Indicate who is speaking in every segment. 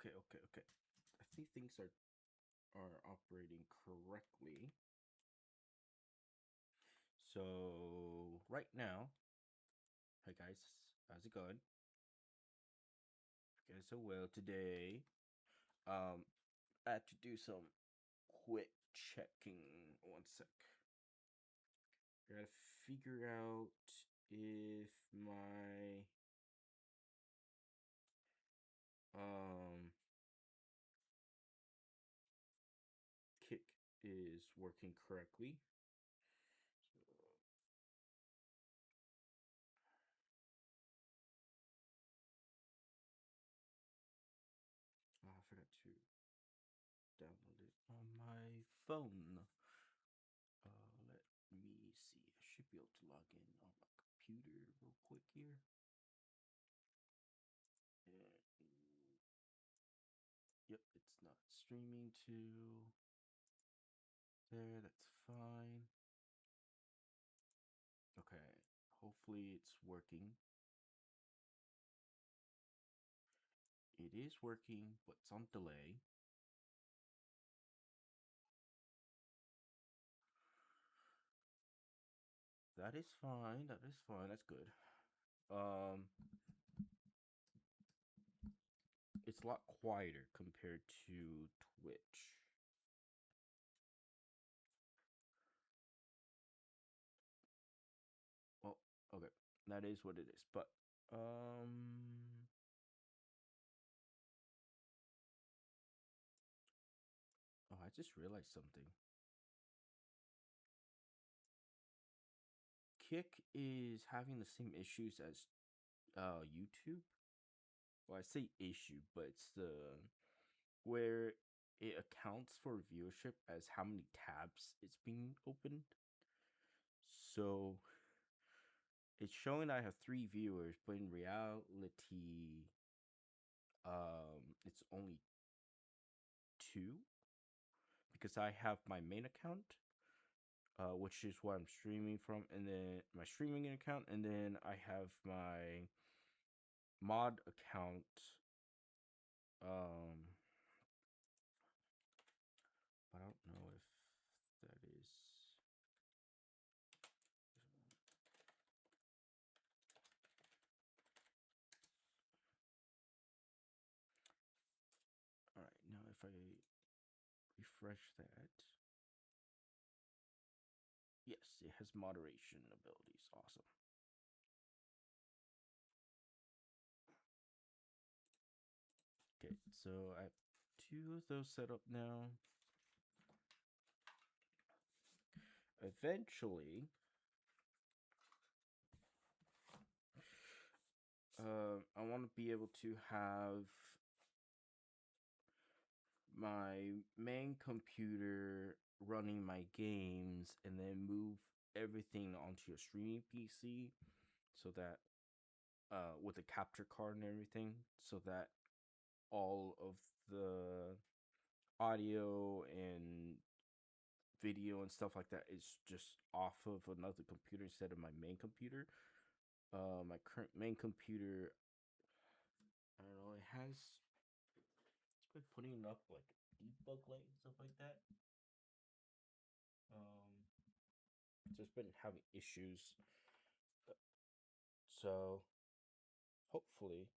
Speaker 1: Okay. I think things are operating correctly. So right now, hi guys, how's it going? Okay, so well today, um, I had to do some quick checking. One sec. I gotta figure out if my um kick is working correctly. I forgot to download it on my phone. Let me see. I should be able to log in on my computer real quick here. And, yep, it's not streaming to there. That's fine. Okay, hopefully it's working. It is working, but it's on delay. That is fine. That is fine. That's good. Um, it's a lot quieter compared to Twitch. Well, okay, that is what it is. But oh, I just realized something. Kick is having the same issues as YouTube. Well, I say issue, but it's the where it accounts for viewership as how many tabs it's being opened. So it's showing I have 3 viewers, but in reality, it's only 2 because I have my main account, which is what I'm streaming from, and then my streaming account, and then I have my mod account. But I don't know if that is. All right, now if I refresh that, yes, it has moderation abilities. Awesome. Okay, so I have 2 of those set up now. Eventually, I want to be able to have my main computer running my games and then move everything onto a streaming PC so that with a capture card and everything, so that all of the audio and video and stuff like that is just off of another computer instead of my main computer. My current main computer, I don't know, it's been putting up like debug light and stuff like that. Just been having issues. So hopefully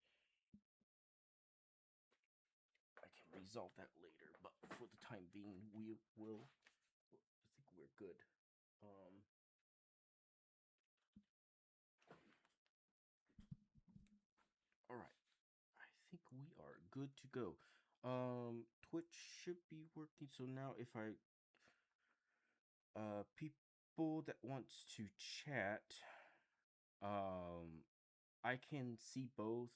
Speaker 1: I can resolve that later. But for the time being, we will. I think we're good. All right. I think we are good to go. Twitch should be working. So now if I people that wants to chat, um I can see both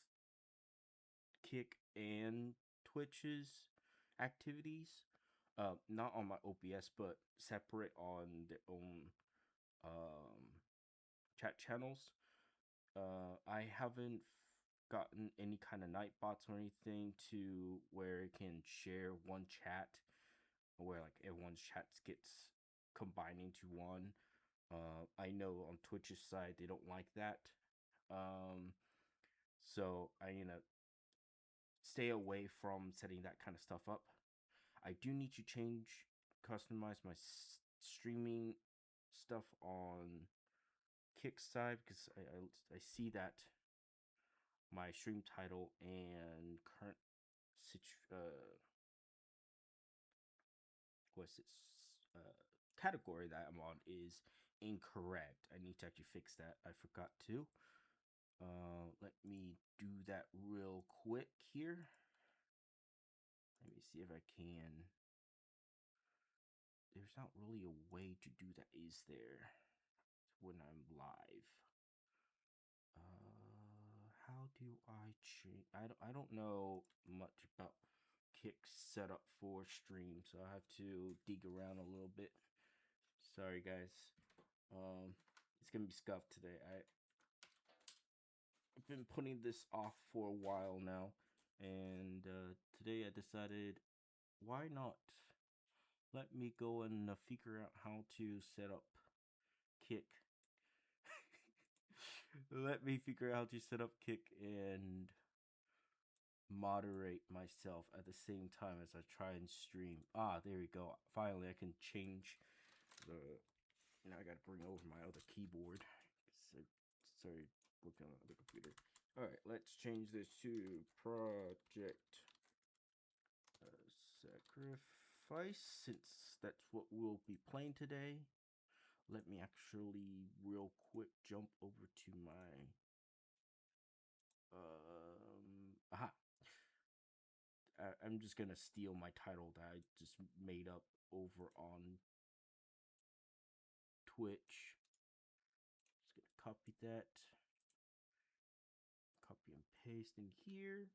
Speaker 1: Kick and Twitch's activities. Not on my OBS, but separate on their own chat channels. I haven't gotten any kind of night bots or anything to where it can share one chat, where like everyone's chats gets combined into one. I know on Twitch's side they don't like that. So I stay away from setting that kind of stuff up. I do need to customize my streaming stuff on Kick side because I see that my stream title and current what's its category that I'm on is incorrect. I need to actually fix that. I forgot to. Let me do that real quick here. Let me see if I can. There's not really a way to do that, is there? When I'm live. How do I change? I don't know much about Kick setup for stream, so I have to dig around a little bit. Sorry, guys. It's gonna be scuffed today. I've been putting this off for a while now, and today I decided, why not? Let me go and figure out how to set up Kick. Let me figure out how to set up Kick and moderate myself at the same time as I try and stream. There we go. Finally, I can change the. Now I gotta bring over my other keyboard. Sorry, working on the computer. All right, let's change this to Project Sacrifice, since that's what we'll be playing today. Let me actually real quick jump over to my I'm just gonna steal my title that I just made up over on Twitch. Just gonna copy that, copy and paste in here,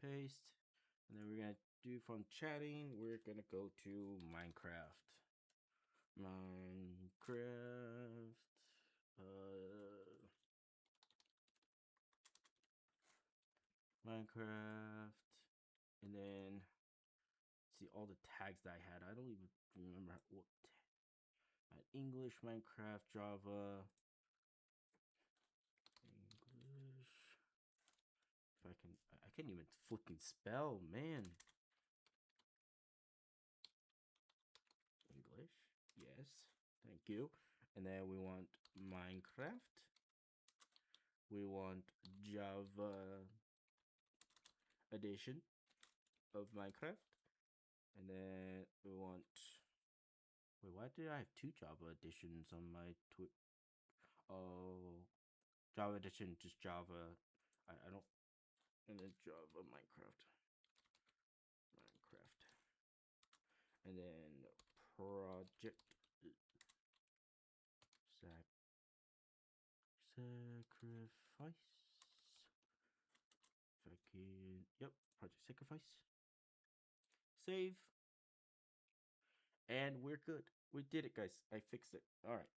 Speaker 1: paste, and then we're gonna do from chatting. We're gonna go to Minecraft. Minecraft, and then see all the tags that I had. I don't even remember what English, Minecraft, Java, English. If I can't even fucking spell, man. English, yes, thank you. And then we want Minecraft. We want Java edition of Minecraft. And then we want. Wait, why did I have two Java editions on my Twitch? Oh, Java edition, just Java. I don't. And then Java Minecraft. And then Project Sacrifice. If I can. Yep, Project Sacrifice. Save. And we're good. We did it, guys. I fixed it. All right.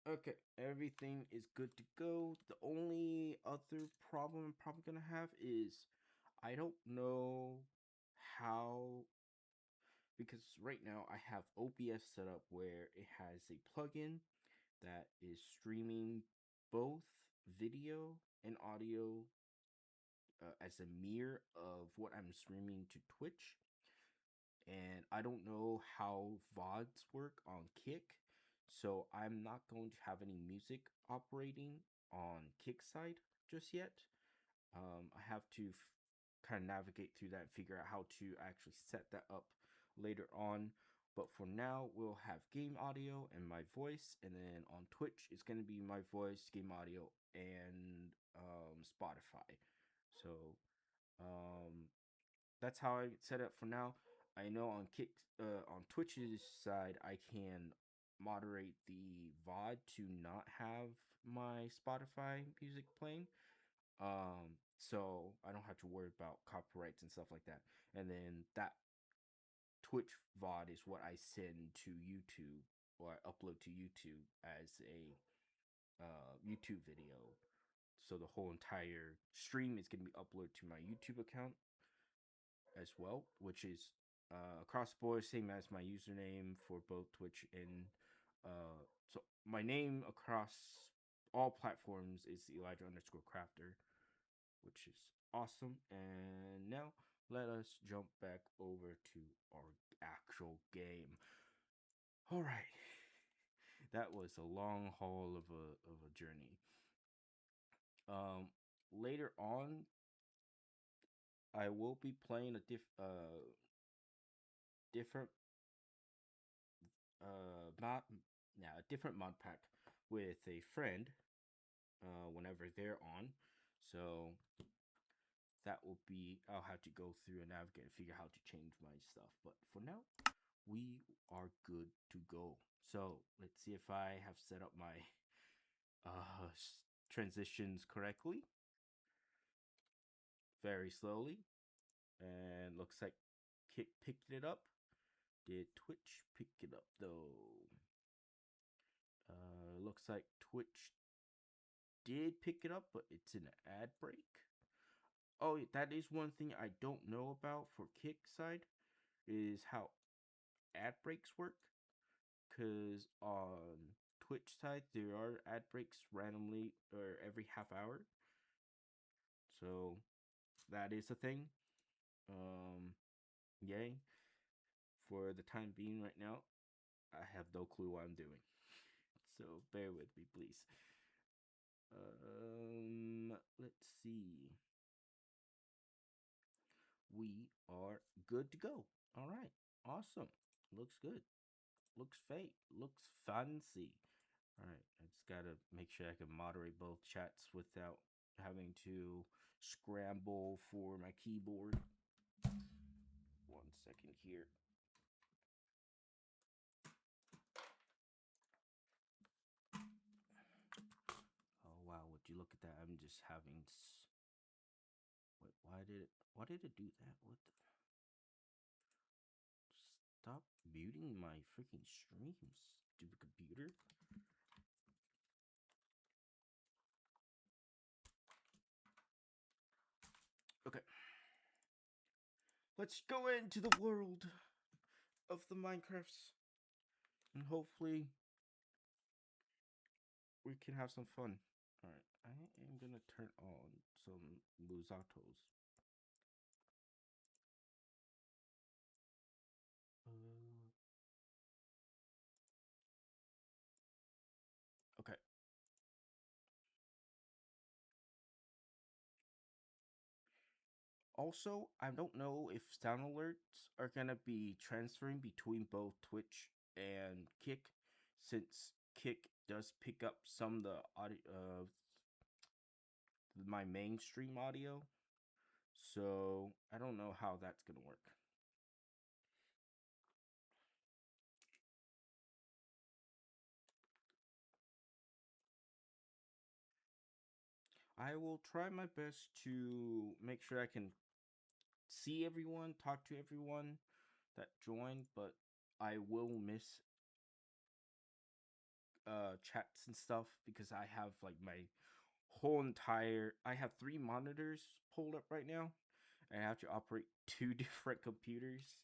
Speaker 1: Okay, everything is good to go. The only other problem I'm probably gonna have is I don't know how, because right now I have OBS set up where it has a plugin that is streaming both video and audio as a mirror of what I'm streaming to Twitch. And I don't know how VODs work on Kick, so I'm not going to have any music operating on Kick side just yet. I have to kind of navigate through that and figure out how to actually set that up later on. But for now, we'll have game audio and my voice, and then on Twitch, it's going to be my voice, game audio, and Spotify. So that's how I set it up for now. I know on Twitch's side, I can moderate the VOD to not have my Spotify music playing. So I don't have to worry about copyrights and stuff like that. And then that Twitch VOD is what I send to YouTube, or I upload to YouTube as a YouTube video. So the whole entire stream is going to be uploaded to my YouTube account as well, which is across the board, same as my username for both Twitch and so my name across all platforms is Elijah underscore Crafter, which is awesome. And now let us jump back over to our actual game. All right, that was a long haul of a journey. Um, Later on, I will be playing a different mod, yeah, a different mod pack with a friend whenever they're on. So that will be, I'll have to go through and navigate and figure out how to change my stuff. But for now, we are good to go. So let's see if I have set up my uh transitions correctly. Very slowly, and looks like Kick picked it up. Did Twitch pick it up though? Looks like Twitch did pick it up, but it's an ad break. Oh, that is one thing I don't know about for Kick side is how ad breaks work. Cause on Twitch side there are ad breaks randomly or every half hour. So that is a thing. Yay. For the time being right now, I have no clue what I'm doing. So bear with me, please. Let's see. We are good to go. All right. Awesome. Looks good. Looks fake. Looks fancy. All right. I just gotta make sure I can moderate both chats without having to scramble for my keyboard. 1 second here. Oh wow, would you look at that? I'm just having wait, why did it do that? What the Stop muting my freaking streams, stupid computer. Okay. Let's go into the world of the Minecrafts. And hopefully we can have some fun. Alright, I am gonna turn on some Musatos. Okay. Also, I don't know if sound alerts are gonna be transferring between both Twitch and Kick, since Kick does pick up some of the audio my mainstream audio. So I don't know how that's gonna work. I will try my best to make sure I can see everyone, talk to everyone that joined, but I will miss chats and stuff because I have like my whole entire I have 3 monitors pulled up right now and I have to operate 2 different computers.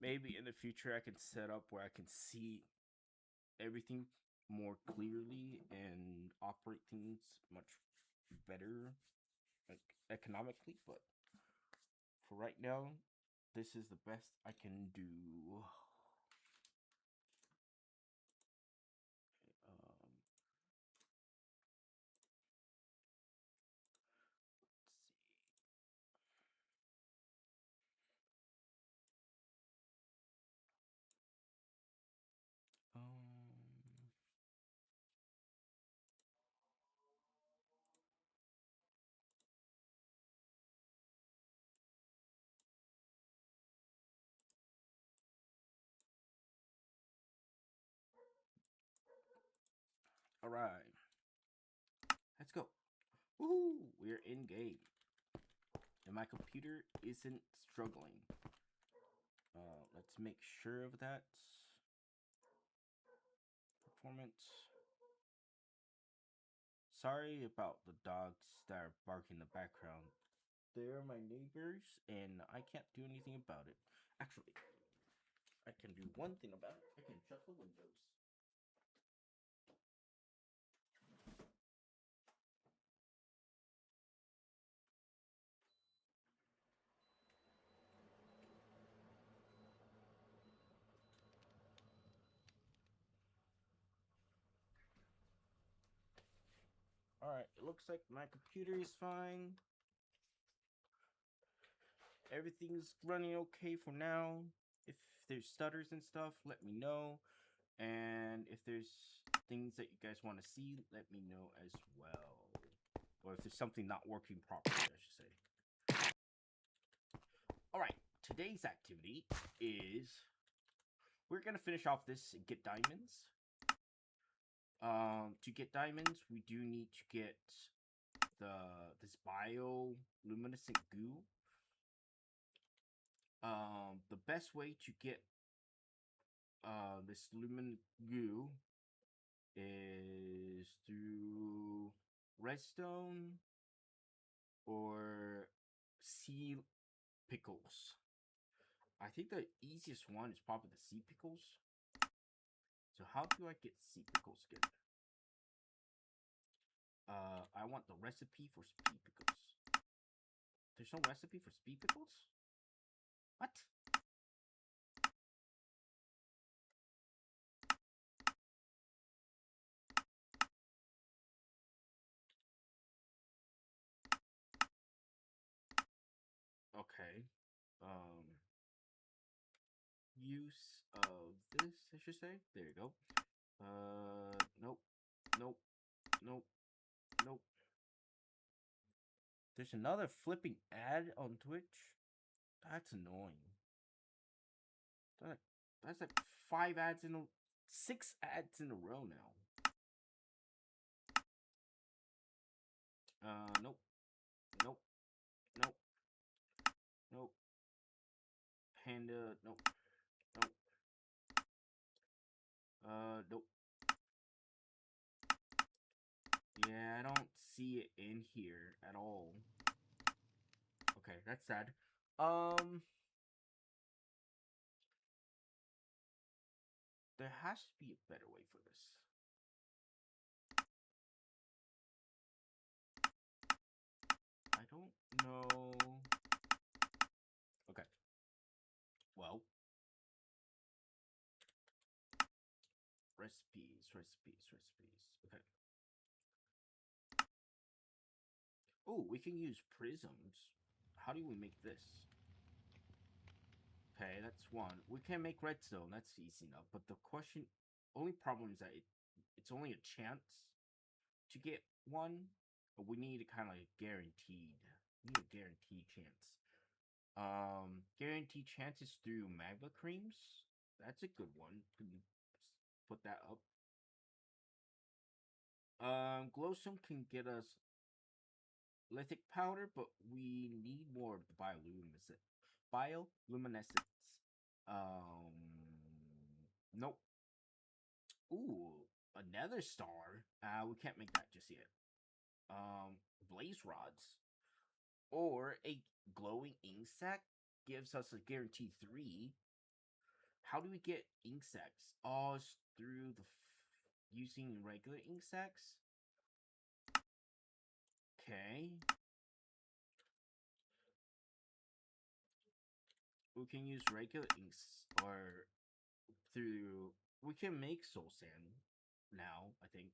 Speaker 1: Maybe in the future I can set up where I can see everything more clearly and operate things much better, like economically, but for right now this is the best I can do. All right, let's go. Woohoo! We're in game, and my computer isn't struggling. Let's make sure of that. Performance. Sorry about the dogs that are barking in the background. They're my neighbors, and I can't do anything about it. Actually, I can do one thing about it. I can shut the windows. Alright, it looks like my computer is fine. Everything's running okay for now. If there's stutters and stuff, let me know. And if there's things that you guys want to see, let me know as well. Or if there's something not working properly, I should say. Alright, today's activity is we're going to finish off this and get diamonds. To get diamonds, we do need to get this bioluminescent goo. The best way to get this lumin goo is through redstone or sea pickles. I think the easiest one is probably the sea pickles. So how do I get sea pickles again? I want the recipe for speed pickles. There's no recipe for speed pickles? What? Okay. Use of this, I should say. There you go. Nope. Nope. Nope. Nope. There's another flipping ad on Twitch. That's annoying. That's like 6 ads in a row now. Nope. Nope. Nope. Nope. Panda. Nope. Nope. Nope. Yeah, I don't see it in here at all. Okay, that's sad. There has to be a better way for this. I don't know. Okay. Well. Recipes. Okay. Oh, we can use prisms. How do we make this? Okay, that's one. We can make redstone. That's easy enough. But the only problem is that it's only a chance to get one. But we need a kind of guaranteed. We need a guaranteed chance. Guaranteed chances through magma creams. That's a good one. Can you put that up? Glowstone can get us lithic powder, but we need more of the bioluminescence. Nope. Ooh, a nether star. We can't make that just yet. Blaze rods. Or a glowing ink sac gives us a guaranteed 3. How do we get ink sacs? Oh, it's through using regular ink sacs. Okay. We can use regular inks or we can make soul sand now, I think.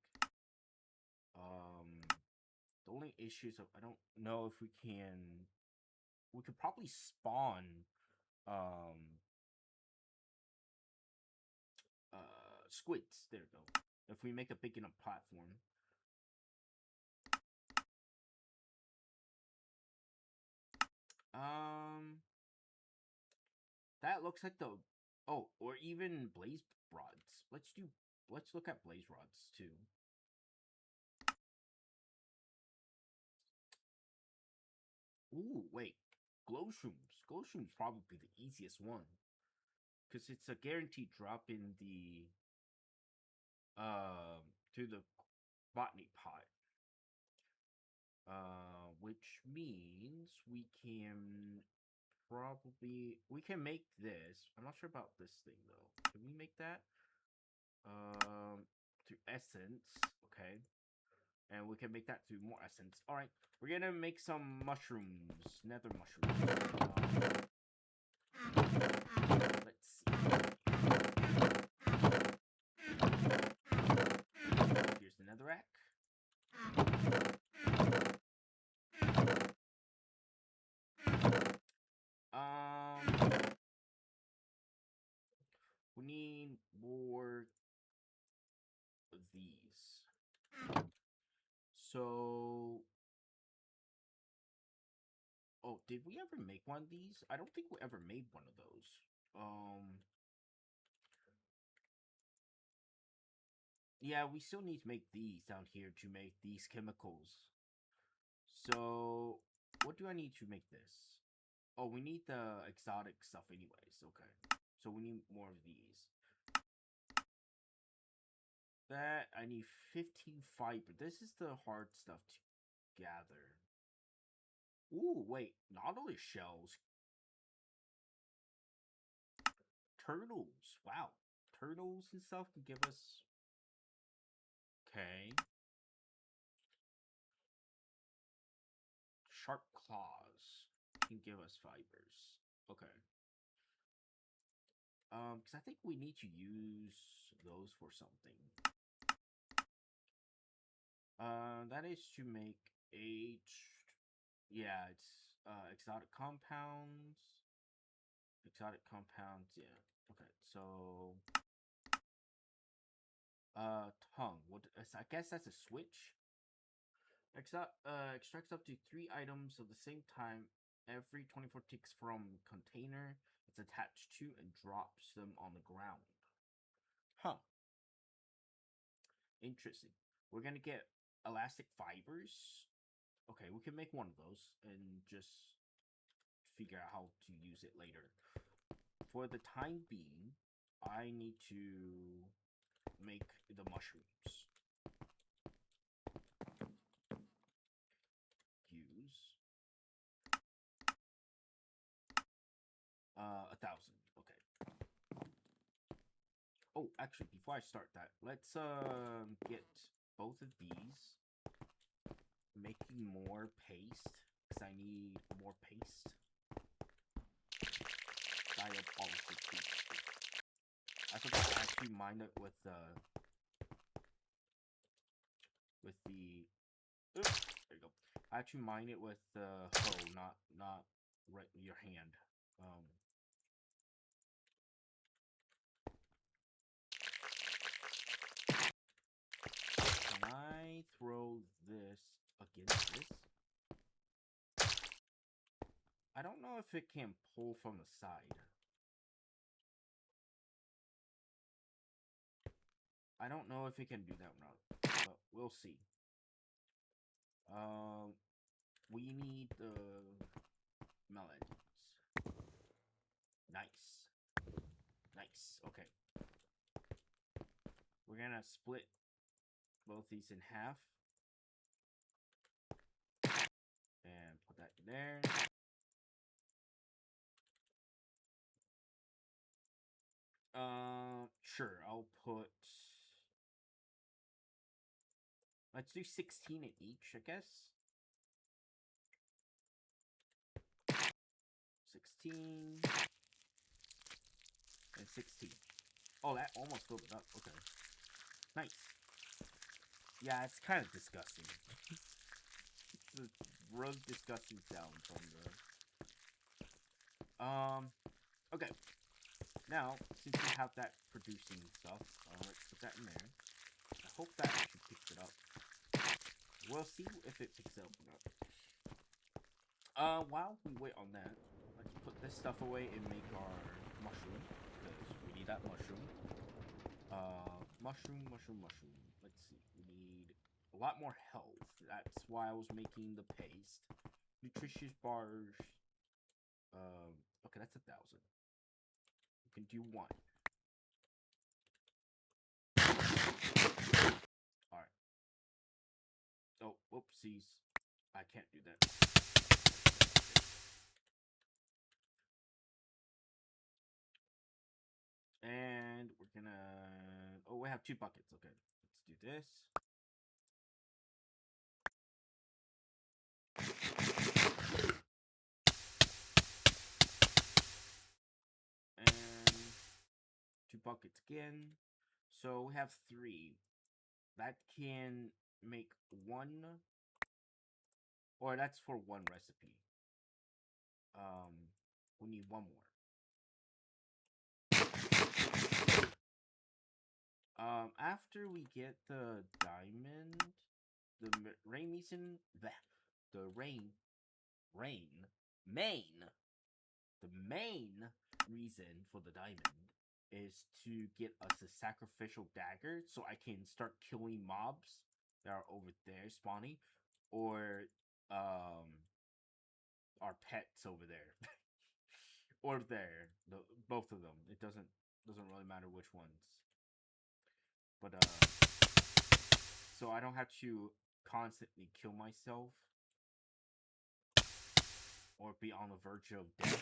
Speaker 1: The only issue is I don't know if we could probably spawn squids. There we go. If we make a big enough platform. That looks like or even blaze rods. Let's look at blaze rods too. Ooh, wait. Glow shrooms. Glow shrooms probably the easiest one. Because it's a guaranteed drop in the to the botany pot. Which means we can probably we can make this. I'm not sure about this thing though. Can we make that? Through essence. Okay. And we can make that through more essence. All right, we're gonna make some mushrooms, nether mushrooms. Let's see. Here's the netherrack. We need more of these. So, oh, did we ever make one of these? I don't think we ever made one of those. Yeah, we still need to make these down here to make these chemicals. So, what do I need to make this? Oh, we need the exotic stuff anyways. Okay. So we need more of these. That, I need 15 fiber. This is the hard stuff to gather. Ooh, wait. Nautilus shells. Turtles. Wow. Turtles and stuff can give us... Okay. Sharp claws can give us fibers. Okay. Because I think we need to use those for something. That is to make aged... Yeah, it's exotic compounds. Exotic compounds, yeah. Okay, so tongue. What? I guess that's a switch. Extracts up to 3 items of the same time every 24 ticks from container it's attached to and drops them on the ground. Huh. Interesting. We're gonna get elastic fibers. Okay, we can make one of those and just figure out how to use it later. For the time being, I need to make the mushrooms. Use 1,000. Okay. Oh, actually, before I start that, let's get both of these. Making more paste because I need more paste. Diabolical paste. I forgot to actually mine it with the. Oops, there you go. I actually mine it with the hoe, not right in your hand. Can I throw this against this? I don't know if it can pull from the side. I don't know if it can do that or not, but we'll see. We need the melons. Nice. Nice. Okay. We're gonna split both these in half. And put that in there. Sure, I'll put... Let's do 16 in each, I guess. 16 and 16. Oh, that almost filled it up. Okay. Nice. Yeah, it's kind of disgusting. It's a real disgusting sound from the... Okay. Now, since we have that producing stuff, let's put that in there. I hope that actually picks it up. We'll see if it picks it up or not. While we wait on that, let's put this stuff away and make our mushroom, because we need that mushroom. Mushroom. Let's see. We need a lot more health. That's why I was making the paste. Nutritious bars. Okay, that's 1,000. We can do 1. Alright. Oh, whoopsies. I can't do that. we're gonna. Oh, we have 2 buckets. Okay, let's do this. And 2 buckets again. So we have 3. That can make 1, or that's for 1 recipe. We need 1 more. After we get the diamond, the main, the main reason for the diamond is to get us a sacrificial dagger so I can start killing mobs that are over there spawning, or our pets over there. Or there, both of them. It doesn't really matter which ones. But so I don't have to constantly kill myself or be on the verge of death.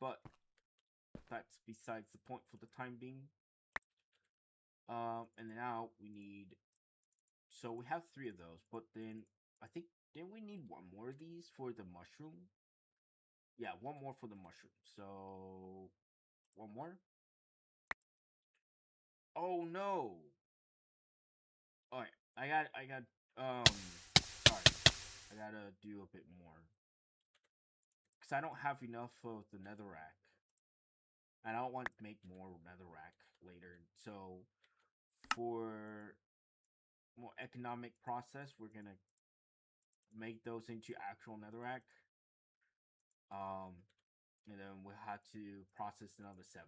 Speaker 1: But that's besides the point for the time being. And now we need. So we have 3 of those, but then I think didn't we need 1 more of these for the mushroom? Yeah, 1 more for the mushroom. So 1 more. Oh no! Alright, I got sorry. I gotta do a bit more. Because I don't have enough of the netherrack. And I don't want to make more netherrack later. So, for more economic process, we're gonna make those into actual netherrack. And then we'll have to process another 7.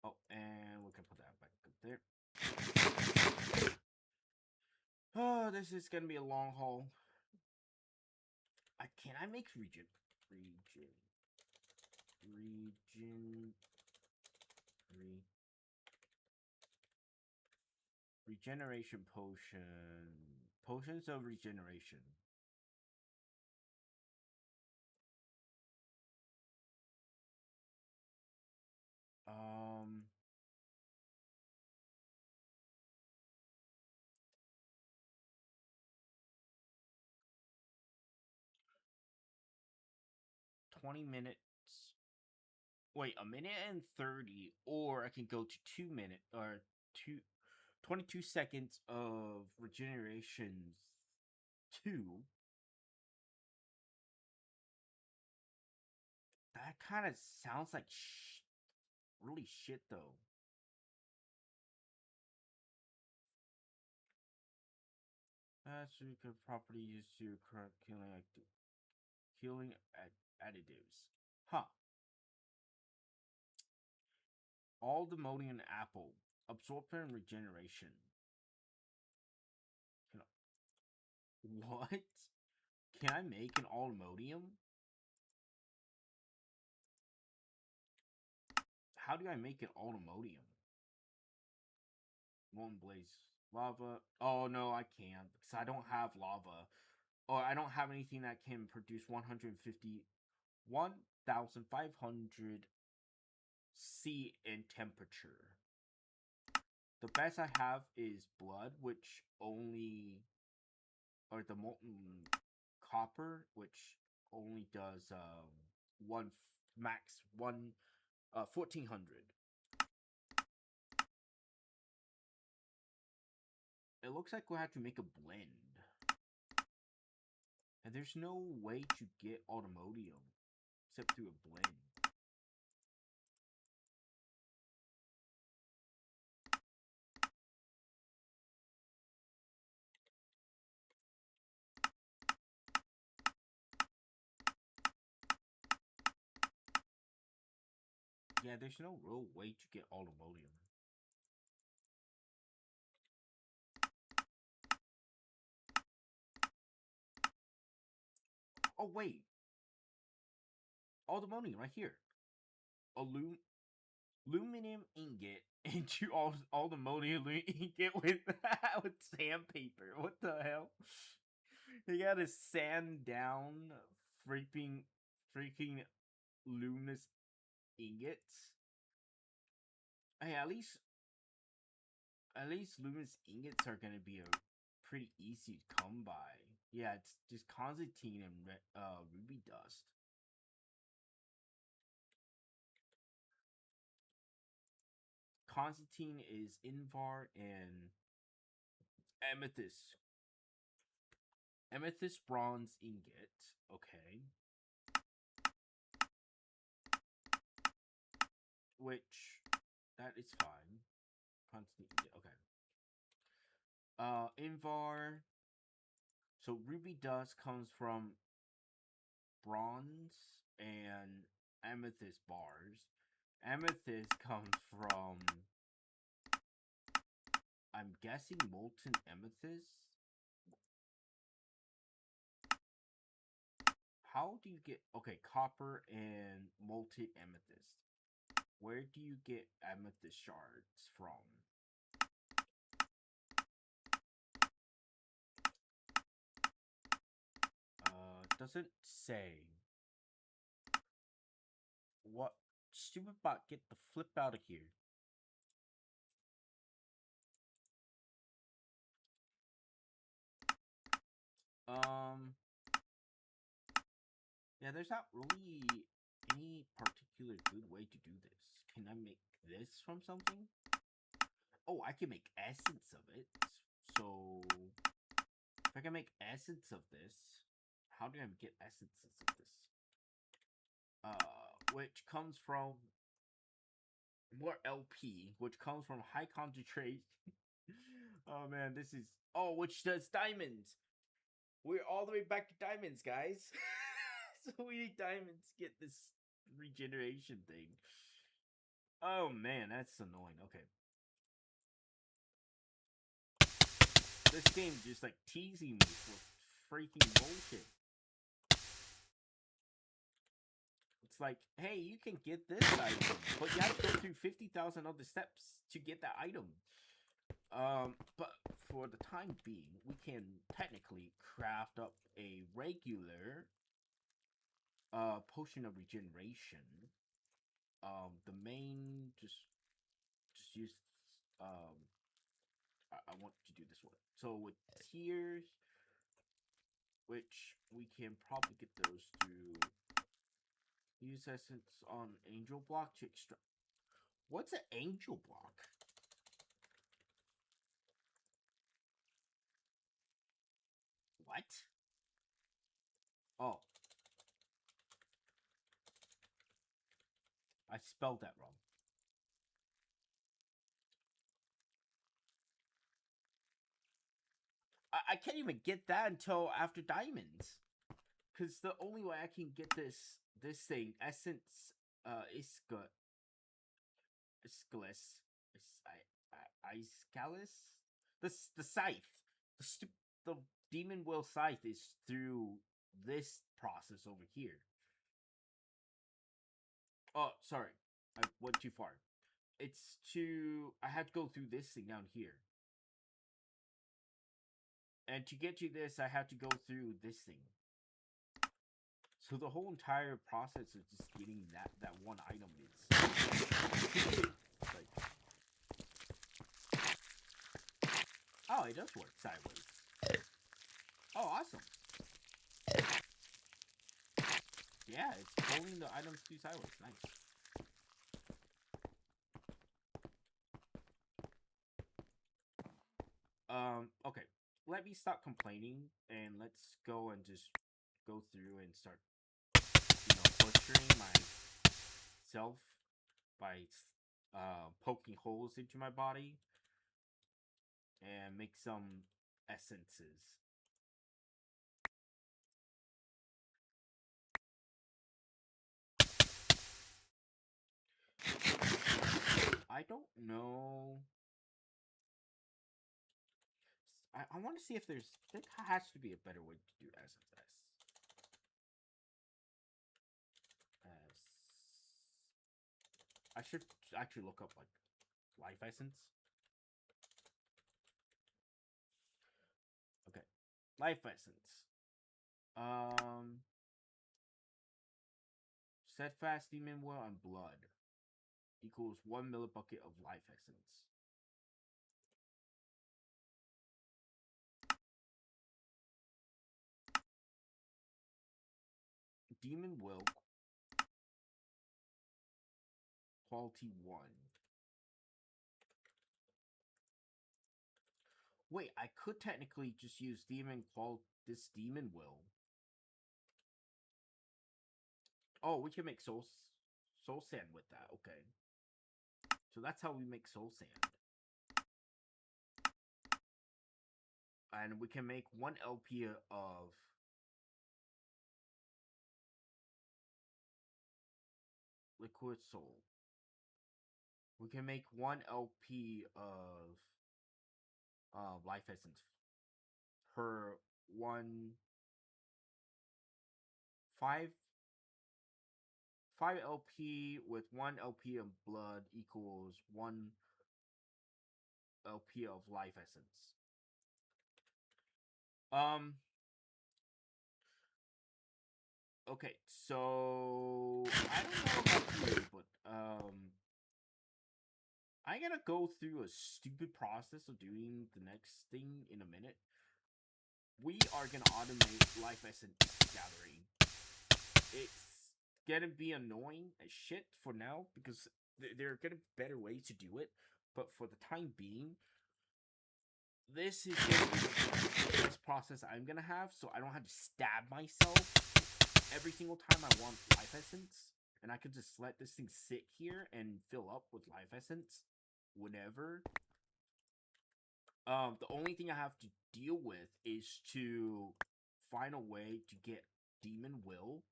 Speaker 1: Oh, and we can put that back up there. Oh, this is gonna be a long haul. Can I make regeneration potions of regeneration? 20 minutes. Wait, a minute and 30, or I can go to 2 minutes or 22 seconds of regenerations 2. That kind of sounds like really shit though. That's a good property used to correct killing additives. Huh. All the Modian apple. Absorption and regeneration. What? Can I make an Almodium? How do I make an Almodium? Molten blaze. Lava. Oh no, I can't. Because I don't have lava. Or I don't have anything that can produce 1,500 C in temperature. The best I have is blood, which only, or the molten copper, which only does max 1,400. It looks like we'll have to make a blend. And there's no way to get Automodium except through a blend. Yeah, there's no real way to get Automodium. Oh, wait. Automodium right here. Aluminum ingot into Automodium ingot with sandpaper. What the hell? They gotta sand down freaking luminous ingots. Hey, at least luminous ingots are gonna be a pretty easy to come by. Yeah, it's just Constantine and ruby dust. Constantine is Invar and amethyst. Amethyst bronze ingot. Okay. Which that is fine. Constantine ingot. Okay. Invar. So ruby dust comes from bronze and amethyst bars. Amethyst comes from, I'm guessing, molten amethyst. How do you get, okay, copper and molten amethyst? Where do you get amethyst shards from? Doesn't say. What? Stupid bot, get the flip out of here. Yeah, there's not really any particular good way to do this. Can I make this from something? Oh, I can make essence of it. So, if I can make essence of this, how do I get essences of this? Which comes from more LP, which comes from high concentration. Oh man, this is, oh, which does diamonds. We're all the way back to diamonds, guys. So we need diamonds to get this regeneration thing. Oh man, that's annoying. Okay. This game just like teasing me for freaking bullshit. It's like, hey, you can get this item, but you have to go through 50,000 other steps to get that item. But for the time being, we can technically craft up a regular potion of regeneration. The main just use I want to do this one. So with tears, which we can probably get those through use essence on angel block to extract. What's an angel block? What? Oh. I spelled that wrong. I can't even get that until after diamonds. Because the only way I can get this thing, essence, Iscalis, Iscalis, the scythe, the demon will scythe is through this process over here. Oh, sorry, I went too far. It's to, I have to go through this thing down here. And to get to this, I have to go through this thing. So the whole entire process of just getting that one item is like, oh, it does work sideways. Oh, awesome. Yeah, it's pulling the items through sideways. Nice. Okay. Let me stop complaining and let's go and just go through and start, butchering myself by poking holes into my body and make some essences. I don't know. I want to see if there has to be a better way to do essence S. I should actually look up like life essence. Okay, life essence. Um, Steadfast Demon Will and Blood equals 1 millibucket of life essence. Demon Will, quality 1. Wait, I could technically just use this Demon Will. Oh, we can make soul sand with that. Okay. So that's how we make soul sand. And we can make 1 LP of liquid soul. We can make 1 LP of life essence per 5 LP with 1 LP of blood equals 1 LP of life essence. Okay, so I don't know about you, but I gotta go through a stupid process of doing the next thing in a minute. We are gonna automate life essence gathering. It's gonna be annoying as shit for now because there are gonna be better ways to do it, but for the time being, this is gonna be the best process I'm gonna have, so I don't have to stab myself every single time I want life essence, and I could just let this thing sit here and fill up with life essence whenever. The only thing I have to deal with is to find a way to get Demon Will,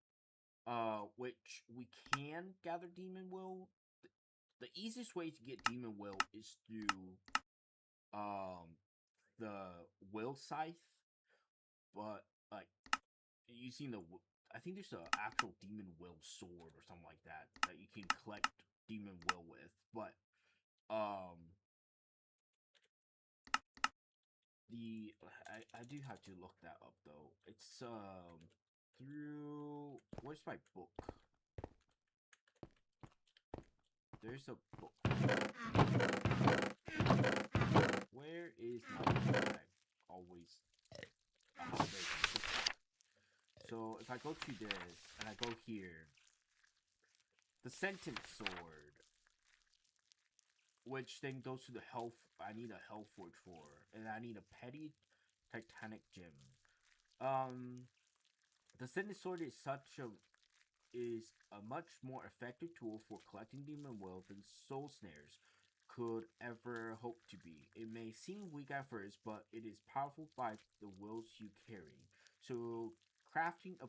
Speaker 1: which we can gather Demon Will. The easiest way to get Demon Will is through the Will Scythe, but like using I think there's an actual Demon Will sword or something like that that you can collect Demon Will with, but I do have to look that up though. It's through where's my book? There's a book. Where is my book? I always so if I go to this and I go here, the Sentence Sword, which then goes to the health. I need a Hell Forge for, and I need a Petty Titanic Gem. The Sentence Sword is a much more effective tool for collecting Demon Will than Soul Snares could ever hope to be. It may seem weak at first, but it is powerful by the wills you carry. So crafting a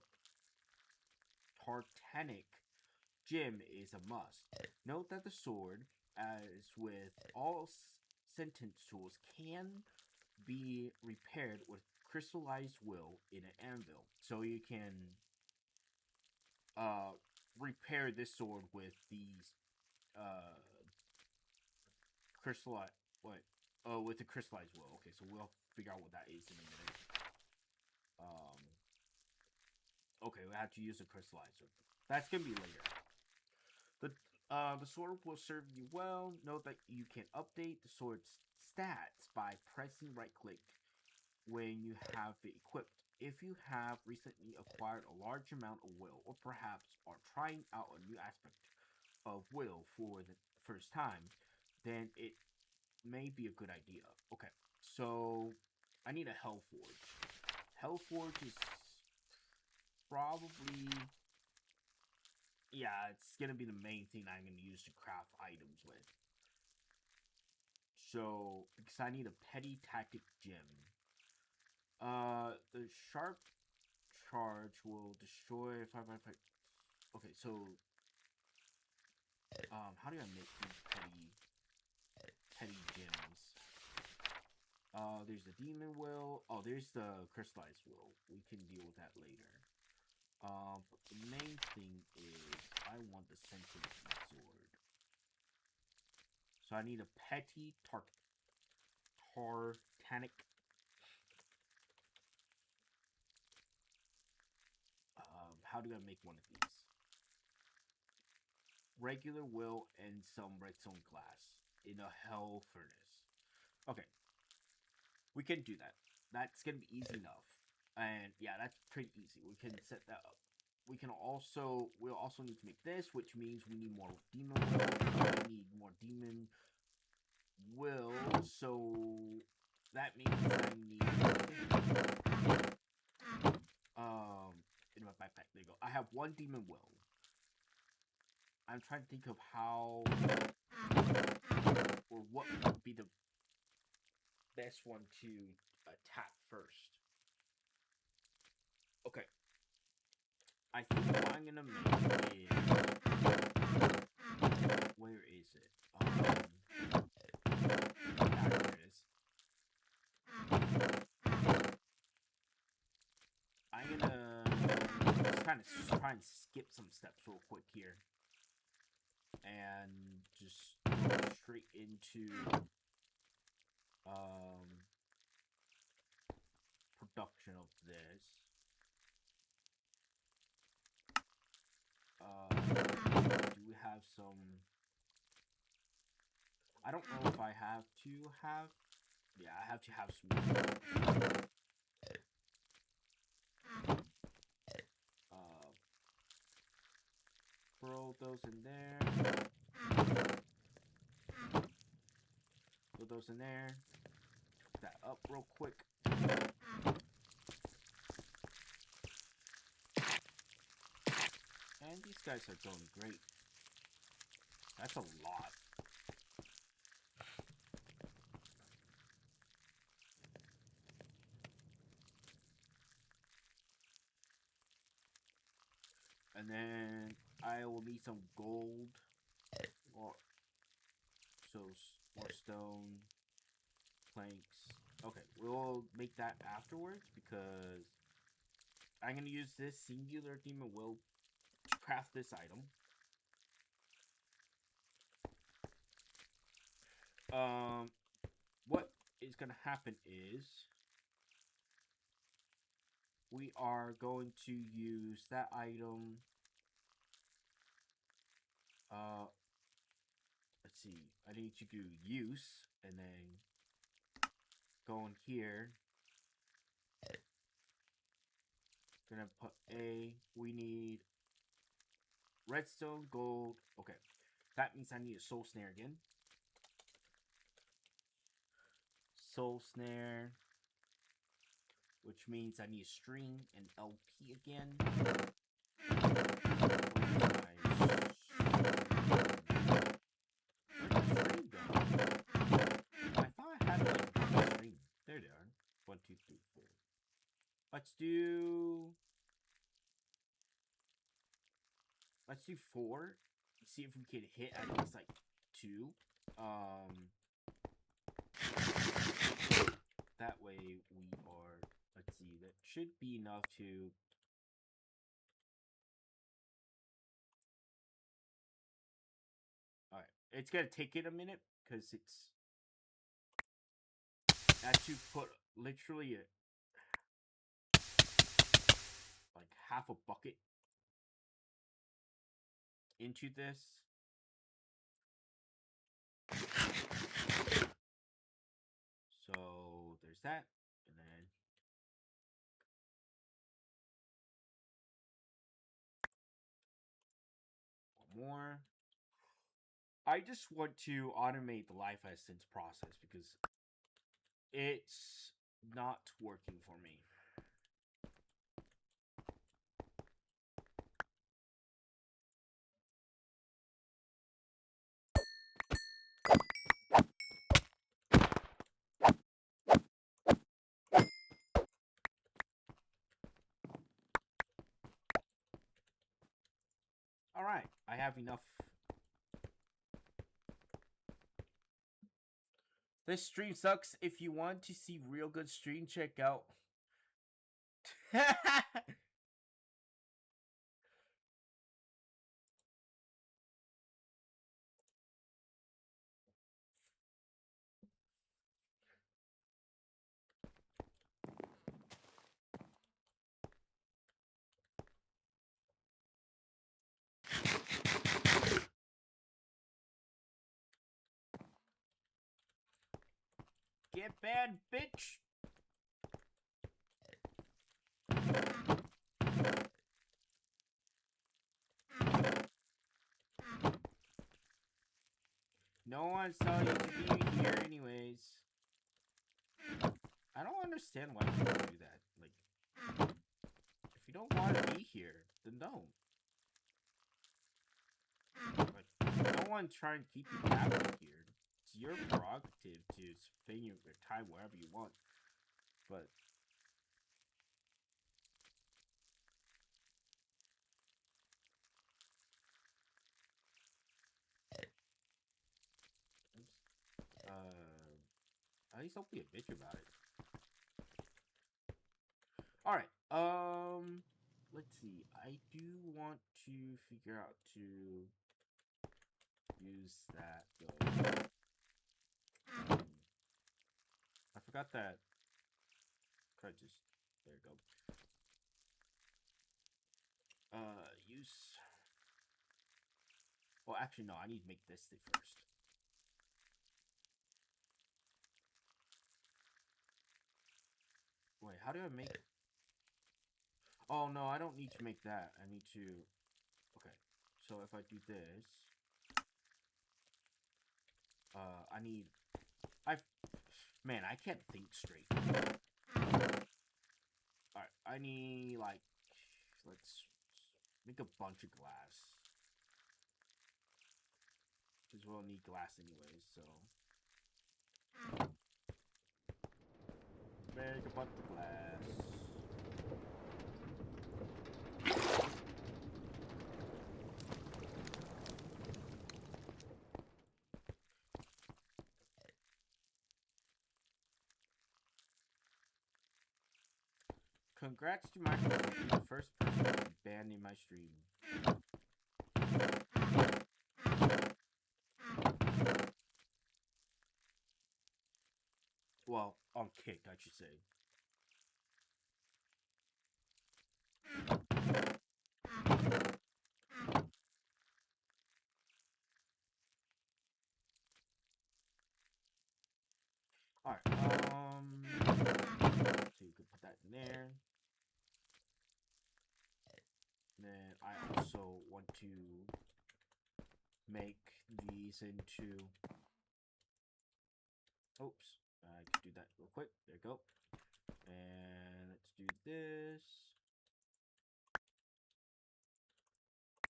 Speaker 1: Titanic Gem is a must. Note that the sword, as with all sentence tools, can be repaired with crystallized will in an anvil. So you can repair this sword with these crystallized with the crystallized will. Okay, so we'll figure out what that is in a minute. Okay, we have to use a crystallizer. That's gonna be later. The sword will serve you well. Note that you can update the sword's stats by pressing right click when you have it equipped. If you have recently acquired a large amount of will, or perhaps are trying out a new aspect of will for the first time, then it may be a good idea. Okay, so I need a Hell Forge. Hell Forge is probably, yeah, it's gonna be the main thing I'm gonna use to craft items with. So, because I need a Petty Tactic Gem. The Sharp Charge will destroy 5. Okay, so how do I make these petty gems? There's the Demon Will. Oh, there's the Crystallized Will. We can deal with that later. But the main thing is I want the Sentence Sword. So I need a Petty Titanic. how do I make one of these? Regular will and some redstone glass in a hell furnace. Okay, we can do that. That's gonna be easy enough. And yeah, that's pretty easy. We can set that up. We'll also need to make this, which means we need more demon will. We need more demon will, so that means I need in my backpack. There you go. I have one demon will. I'm trying to think of how or what would be the best one to attack first. Okay. I think what I'm gonna make is, where is it? There it is. I'm gonna just kind of try and skip some steps real quick here, and just go straight into production of this. Do we have some? I don't know if I have to have. Yeah, I have to have some. Throw those in there. Throw those in there. Put that up real quick. And these guys are going great. That's a lot. And then I will need some gold. Or so more stone. Planks. Okay, we'll make that afterwards because I'm gonna use this singular demon will to craft this item. What is gonna happen is we are going to use that item. Let's see. I need to do use and then go in here. Gonna put A. We need redstone, gold. Okay. That means I need a soul snare again. Soul snare. Which means I need a string and LP again. I thought I had like a string. There they are. 1, 2, 3, 4. Let's do 4. See if we can hit at least like 2. That way we are. Let's see. That should be enough to. All right. It's gonna take it a minute because it's. I have to put literally like half a bucket into this. So there's that, and then one more. I just want to automate the life essence process because it's not working for me. Alright, I have enough. This stream sucks. If you want to see real good stream, check out. Get bad, bitch! No one's telling you to be here anyways. I don't understand why people do that. Like, if you don't want to be here, then don't. Like, no one's trying to keep you captive here. It's your prerogative to spend your time wherever you want. But at least don't be a bitch about it. Alright, let's see. I do want to figure out to use that, though. I forgot that. Could I just, there you go. Use, well, actually, no, I need to make this thing first. Wait, how do I make it? Oh, no, I don't need to make that. I need to... Okay, so if I do this... I need... Man, I can't think straight. Alright, I need, like... Let's make a bunch of glass. Because we'll need glass anyways, so... Make a bunch of glass. Congrats to Michael for being the first person to be banned in my stream. Well, on Kick, I should say. Alright, so you could put that in there. Then I also want to make these into... Oops, I can do that real quick. There you go. And let's do this.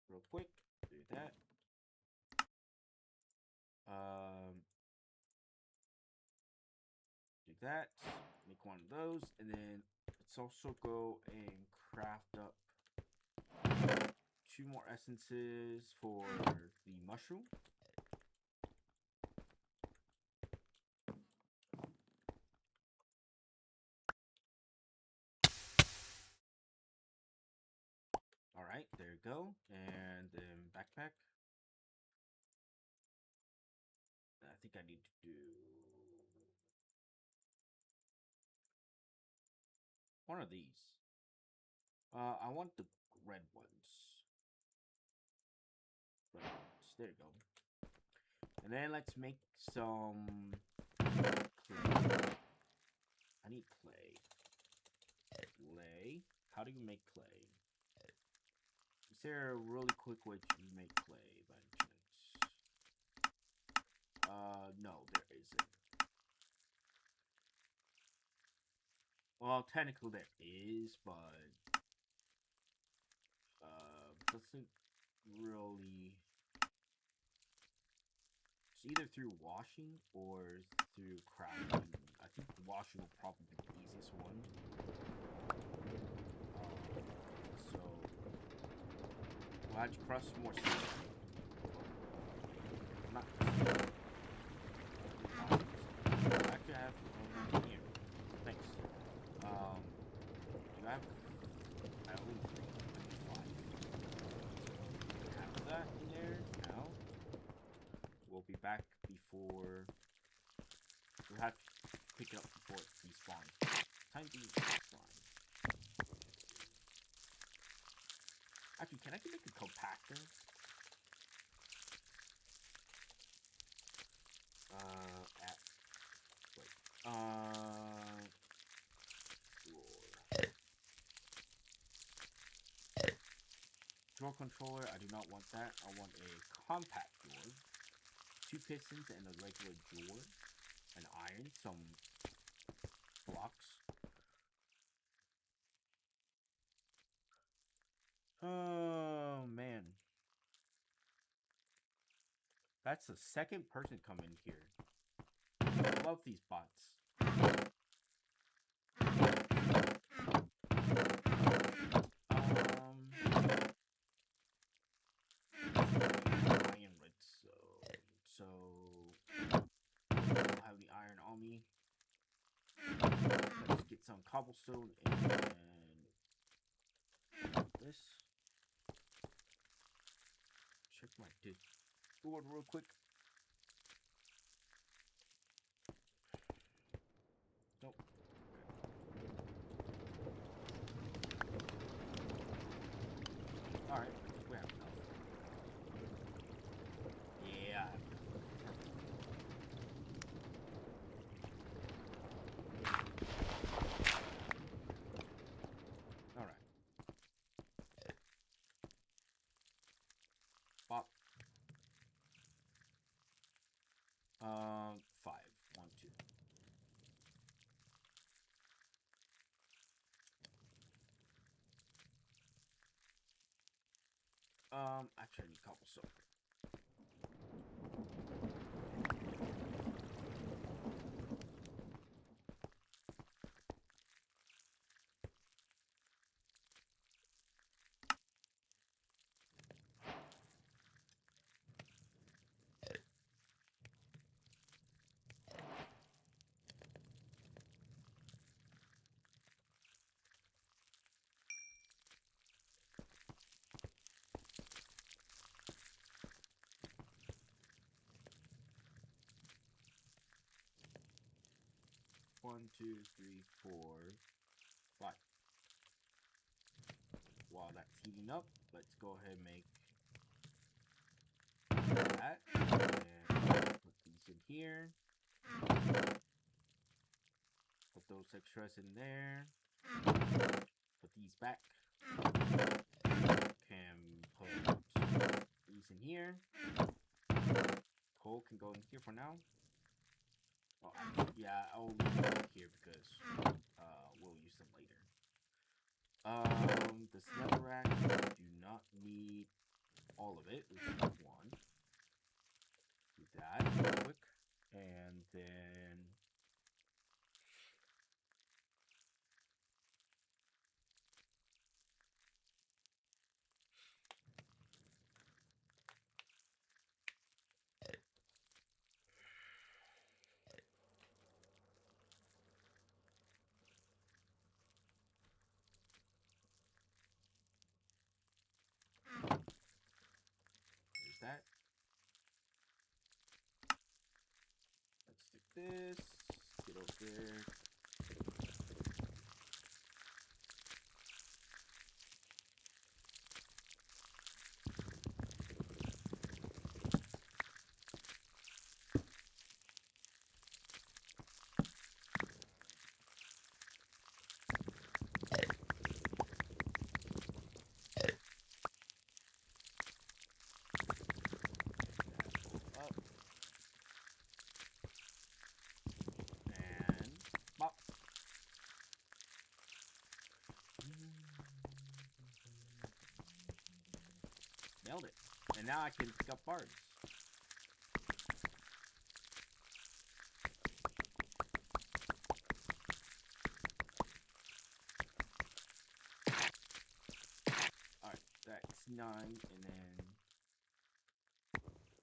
Speaker 1: Real quick, do that. Do that. Make one of those, and then let's also go and craft up 2 more essences for the mushroom. Alright, there you go. And then backpack. I think I need to do one of these. I want the red ones. There you go. And then let's make some clay. I need clay. Clay. How do you make clay? Is there a really quick way to make clay by any chance? No, there isn't. Well, technically there is, but doesn't really. It's either through washing or through crafting. I think washing will probably be the easiest one. So we'll have to crush more stuff. Not. Actually, I have one here. Thanks. You have. I only 3. I need 5. Have that in there now. We'll be back before. We'll have to pick it up before it respawns. Time to respawn. Actually, can I make a compactor? door controller, I do not want that. I want a compact door, 2 pistons and a regular door, an iron, some blocks. Oh man, that's the second person come in here. I love these bots. Iron redstone. So I'll have the iron on me. Let's get some cobblestone and this. Check my Discord real quick. Nope. Alright, we have enough. Yeah. Alright. Pop. 5. 1, 2. Actually I need cobblestone. One, 2, 3, 4, 5. While that's heating up, let's go ahead and make that. And put these in here. Put those extras in there. Put these back. Can put these in here. Coal can go in here for now. Oh, actually, yeah, I'll leave them here because we'll use them later. The netherrack, do not need all of it. We just need one. Do that real quick, and then there's that. Let's stick this. Get over there. Up. And pop. Nailed it. And now I can pick up bars. Alright, that's 9, and then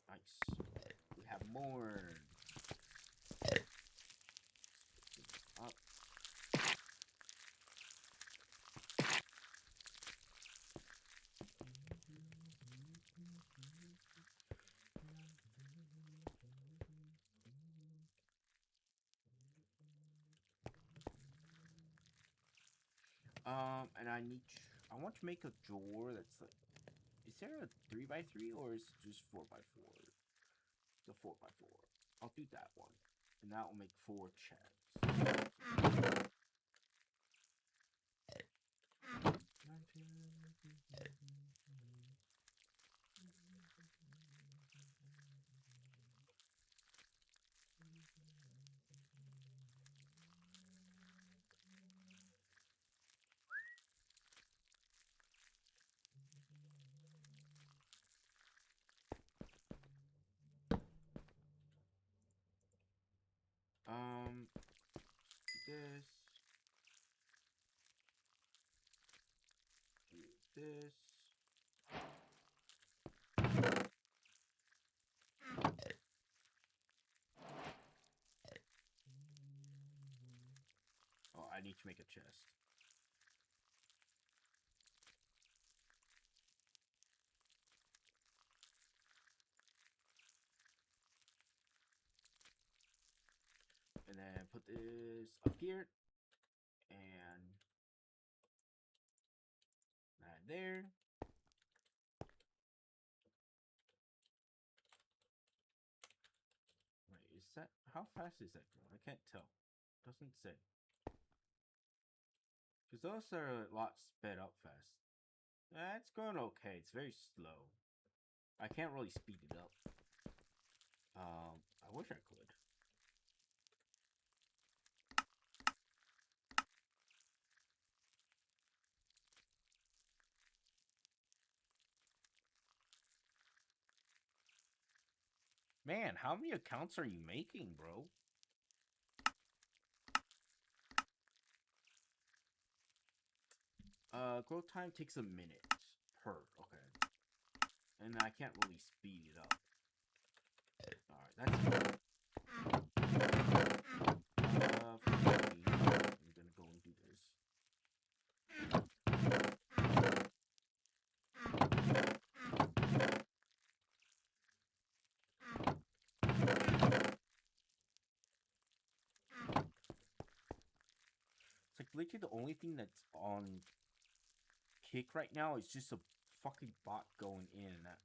Speaker 1: nice. We have more. Up. And I want to make a door that's like, is there a 3x3 or is it just 4x4? It's a 4x4. I'll do that one, and that will make 4 chests. this. Oh, I need to make a chest. And then put this up here. And that there. Wait, is that... How fast is that going? I can't tell. Doesn't say. Because those are a lot sped up fast. It's going okay. It's very slow. I can't really speed it up. I wish I could. Man, how many accounts are you making, bro? Growth time takes a minute per. Okay. And I can't really speed it up. Alright, that's fine. I'm gonna go and do this. It's like literally the only thing that's on kick right now is just a fucking bot going in and that.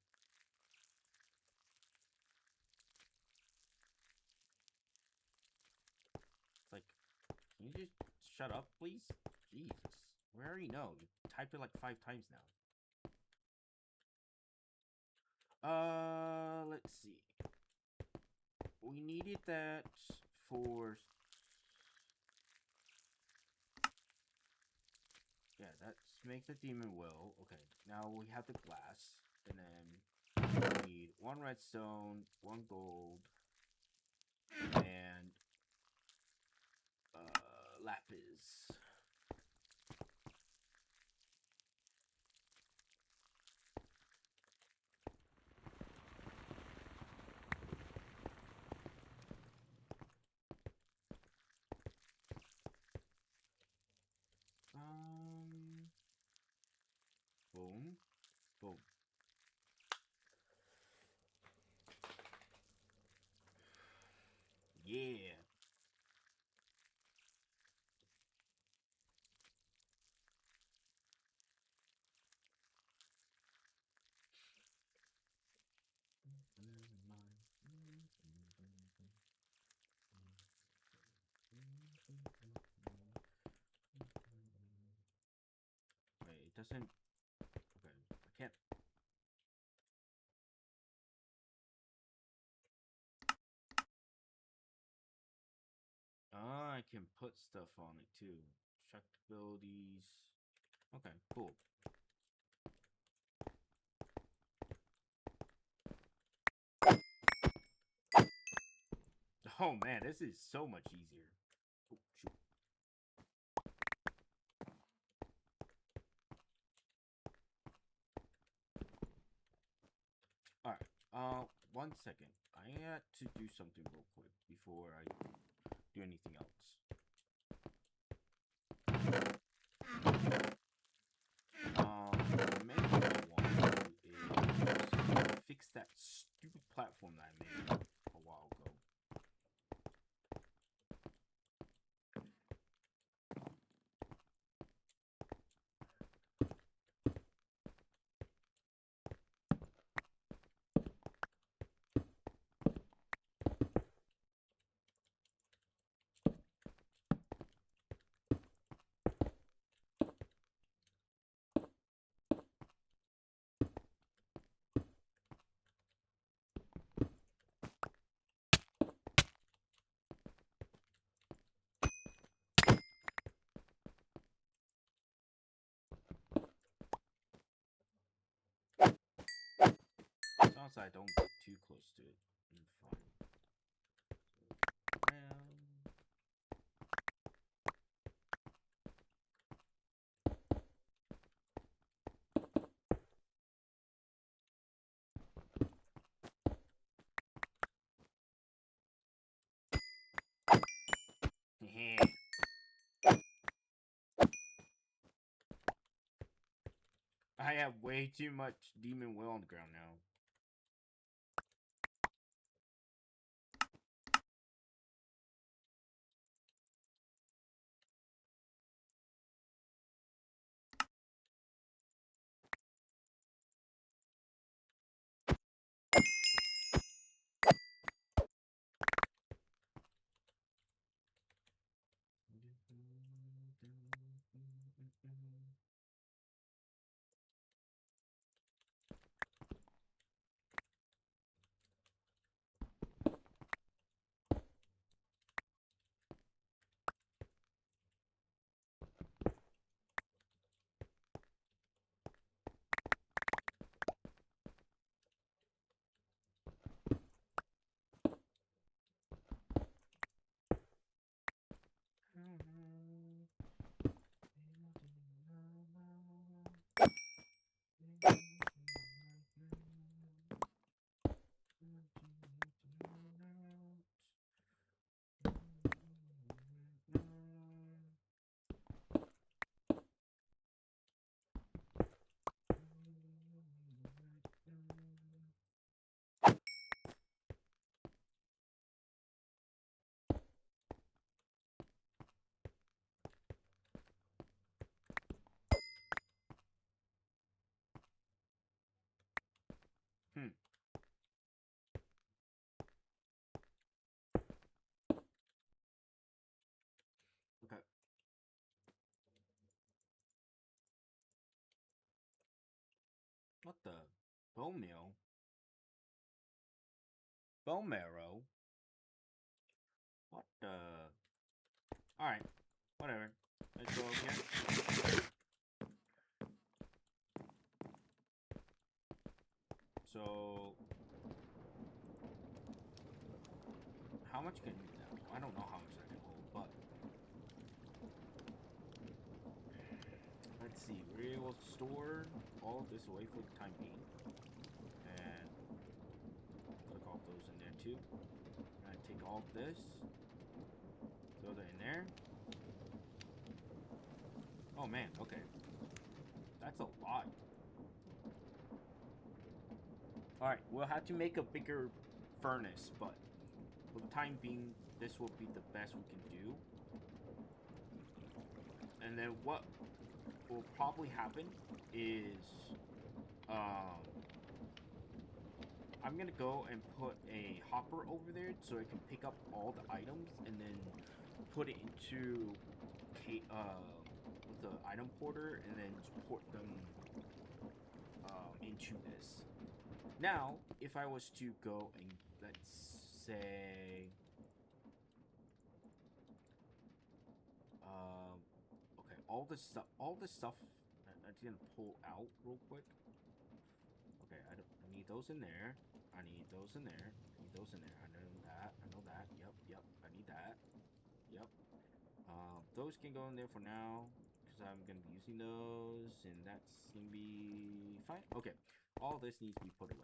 Speaker 1: It's like, can you just shut up, please? Jesus. We already know. You typed it like 5 times now. Let's see. We needed that for... Yeah, that's make the demon will. Okay, now we have the glass. And then we need 1 redstone, 1 gold, and lapis. Boom. Boom. Yeah. Wait, it doesn't... Okay, I can't... Ah, I can put stuff on it too. Check abilities. Okay, cool. Oh man, this is so much easier. Oh, shoot. Alright, 1 second. I had to do something real quick before I do anything else. The main thing I want to do is fix that stupid platform that I made a while ago. As long as I don't get too close to it, I'm fine. have way too much demon will on the ground now. Hmm. Okay. What the? Bone meal? Bone marrow? What the? Alright. Whatever. Let's go over here. So... How much can... I don't know how much I can hold, but... Let's see. We will store all of this away for the time being. And... Put all those in there too. I'm gonna take all this. Throw that in there. Oh man, okay. That's a lot. Alright, we'll have to make a bigger furnace, but for the time being, this will be the best we can do. And then what will probably happen is, I'm gonna go and put a hopper over there so I can pick up all the items and then put it into with the item porter and then port them into this. Now, if I was to go and let's say, okay, all this stuff, I'm gonna pull out real quick. Okay, I need those in there. I need those in there. I need those in there. I know that. I know that. Yep. I need that. Yep. Those can go in there for now because I'm gonna be using those, and that's gonna be fine. Okay. All this needs to be put away.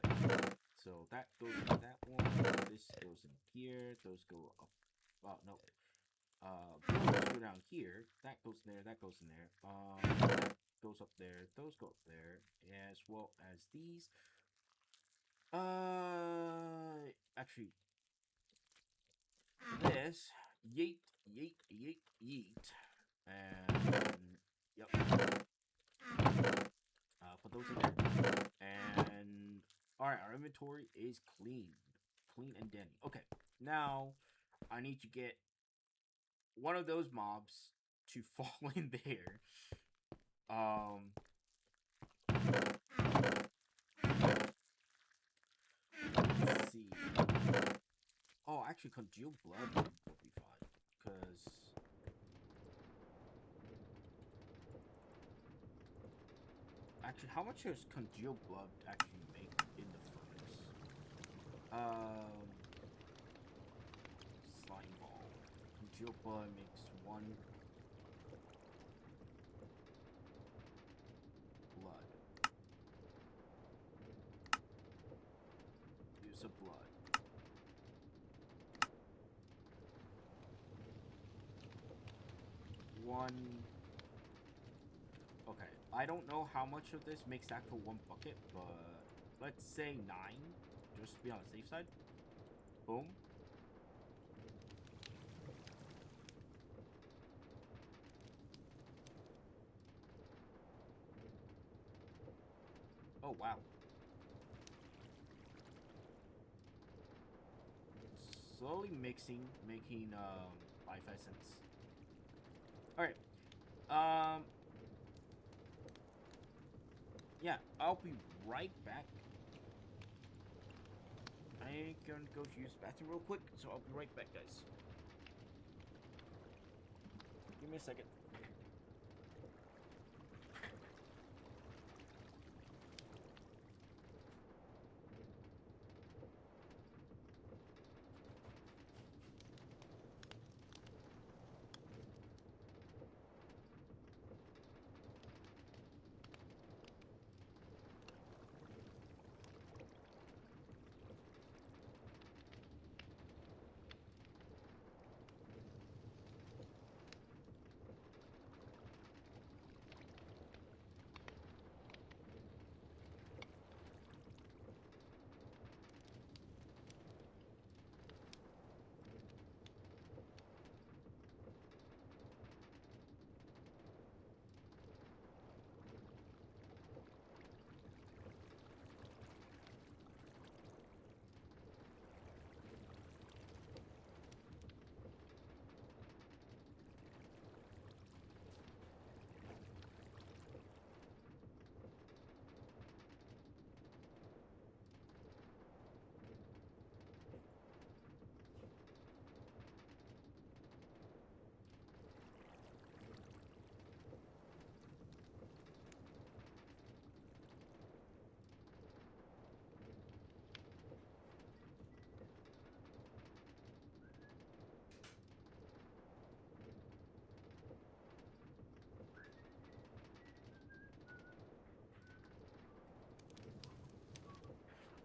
Speaker 1: So that goes in that one. This goes in here. Those go up. Oh no. Those go down here. That goes in there. That goes in there. That goes up there. Those go up there, as well as these. Actually, this yeet, and yep. Put those in there, and all right, our inventory is clean and dandy. Okay, now I need to get one of those mobs to fall in there. Let's see. Oh, actually, congealed blood would be fine. Because... Actually, how much does congealed blood actually make in the furnace? Slime ball. Congealed blood makes 1 blood. Use of blood. 1. Okay. I don't know how much of this makes that for one bucket, but let's say 9, just to be on the safe side. Boom. Oh, wow. Slowly mixing, making life essence. All right. Um. Yeah, I'll be right back. I ain't gonna go use the bathroom real quick, so I'll be right back, guys. Give me a second.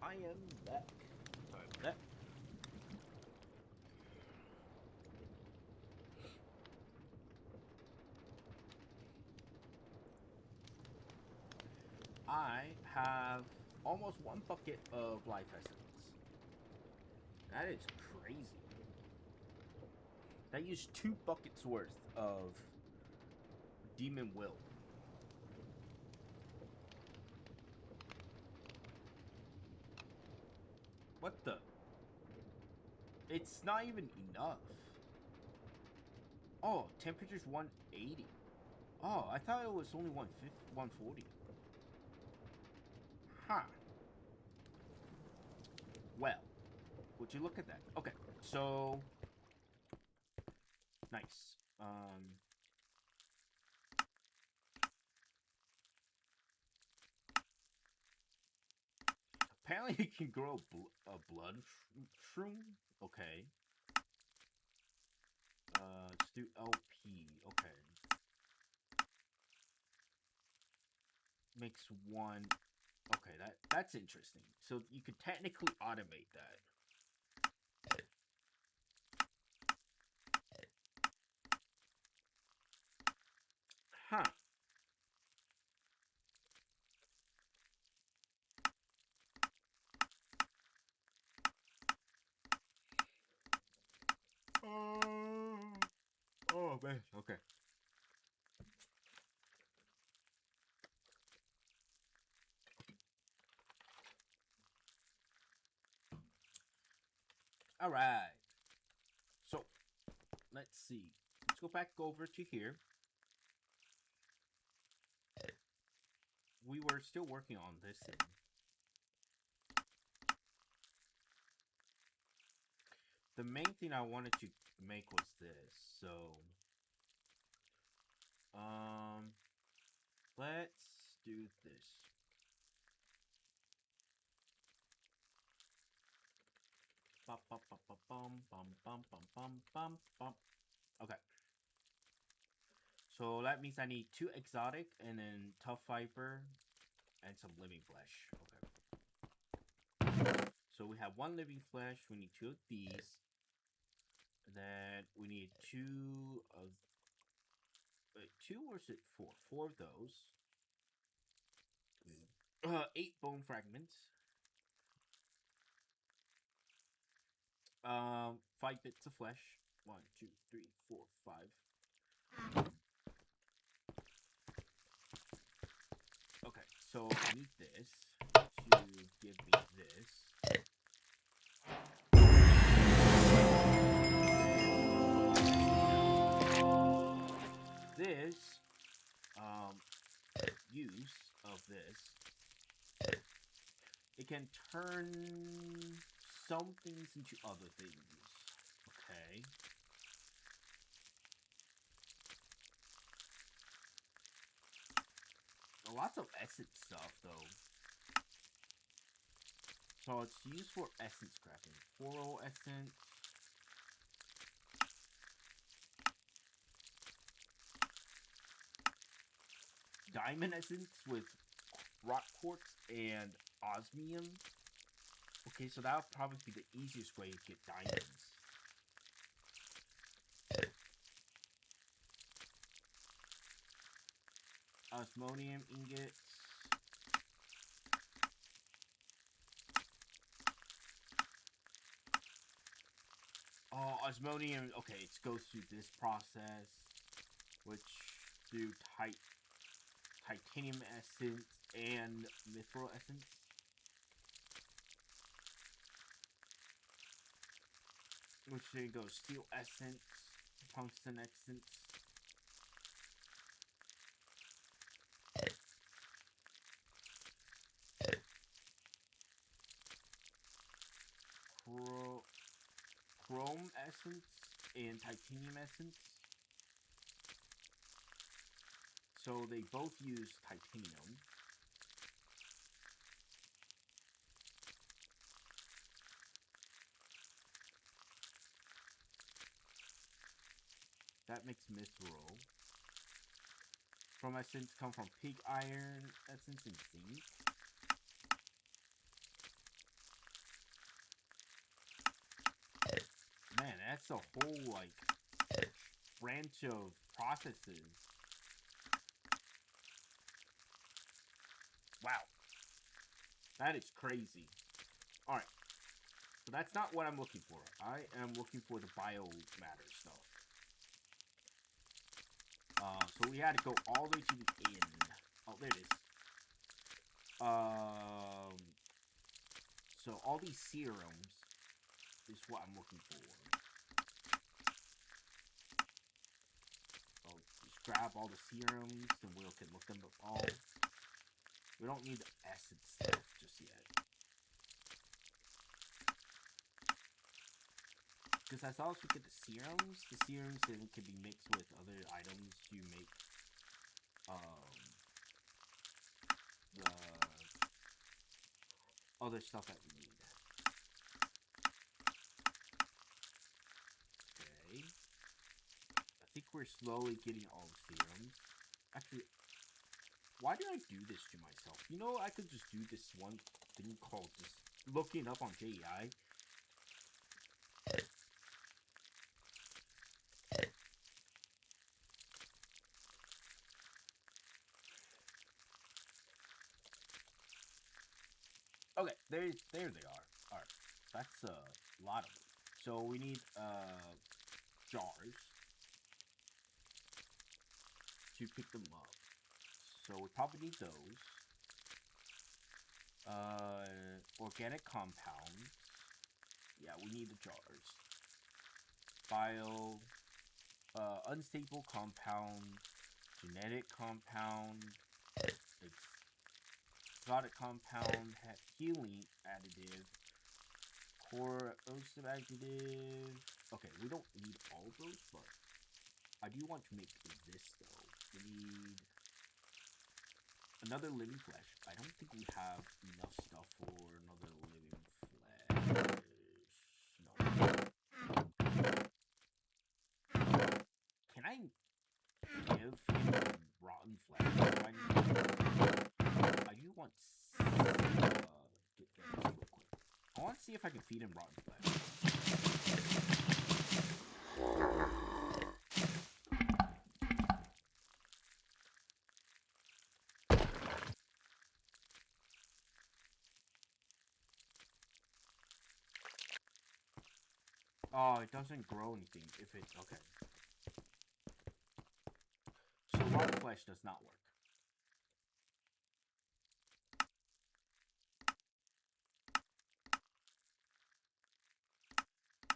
Speaker 1: I am back. Sorry about that. I have almost one bucket of life essence. That is crazy. That used 2 buckets worth of demon will. What the? It's not even enough. Oh, temperature's 180. Oh, I thought it was only 140. Huh. Well, would you look at that? Okay, so nice. Apparently you can grow a blood shroom. Okay. Let's do LP. Okay. Makes one. Okay, that's interesting. So you could technically automate that. Huh. Oh man. Okay. All right. So let's see. Let's go back over to here. We were still working on this thing. The main thing I wanted to make was this. So, let's do this. Okay. So that means I need 2 exotic and then tough fiber and some living flesh. Okay. So we have 1 living flesh. We need 2 of these. Then we need 2 of... Wait, 2 or is it 4? 4 of those. 8 bone fragments. 5 bits of flesh. 1, 2, 3, 4, 5. Okay, so I need this to give me this. This use of this, it can turn some things into other things. Okay. Lots of essence stuff though. So it's used for essence crafting. Coral essence. Diamond essence with rock quartz and osmium. Okay, so that would probably be the easiest way to get diamonds. Osmonium ingots. Oh, osmonium. Okay, it goes through this process, which through titanium essence and mithril essence. Which then goes steel essence, tungsten essence. Chrome essence and titanium essence. So they both use titanium. That makes mithril. Chrome essence come from pig iron essence and zinc. Man, that's a whole like branch of processes. Wow. That is crazy. Alright. So that's not what I'm looking for. I am looking for the biomatter stuff. So we had to go all the way to the end. Oh, there it is. So all these serums is what I'm looking for. So just grab all the serums and we can look them up all. We don't need the essence stuff just yet. Because as long as we get the serums then can be mixed with other items to make the other stuff that we need. Okay. I think we're slowly getting all the serums. Actually, why did I do this to myself? You know, I could just do this one thing called just looking up on JEI. Okay, there they are. Alright, that's a lot of them. So we need jars to pick them up. So we probably need those. Organic compounds. Yeah, we need the jars. Unstable compound, genetic compound, exotic compound, healing additive, corrosive additive. Okay, we don't need all of those, but I do want to make this though. We need another living flesh. I don't think we have enough stuff for another living flesh. No. Can I give him rotten flesh? I do want get this real quick. I want to see if I can feed him rotten flesh. Oh, it doesn't grow anything if it... Okay. So raw flesh does not work.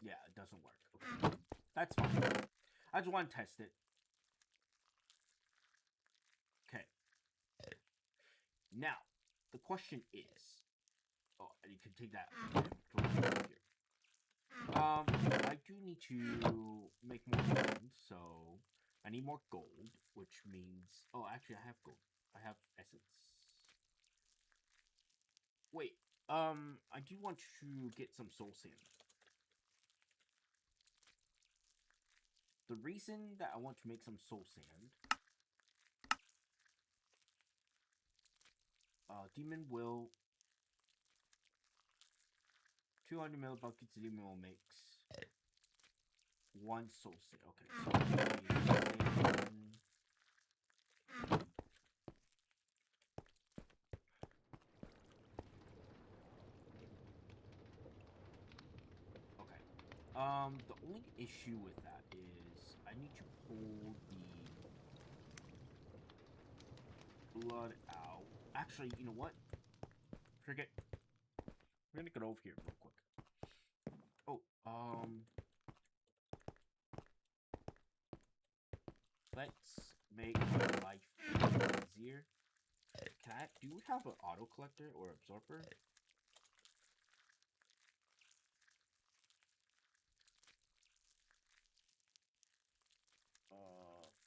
Speaker 1: Yeah, it doesn't work. Okay. That's fine. I just want to test it. Okay. Now, the question is... Oh, and you can take that here. I do need to make more diamonds, so I need more gold, which means... Oh, actually, I have gold. I have essence. Wait, I do want to get some soul sand. The reason that I want to make some soul sand... Demon will... 200 millibuckets of demon will make... 1 soul sand. Okay, so... The only issue with that is I need to pull the blood out. Actually, you know what? Forget. We're gonna get over here real quick. Oh, let's make my life easier. Do we have an auto collector or absorber?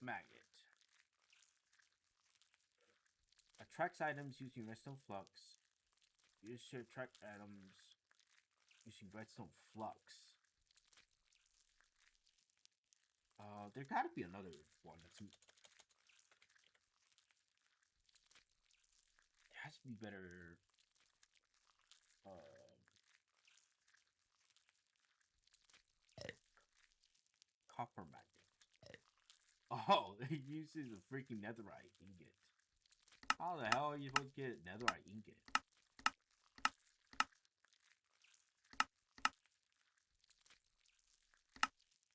Speaker 1: Magnet. Attracts items using redstone flux. Use to attract items using redstone flux. There gotta be another one that's... It has to be better. Copper magnet. Oh, it uses a freaking netherite ingot. How the hell are you supposed to get netherite ingot?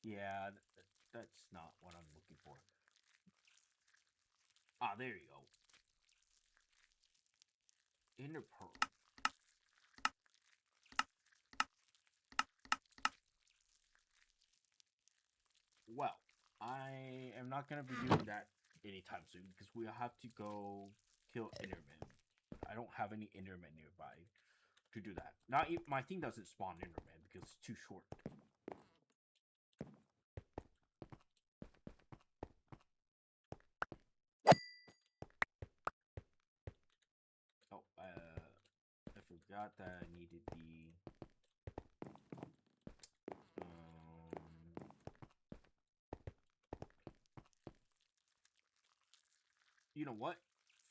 Speaker 1: Yeah, that's not what I'm looking for. Ah, there you go. Inner pearl. Well, I am not gonna be doing that anytime soon because we have to go kill Enderman. I don't have any Enderman nearby to do that. Not my thing doesn't spawn Enderman because it's too short. Oh, I forgot that I needed the... You know what?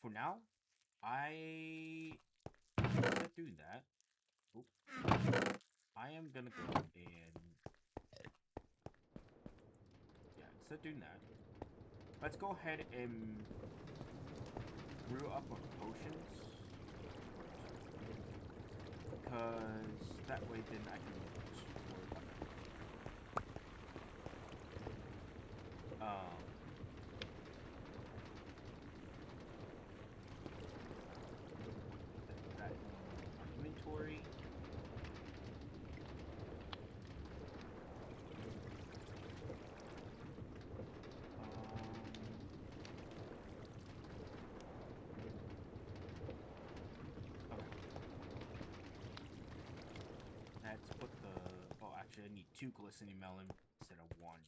Speaker 1: For now, instead of doing that, I am gonna go and... Yeah, instead of doing that, let's go ahead and brew up our potions. Because that way then I can store them. That in my inventory. Let's put the... Oh, actually, I need 2 glistening melon instead of 1.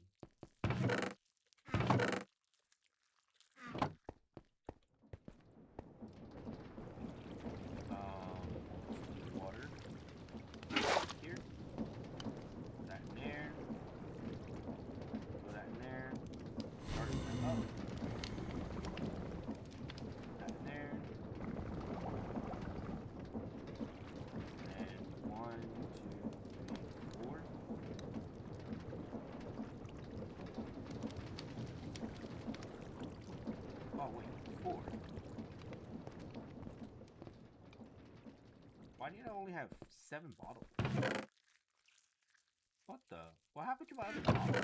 Speaker 1: Water. Here. Put that in there. Put that in there. Start it up. Put that in there. And 1, 2, 3, 4. Oh wait, 4. Why did I only have 7 bottles? What the? What happened to my other bottle?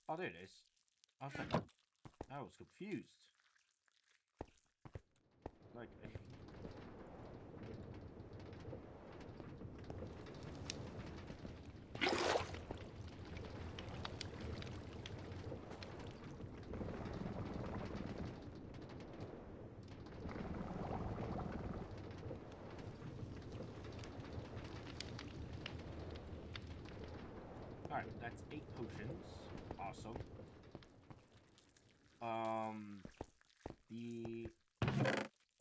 Speaker 1: Oh, there it is. I was like, I was confused. Like, alright, that's 8 potions. Awesome. The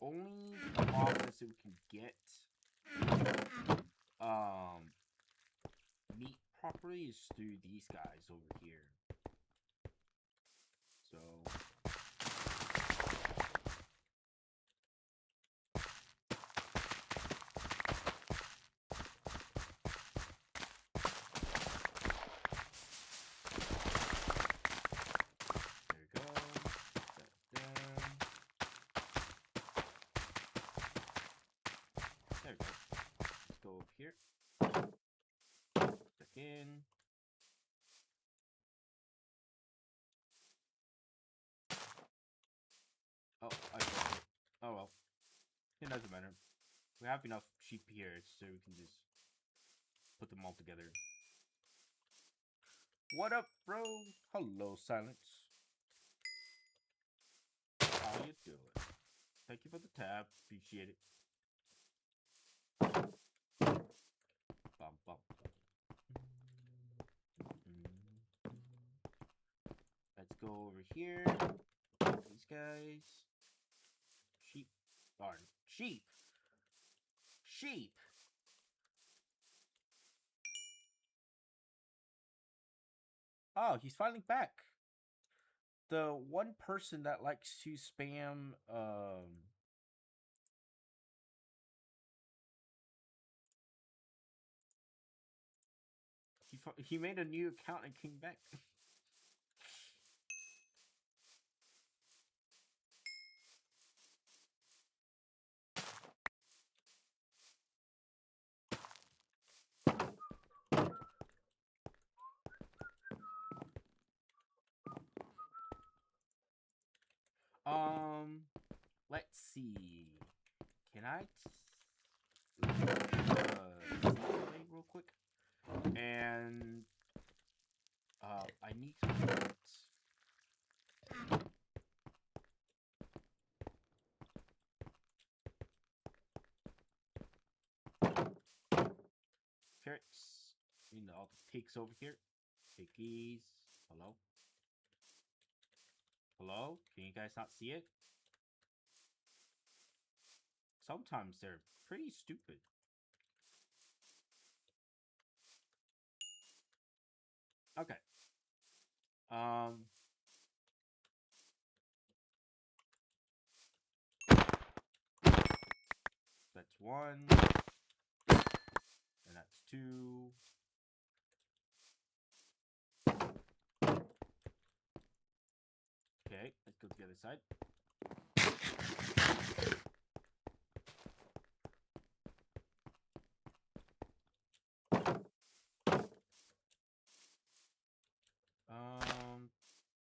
Speaker 1: only process that we can get meat properly is through these guys over here. So there we go. That down. There we go. Let's go up here. Check in. Oh, I broke it. Oh well. It doesn't matter. We have enough sheep here, so we can just put them all together. What up, bro? Hello, Silence. How you doing? Thank you for the tab. Appreciate it. Bum, bum, bum. Let's go over here. These guys. Sheep. Darn. Sheep! Sheep! Oh, he's finally back. The one person that likes to spam, he made a new account and came back. Let's see. Can I see real quick? And I need carrots. Carrots. You know, all the pigs over here. Piggies. Hello? Hello? Can you guys not see it? Sometimes they're pretty stupid. Okay. That's 1. And that's 2. Okay, let's go to the other side.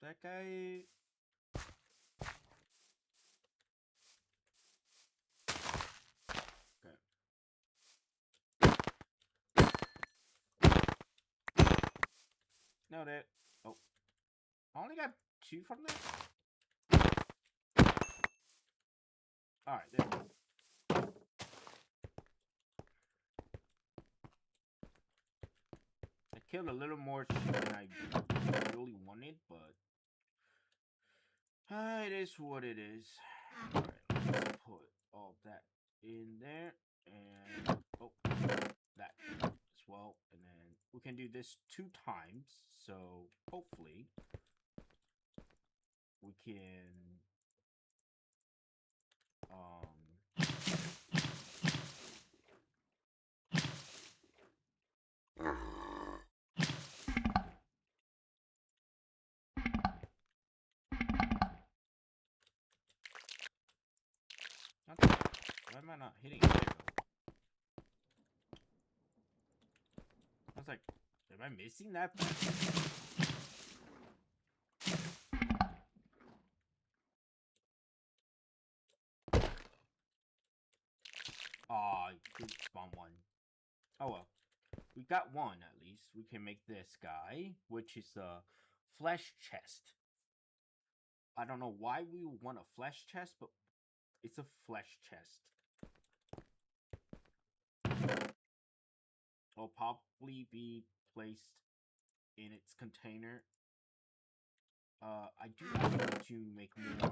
Speaker 1: That guy. Okay. No, that. Oh, I only got 2 from that. All right, there. I killed a little more sheep than I really wanted, but it is what it is. All right, let's put all that in there, and oh, that as well, and then we can do this 2 times. So hopefully we can Why am I not hitting it? I was like, am I missing that? Aw, good spawn one. Oh well. We got one at least. We can make this guy, which is a flesh chest. I don't know why we want a flesh chest, but it's a flesh chest. It'll probably be placed in its container. I do need to make more.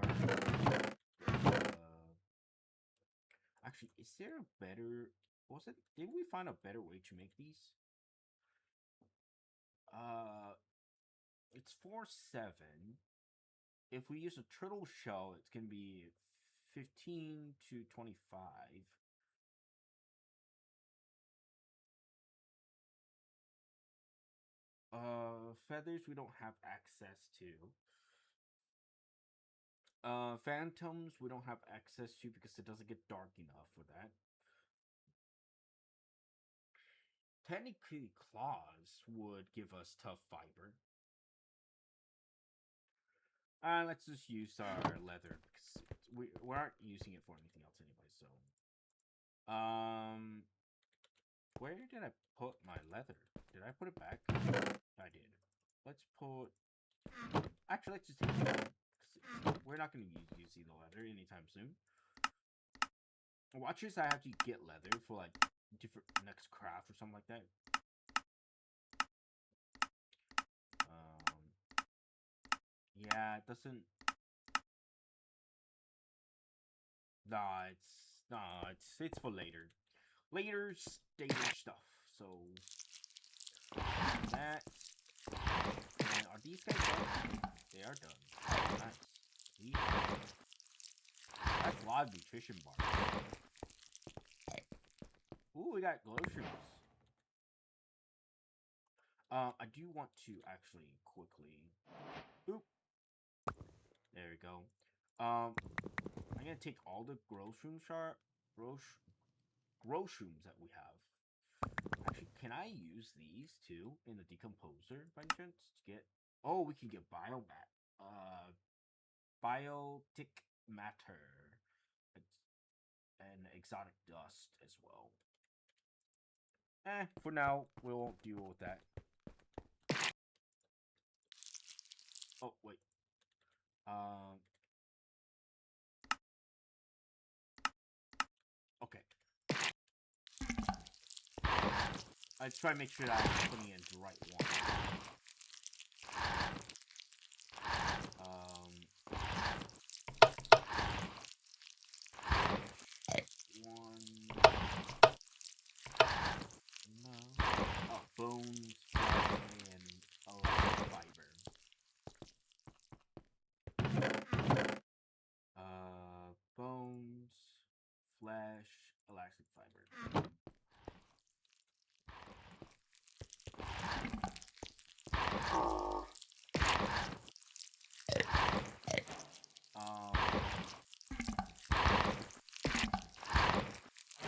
Speaker 1: Actually, is there a better? Was it? Did we find a better way to make these? It's 4-7. If we use a turtle shell, it's gonna be 15 to 25. Feathers we don't have access to. Phantoms we don't have access to because it doesn't get dark enough for that. Technically, claws would give us tough fiber. Let's just use our leather because we aren't using it for anything else anyway. So, where did I put my leather? Did I put it back? I did. Let's put. Actually, let's just take it out. We're not going to be using the leather anytime soon. Watch this, I have to get leather for like different next craft or something like that. Yeah, it doesn't. Nah, it's for later. Later stuff. So that. And are these guys done? They are done. Nice. That's a lot of nutrition bars. Ooh, we got glow shoes. I do want to actually quickly. Boop. There we go. I'm gonna take all the grow shrooms that we have. Actually, can I use these too in the decomposer by chance to get? Oh, we can get biotic matter, and exotic dust as well. For now, we won't deal with that. Oh wait. Okay. I try to make sure that I'm putting in the right one. Bones, and elastic fiber. Bones, flesh, elastic fiber.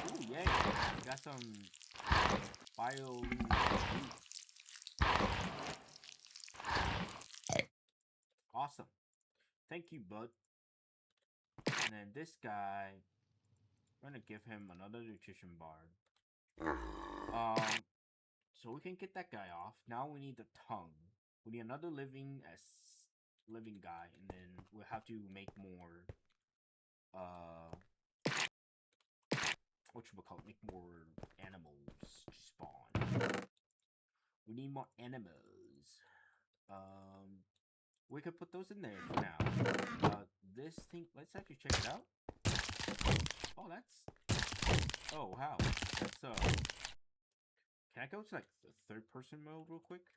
Speaker 1: Ooh, yay! We got some bio. Awesome. Thank you, bud. And then this guy, I'm gonna give him another nutrition bar. So we can get that guy off. Now we need the tongue. We need another living guy, and then we'll have to make more. Make more animals to spawn. We need more animals. We could put those in there for now. This thing, let's actually check it out. Oh, oh, wow. That's, can I go to, like, the third-person mode real quick?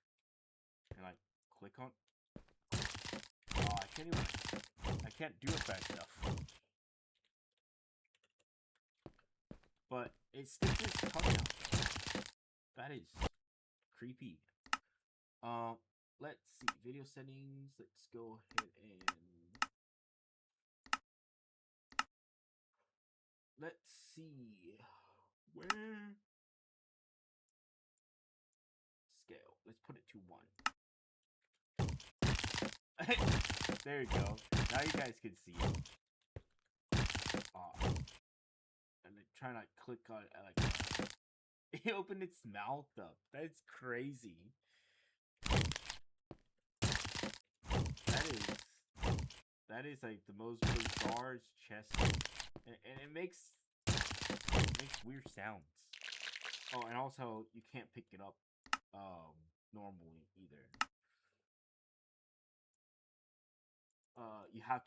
Speaker 1: And, like, click on... Oh, I can't do it fast enough. But it sticks its tongue out. That is creepy. Let's see. Video settings. Let's go ahead and... let's see. Where? Scale. Let's put it to 1. There you go. Now you guys can see it. And then try not to click on it like it opened its mouth up. That's crazy. That is like the most bizarre chest, and it makes weird sounds. Oh, and also you can't pick it up normally either. You have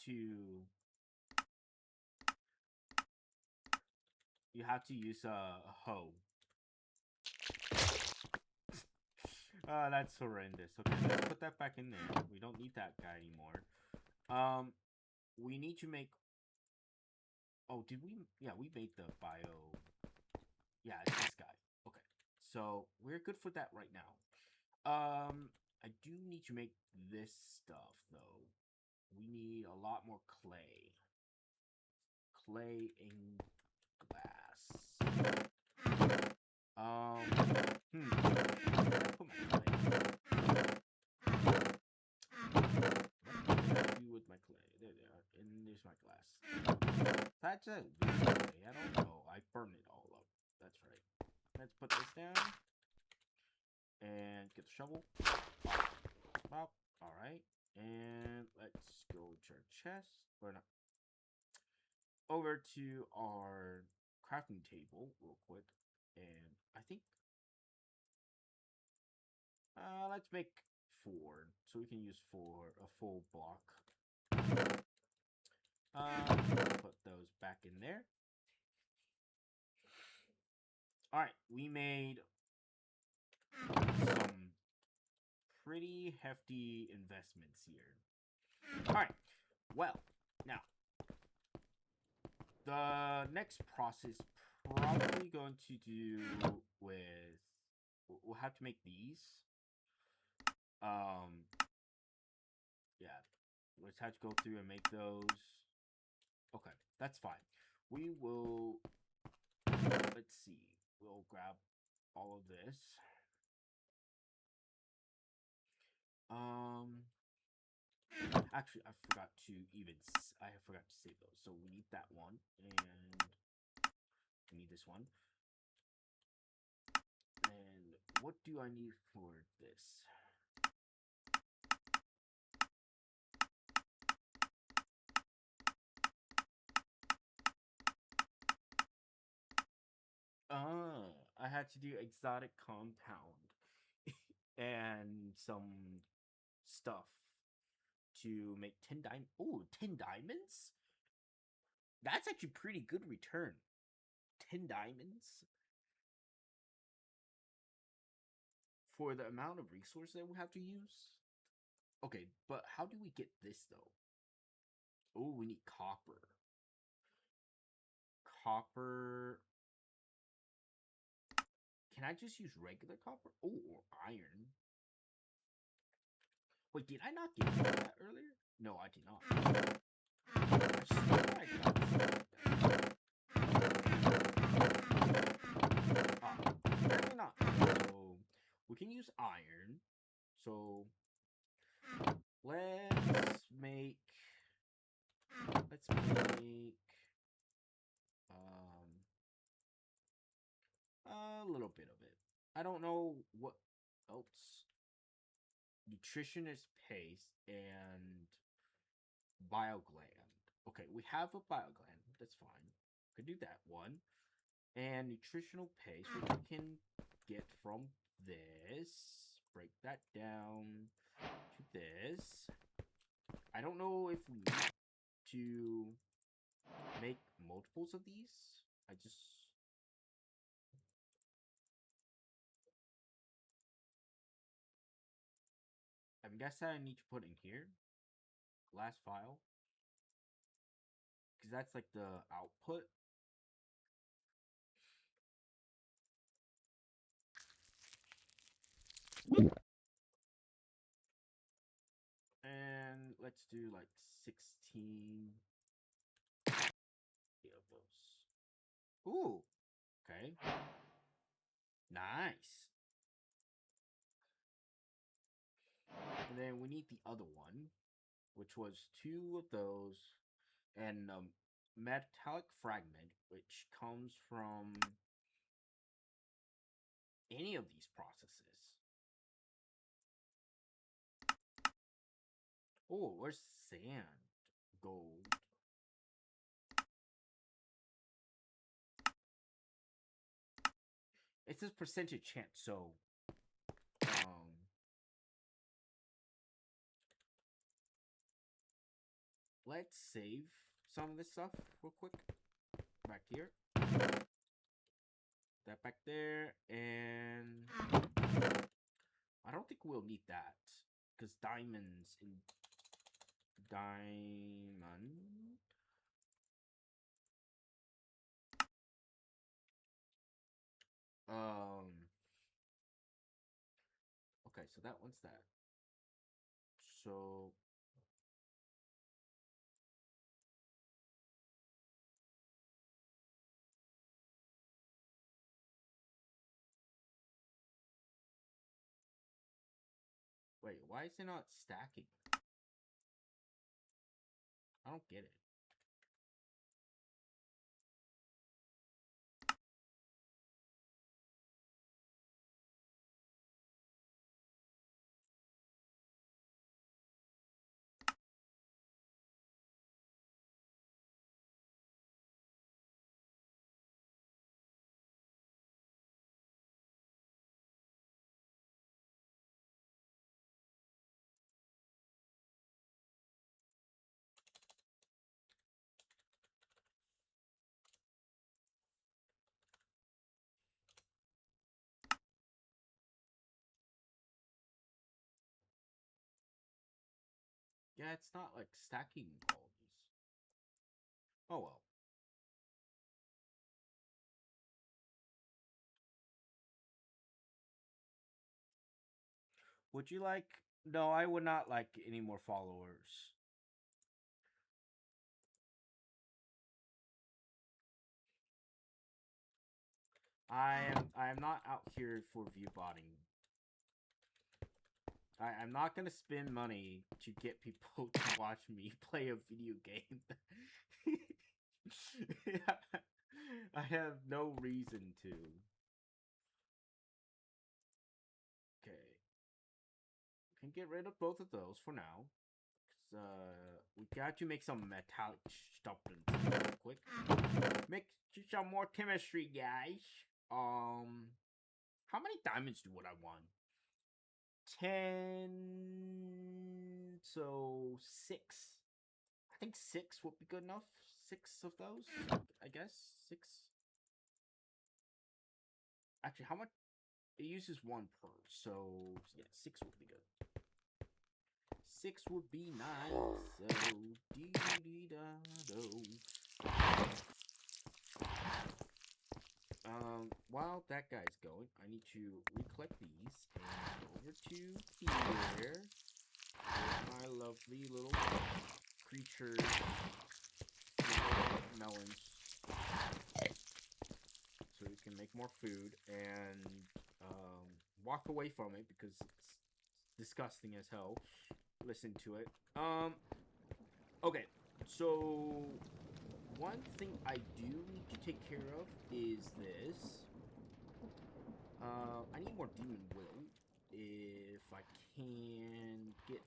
Speaker 1: to use a hoe. That's horrendous. Okay, let's put that back in there. We don't need that guy anymore. We need to make. Oh, did we? Yeah, we made the bio. Yeah, it's this guy. Okay, so we're good for that right now. I do need to make this stuff though. We need a lot more clay. Clay and glass. Put my clay. What did I do with my clay? There they are. And there's my glass. That's it. I don't know. I burned it all up. That's right. Let's put this down. And get the shovel. Well, alright. And let's go to our chest. Or not. Over to our crafting table real quick. And I think let's make 4. So we can use a full block. Put those back in there. Alright, we made some pretty hefty investments here. Alright, well, now, the next process probably going to do with, we'll have to make these. Yeah, let's have to go through and make those. Okay, that's fine. We will, let's see, we'll grab all of this. Actually, I forgot to save those. So we need that one, and we need this one. And what do I need for this? I had to do exotic compound and some stuff to make 10 diamonds. Oh, 10 diamonds? That's actually pretty good return. 10 diamonds? For the amount of resources that we have to use? Okay, but how do we get this, though? Oh, we need copper. Copper. Can I just use regular copper? Oh, or iron. Wait, did I not get that earlier? No, I did not. I swear I got that. Apparently not. So, we can use iron. So, let's make a little bit of it. I don't know what else. Nutritionist paste and biogland. Okay, we have a biogland. That's fine. Could do that one. And nutritional paste, which we can get from this. Break that down to this. I don't know if we need to make multiples of these. I guess I need to put in here. Glass file. Because that's like the output. And let's do like 16 of those. Ooh. Okay. Nice. And then we need the other one, which was 2 of those, and metallic fragment, which comes from any of these processes. Oh, where's sand? Gold. It says percentage chance, so let's save some of this stuff real quick. Back here. That back there, and I don't think we'll need that because diamonds in diamond. Okay, so that one's that. So wait, why is it not stacking? I don't get it. Yeah, it's not like stacking all these. Oh well. Would you like? No, I would not like any more followers. I am not out here for view botting. I'm not gonna spend money to get people to watch me play a video game. I have no reason to. Okay. Can get rid of both of those for now. We got to make some metallic stuff real quick. Make some more chemistry, guys. How many diamonds do what I want? 10. So 6. I think 6 would be good enough. 6 of those, I guess. 6. Actually, how much? It uses 1 per, so yeah, 6 would be good. 6 would be nice. So dee dee da do. While that guy's going, I need to recollect these and go over to here. My lovely little creatures, melons, so we can make more food and walk away from it because it's disgusting as hell. Listen to it. Okay, so one thing I do need to take care of is this. I need more demon will if I can get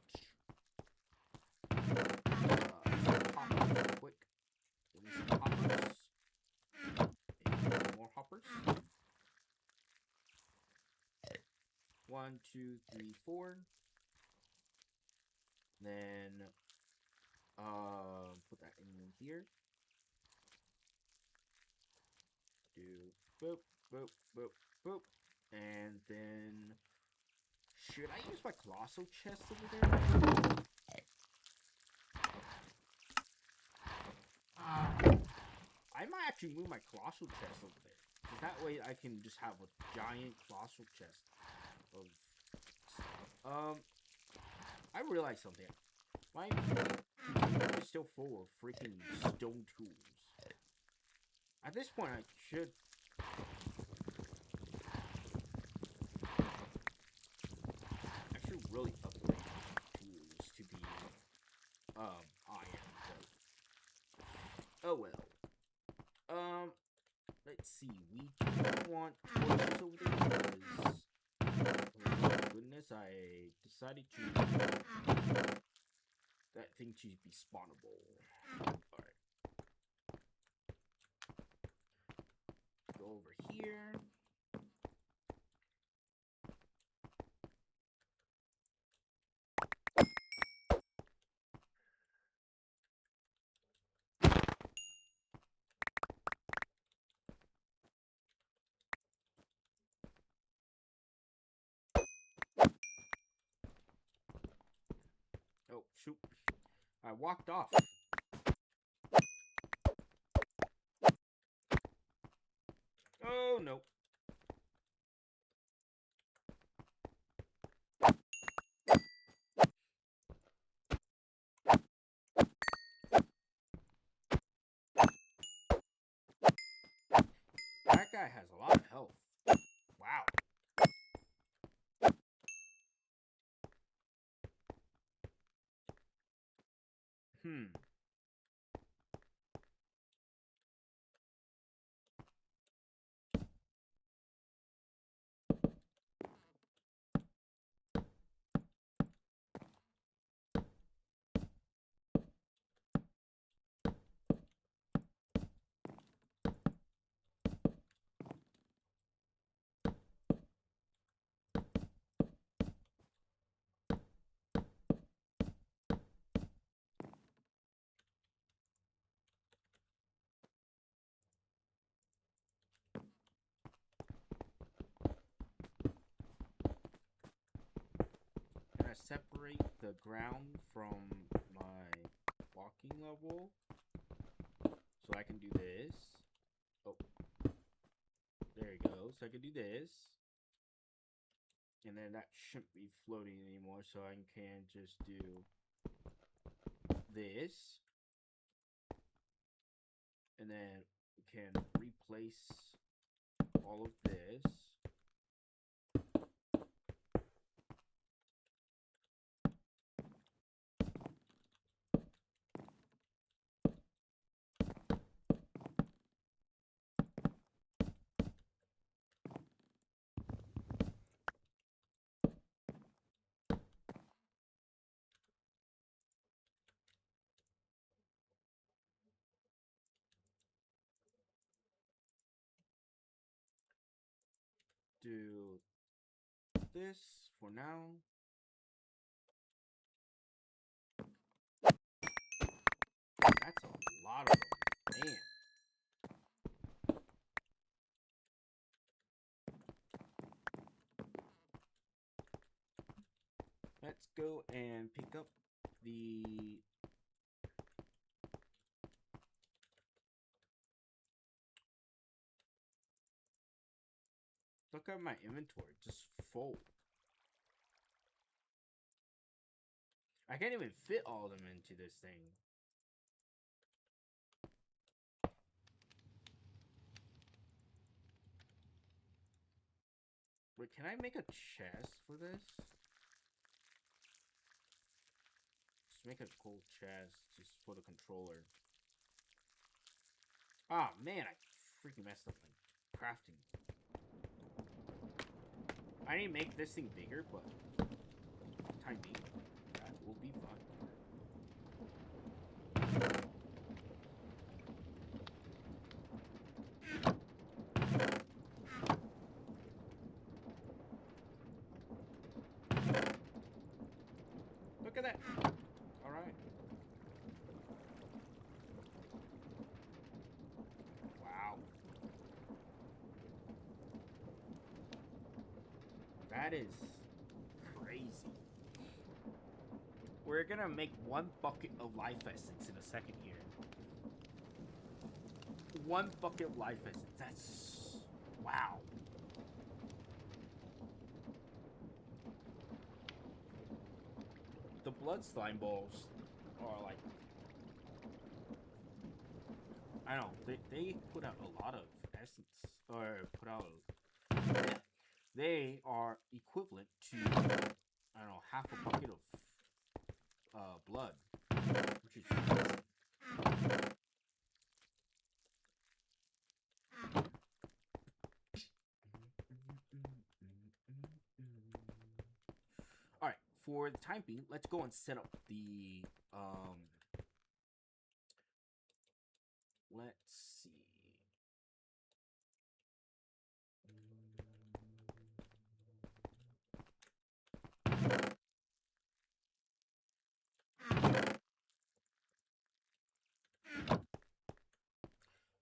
Speaker 1: hoppers real quick. Give me some hoppers. And more hoppers. 1, 2, 3, 4. Then put that in here. Do boop, boop, boop, boop. And then should I use my colossal chest over there? I might actually move my colossal chest over there. Because that way I can just have a giant colossal chest of stuff. I realized something. My computer is still full of freaking stone tools. At this point, I should. I should really upgrade my tools to be iron. But, oh well. Let's see. We don't want torches over there because, oh my goodness, I decided to that thing should be spawnable. All right. Go over here. Oh, shoot. I walked off. Oh, no. That guy has a lot of health. Wow. Hmm. Gonna separate the ground from my walking level so I can do this. Oh, there you go. So I can do this, and then that shouldn't be floating anymore. So I can just do this, and then we can replace all of this. Do this for now. That's a lot of them. Man. Let's go and pick up the look at my inventory, just full. I can't even fit all of them into this thing. Wait, can I make a chest for this? Just make a cool chest just for the controller. Ah, man, I freaking messed up my crafting. I need to make this thing bigger, but time being, that will be fun. Look at that. All right. Wow. That is crazy. We're gonna make 1 bucket of life essence in a second here. 1 bucket of life essence. That's wow. The blood slime balls are like I know they put out a lot of essence, or put out. They are equivalent to, I don't know, half a bucket of blood, which is crazy. All right, for the time being, let's go and set up the let's see.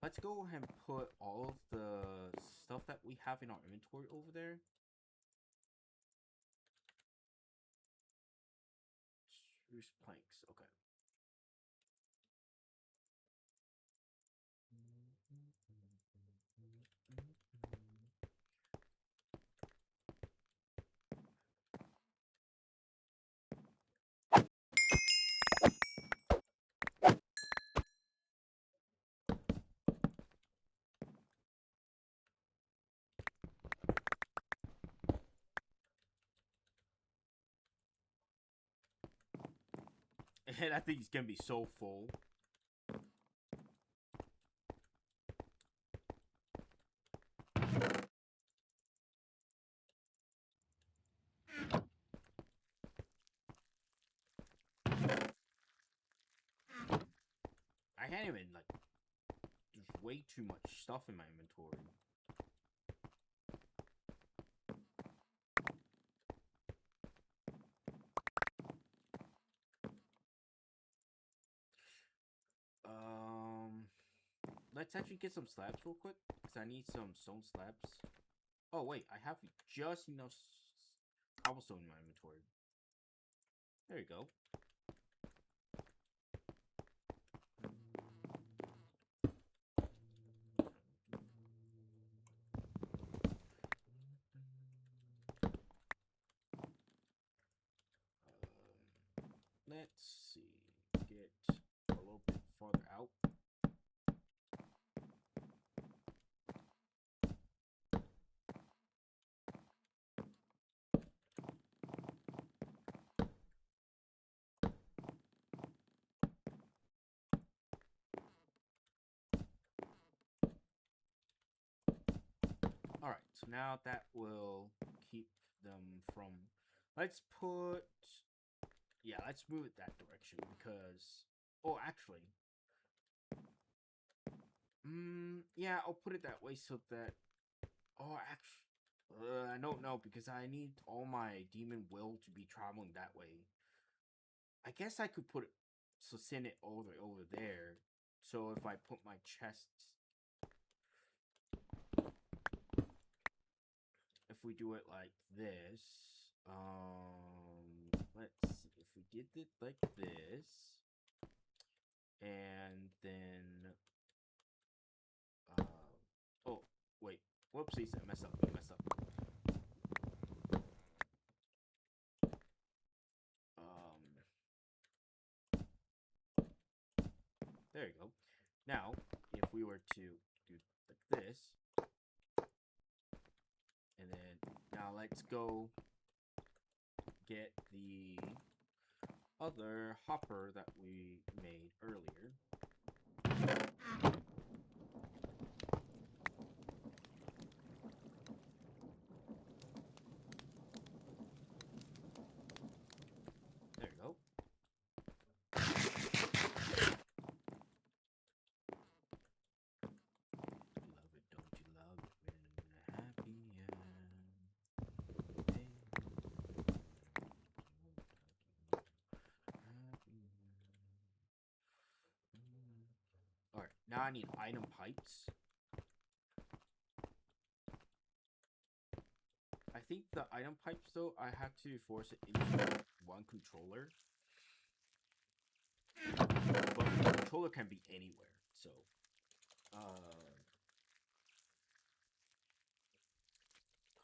Speaker 1: Let's go ahead and put all of the stuff that we have in our inventory over there. Spruce planks, okay. And I think it's gonna be so full. I can't even, like, there's way too much stuff in my inventory. Let's actually get some slabs real quick, because I need some stone slabs. Oh, wait, I have just enough cobblestone in my inventory. There you go. Let's see. Get a little bit farther out. Alright, so now that will keep them from... Let's put... Yeah, let's move it that direction, because... Oh, actually... yeah, I'll put it that way so that... Oh, actually... I don't know, because I need all my demon will to be traveling that way. I guess I could put it... So send it over there. So if I put my chest... If we do it like this... Let's see. If we did it like this... And then... oh, wait. Whoopsies, I messed up. There you go. Now, if we were to do like this, and then now let's go get the other hopper that we made earlier. There you go. Love it, don't you love it when you're happy Alright, now I need item pipes. I think the item pipes, though, I have to force it into one controller. But the controller can be anywhere, so...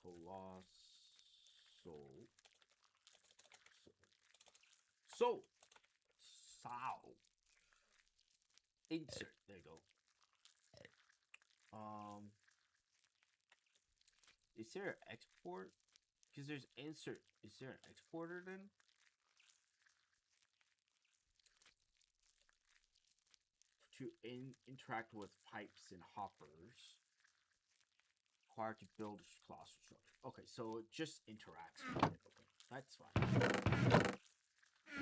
Speaker 1: Colossal... So... Sow. Insert. There you go. Is there an export? Because there's insert. Is there an exporter then? To interact with pipes and hoppers. Required to build a colossal structure. Okay, so it just interacts with it. Okay, that's fine.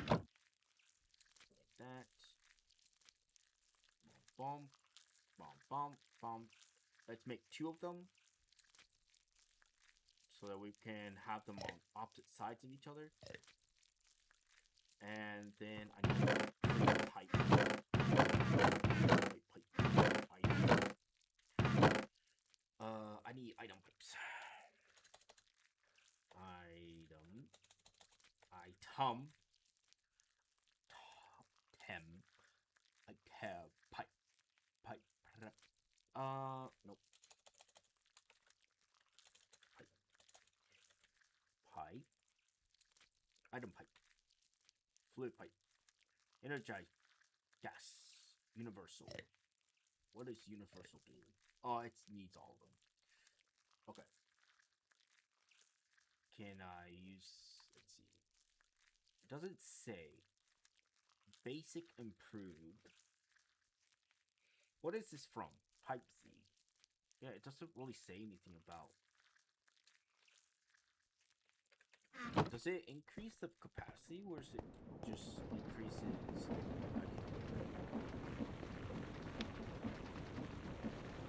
Speaker 1: Like that. Bomb, bomb, bomb, bomb. Let's make 2 of them. So that we can have them on opposite sides of each other. And then I need pipe. I need item pipes. Item. Pipe. Nope. Pipe. Item pipe. Fluid pipe. Energize. Gas. Universal. What does universal do? Oh, it needs all of them. Okay. Can I use... Let's see. It doesn't say. Basic improved. What is this from? Type Z. Yeah, it doesn't really say anything about. Does it increase the capacity, or is it just increases?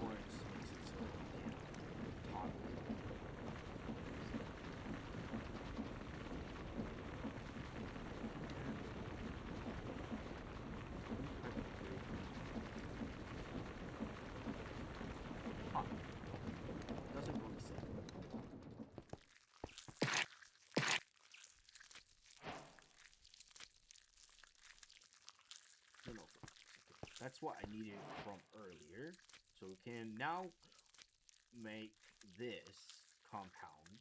Speaker 1: Or it just makes it so you can't toggle it. Doesn't really say. No. That's what I needed from earlier. So we can now make this compound.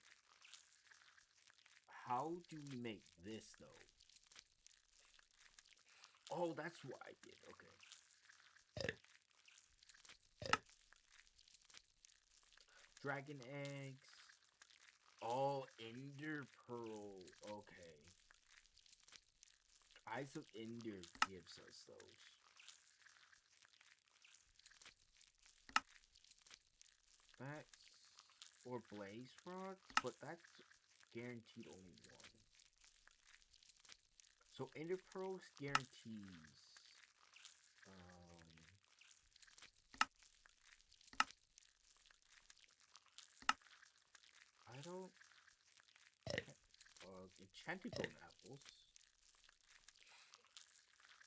Speaker 1: How do we make this though? Oh, that's what I did. Okay. Dragon eggs. Oh, ender pearl. Okay. Eyes of Ender gives us those. That's or blaze rods, but that's guaranteed only one. So Ender pearls guarantees. I don't. Enchanted golden apples.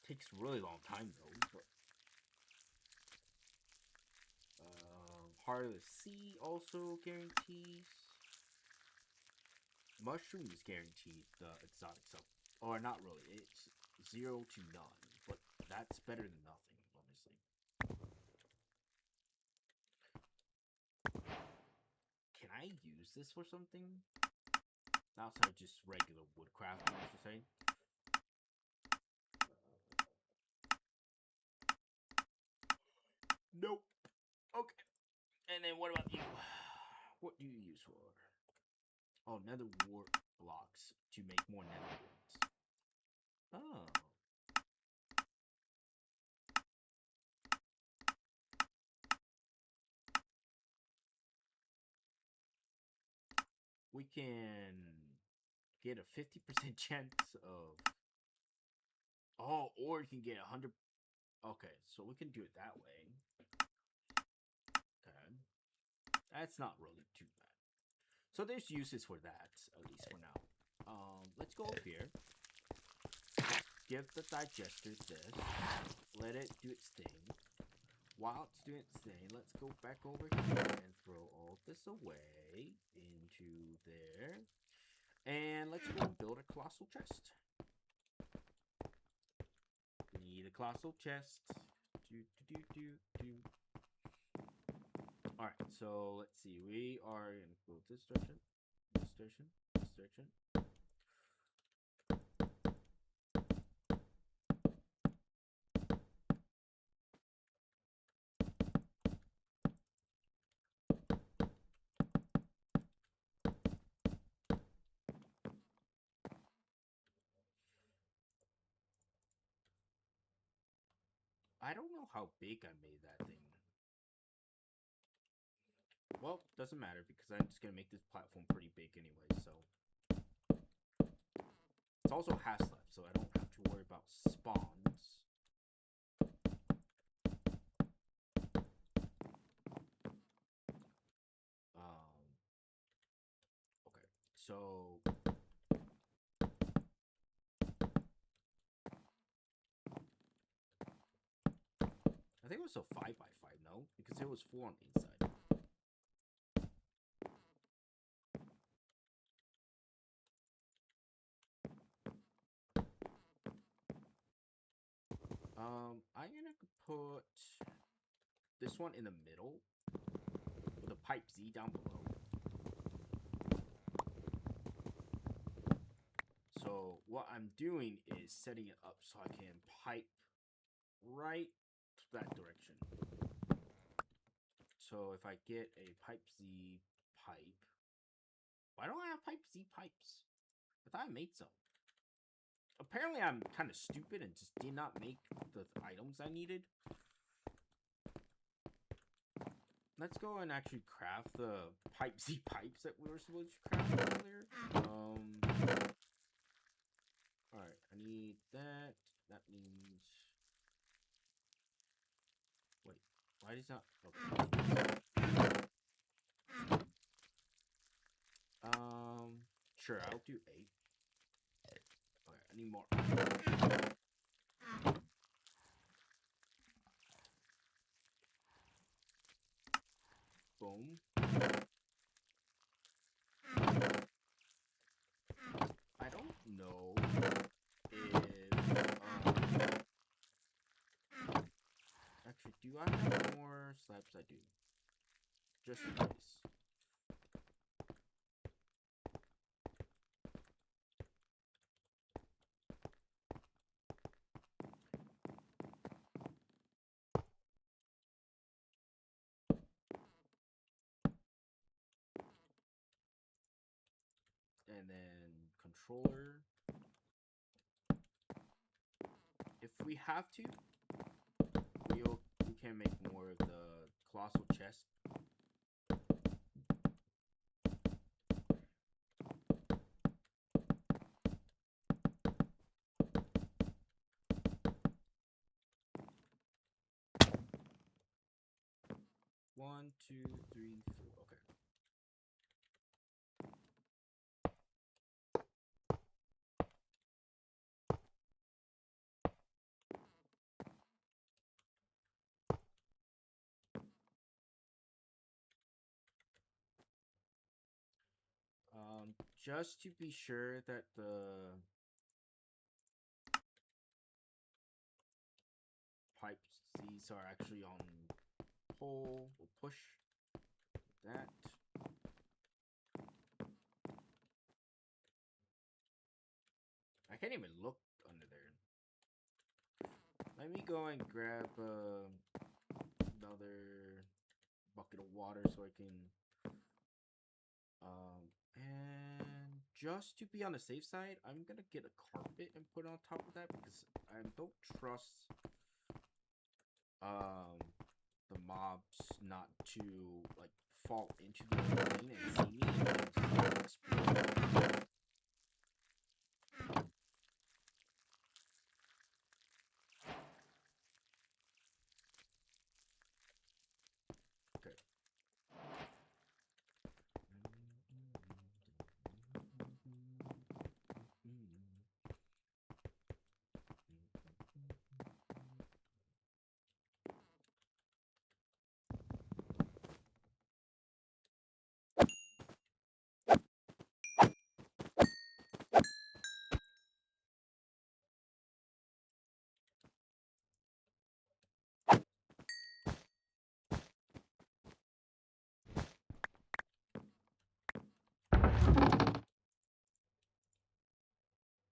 Speaker 1: Takes a really long time though. But, Heart of the Sea also guarantees. Mushrooms guaranteed the exotic stuff. Or not really. It's 0 to none. But that's better than nothing, honestly. Can I use this for something? Outside just regular woodcraft, I should say. Nope. Okay. And then what about you? What do you use for? Oh, nether wart blocks to make more nether warts. Oh. We can get a 50% chance of... Oh, or you can get 100... Okay, so we can do it that way. Okay. That's not really too bad. So there's uses for that, at least for now. Let's go up here. Give the digester this. Let it do its thing. While it's doing its thing, let's go back over here and throw all this away into there. And let's go build a colossal chest. We need a colossal chest. Alright, so let's see. We are going to go this direction, this direction, this direction. I don't know how big I made that thing. Well, doesn't matter because I'm just gonna make this platform pretty big anyway, so. It's also has left, so I don't have to worry about spawns. Okay, so I think it was a 5x5, no? Because it was 4 on the inside. I'm gonna put this one in the middle with a pipe Z down below. So what I'm doing is setting it up so I can pipe right to that direction. So if I get a pipe Z pipe, why don't I have pipe Z pipes? I thought I made some. Apparently I'm kind of stupid and just did not make the items I needed. Let's go and actually craft the pipe Z pipes that we were supposed to craft earlier. Alright, I need that. That means... Wait, why is that... Okay. Sure, I'll do 8. Okay, I need more. Boom. I don't know if actually, do I have more slabs? I do. Just in case. And then controller. If we have to, we can make more of the colossal chest. One, two, three, four. Okay. Just to be sure that the pipes these are actually on pull, we'll push that. I can't even look under there. Let me go and grab another bucket of water so I can and just to be on the safe side, I'm gonna get a carpet and put it on top of that because I don't trust the mobs not to like fall into the lane and see me and explode. Okay.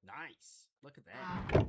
Speaker 1: Nice. Look at that.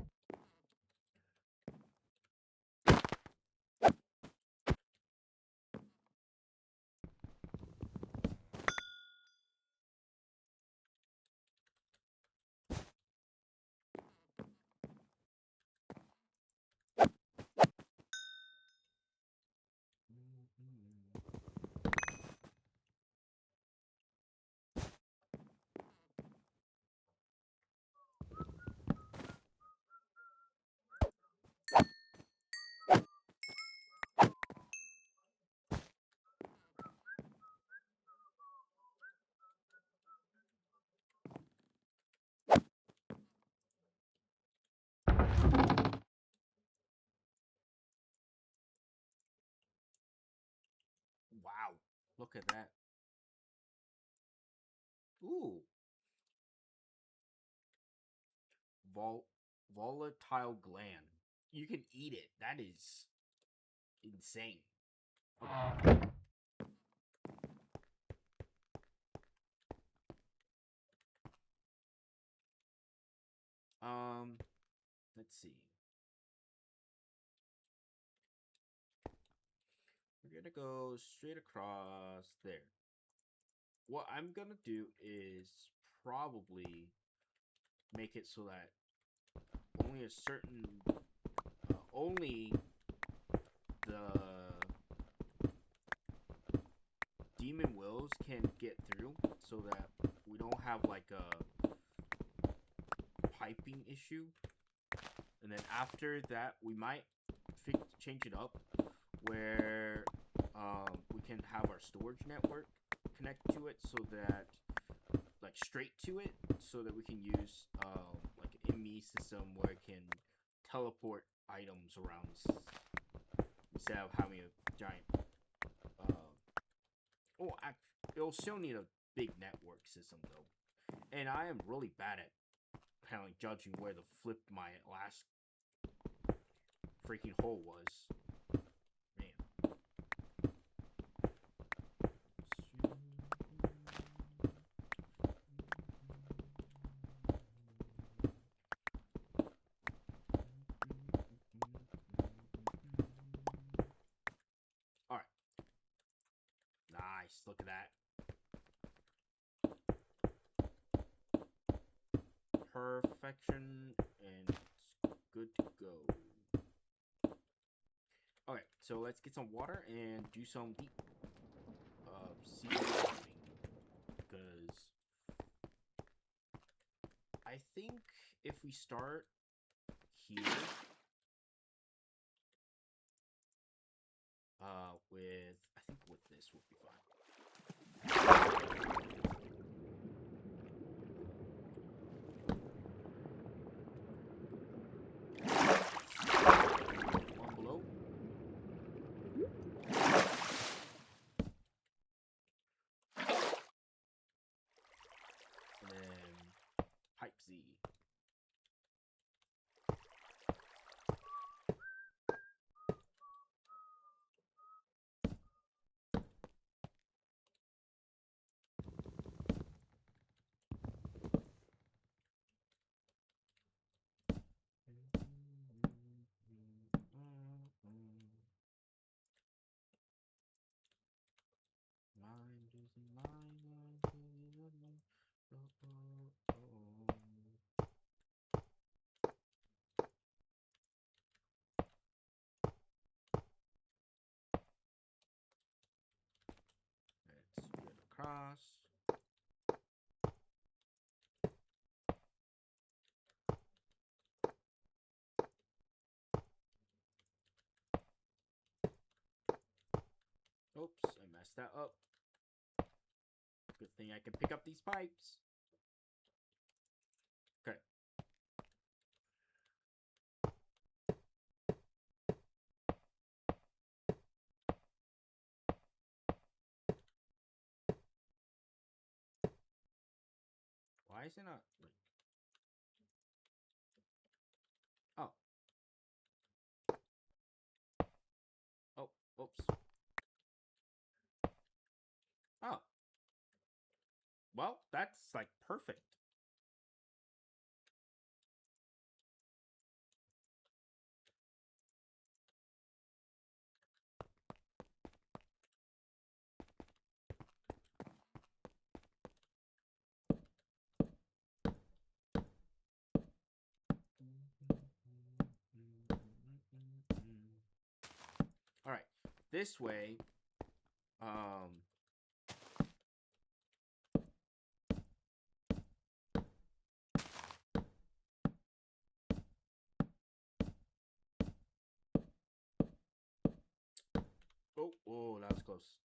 Speaker 1: Look at that. Ooh. Volatile gland. You can eat it. That is insane. Okay. Let's see. We're gonna go straight across there. What I'm gonna do is probably make it so that only a certain, only the demon wills can get through, so that we don't have like a piping issue. And then after that, we might change it up where we can have our storage network connect to it, so that like straight to it, so that we can use like an ME system where it can teleport items around instead of having a giant. It'll still need a big network system though, and I am really bad at kind of like judging where the flip my last freaking hole was. Man. Alright. Nice. Look at that. Perfection, and it's good to go. Okay, so let's get some water and do some deep sea diving, because I think if we start here I think with this would be fine. One below. And then pipe Z. Let's get across. Oops, I messed that up. Good thing I can pick up these pipes. Okay. Why is it not like... Oh. Oh, oops. Oh. Well, that's like perfect. All right. This way, oh, that was close.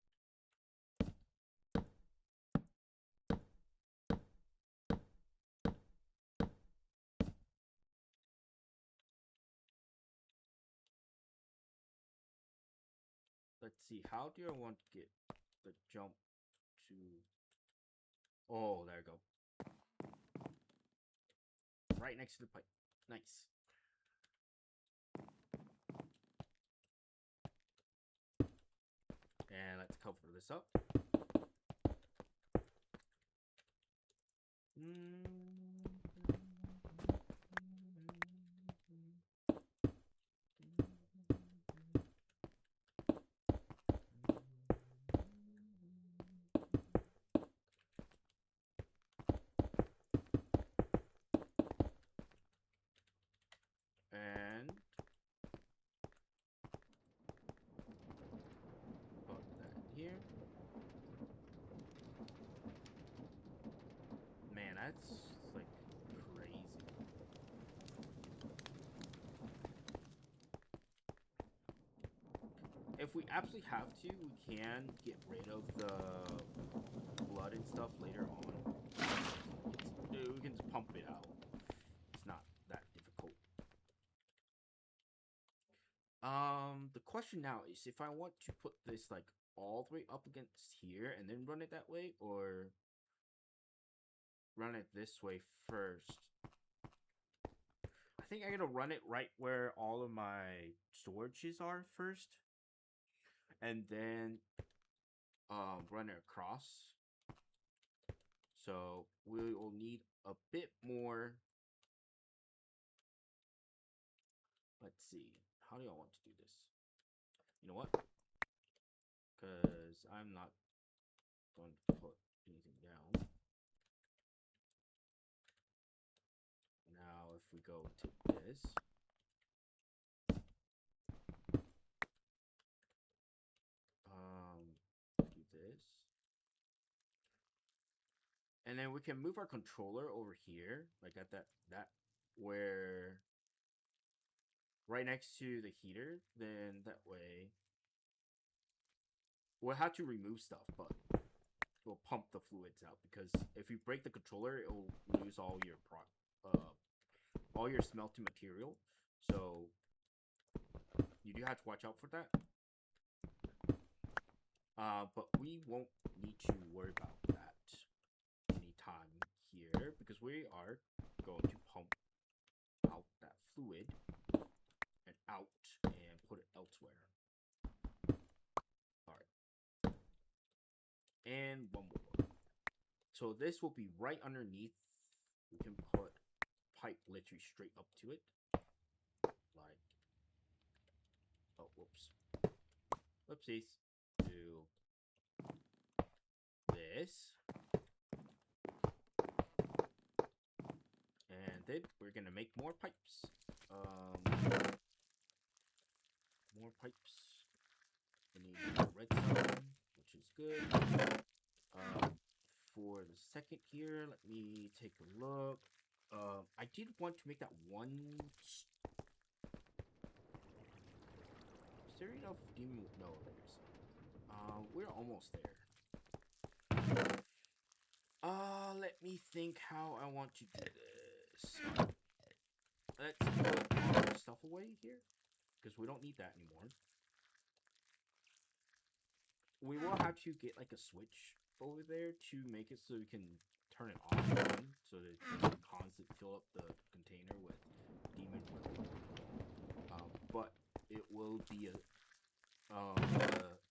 Speaker 1: Let's see. How do I want to get the jump to... Oh, there you go. Right next to the pipe. Nice. And let's cover this up. And put that here. Man, that's like crazy. If we absolutely have to, we can get rid of the blood and stuff later on. We can just pump it out. It's not that difficult. The question now is if I want to put this like all the way up against here and then run it that way, or run it this way first. I think I'm gonna run it right where all of my storages are first, and then run it across. So we will need a bit more. Let's see. How do I want to do this? You know what? Because I'm not going to put anything down. Now, if we go to this, do this, and then we can move our controller over here, like at that where right next to the heater. Then that way we'll have to remove stuff, but we'll pump the fluids out, because if you break the controller, it will lose all your smelting material. So you do have to watch out for that. But we won't need to worry about that anytime here, because we are going to pump out that fluid and out and put it elsewhere. Alright. And one more. So this will be right underneath. We can put pipe literally straight up to it. Like, oh, whoops. Whoopsies. Do this. And then we're gonna make more pipes. More pipes. We need redstone, which is good. For the second here, let me take a look. I did want to make that one. Is there enough demon? No, there isn't. We're almost there. Let me think how I want to do this. Let's put our stuff away here, because we don't need that anymore. We will have to get like a switch over there to make it so we can turn it off and on, so that it doesn't constantly fill up the container with demon will. But it will be a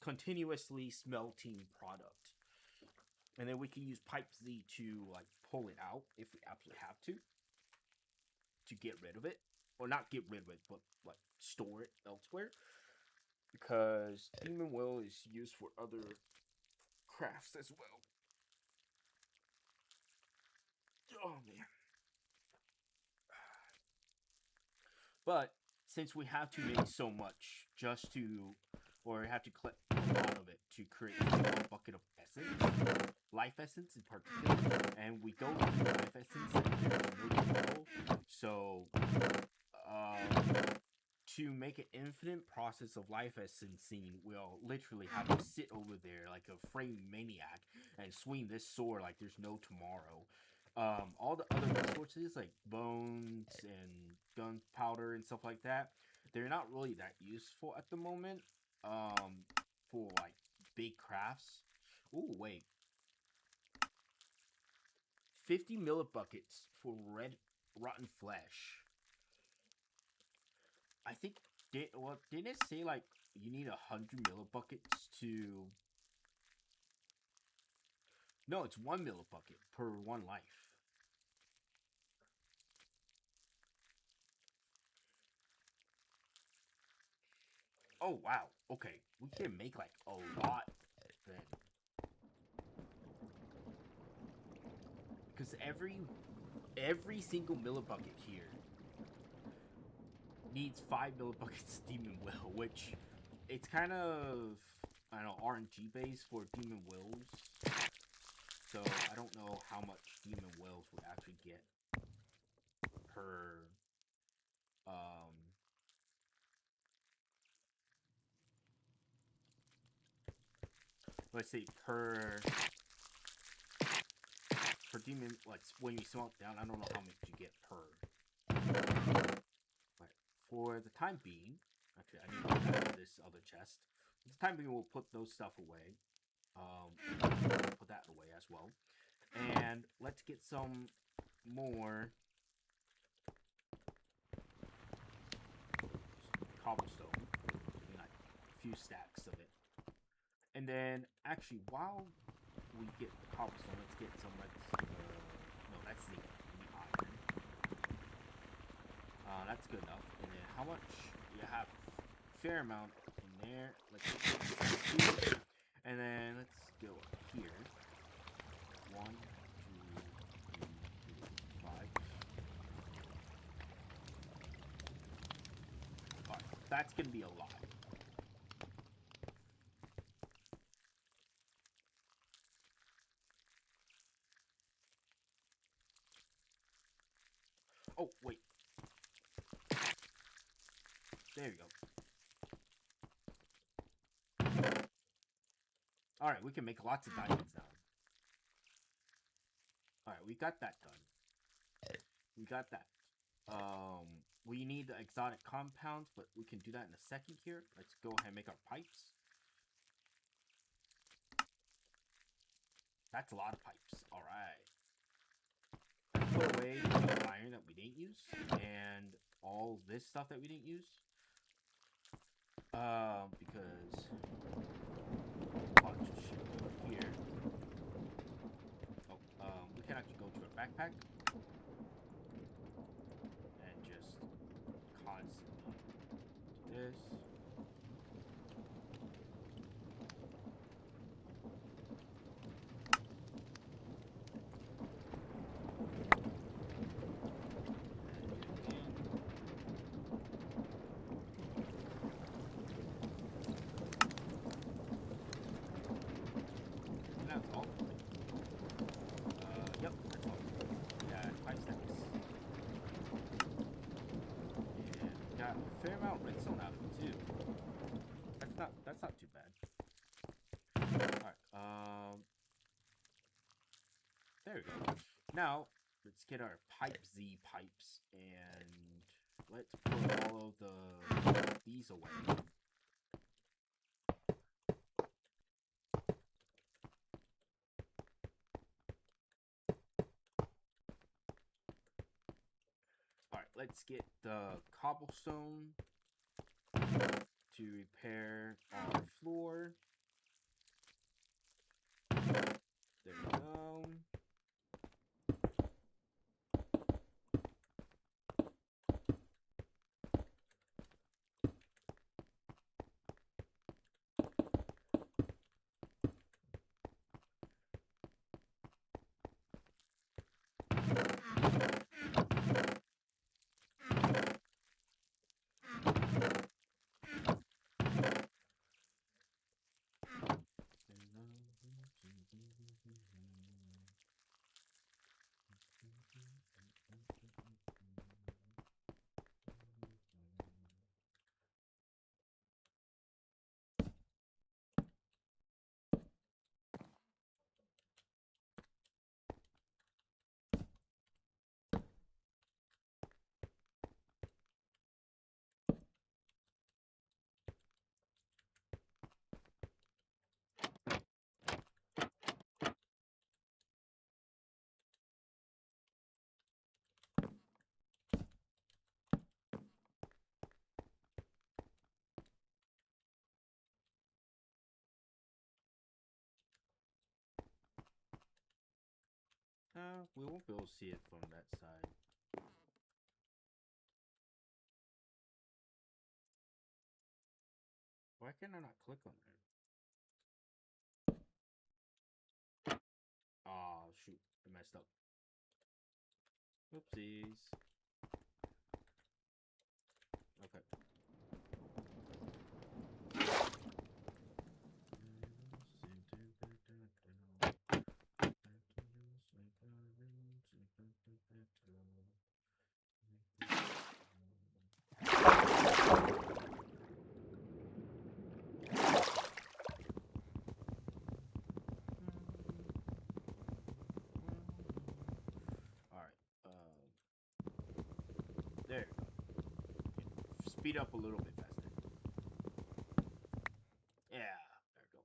Speaker 1: continuously smelting product. And then we can use pipe Z to like pull it out if we absolutely have to get rid of it. Or not get rid of it, but like store it elsewhere. Because demon will is used for other crafts as well. Oh man. But since we have to make so much just to, or have to collect a lot of it to create a bucket of essence, life essence in particular, and we go through life essence and there's no control. So to make an infinite process of life essencing, we'll literally have to sit over there like a frame maniac and swing this sword like there's no tomorrow. All the other resources like bones and gunpowder and stuff like that, they're not really that useful at the moment. For like big crafts. Ooh, wait. 50 millibuckets for red rotten flesh. I think didn't it say like you need 100 millibuckets to? No, it's 1 millibucket per 1 life. Oh wow. Okay, we can make like a lot then, because every single millibucket here needs 5 millibuckets Demon Will, which it's kind of, I don't know, RNG based for Demon Wills. So I don't know how much Demon Wills would actually get per let's say per demon, like when you smoke down, I don't know how much you get per. But for the time being, actually I need to get this other chest. For the time being, we'll put those stuff away. Put that away as well. And let's get some more cobblestone, like a few stacks of it. And then, actually, while we get the cobblestone, let's get some, no, that's the iron. That's good enough. And then, how much? You have a fair amount in there. Let's get 2. And then, let's go up here. 1, 2, 3, 4, 5. Alright, that's gonna be a lot. Oh, wait. There you go. Alright, we can make lots of diamonds now. Alright, we got that done. We got that. We need the exotic compounds, but we can do that in a second here. Let's go ahead and make our pipes. That's a lot of pipes. Alright. Let's put away the iron that we didn't use, and all this stuff that we didn't use. Because bunch of shit over here. Oh, we can actually go to a backpack and just constantly do this. Fair amount of redstone out of it too. That's not too bad. Alright, there we go. Now let's get our pipe Z pipes and let's put all of these away. Alright, let's get the cobblestone to repair our floor. There we go. We won't be able to see it from that side. Why can I not click on it? Oh, shoot. I messed up. Oopsies. Okay. There you go. Speed up a little bit faster. Yeah, there we go.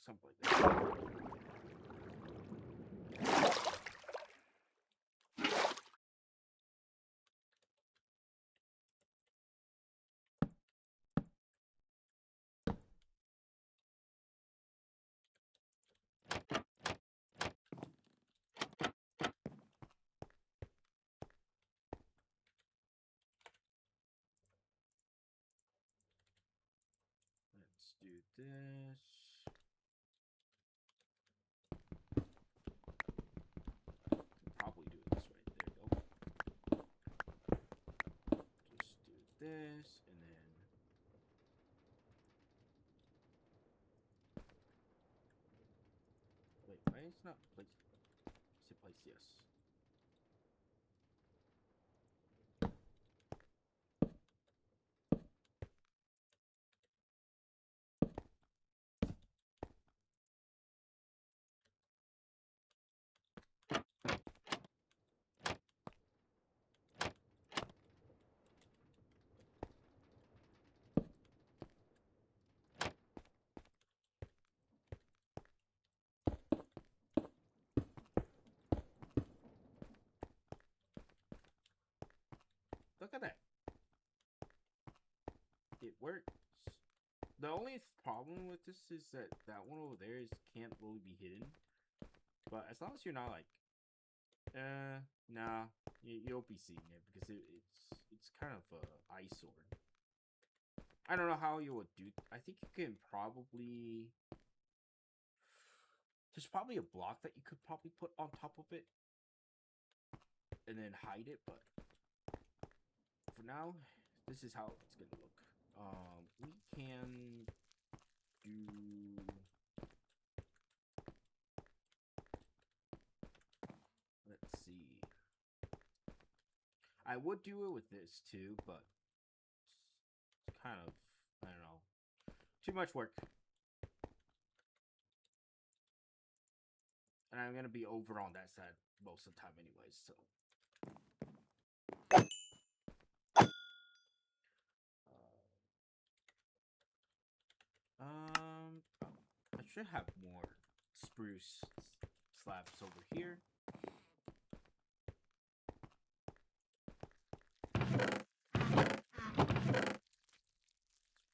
Speaker 1: Something like that. Let's do this. Probably do it this way. There you go. Just do this and then. Wait, why is it not place? Is it place? Yes. Look at that. It works. The only problem with this is that one over there can't really be hidden. But as long as you're not like, nah, you'll be seeing it because it's kind of a eyesore. I don't know how you would do. I think you can probably. There's probably a block that you could probably put on top of it and then hide it, but for now, this is how it's gonna look. We can do. Let's see. I would do it with this too, but it's kind of, I don't know, too much work. And I'm gonna be over on that side most of the time anyways, so. I should have more spruce slabs over here.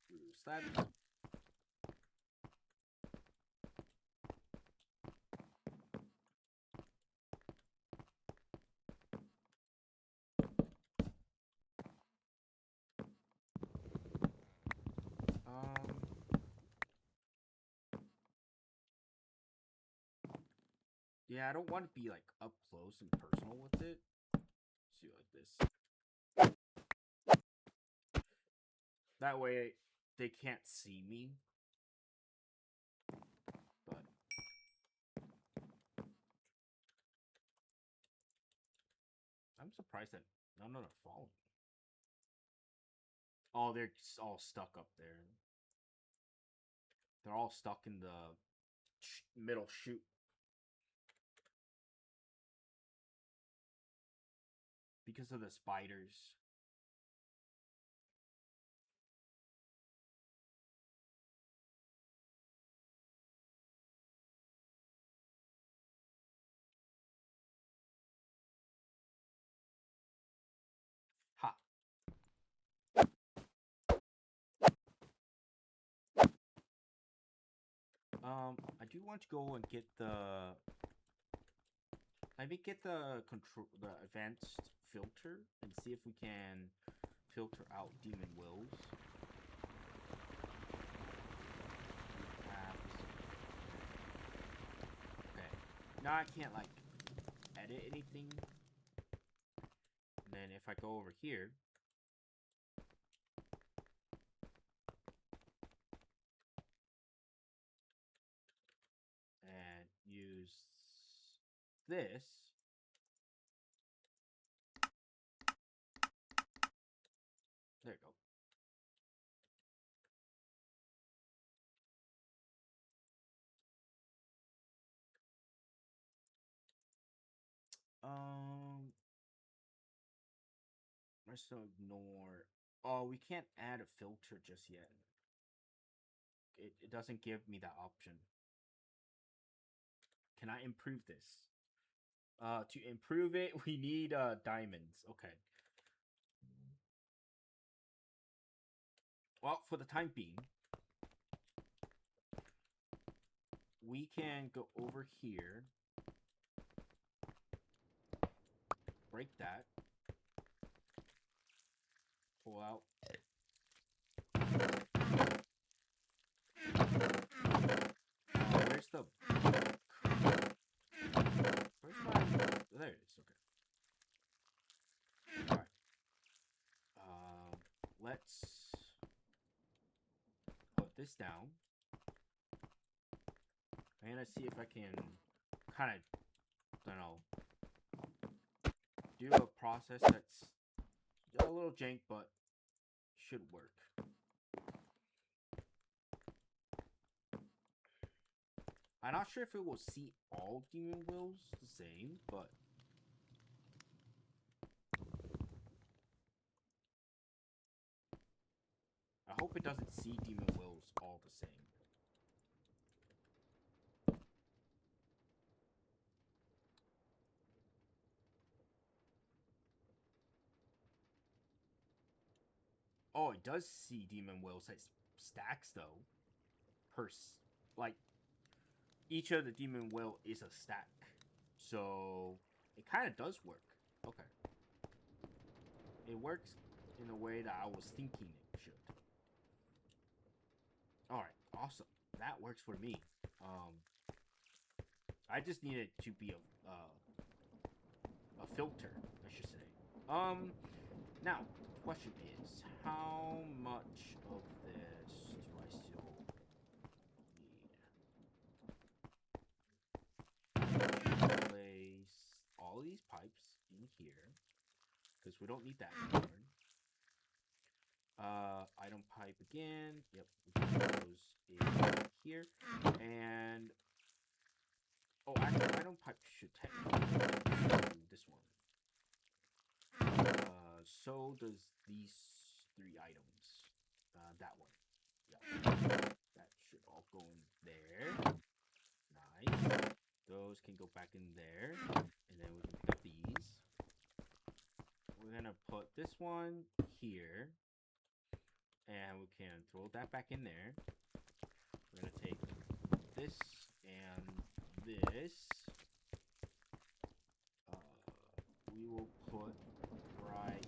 Speaker 1: Spruce slabs. Yeah, I don't want to be like up close and personal with it. Let's do like this. That way they can't see me. But I'm surprised that none are falling. Oh, they're all stuck up there. They're all stuck in the middle chute. Because of the spiders. Ha. I do want to go and get the... Maybe get the advanced filter and see if we can filter out demon wills. Okay. Now I can't like edit anything. And then if I go over here, and use this, there you go. Let's ignore. Oh, we can't add a filter just yet. It doesn't give me that option. Can I improve this? To improve it, we need diamonds. Okay. Well, for the time being, we can go over here, break that, pull out. Where's the... Where's my... There it is, okay. Alright. Let's put this down. I'm gonna see if I can kind of, I don't know, do a process that's a little jank, but should work. I'm not sure if it will see all demon wills the same, but I hope it doesn't see demon wills all the same. Oh, it does see demon wills as stacks though. Like each of the demon will is a stack, so it kind of does work. Okay, it works in a way that I was thinking it should. All right, awesome. That works for me. I just need it to be a filter, I should say. Now the question is, how much of this do I still need? Place all these pipes in here because we don't need that anymore. Item pipe again. Yep, we can put those in here. And oh, actually, item pipe should technically do this one. So does these 3 items. That one. Yeah. That should all go in there. Nice. Those can go back in there. And then we can put these. We're gonna put this one here. And we can throw that back in there. We're gonna take this and this. We will put right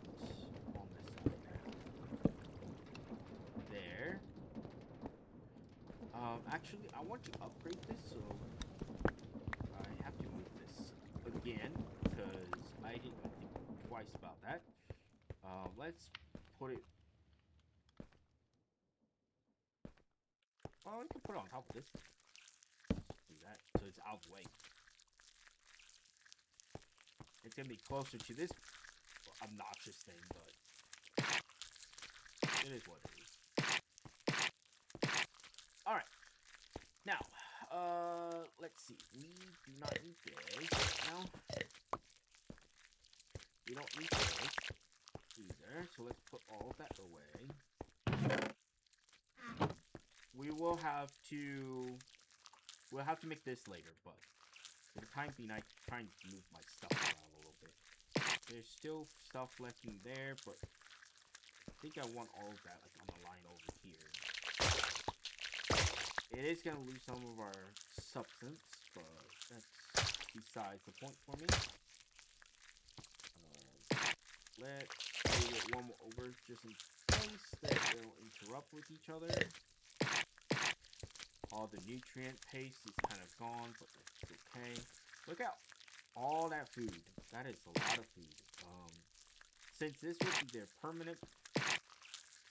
Speaker 1: on this side. There. Actually, I want to upgrade this, so I have to move this again because I didn't think twice about that. Let's put it. Oh, we can put it on top of this. Let's do that so it's out of the way. It's gonna be closer to this obnoxious thing, but it is what it is. Alright. Now, let's see. We do not need this now. We don't need this either, so let's put all of that away. We'll have to make this later, but for the time being, I'm trying to move my stuff around a little bit. There's still stuff left in there, but I think I want all of that like on the line over here. It is going to lose some of our substance, but that's besides the point for me. Let's do it one more over just in case they don't interrupt with each other. All the nutrient paste is kind of gone, but that's okay. Look out! All that food. That is a lot of food. Since this will be their permanent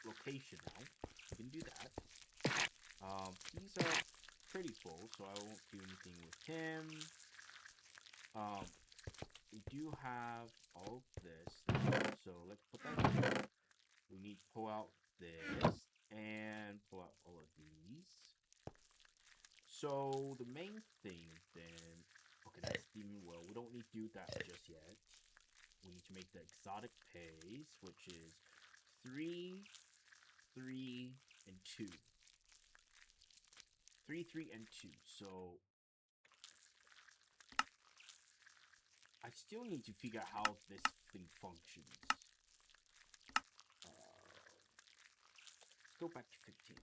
Speaker 1: location now, we can do that. These are pretty full, so I won't do anything with him. We do have all of this, so let's put that here. We need to pull out this and pull out all of these. So the main thing then, okay, that's Demon Will. We don't need to do that just yet. We need to make the exotic paste, which is 3, 3, and 2. 3, 3, and 2. So I still need to figure out how this thing functions. Let's go back to 15.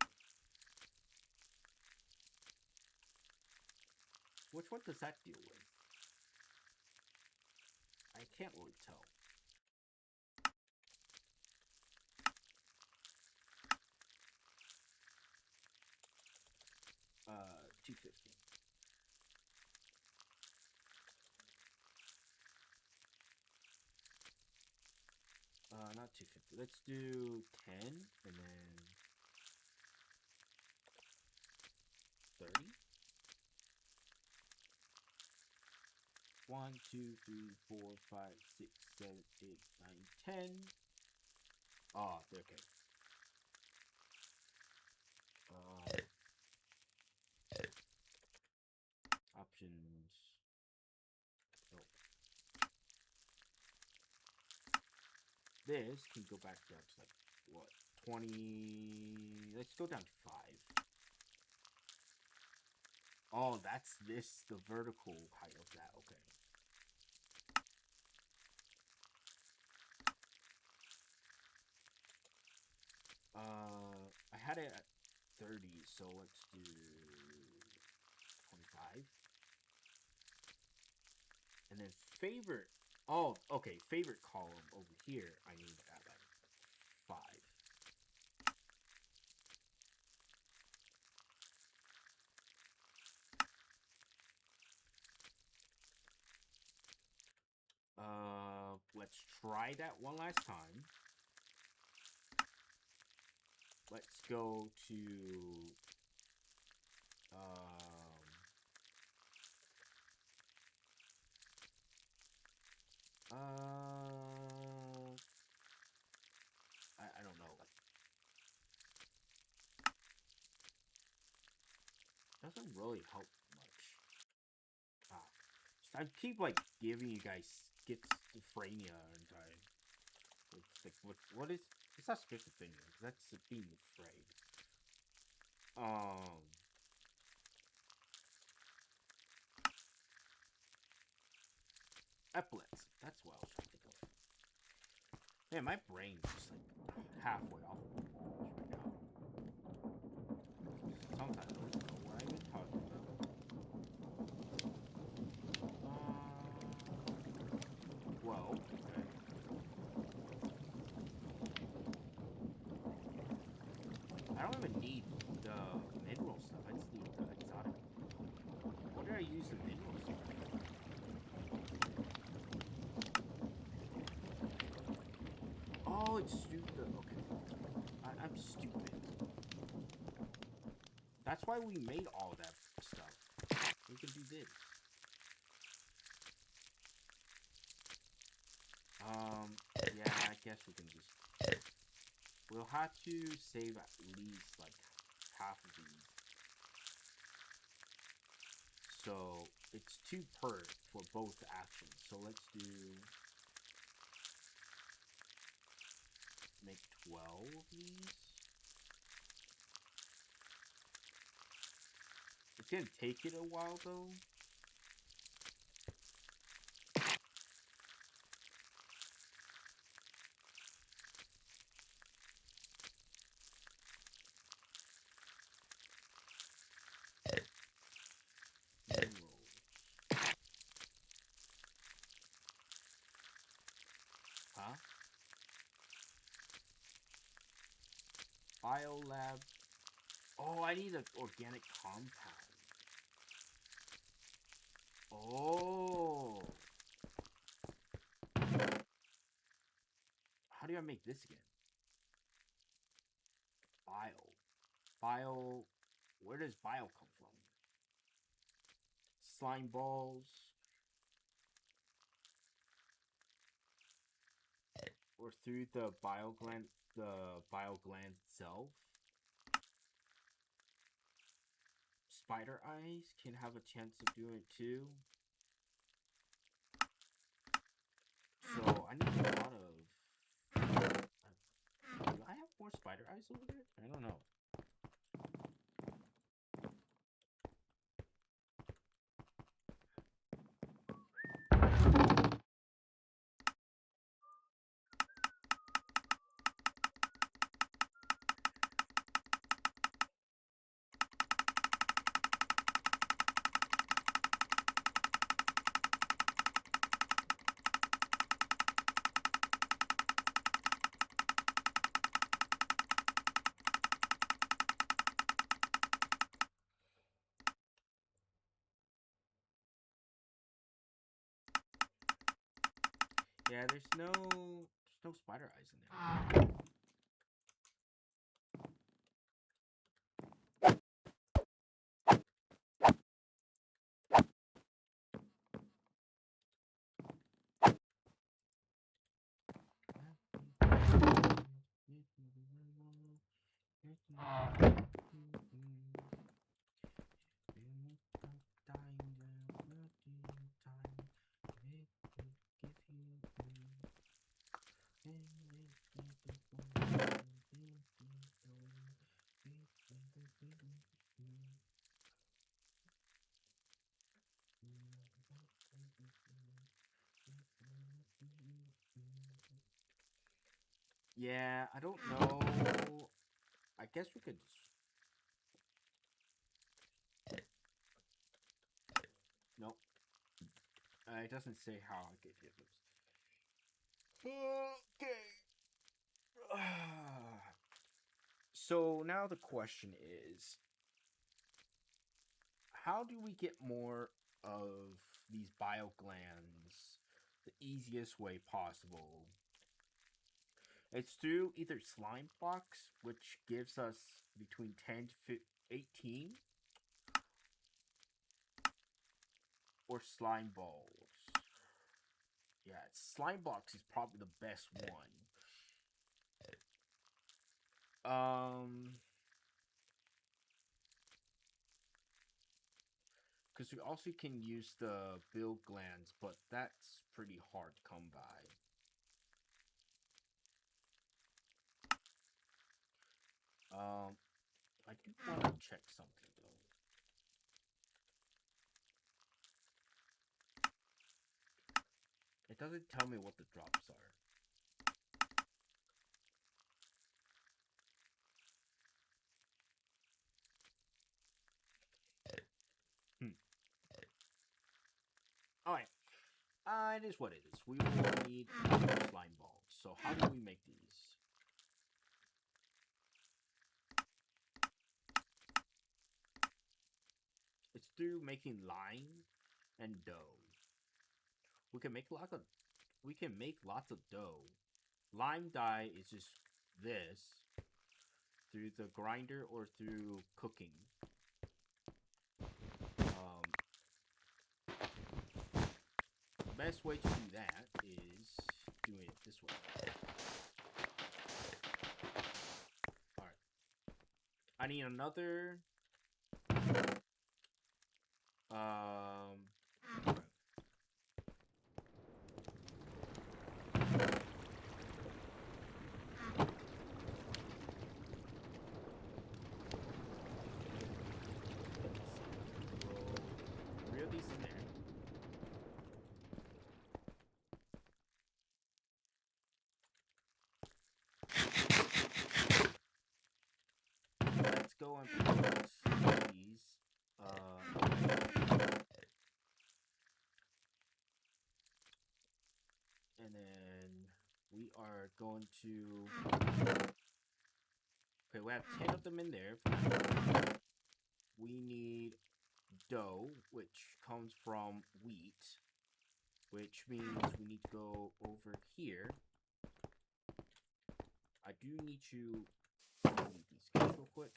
Speaker 1: Which one does that deal with? I can't really tell. 250. Not 250. Let's do 10 and then 30. 1, 2, 3, 4, 5, 6, 7, 8, 9, 10. Ah, they're okay. Options. Oh. This can go back down to like what? 20. Let's go down to 5. Oh, that's this, the vertical height of that. Okay. I had it at 30, so let's do 25. And then favorite. Oh, okay. Favorite column over here, I need at like 5. Let's try that one last time. Let's go to I don't know, like doesn't really help much. I keep like giving you guys schizophrenia, and it's like what is it's not schizophrenia, that's being afraid. Epilepsy, that's what I was trying to think of. Man, my brain's just like halfway off the walls right now. Sometimes I don't even know what I'm even talking about. Well, okay. I don't even need the mineral stuff. I just need the exotic. What did I use the mineral stuff for? Oh, it's stupid. Okay. I'm stupid. That's why we made all that stuff. We can do this. Yeah, I guess we can just... We'll have to save at least, like, half of these. So, it's 2 per for both actions. So, let's do... Make 12 of these. It's gonna take it a while, though. Biolab. Oh, I need an organic compound. Oh. How do I make this again? Bio. Where does bio come from? Slime balls. Or through the bile gland itself. Spider eyes can have a chance of doing it too. So I need a lot of. Do I have more spider eyes over there? I don't know. Yeah, there's no spider eyes in there. Yeah, I don't know. I guess we could just... Nope. It doesn't say how I get hit those. Okay. So now the question is, how do we get more of these bile glands the easiest way possible? It's through either slime blocks, which gives us between 10 to 18, or slime balls. Yeah, slime blocks is probably the best one. Because we also can use the bill glands, but that's pretty hard to come by. I do want to check something though. It doesn't tell me what the drops are. Alright. It is what it is. We will need slime balls. So how do we make these? It's through making lime and dough. We can make lots of dough. Lime dye is just this through the grinder or through cooking. The best way to do that is doing it this way. Alright. I need another reel these in there. Let's go and put these. And then we are going to... Okay, Okay, we have 10 of them in there. We need dough, which comes from wheat, which means we need to go over here. I do need to delete these guys real quick.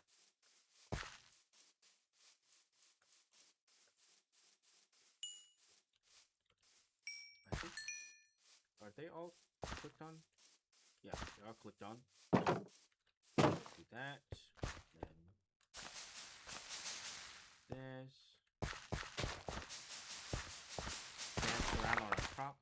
Speaker 1: I think, are they all clicked on? Yeah, they're all clicked on. Do that. Then this. Dance around on our prop.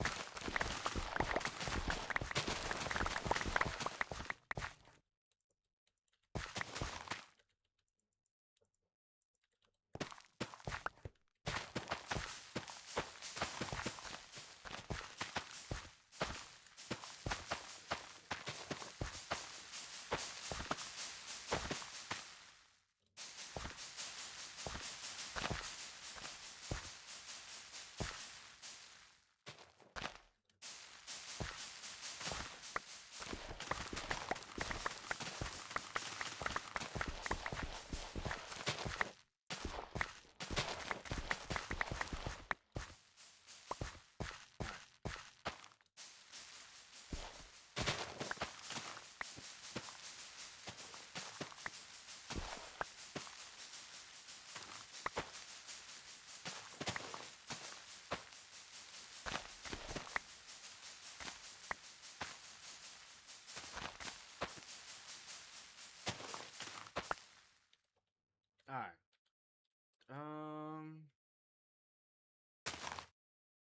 Speaker 1: Alright.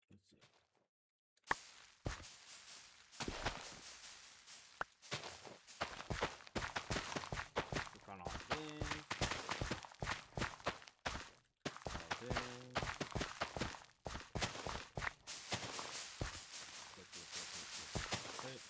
Speaker 1: Let's see. Click on all this. All this. Click.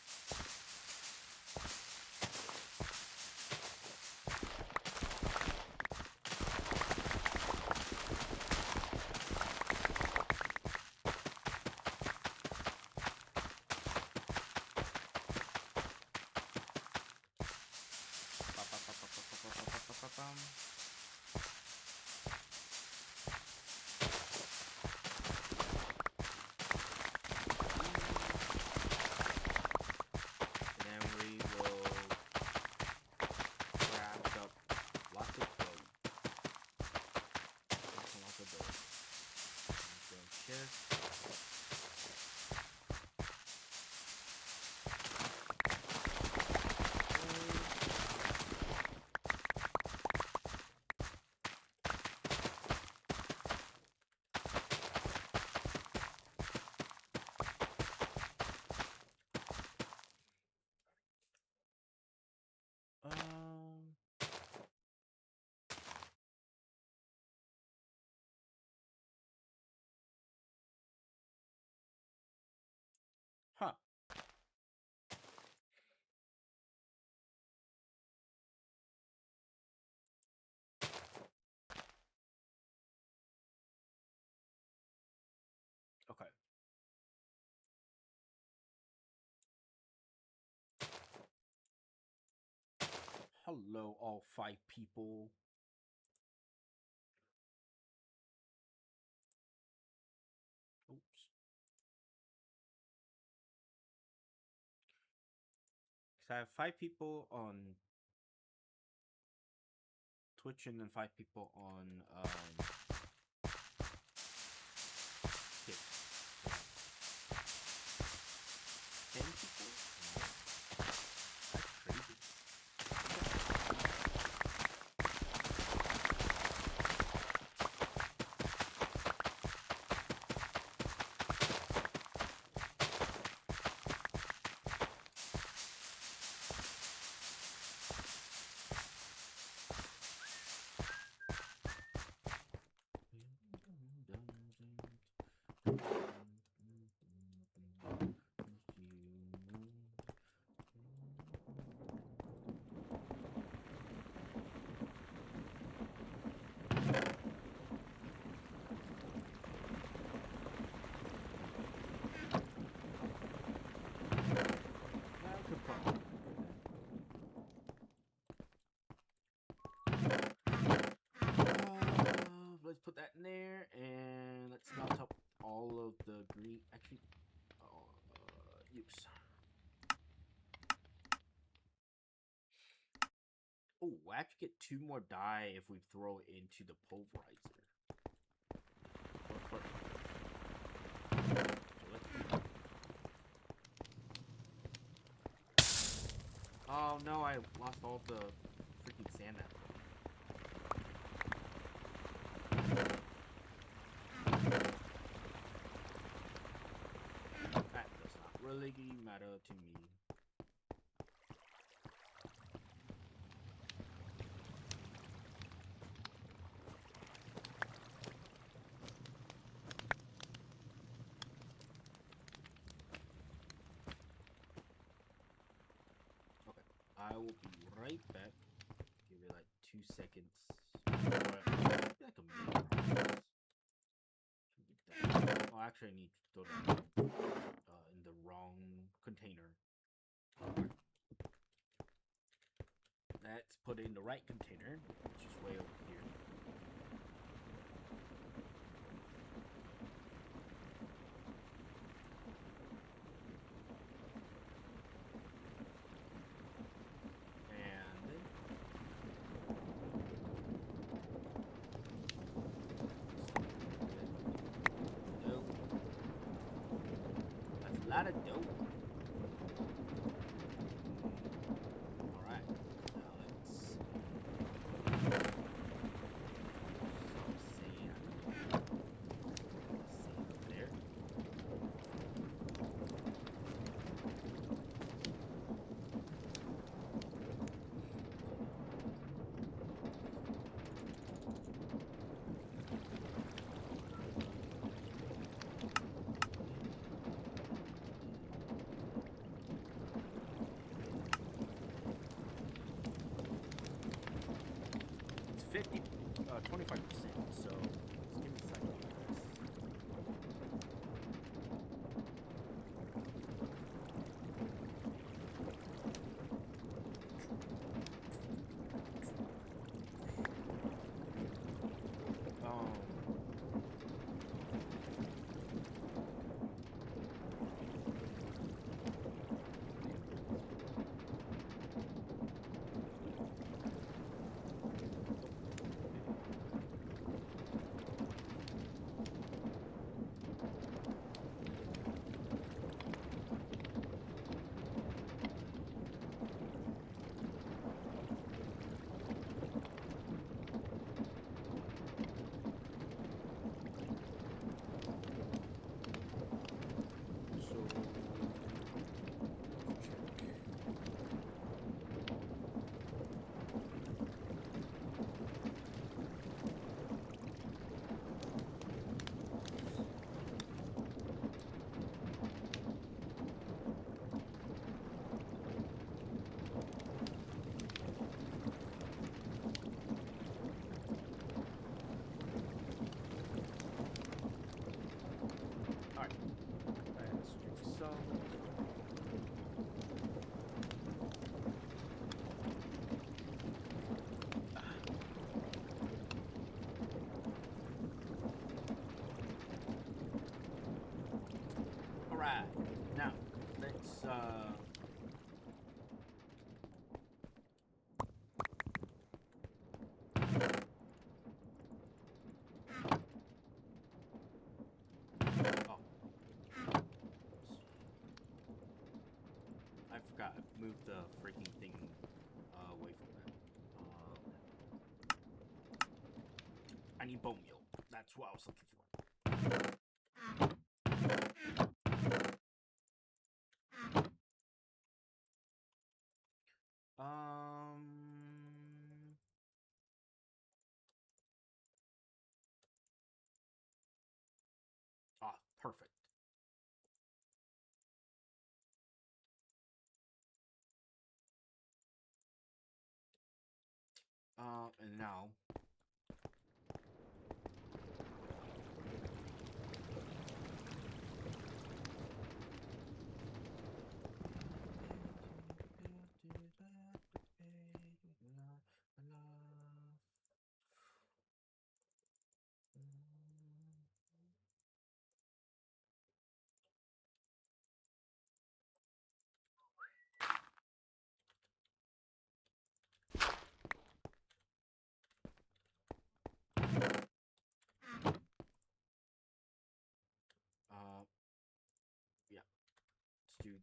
Speaker 1: Huh. Okay. Hello, all 5 people. Oops. Because I have 5 people on Twitch and then 5 people on Kick. 10 people? No. That's crazy. So the green actually use. Oh, we actually get 2 more die if we throw it into the pulverizer. Oh no, I lost all the freaking sand apple. That does not really matter to me. Okay, I will be right back. Give it like 2 seconds. Like a minute. Oh, actually, I need to throw that in the wrong container. Let's put it in the right container, which is way over here. And then dope. That's a lot of dope. Alright, now let's some sand. Sand there. It's 25%, so let's give it a second. Alright, let's do some. Alright, now let's oh, I forgot. I moved the freaking thing away from that. I need bone meal. That's what I was looking for. Ah, perfect. And now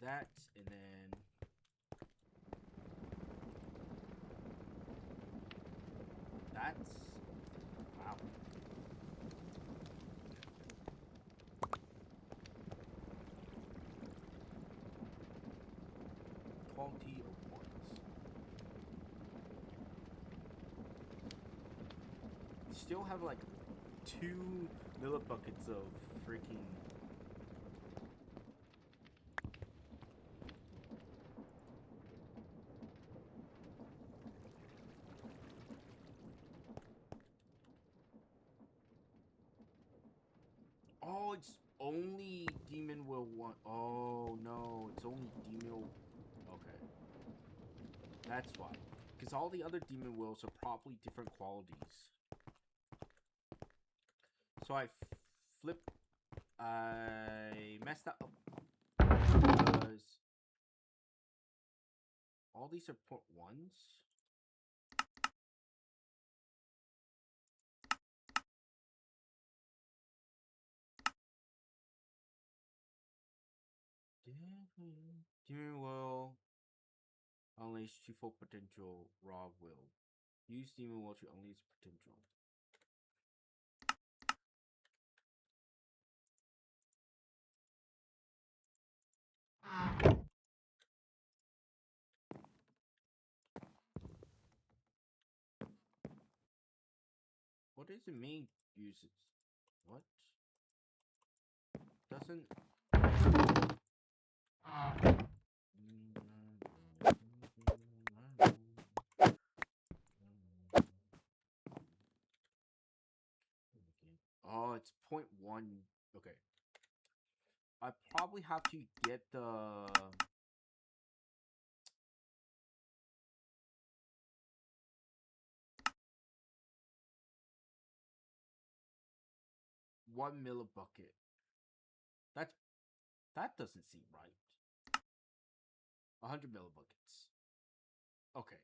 Speaker 1: that, and then that's wow. Quality of ones. Still have like 2 millibuckets of freaking. Oh, it's only Demon Will 1. Oh no, it's only Demon Will. Okay. That's why. Because all the other Demon Wills are probably different qualities. So I messed that up. Because all these are point ones. Demon Will unleash to full potential. Raw Will. Use Demon Will to unleash potential. What does it mean? Uses what? Doesn't. Oh, it's 0.1. Okay. I probably have to get the. One millibucket. That doesn't seem right. 100 millibuckets. Okay.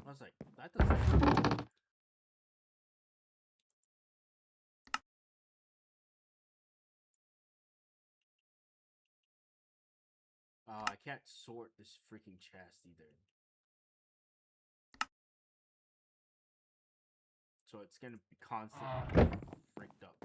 Speaker 1: I was like, that doesn't seem right. I can't sort this freaking chest either. So it's gonna be constantly freaked up.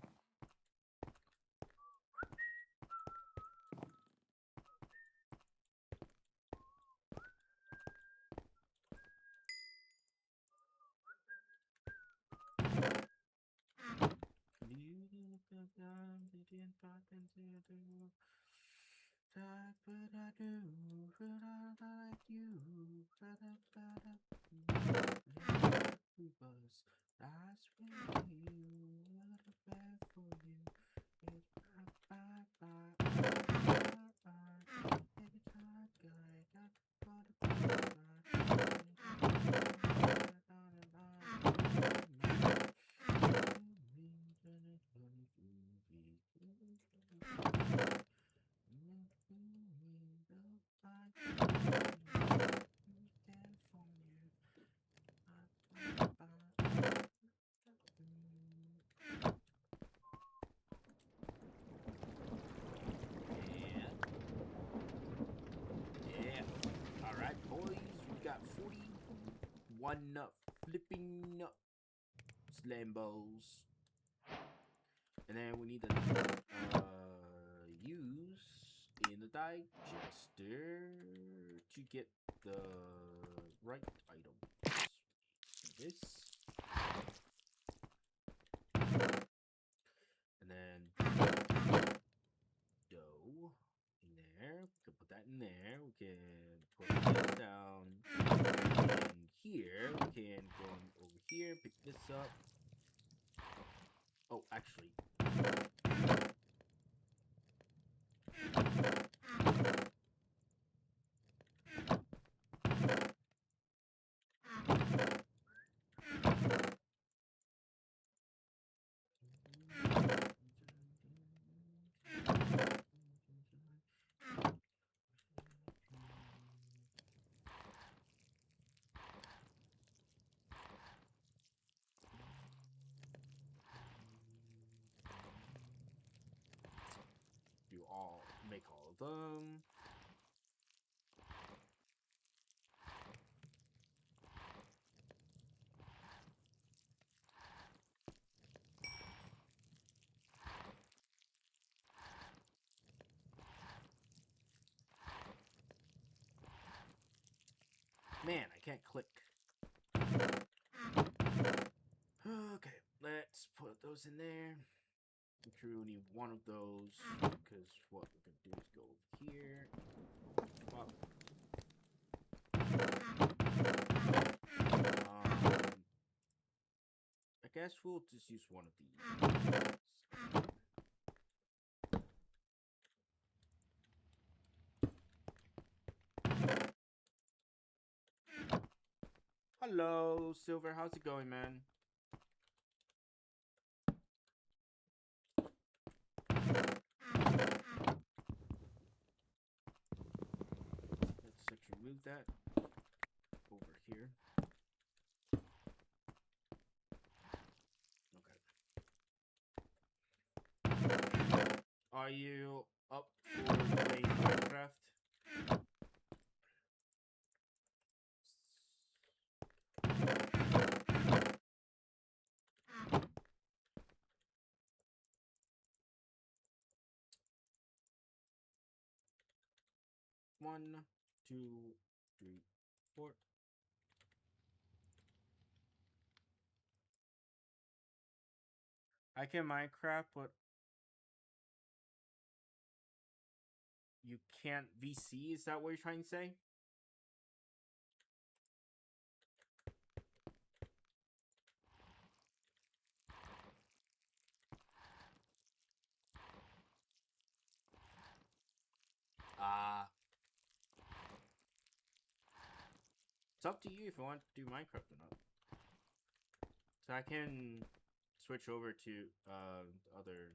Speaker 1: One flipping slambos. And then we need to use in the digester to get the right item. This. And then dough in there. We can put that in there. We can put that down in here. We can go over here, pick this up. Oh, actually. them. Man, I can't click. Okay, let's put those in there. I'm sure we'll need one of those because what we're gonna do is go over here. Up. I guess we'll just use one of these. Hello, Silver. How's it going, man? Let's actually move that over here. Okay. Are you up for playing Minecraft? One, two, three, four. I can Minecraft, but you can't VC? Is that what you're trying to say? It's up to you if you want to do Minecraft or not. So I can switch over to other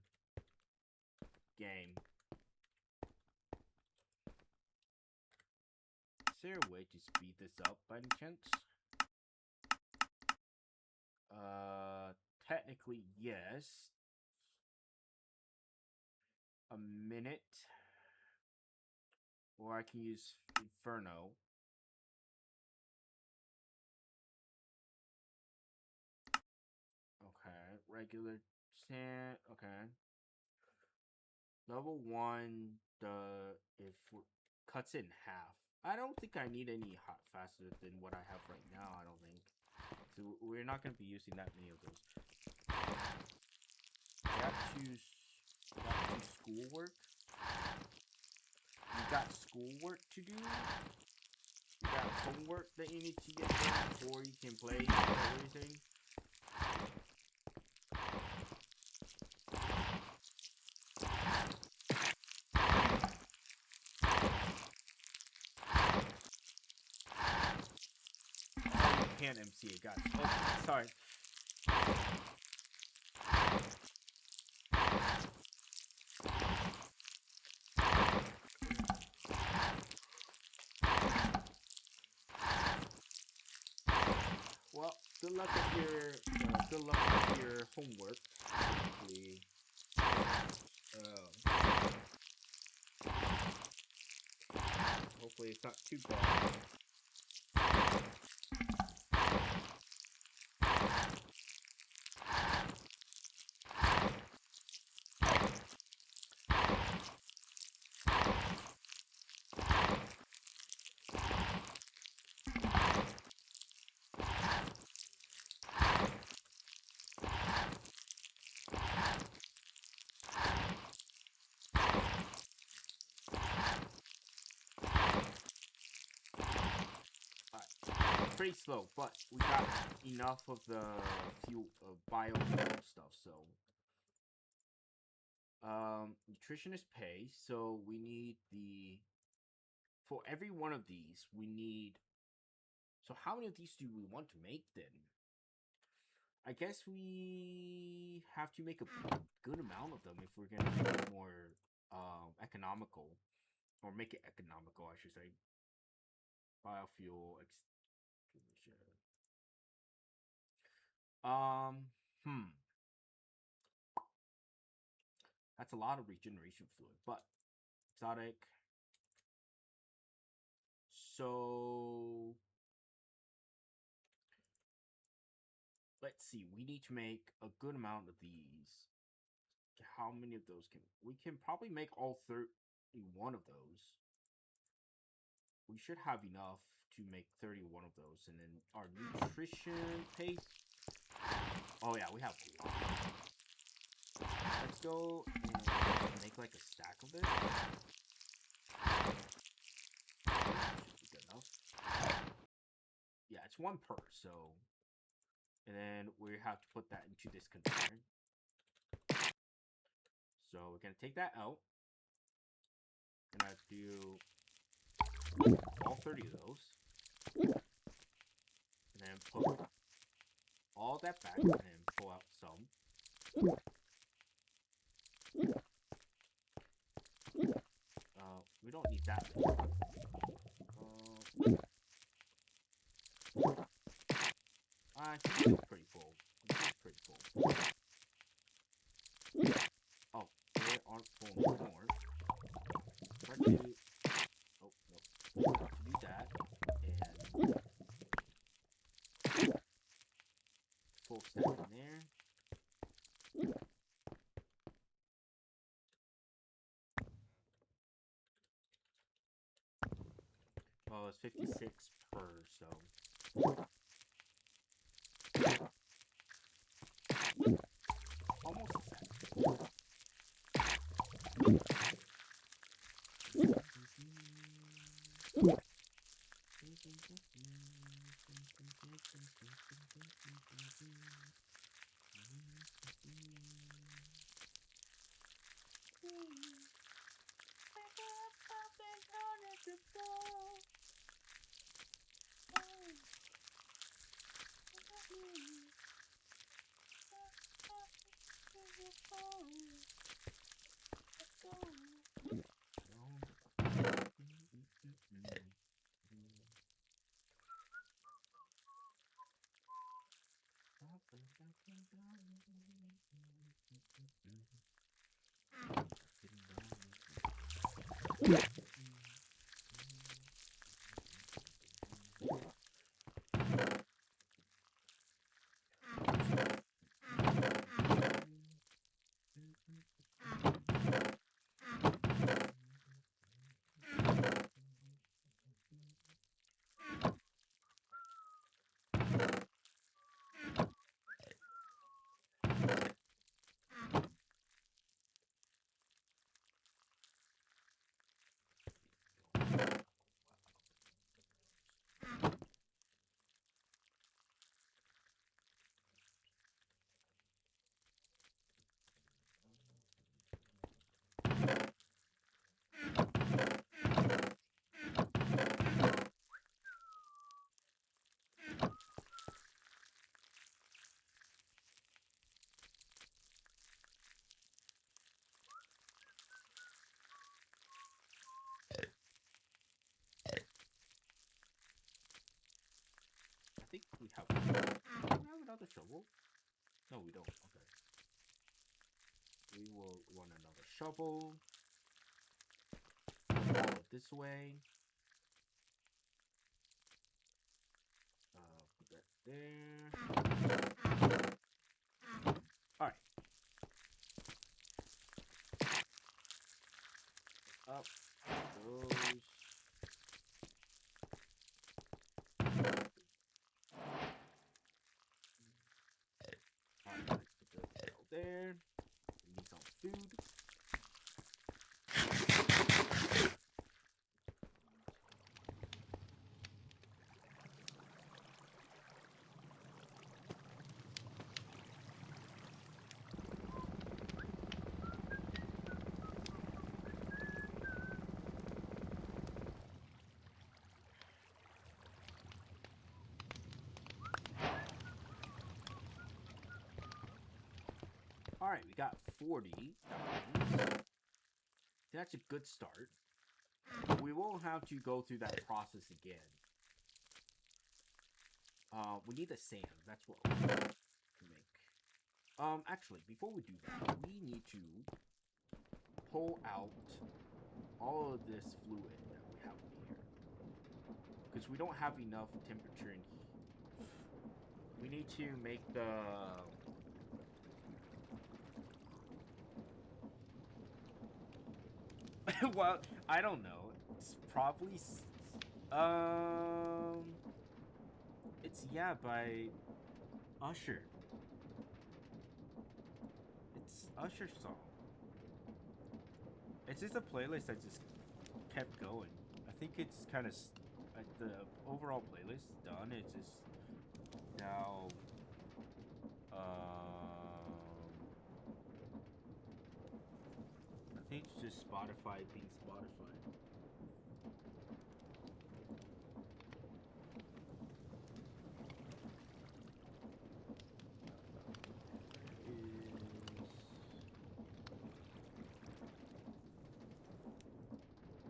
Speaker 1: game. Is there a way to speed this up by any chance? Technically yes. A minute. Or I can use Inferno. Okay, regular sand. Okay. Level 1, if cuts in half. I don't think I need any faster than what I have right now, I don't think. So we're not going to be using that many of those. Got to schoolwork. You got schoolwork to do. You got homework that you need to get done before you can play everything. Can't MC it, guys. Oh, sorry. Well, good luck with your homework. Hopefully it's not too bad. Pretty slow, but we got enough of the fuel, biofuel stuff. So, nutritionist pay. So we need for every one of these, we need. So how many of these do we want to make then? I guess we have to make a good amount of them if we're gonna make it more economical, or make it economical, I should say. Biofuel. That's a lot of regeneration fluid, but exotic. So let's see. We need to make a good amount of these. How many of those we can probably make all 31 of those. We should have enough to make 31 of those. And then our nutrition paste. Oh yeah, we have a lot. Let's go and make like a stack of it. Should be good enough. Yeah, it's 1 per, so. And then we have to put that into this container. So we're gonna take that out. And I do all 30 of those. And then put all that back and then pull out some. We don't need that much. I think it's pretty full. It's pretty full. Oh, they aren't full anymore. Let's do. Oh no. Let's do that and full stack in there. Oh, it's 56 per, so. Almost a set. I think we have. Do we have another shovel? No, we don't. Okay. We will run another shovel. Follow it this way. Put that there. Alright. Up goes. Alright, put the barrel there. We need some food. Alright, we got 40 diamonds. That's a good start. We won't have to go through that process again. We need the sand. That's what we need to make. Actually, before we do that, we need to pull out all of this fluid that we have in here. because we don't have enough temperature in. We need to make the. Well, I don't know. It's probably. Um. It's yeah by Usher. It's Usher's song. It's just a playlist that just kept going. I think it's kind of the overall playlist is done. It's just now. I think it's just Spotify being Spotify.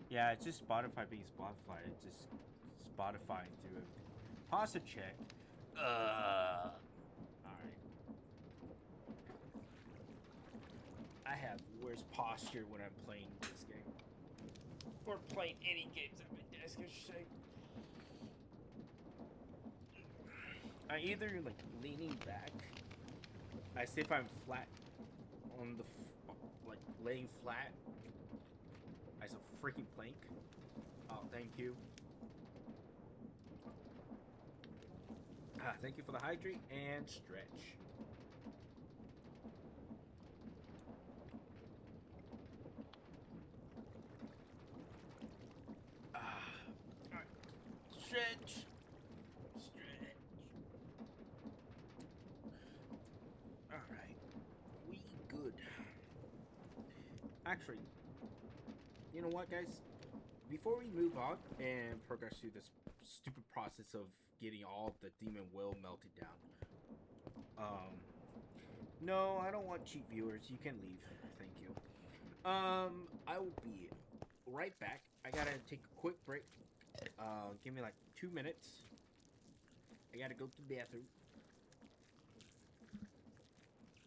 Speaker 1: Yeah, it's just Spotify being Spotify. It's just Spotify through everything. Pause to check. Alright. I have worse posture when I'm playing this game. Or playing any games at my desk, I should say. I either like leaning back, as if I'm flat on the, like laying flat as a freaking plank. Oh, thank you. Thank you for the hydrate and stretch. Alright. Stretch. Stretch. Alright. We good. Actually, you know what, guys? Before we move on and progress through this stupid process of getting all the demon will melted down, no, I don't want cheap viewers. You can leave. Thank you. I will be right back. I gotta take a quick break. Give me like 2 minutes. I gotta go to the bathroom.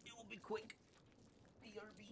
Speaker 1: It will be quick. BRB.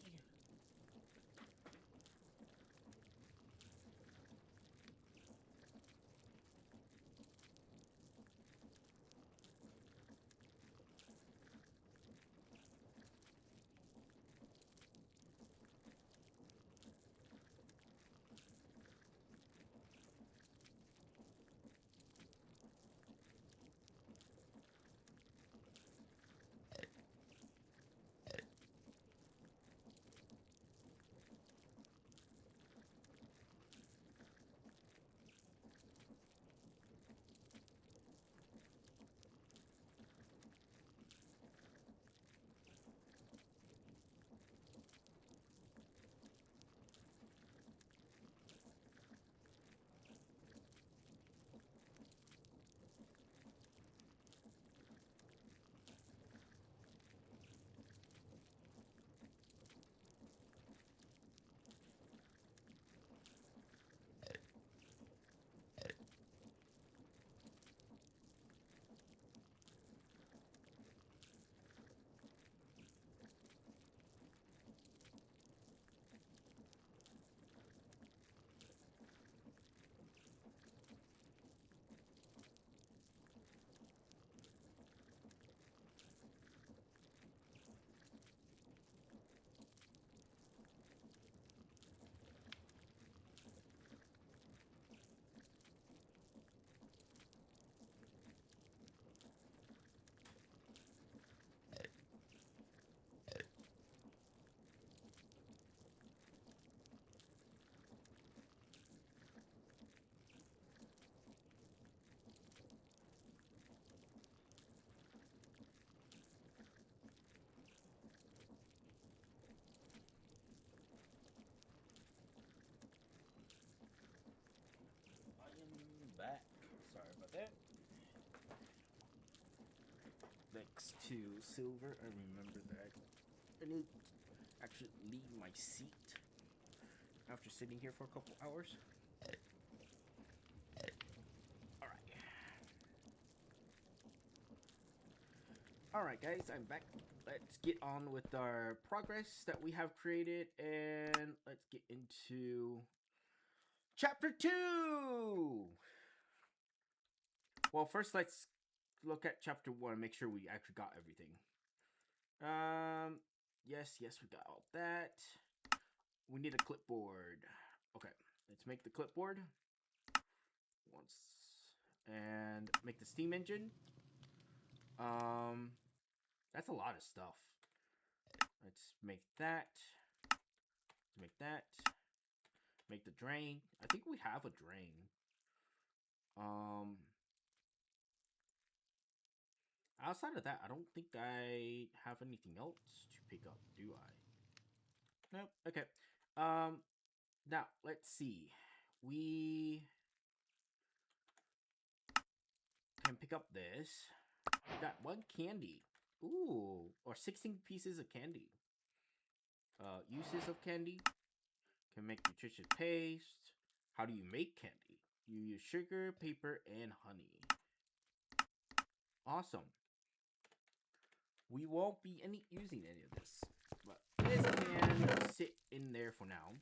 Speaker 1: Back. Sorry about that. Next to silver, I remember that I need to actually leave my seat after sitting here for a couple hours. Alright. Alright, guys, I'm back. Let's get on with our progress that we have created and let's get into Chapter 2! Well, first let's look at chapter 1 and make sure we actually got everything. Yes, we got all that. We need a clipboard. Okay, let's make the clipboard. Once and make the steam engine. That's a lot of stuff. Let's make that. Let's make that. Make the drain. I think we have a drain. Outside of that, I don't think I have anything else to pick up, do I? Nope. Okay. Now let's see. We can pick up this. We got 1 candy. Ooh, or 16 pieces of candy. Uses of candy. Can make nutritious paste. How do you make candy? You use sugar, paper, and honey. Awesome. We won't be using any of this, but this can sit in there for now.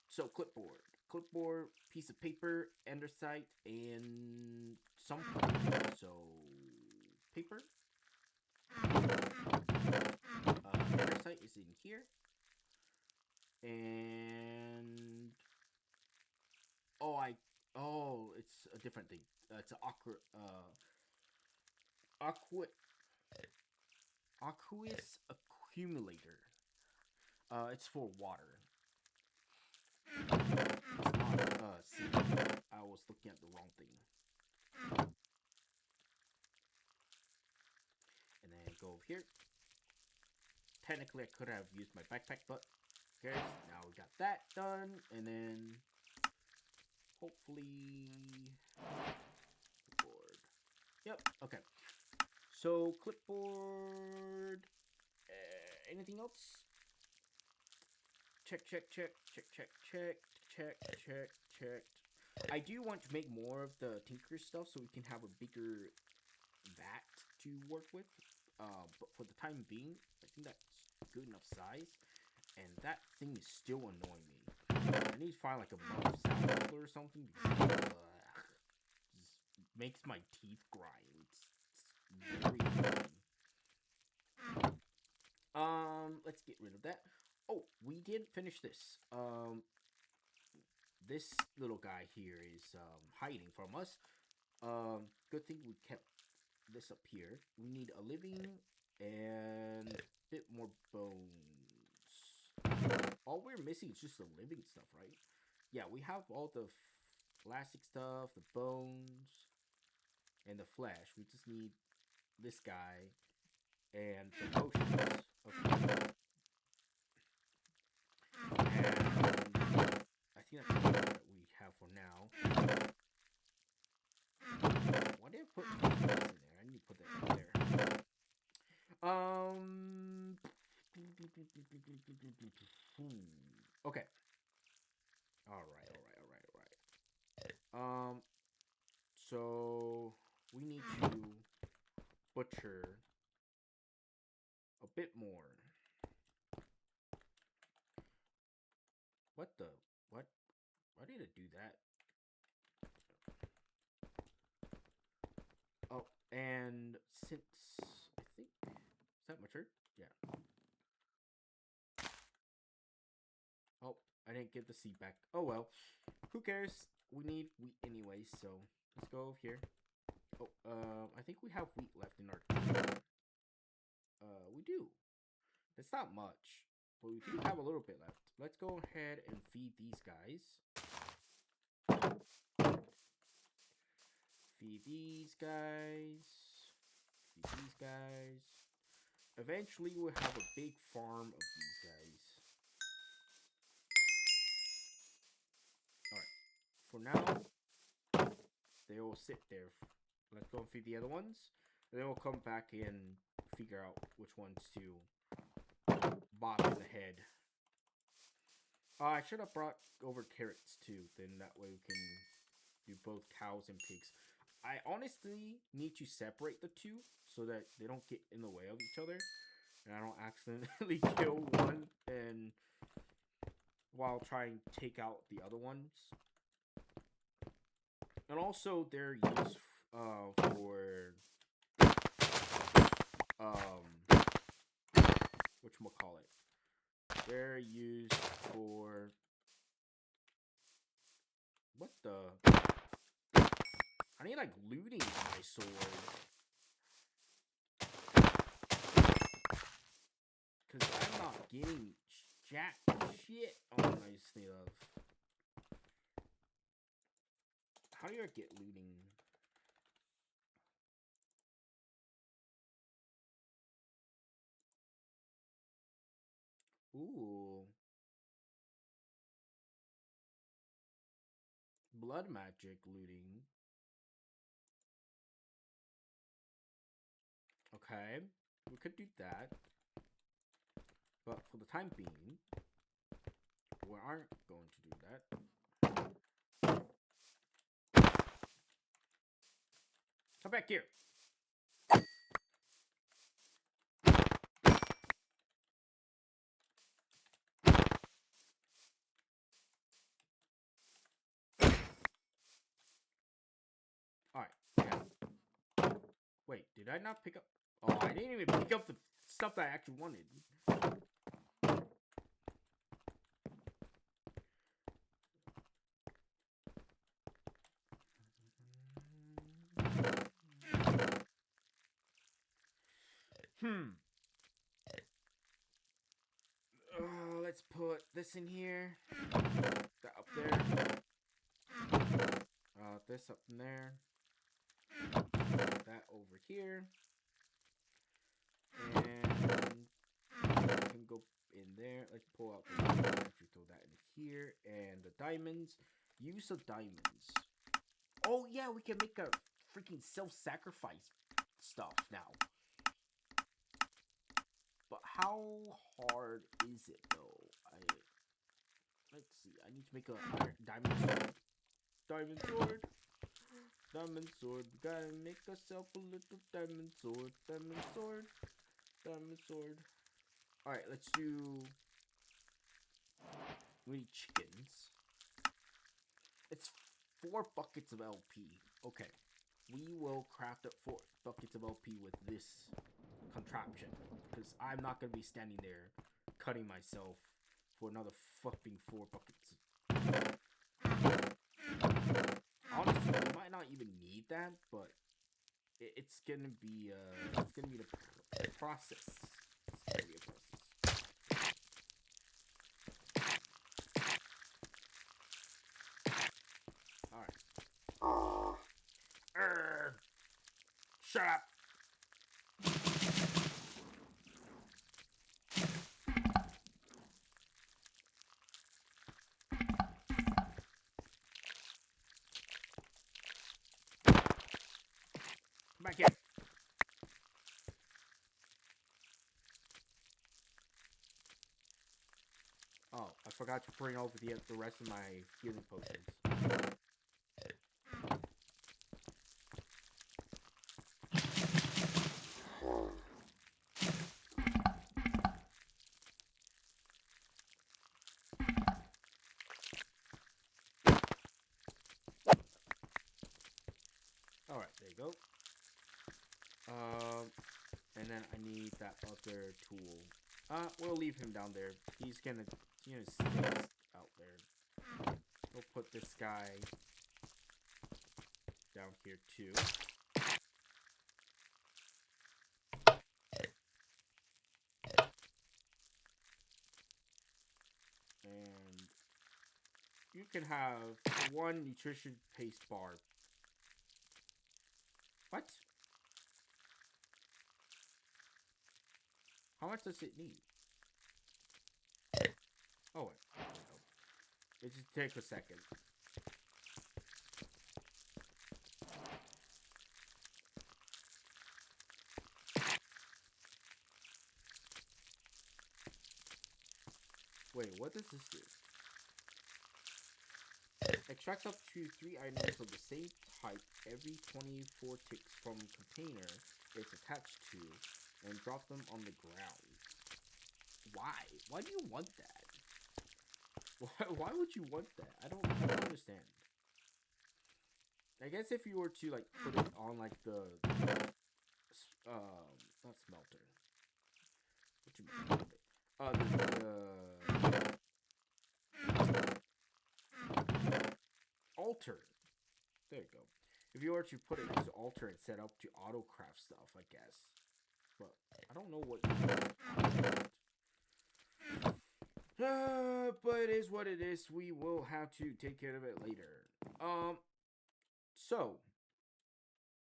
Speaker 1: So clipboard, piece of paper, andesite, and something. So paper. Andesite is in here, and it's a different thing. It's an aqueous accumulator. It's for water. See, I was looking at the wrong thing. And then go over here. Technically, I could have used my backpack, but okay. Now we got that done, and then hopefully clipboard. Yep. Okay. So clipboard. Anything else? Check. I do want to make more of the tinker stuff so we can have a bigger vat to work with. But for the time being, I think that's good enough size. And that thing is still annoying me. I need to find like a muff sound muffler or something because just makes my teeth grind. It's very annoying. Let's get rid of that. Oh, we did finish this. This little guy here is hiding from us. Good thing we kept this up here. We need a living and a bit more bones. All we're missing is just the living stuff, right? Yeah, we have all the plastic stuff, the bones, and the flesh. We just need this guy and the potions of I think that's all that we have for now. Why did I put this in there? I need to put that in there. Okay. Alright. So we need to butcher a bit more. What the? What? Why did it do that? Oh, and since I think is that my turn? Yeah. Oh, I didn't get the seed back. Oh well. Who cares? We need wheat anyways, so let's go over here. Oh, I think we have wheat left in our we do. That's not much, but we do have a little bit left. Let's go ahead and feed these guys. Feed these guys. Feed these guys. Eventually, we'll have a big farm of these guys. Alright. For now, they will sit there. Let's go and feed the other ones. And then we'll come back and figure out which ones to bop in the head. I should have brought over carrots too. Then that way we can do both cows and pigs. I honestly need to separate the two so that they don't get in the way of each other. And I don't accidentally kill one and while trying to take out the other ones. And also they're used for whatchamacallit. They're used for what the I need like looting my sword. Cause I'm not getting jack shit on my stuff. How do I get looting? Ooh. Blood magic looting. Okay. We could do that. But for the time being, we aren't going to do that. Come back here. Alright, yeah. Wait, did I not pick up? Oh, I didn't even pick up the stuff that I actually wanted. Let's put this in here. That up there. This up in there. That over here. And I can go in there. Let's pull out the actually throw that in here. And the diamonds. Use of diamonds. Oh yeah, we can make a freaking self-sacrifice stuff now. But how hard is it though? Let's see. I need to make a diamond sword. Diamond sword. Diamond sword. We gotta make ourselves a little diamond sword. Diamond sword. Diamond sword. Alright, let's do... We need chickens. It's 4 buckets of LP. Okay. We will craft up 4 buckets of LP with this contraption. Because I'm not going to be standing there cutting myself for another fucking 4 buckets. Honestly, we might not even need that, but it's gonna be the process. It's gonna be a process. All right. Shut up. Come back here. Oh, I forgot to bring over the rest of my healing potions. Alright, there you go. And then I need that other tool. We'll leave him down there. He's gonna stay out there. We'll put this guy down here too. And you can have 1 nutrition paste bar. What? How much does it need? Oh, wait. It just takes a second. Wait, what does this do? Extract up to 3 items of the same type every 24 ticks from container it's attached to, and drop them on the ground. Why? Why do you want that? Why would you want that? I don't understand. I guess if you were to like put it on like the not smelter. What you mean? The altar. There you go. If you were to put it into altar and set up to auto craft stuff, I guess. But I don't know what but it is what it is. We will have to take care of it later. So,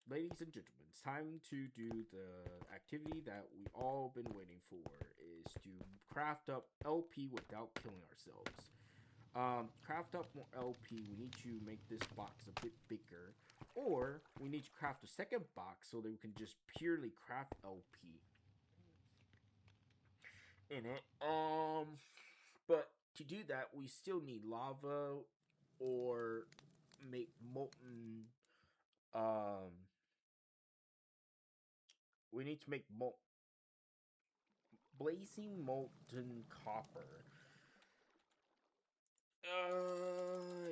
Speaker 1: ladies and gentlemen, it's time to do the activity that we all been waiting for, is to craft up LP without killing ourselves. Craft up more LP, we need to make this box a bit bigger, or we need to craft a second box so that we can just purely craft LP in it. But to do that, we still need lava or make molten. We need to make blazing molten copper.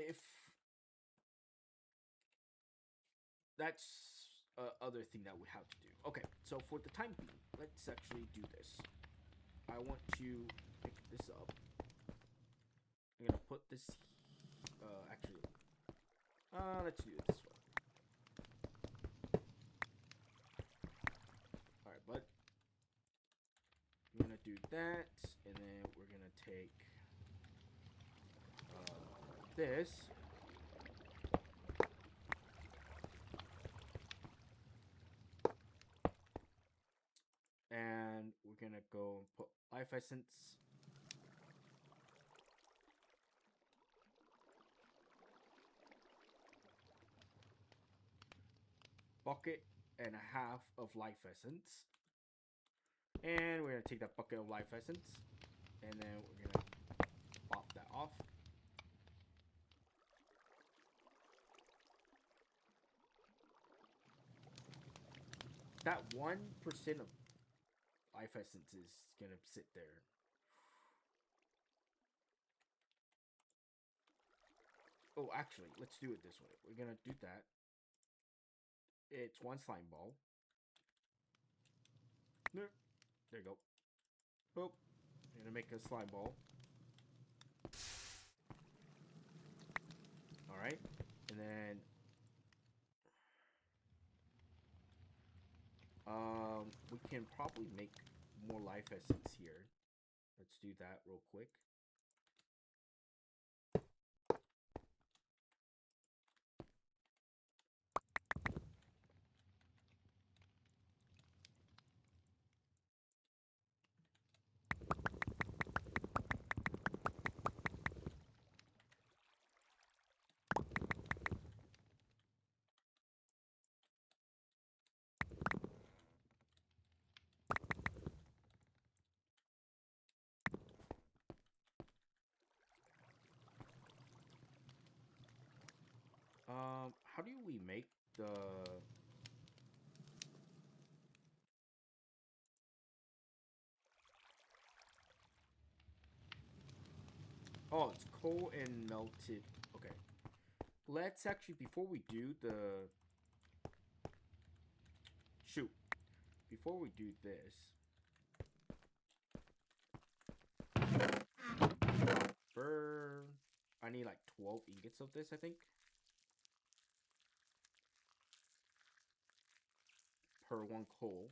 Speaker 1: If that's other thing that we have to do. Okay, so for the time being, let's actually do this. I want to pick this up. I'm gonna put this. Actually, let's do it this way. All right, bud. I'm gonna do that, and then we're gonna take this. And we're gonna go and put life essence. Bucket and a half of life essence. And we're gonna take that bucket of life essence, and then we're gonna pop that off. That 1% of life essence is gonna sit there. Oh, actually, let's do it this way. We're gonna do that. It's one slime ball. There you go. Oh, I'm gonna make a slime ball. Alright, and then we can probably make more life essence here. Let's do that real quick. How do we make the... Oh, it's coal and melted. Okay. Let's actually, before we do the... Shoot. Before we do this... Copper... I need like 12 ingots of this, I think. Per one coal.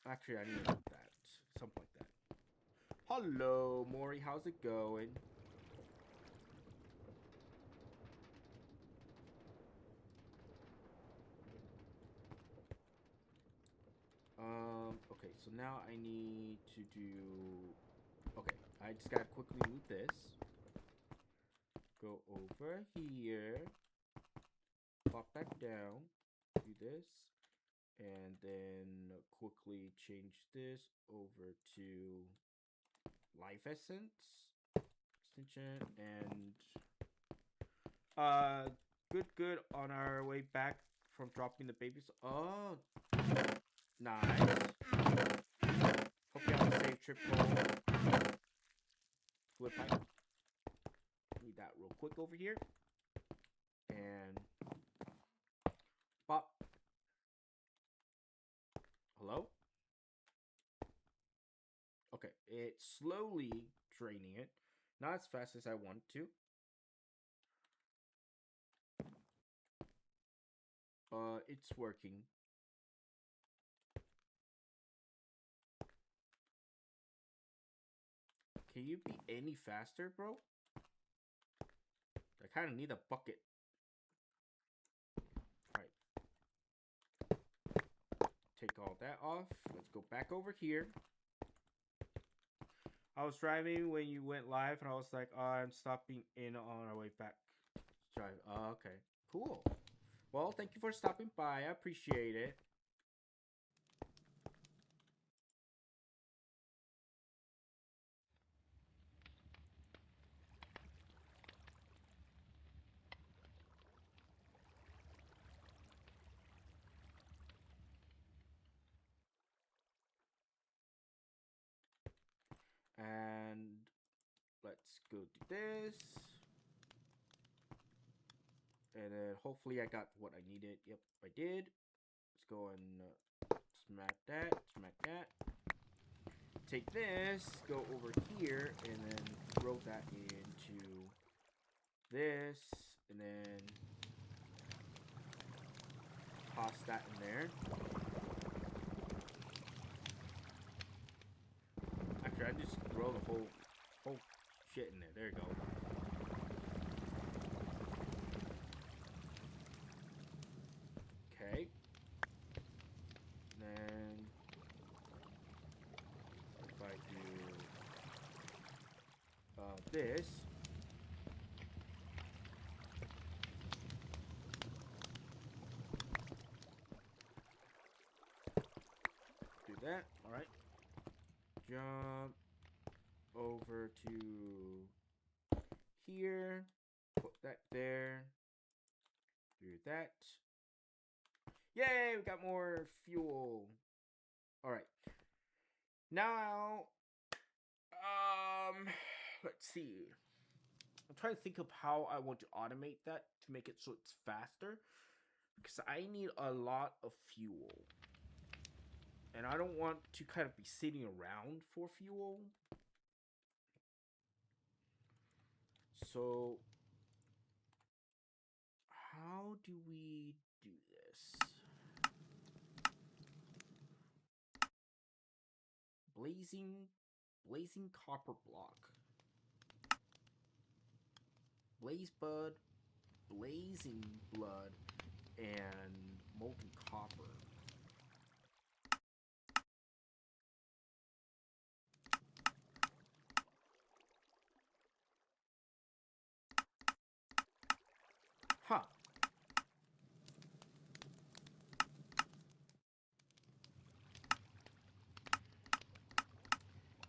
Speaker 1: Actually, I need that. Something like that. Hello, Maury. How's it going? Okay, so now I need to do... Okay, I just gotta quickly move this. Go over here. Pop that down. Do this. And then quickly change this over to life essence extension, and good on our way back from dropping the babies. Oh, nice. Hope you have a safe trip home. Flip pipe. real quick over here. And pop. Hello? Okay, it's slowly draining it. Not as fast as I want to. But it's working. Can you be any faster, bro? I kind of need a bucket. Alright. Take all that off. Let's go back over here. I was driving when you went live, and I was like, oh, I'm stopping in on our way back. Drive. Oh, okay. Cool. Well, thank you for stopping by. I appreciate it. And let's go do this. And then hopefully I got what I needed. Yep, I did. Let's go and smack that, smack that. Take this, go over here, and then throw that into this, and then toss that in there. Actually, I just throw the whole shit in there. There you go. Okay. Then if I do this. Do that. All right. Jump over to here. Put that there. Do that. Yay, we got more fuel. All right. Now, let's see. I'm trying to think of how I want to automate that to make it so it's faster. Because I need a lot of fuel. And I don't want to kind of be sitting around for fuel. So, how do we do this? Blazing copper block. Blaze bud, blazing blood, and molten copper. Huh.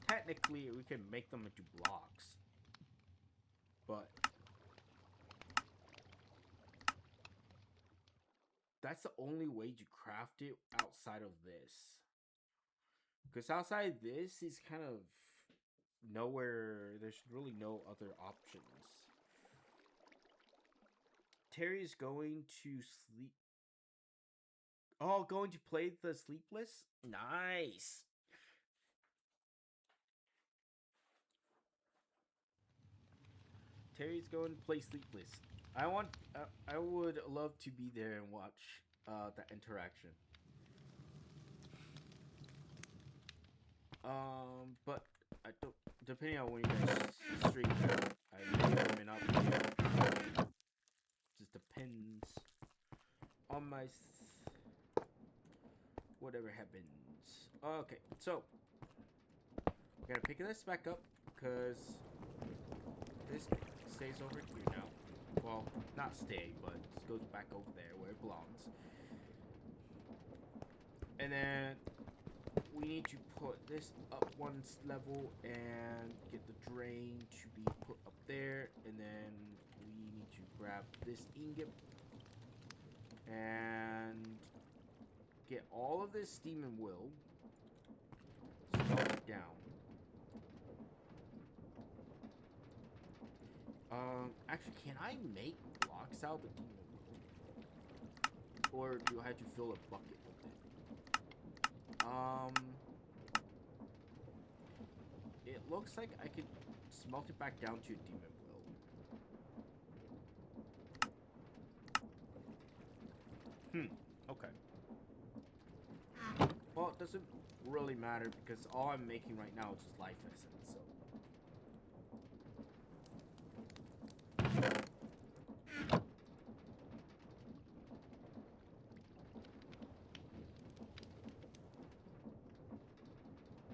Speaker 1: Technically, we can make them into blocks. But that's the only way to craft it outside of this. Because outside this is kind of nowhere. There's really no other options. Terry's going to sleep. Oh, going to play the Sleepless? Nice. Terry's going to play Sleepless. I would love to be there and watch that interaction. But I don't. Depending on when you guys stream, I may or may not be there. Just depends on my whatever happens. Okay, so we're gonna pick this back up because this stays over here now. Well, not stay, but it goes back over there where it belongs. And then we need to put this up one level and get the drain to be put up there. And then we need to grab this ingot and get all of this steam and will down. Actually, can I make blocks out of the demon world? Or do I have to fill a bucket with it? It looks like I could smelt it back down to a demon will. Okay. Well, it doesn't really matter because all I'm making right now is just life essence, so.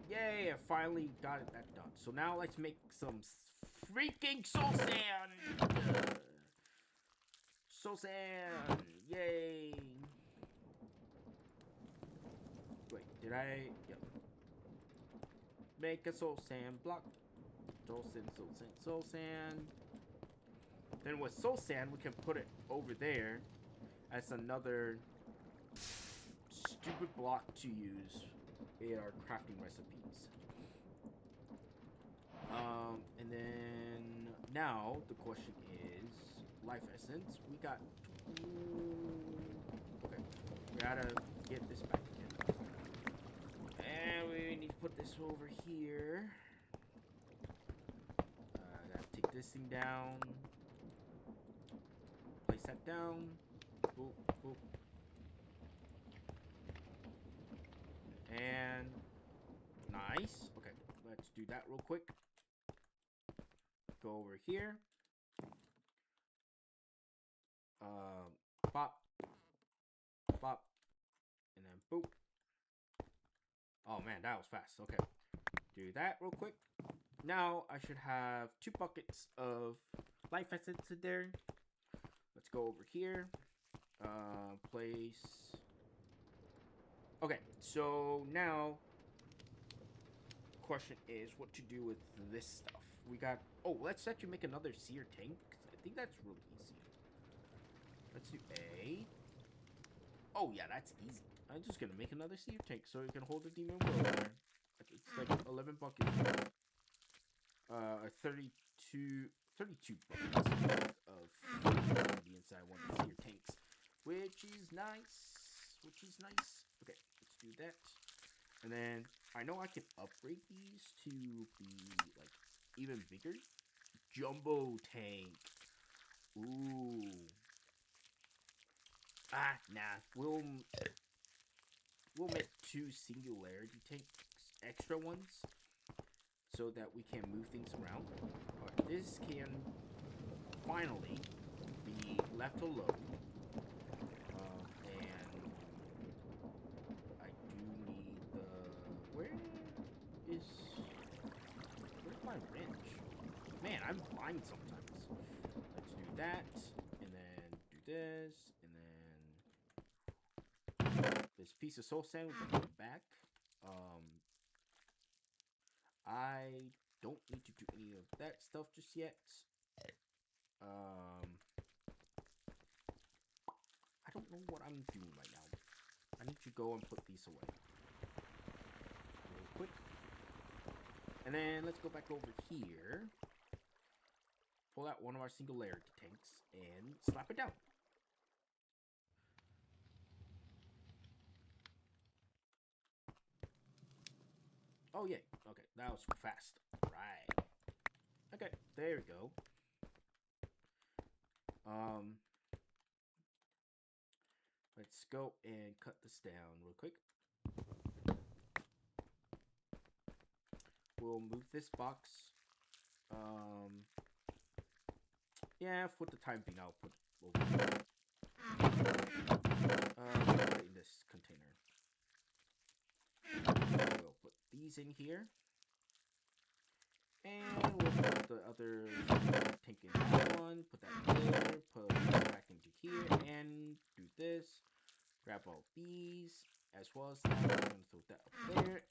Speaker 1: Yay, I finally got that done. So now let's make some freaking soul sand! Soul sand! Yay! Wait, did I? Yep. Make a soul sand block. Soul sand, soul sand, soul sand. Then with soul sand, we can put it over there as another stupid block to use in our crafting recipes. And then now the question is life essence. We got okay. We gotta get this back again. And we need to put this over here. Gotta take this thing down. Place that down. Boop, boop. And nice. Okay, let's do that real quick. Go over here. Pop. Pop. And then boop. Oh man, that was fast. Okay. Do that real quick. Now I should have 2 buckets of life essence in there. Let's go over here. Place. Okay, so now question is what to do with this stuff. We got. Oh, let's actually make another seer tank. I think that's really easy. Let's do A. Oh yeah, that's easy. I'm just gonna make another seer tank so you can hold the demon will there. It's like 11 buckets. 32 buckets of ingredients I want to seer tanks, which is nice. Okay, let's do that. And then I know I can upgrade these to be like even bigger. Jumbo tank. Ooh. Nah. We'll make 2 singularity tanks, extra ones, so that we can move things around. Alright, this can finally be left alone. And I do need the... Where's my wrench? Man, I'm blind sometimes. Let's do that, and then do this, and then this piece of soul sand we can put back. I don't need to do any of that stuff just yet. I don't know what I'm doing right now. I need to go and put these away real quick. And then let's go back over here. Pull out one of our singularity tanks and slap it down. Oh, yeah. Okay, that was fast. Right. Okay, there we go. Let's go and cut this down real quick. We'll move this box. Yeah, for the time being, I'll put it over here. We'll put it in this container. We'll put these in here. And we'll put the other tank in that one, put that there, put it back into here, and do this. Grab all these, as well as that. We're going to throw that up there.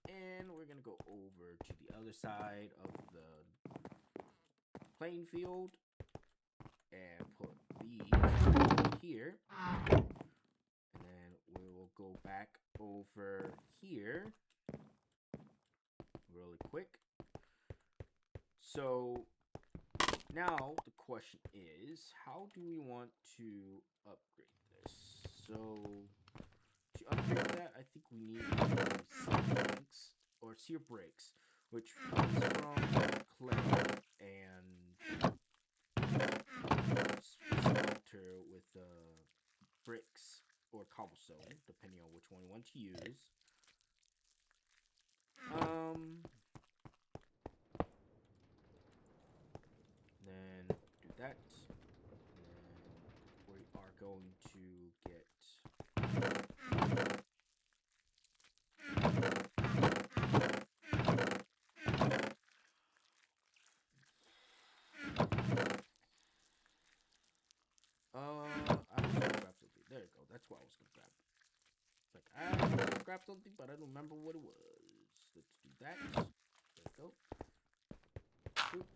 Speaker 1: And we're going to go over to the other side of the playing field. And put these here. And then we will go back over here really quick. So Now the question is, how do we want to upgrade this? So to upgrade that, I think we need sear tanks or sear bricks, which comes from clay and smelter with bricks or cobblestone, depending on which one you want to use. Then do that. And then we are going to get I was gonna grab something. There you go. That's what I was gonna grab. Like I was gonna grab something, but I don't remember what it was. Let's do that. There we go. Boop.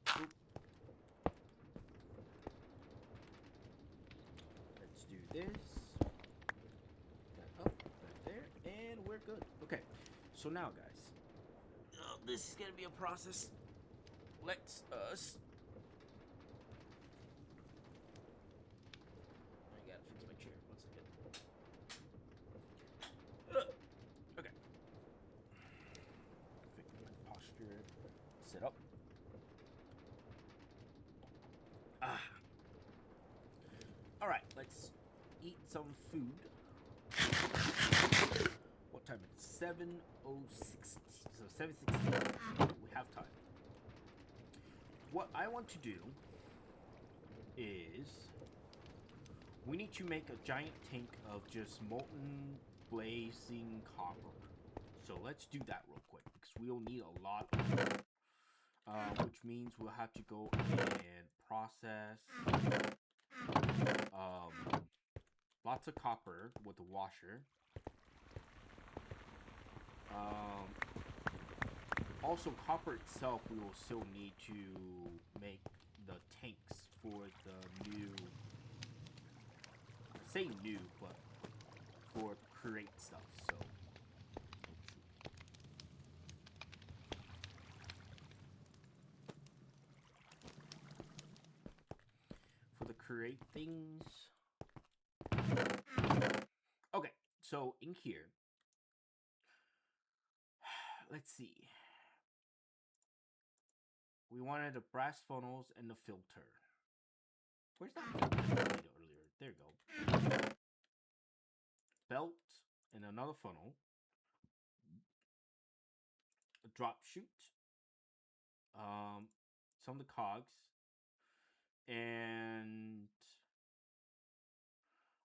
Speaker 1: Boop. Let's do this. That up, that there, and we're good. Okay. So now, guys, this is gonna be a process. Let's us. I gotta fix my chair. 1 second. Okay. Fix my posture. Sit up. All right. Let's eat some food. What time? It's 7:06. So 7:16. We have time. What I want to do is we need to make a giant tank of just molten blazing copper. So let's do that real quick because we'll need a lot of it. Which means we'll have to go and process lots of copper with the washer. Also, copper itself we will still need to make the tanks for the new, I say new, but for create stuff, so. For the create things. Okay, so in here, let's see. We wanted the brass funnels and the filter. Where's that filter I made earlier? There you go. Belt and another funnel. A drop chute. Some of the cogs. And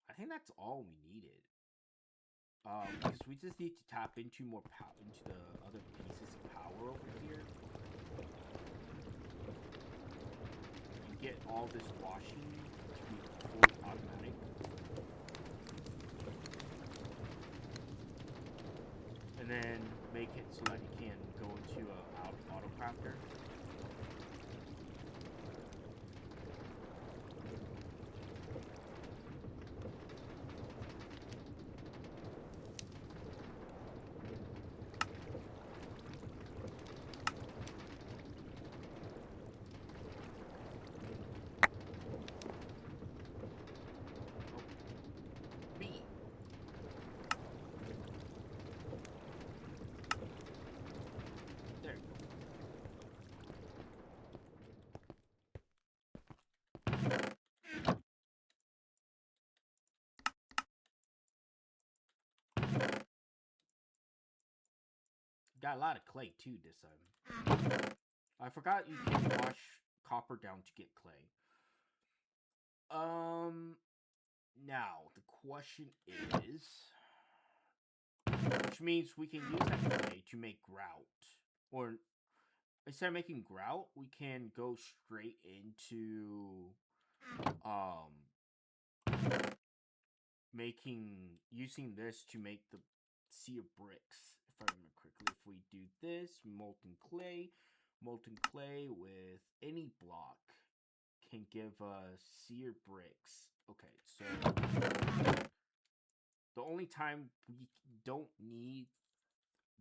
Speaker 1: I think that's all we needed. Because we just need to tap into more power, into the other pieces of power over here. And get all this washing to be fully automatic. And then make it so that it can go into a auto crafter. Got a lot of clay too this time. I forgot you can wash copper down to get clay. Now the question is, which means we can use that clay to make grout, or instead of making grout, we can go straight into using this to make the sear bricks. If I remember correctly, if we do this, molten clay with any block can give us sear bricks. Okay, so the only time we don't need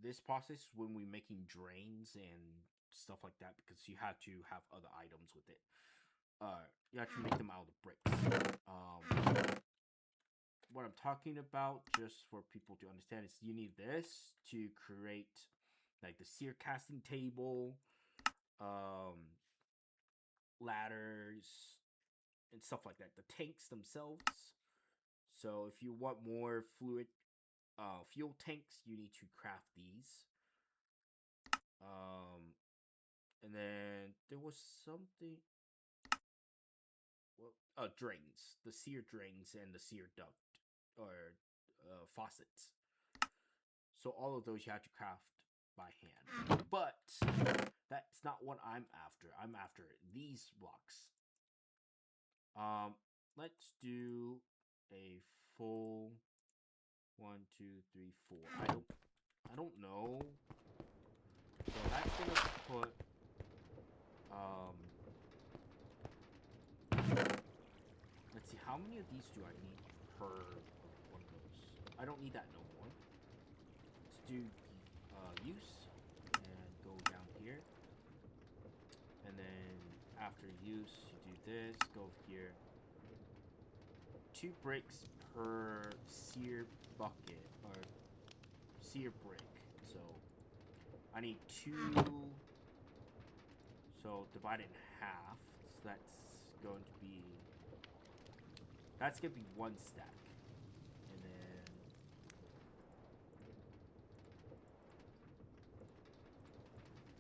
Speaker 1: this process is when we're making drains and stuff like that because you had to have other items with it. You have to make them out of bricks. What I'm talking about, just for people to understand, is you need this to create like the sear casting table, ladders, and stuff like that. The tanks themselves. So if you want more fuel tanks, you need to craft these. And then there was something. Well, drains, the sear drains and the sear duct or faucets. So all of those you have to craft by hand. But that's not what I'm after. I'm after these blocks. Let's do a full 1, 2, 3, 4. I don't know. So that's gonna put let's see, how many of these do I need per one of those? I don't need that no more. Let's do use and go down here. And then after use, you do this, go here. 2 bricks per sear bucket or sear brick. So I need 2. So divide it in half. So that's gonna be 1 stack. And then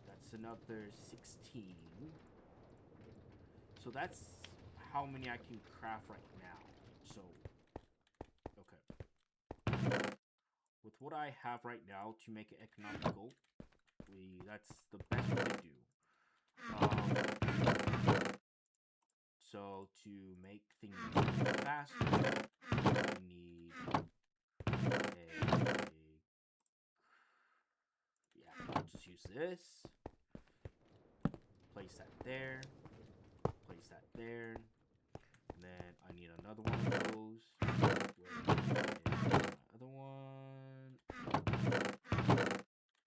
Speaker 1: that's another 16. So that's how many I can craft right now. So okay. With what I have right now to make it economical, that's the best way to do. So to make things faster, we need I'll just use this. Place that there. Place that there. And then I need another one of those. Where is my other one?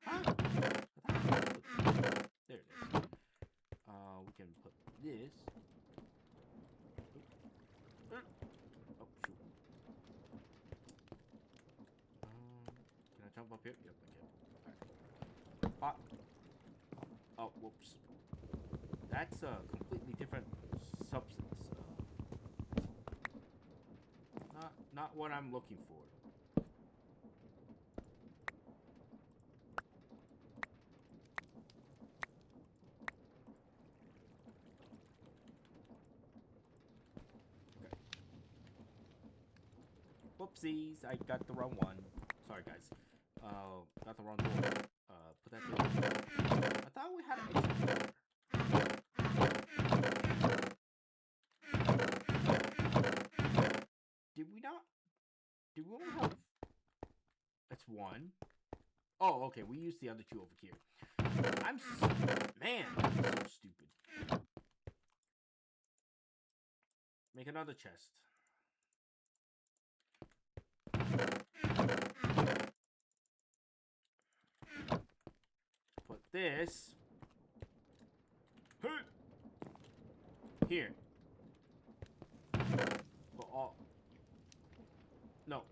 Speaker 1: Huh? There it is. We can put this. Oh, shoot. Can I jump up here? Yep, I can. Alright. Pop. Oh, whoops. That's a completely different substance. Not what I'm looking for. Whoopsies, I got the wrong one. Sorry, guys. Got the wrong door. Put that there. I thought we had an exit door. Did we not? Did we only have? That's 1. Oh, okay. We used the other 2 over here. Man, I'm so stupid. Make another chest. Put this here. Put all. No.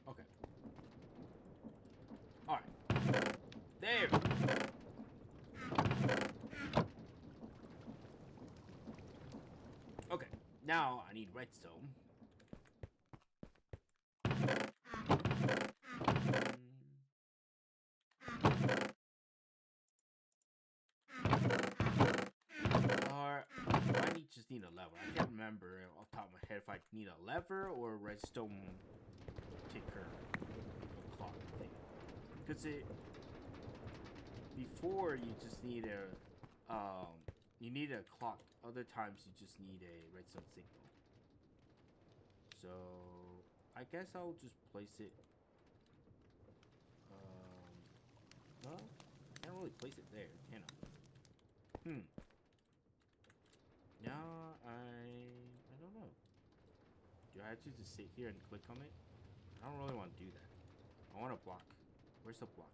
Speaker 1: Okay. All right. There. Okay. Now I need redstone. Just need a lever. I can't remember off the top of my head if I need a lever or a redstone ticker clock thing. Because before you just need a clock. Other times you just need a redstone signal. So I guess I'll just place it. Well, I can't really place it there, can I? Now I don't know. Do I have to just sit here and click on it? I don't really want to do that. I want a block. Where's the block?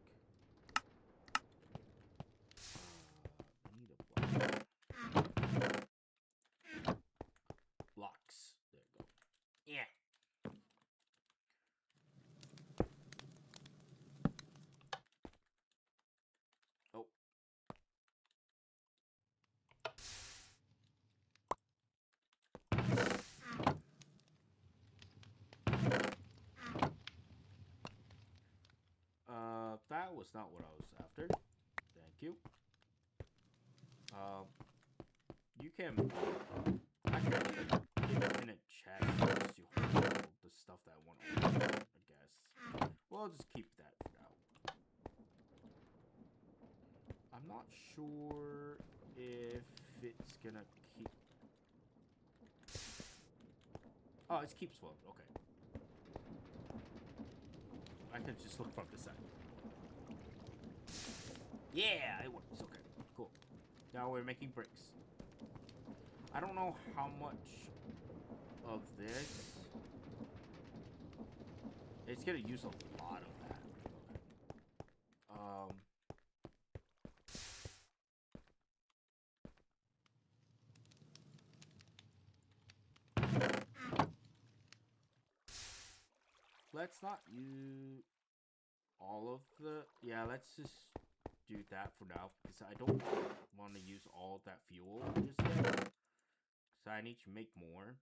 Speaker 1: I need a block. Blocks. There you go. Yeah. Oh. That was not what I was after. Thank you. You can. I can give it in a chat to hold the stuff that I want to hold, I guess. Well, I'll just keep that for now. I'm not sure if it's gonna keep. Oh, it keeps floating. Okay. I can just look from the side. Yeah, it works. Okay, cool. Now we're making bricks. I don't know how much of this. It's gonna use a lot of that. Okay. Let's not use all of the. Yeah, let's just do that for now because I don't want to use all that fuel just yet. So I need to make more.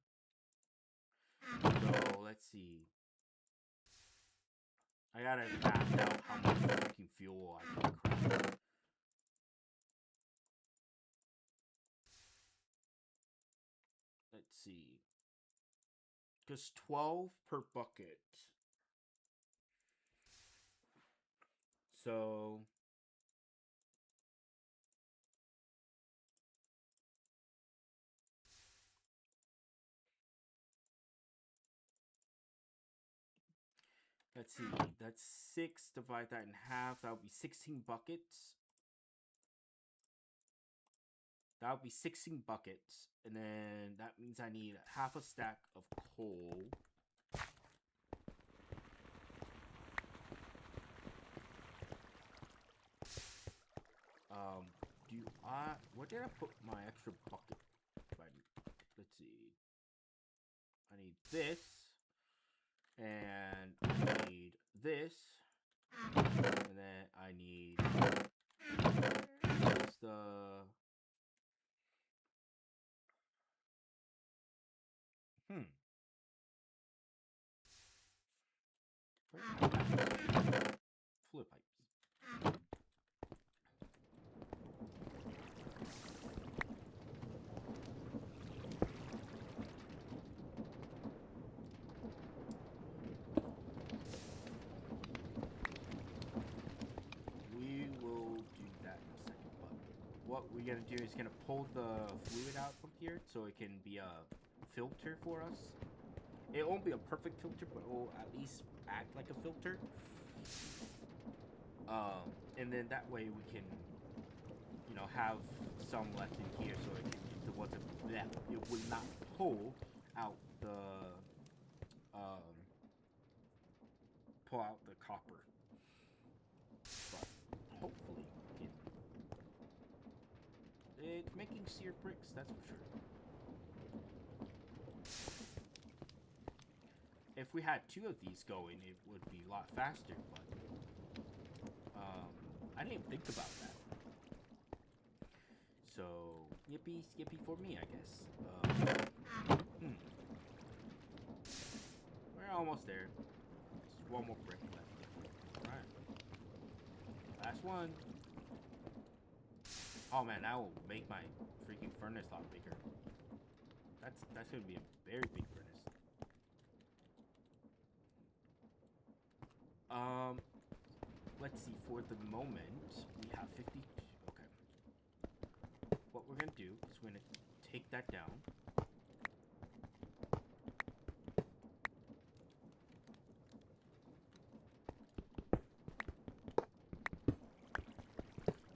Speaker 1: So let's see. I gotta map out how much freaking fuel I can craft. Let's see. Because 12 per bucket. So let's see. That's 6. Divide that in half. That would be 16 buckets. That would be 16 buckets. And then that means I need half a stack of coal. Where did I put my extra bucket? Let's see. I need this. And I need this. And then I need the fluid pipes. We will do that in a second, but what we're gonna do is gonna pull the fluid out from here so it can be a filter for us. It won't be a perfect filter, but it will at least act like a filter. And then that way we can, you know, have some left in here so it can, it wasn't that it would not pull out the pull out the copper. But hopefully it can. It's making seared bricks, that's for sure. If we had 2 of these going, it would be a lot faster, but I didn't even think about that. So, yippee skippy for me, I guess. We're almost there. Just one more brick left. Alright. Last one. Oh man, that will make my freaking furnace a lot bigger. That's gonna be a very big furnace. Let's see, for the moment, we have 50, okay. What we're gonna do is we're gonna take that down.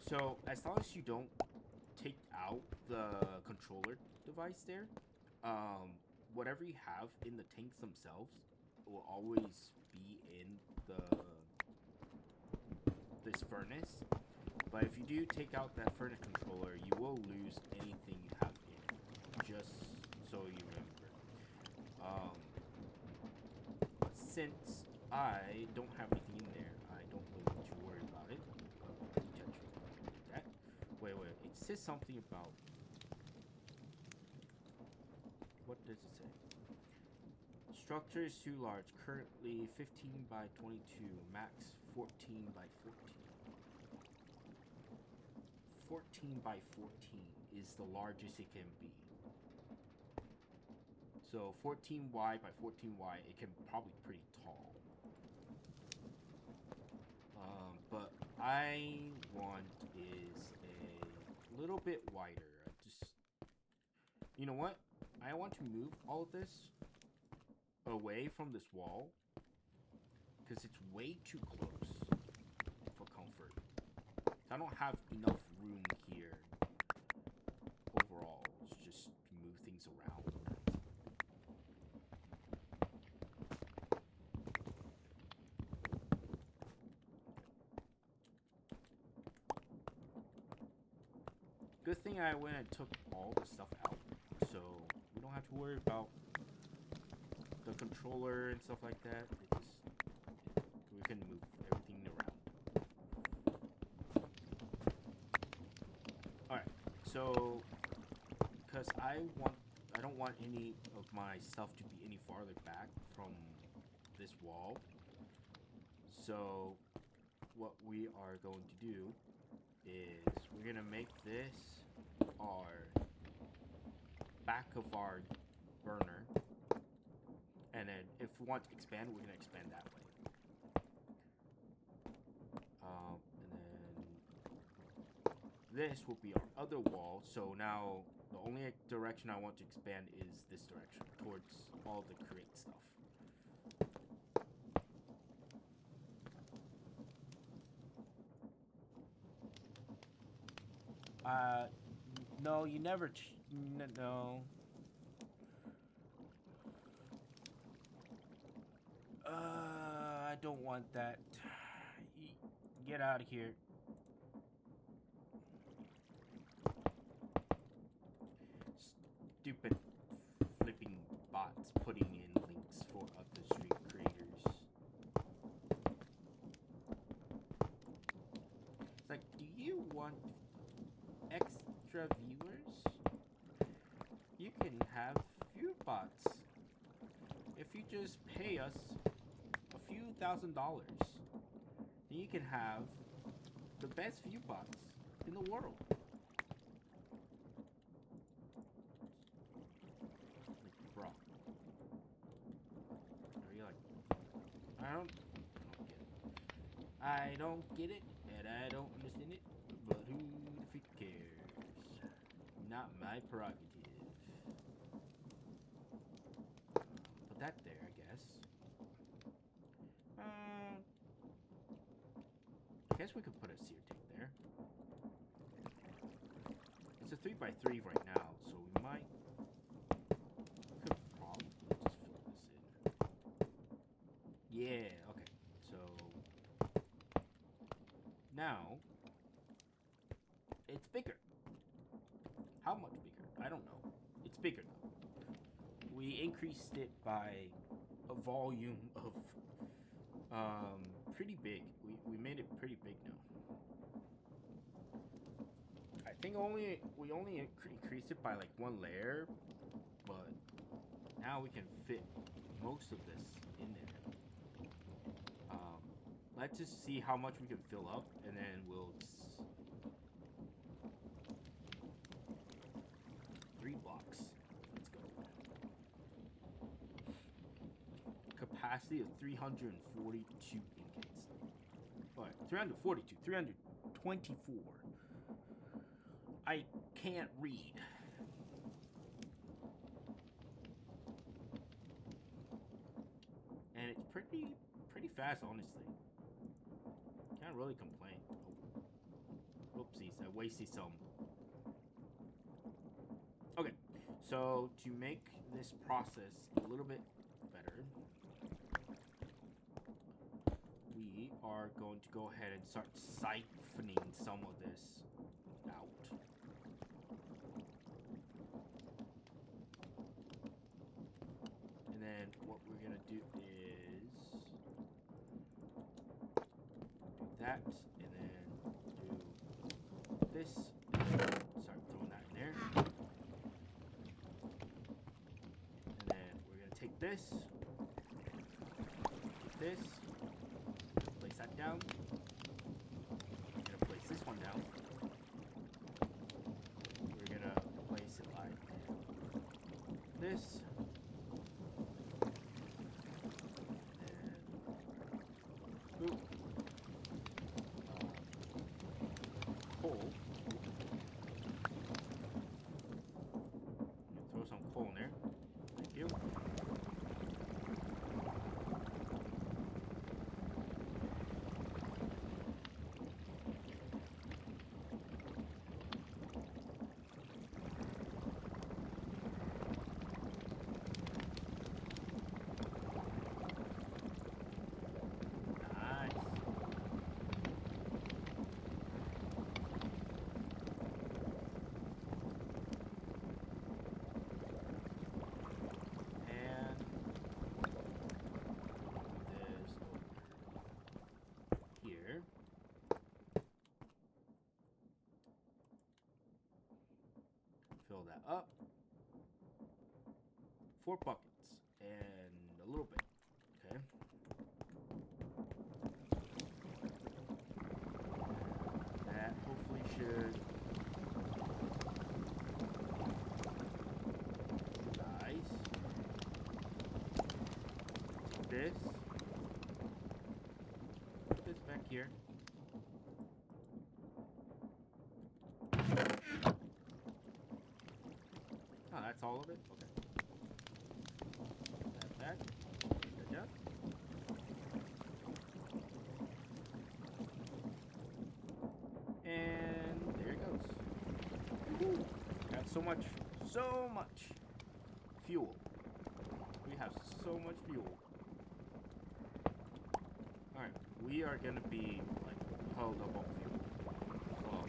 Speaker 1: So, as long as you don't take out the controller device there, whatever you have in the tanks themselves will always be in the this furnace. But if you do take out that furnace controller, you will lose anything you have in it. Just so you remember. But since I don't have anything in there, I don't really need to worry about it. That. Wait. It says something about. What does it say? Structure is too large. Currently 15 by 22. Max 14 by 14. 14 by 14 is the largest it can be. So 14Y by 14Y, it can probably be pretty tall. But I want is a little bit wider. You know what? I want to move all of this away from this wall because it's way too close for comfort. I don't have enough room here overall. Let's just move things around. Good thing I went and took all the stuff out, so we don't have to worry about the controller and stuff like that. We can move everything around. Alright, so because I don't want any of my stuff to be any farther back from this wall. So what we are going to do is we're gonna make this our back of our burner, and then if we want to expand, we're gonna expand that way. And then this will be our other wall. So now the only direction I want to expand is this direction, towards all the crate stuff. No, you never. No. I don't want that. Get out of here. Stupid flipping bots putting in links for other stream creators. It's like, do you want extra viewers? You can have view bots. If you just pay us a few $1,000s, then you can have the best view bots in the world. Bro. Are you like, I don't get it, and I don't understand it, but who the freak cares? Not my prerogative. Put that there, I guess. I guess we could put a sear tank there. It's a 3x3 right now, so we might could probably just fill this in. Yeah, okay. So now it's bigger. How much bigger? I don't know. It's bigger now. We increased it by a volume of pretty big. We made it pretty big now. I think we only increased it by like one layer, but now we can fit most of this in there. Let's just see how much we can fill up, and then we'll just 3 blocks. Let's go. Capacity of 342 ingots. Alright, 342, 324. I can't read. And it's pretty fast, honestly. Can't really complain. Oh. Oopsies, I wasted some. Okay, so to make this process a little bit better, we are going to go ahead and start siphoning some of this out. And then what we're going to do is do that, and then do this, and then start throwing that in there. And then we're going to take this, place that down. We're going to place this one down. We're going to place it like this. And boop. Coal. Throw some coal in there. Thank you. Fill that up. 4 buckets and a little bit. Okay. That hopefully should. Nice. This. Put this back here. Oh, that's all of it? Okay. Put that back. Good job. And there it goes. Woo-hoo. Got so much fuel. We have so much fuel. Alright, we are gonna be like held up on fuel. Well,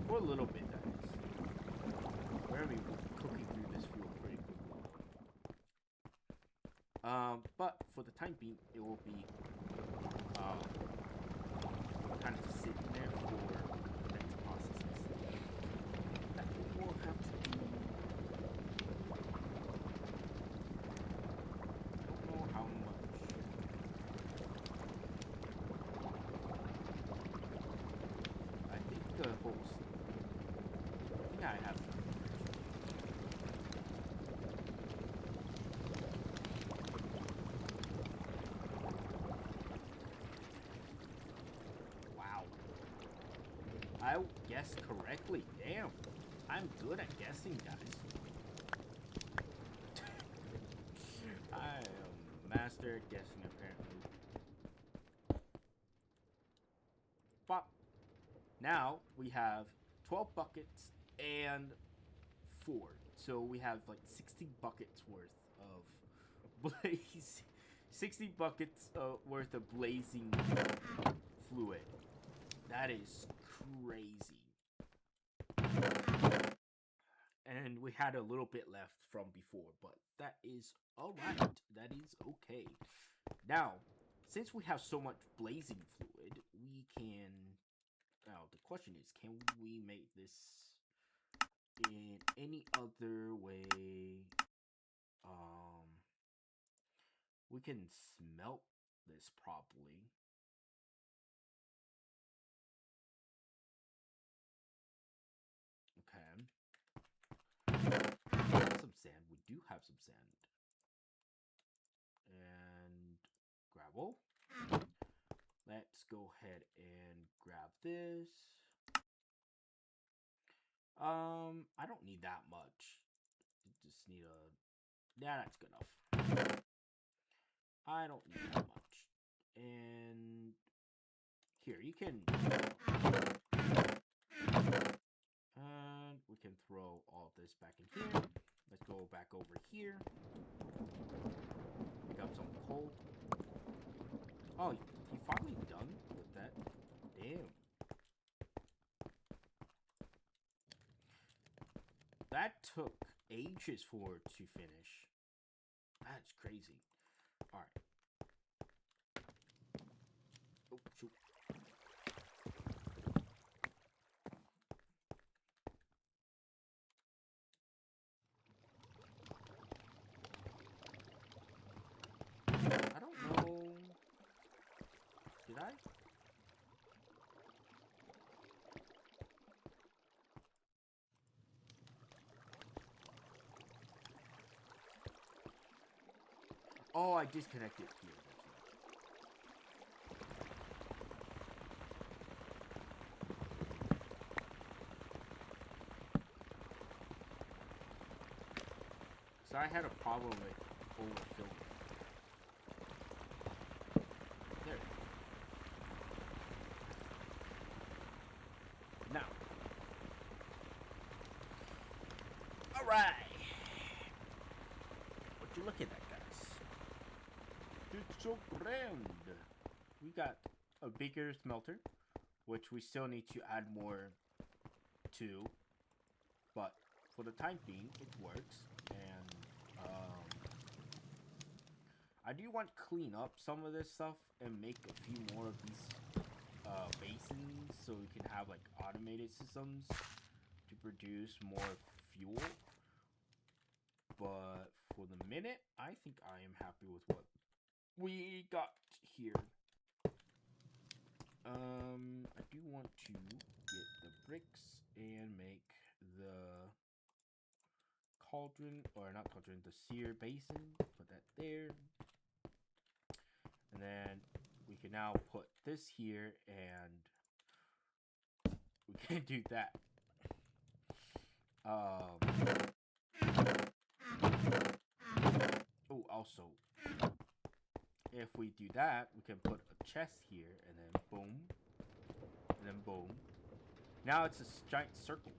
Speaker 1: for a little bit, that is. We're gonna be cooking through this fuel pretty quickly. But for the time being, it will be kind of sitting there for the next processes that we will have to do. I don't know how much. I think the whole. Yeah, I have. I guessed correctly. Damn. I'm good at guessing, guys. I am master at guessing, apparently. But now we have 12 buckets and 4. So we have like 60 buckets worth of 60 buckets worth of blazing fluid. That is crazy. And we had a little bit left from before, but that is alright. That is okay. Now, since we have so much blazing fluid, we can... Now, the question is, can we make this in any other way? We can smelt this probably. Some sand. We do have some sand. And gravel. Let's go ahead and grab this. I don't need that much. Just need a... Yeah, that's good enough. I don't need that much. And here, you can... And we can throw all this back in here. Let's go back over here. Pick up some coal. Oh, he finally done with that. Damn. That took ages for it to finish. That's crazy. Alright. Oh, shoot. I don't know. Did I? Oh, I disconnected here. So I had a problem with overfilling. There. Now. Alright. What you looking at, guys? It's so grand. We got a bigger smelter, which we still need to add more to. But for the time being, it works. And I do want to clean up some of this stuff and make a few more of these basins so we can have like automated systems to produce more fuel. But for the minute, I think I am happy with what we got here. I do want to get the bricks and make the cauldron, or not cauldron, the sear basin. Put that there. And then we can now put this here and we can do that. Oh, also, if we do that, we can put a chest here and then boom, and then boom. Now it's a giant circle.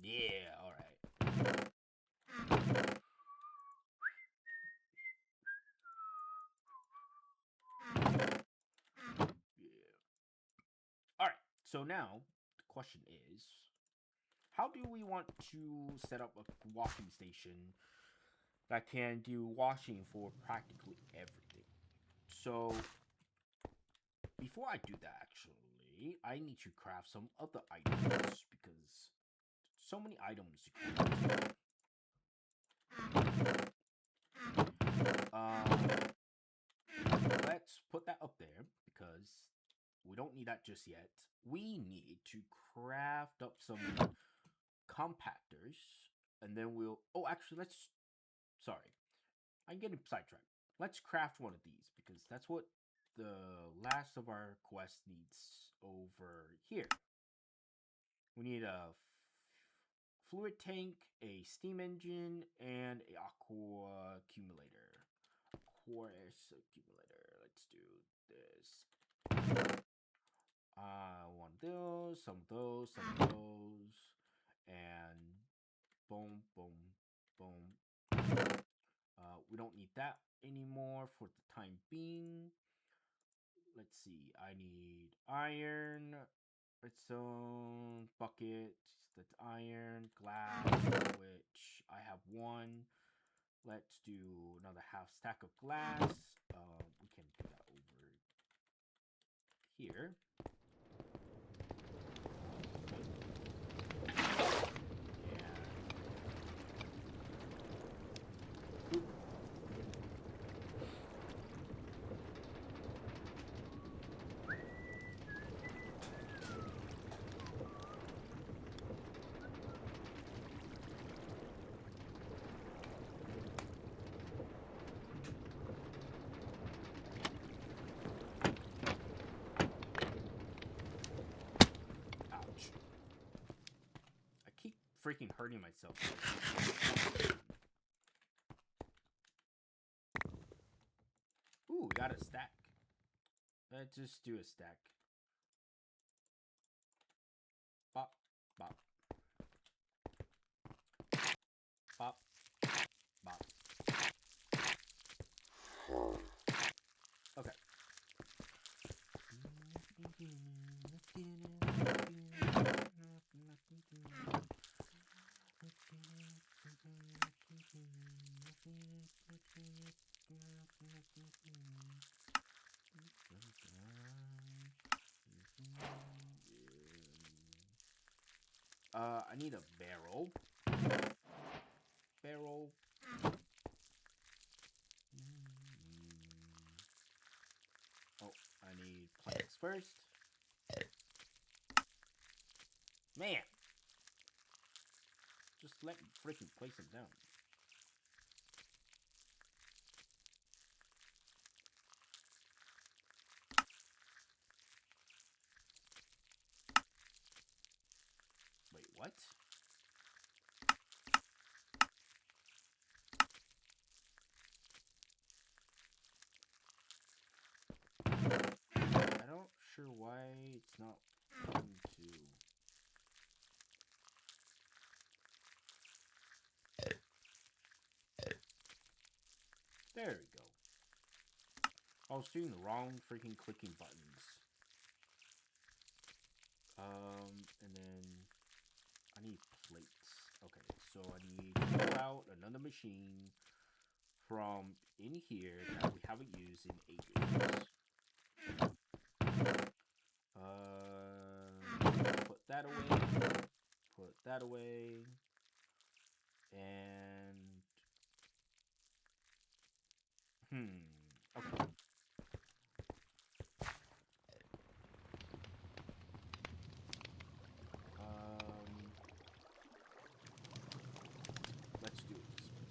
Speaker 1: Yeah, alright. Alright, so now the question is, how do we want to set up a washing station that can do washing for practically everything? So, before I do that, actually, I need to craft some other items because so many items to craft. Let's put that up there because we don't need that just yet. We need to craft up some compactors, and then we'll... Oh, actually, let's... Sorry. I'm getting sidetracked. Let's craft one of these, because that's what the last of our quest needs over here. We need a fluid tank, a steam engine, and a aqua accumulator. Aquarius accumulator. Let's do this. One of those, some of those, some of those, and boom, boom, boom. We don't need that anymore for the time being. Let's see. I need iron, redstone, bucket. That's iron, glass, which I have one. Let's do another half stack of glass. We can do that over here. Freaking hurting myself. Ooh, we got a stack. Let's just do a stack. Bop, bop. Bop. Bop. Okay. I need a barrel. Barrel. Oh, I need planks first. Man! Just let me freaking place them down. Wait, what? I don't sure why it's not going to. There we go. I was doing the wrong freaking clicking buttons. And then I need plates. Okay, so I need to pull out another machine from in here that we haven't used in ages. Put that away. Put that away. And okay. Let's do it this way.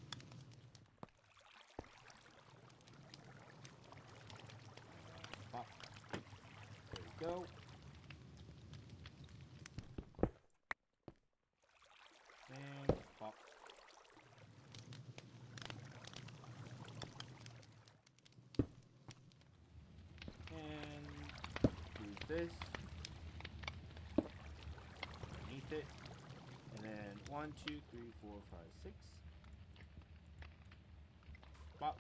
Speaker 1: Pop. There we go. And pop. And do this. Underneath it. And then 1, 2, 3, 4, 5, 6. Pop.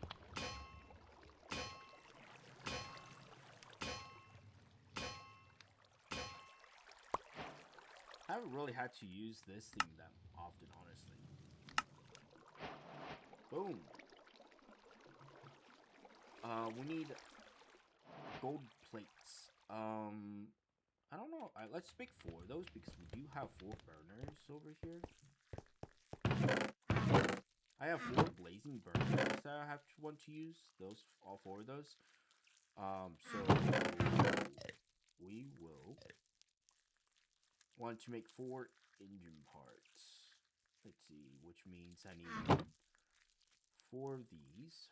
Speaker 1: I haven't really had to use this thing that often, honestly. Boom. We need gold plates. I don't know. Let's pick 4 of those because we do have 4 burners over here. I have 4 blazing burners that I want to use. Those, all 4 of those. So we will want to make 4 engine parts. Let's see, which means I need 4 of these.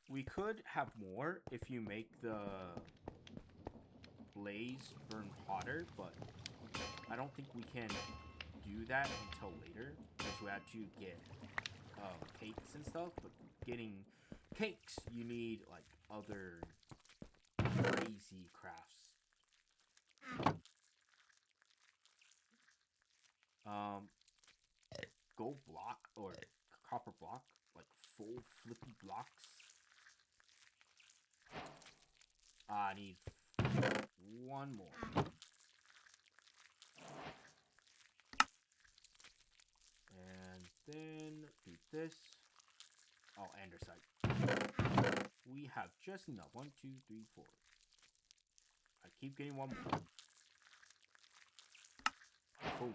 Speaker 1: We could have more if you make the blaze burn hotter, but I don't think we can do that until later because we have to get cakes and stuff. But getting cakes, you need like other crazy crafts. Gold block or copper block, like full flippy blocks. I need 1 more. And then do this. Oh, andesite. We have just enough. 1, 2, 3, 4. I keep getting 1 more. Boom.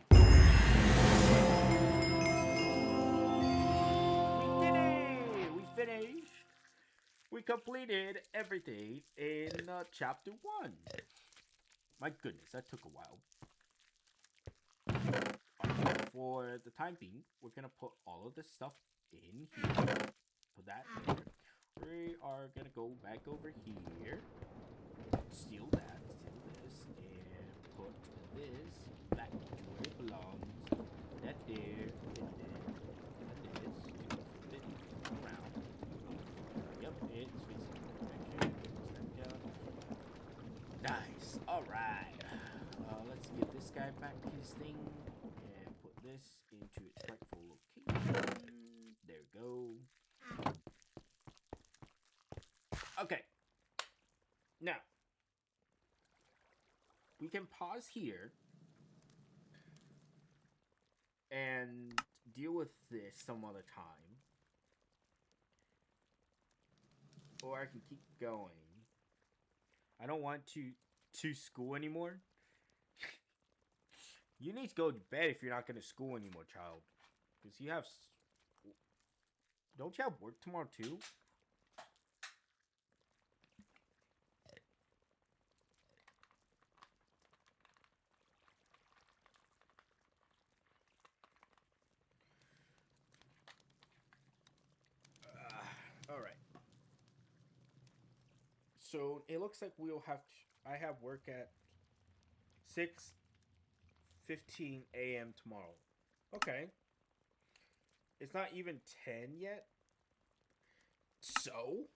Speaker 1: We did it! We finished. We completed everything in chapter 1. My goodness, that took a while. For the time being, we're gonna put all of this stuff in here. Put that there. We are gonna go back over here. Steal that. Steal this. And put this back where it belongs. That there. And then put this. Flip it around. Yep, it's facing the direction. Nice. Alright. Let's give this guy back his thing. And put this into its No. Okay. Now, we can pause here and deal with this some other time. Or I can keep going. I don't want to school anymore. You need to go to bed if you're not going to school anymore, child. Because you have... Don't you have work tomorrow, too? Alright. So, it looks like we'll have to... I have work at 6:15 a.m. tomorrow. Okay. It's not even 10 yet. So?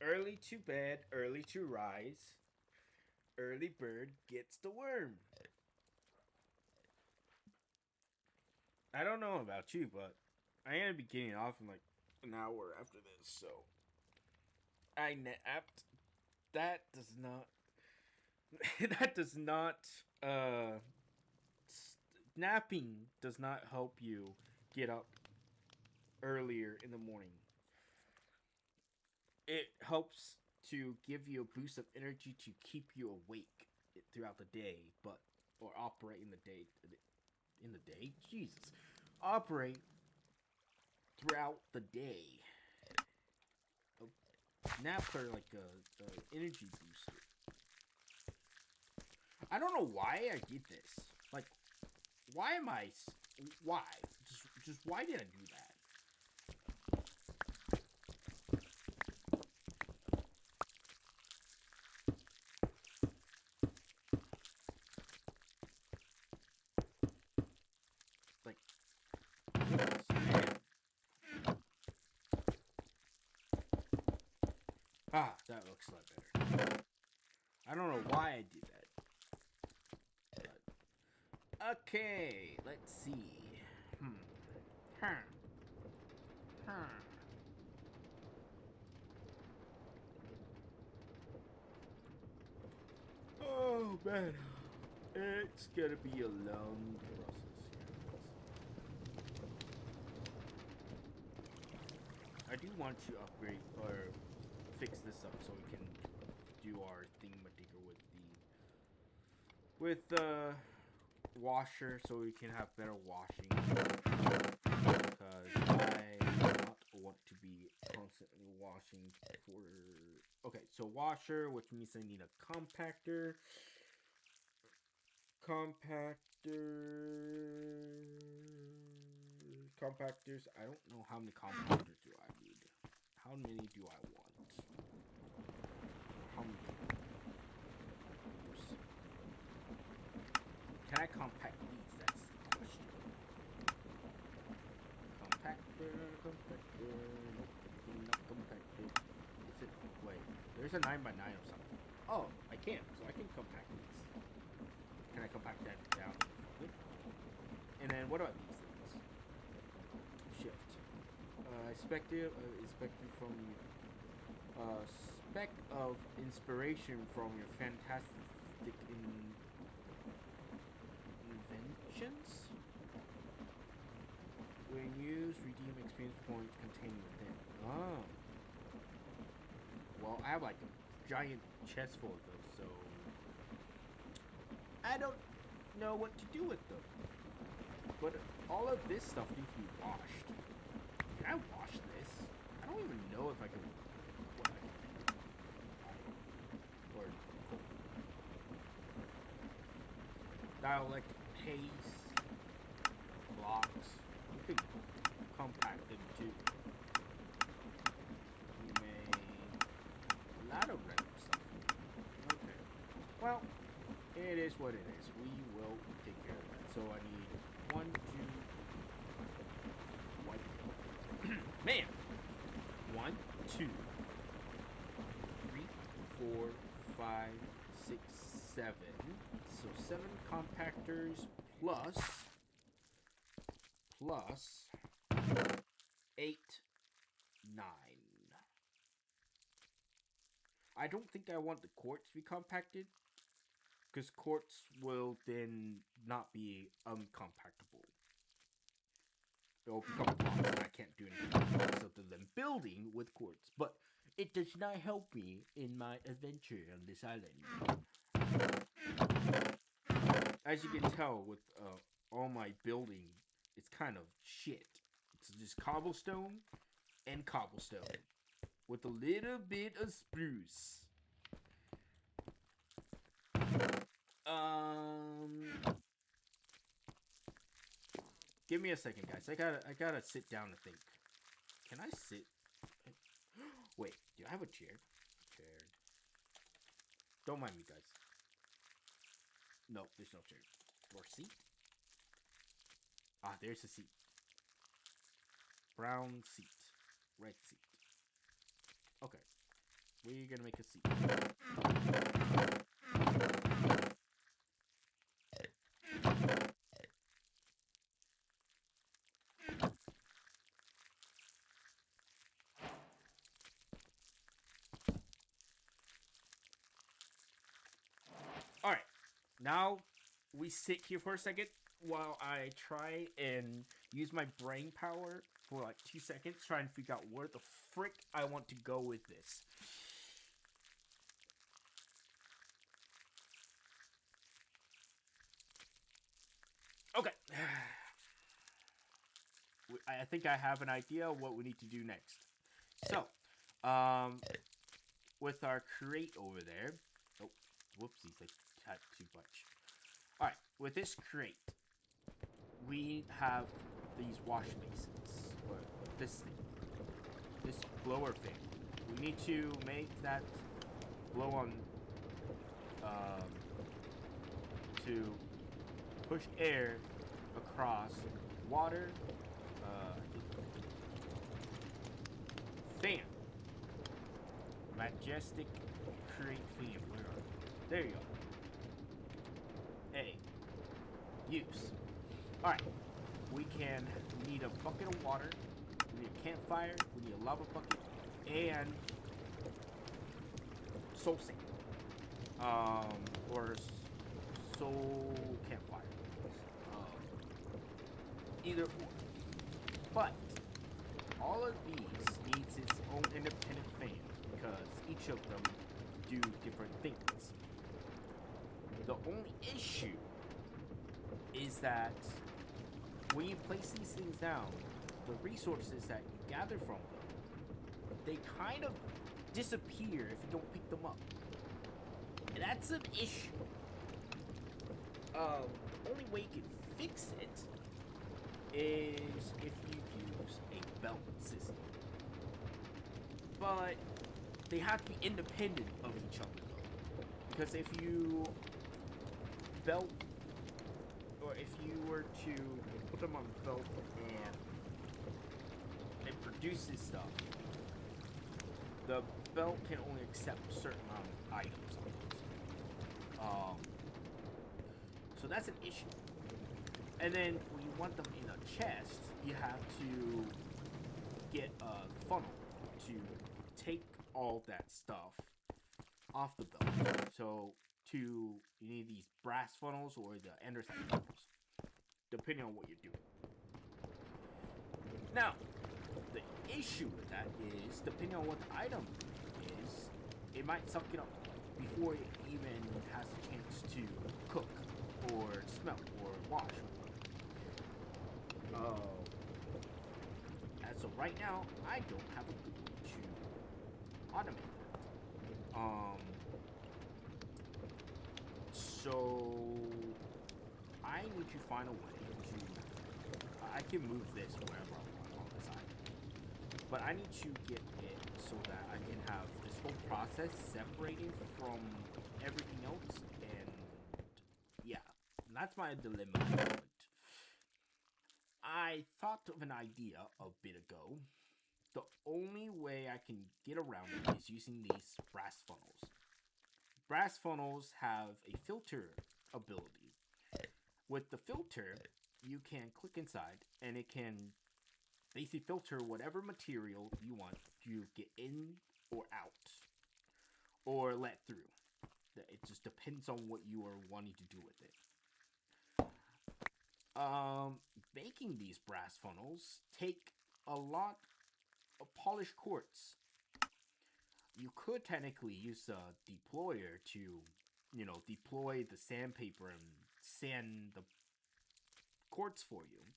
Speaker 1: Early to bed, early to rise. Early bird gets the worm. I don't know about you, but I am be getting off in like an hour after this, so I napped. That does not. That does not. Napping does not help you get up earlier in the morning. It helps to give you a boost of energy to keep you awake throughout the day, or operate in the day. In the day, Jesus, operate throughout the day. Naps are like a energy booster. I don't know why I did this. Like, why am I? Why? Just why did I do that? Ah, that looks a lot better. I don't know why I did that. But, okay, let's see. Oh, man. It's gonna be a long process here. I do want to upgrade or fix this up so we can do our thingamajigger with the washer, so we can have better washing. Because I do not want to be constantly washing for... Okay, so washer, which means I need a compactor. Compactors. I don't know how many compactors do I need. How many do I want? How many? Can I compact these? That's the question. Compactor. Not compacted. Is it? Wait. There's a 9x9 or something. Oh, I can. So I can compact these. Can I compact that down? And then what about these things? Shift. Expected from spec of inspiration from your fantastic inventions. When used, redeem experience points contained within. Oh. Well, I have like a giant chest full of those, so I don't know what to do with them. But all of this stuff needs to be washed. Can I wash this? I don't even know if I can. What I can do. Or dielectric paste, blocks. We could compact them too. We made a lot of random stuff. Okay. Well, it is what it is. We will take care of that. So I need 1, 2, 1. Man! 1, 2, 3, 4, 5, 6, 7. So 7 compactors plus plus 8, 9. I don't think I want the quartz to be compacted, because quartz will then not be uncompactable. It will become blocks, and I can't do anything else other than building with quartz. But it does not help me in my adventure on this island. As you can tell with all my building, it's kind of shit. It's just cobblestone and cobblestone with a little bit of spruce. Give me a second, guys. I gotta sit down and think. Can I sit? Wait, do I have a chair? Chair. Don't mind me, guys. No, there's no chair. Or seat? Ah, there's a seat. Brown seat. Red seat. Okay. We're gonna make a seat. Alright. Now we sit here for a second while I try and use my brain power for like 2 seconds, trying to figure out where the frick I want to go with this. Okay. I think I have an idea of what we need to do next. So, with our crate over there. Oh, whoopsies, I had too much. Alright, with this crate, we have these wash basins. Or this thing. This blower fan. We need to make that blow on to push air across water. Fan. Majestic crate fan. Where are they? There you go. A. Use. Alright. We need a bucket of water. We need a campfire. We need a lava bucket. And soul sand. Or soul campfire. Either or. But all of these needs its own independent fan because each of them do different things. The only issue is that when you place these things down, the resources that you gather from them, they kind of disappear if you don't pick them up. And that's an issue. The only way you can fix it is if you use a belt system. But they have to be independent of each other though. Because if you belt, or if you were to put them on the belt and it produces stuff, the belt can only accept a certain amount of items on it. So that's an issue. And then when you want them in a chest, you have to get a funnel to take all that stuff off the belt. So you need these brass funnels or the andesite funnels, depending on what you're doing. Now, the issue with that is, depending on what the item is, it might suck it up before it even has a chance to cook or smelt or wash. And so right now, I don't have a good way to automate that. So I need to find a way to. I can move this wherever I want on the side, but I need to get it so that I can have this whole process separated from everything else. And yeah, that's my dilemma. I thought of an idea a bit ago. The only way I can get around it is using these brass funnels. Brass funnels have a filter ability. With the filter, you can click inside, and it can basically filter whatever material you want to get in or out or let through. It just depends on what you are wanting to do with it. Making these brass funnels take a lot of polished quartz. You could technically use a deployer to, deploy the sandpaper and sand the quartz for you.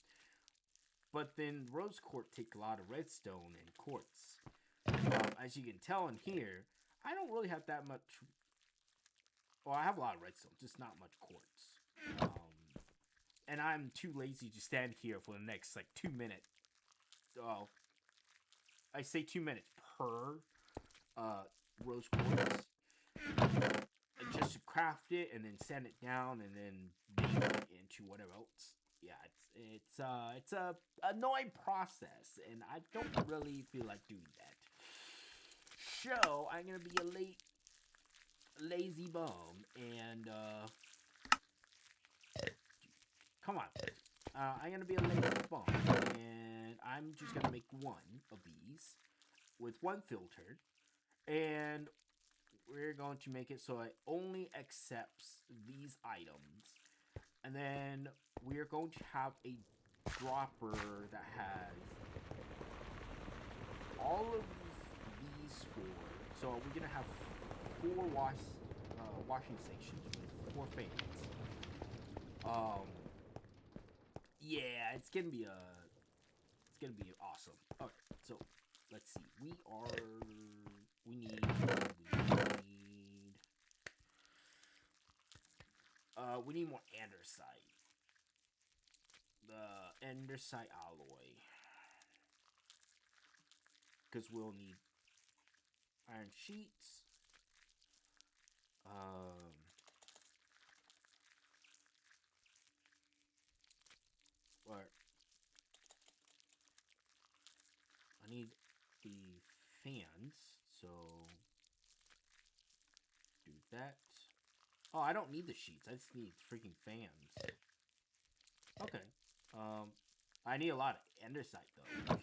Speaker 1: But then rose quartz take a lot of redstone and quartz. As you can tell in here, I don't really have that much. Well, I have a lot of redstone, just not much quartz. And I'm too lazy to stand here for the next 2 minutes. I say 2 minutes per rose quartz, just to craft it and then sand it down and then make it into whatever else. Yeah, it's a annoying process, and I don't really feel like doing that. So I'm gonna be a lazy bum, and come on, I'm gonna be a lazy bum, and I'm just gonna make one of these with one filter, and we're going to make it so it only accepts these items. And then we're going to have a dropper that has all of these 4. So we're going to have 4 washing stations with 4 fans. Yeah, it's gonna be awesome. Okay, so let's see. We need more andesite. The andesite alloy. Because we'll need iron sheets. I need the fans, so do that. Oh, I don't need the sheets. I just need freaking fans. Okay. I need a lot of andesite though.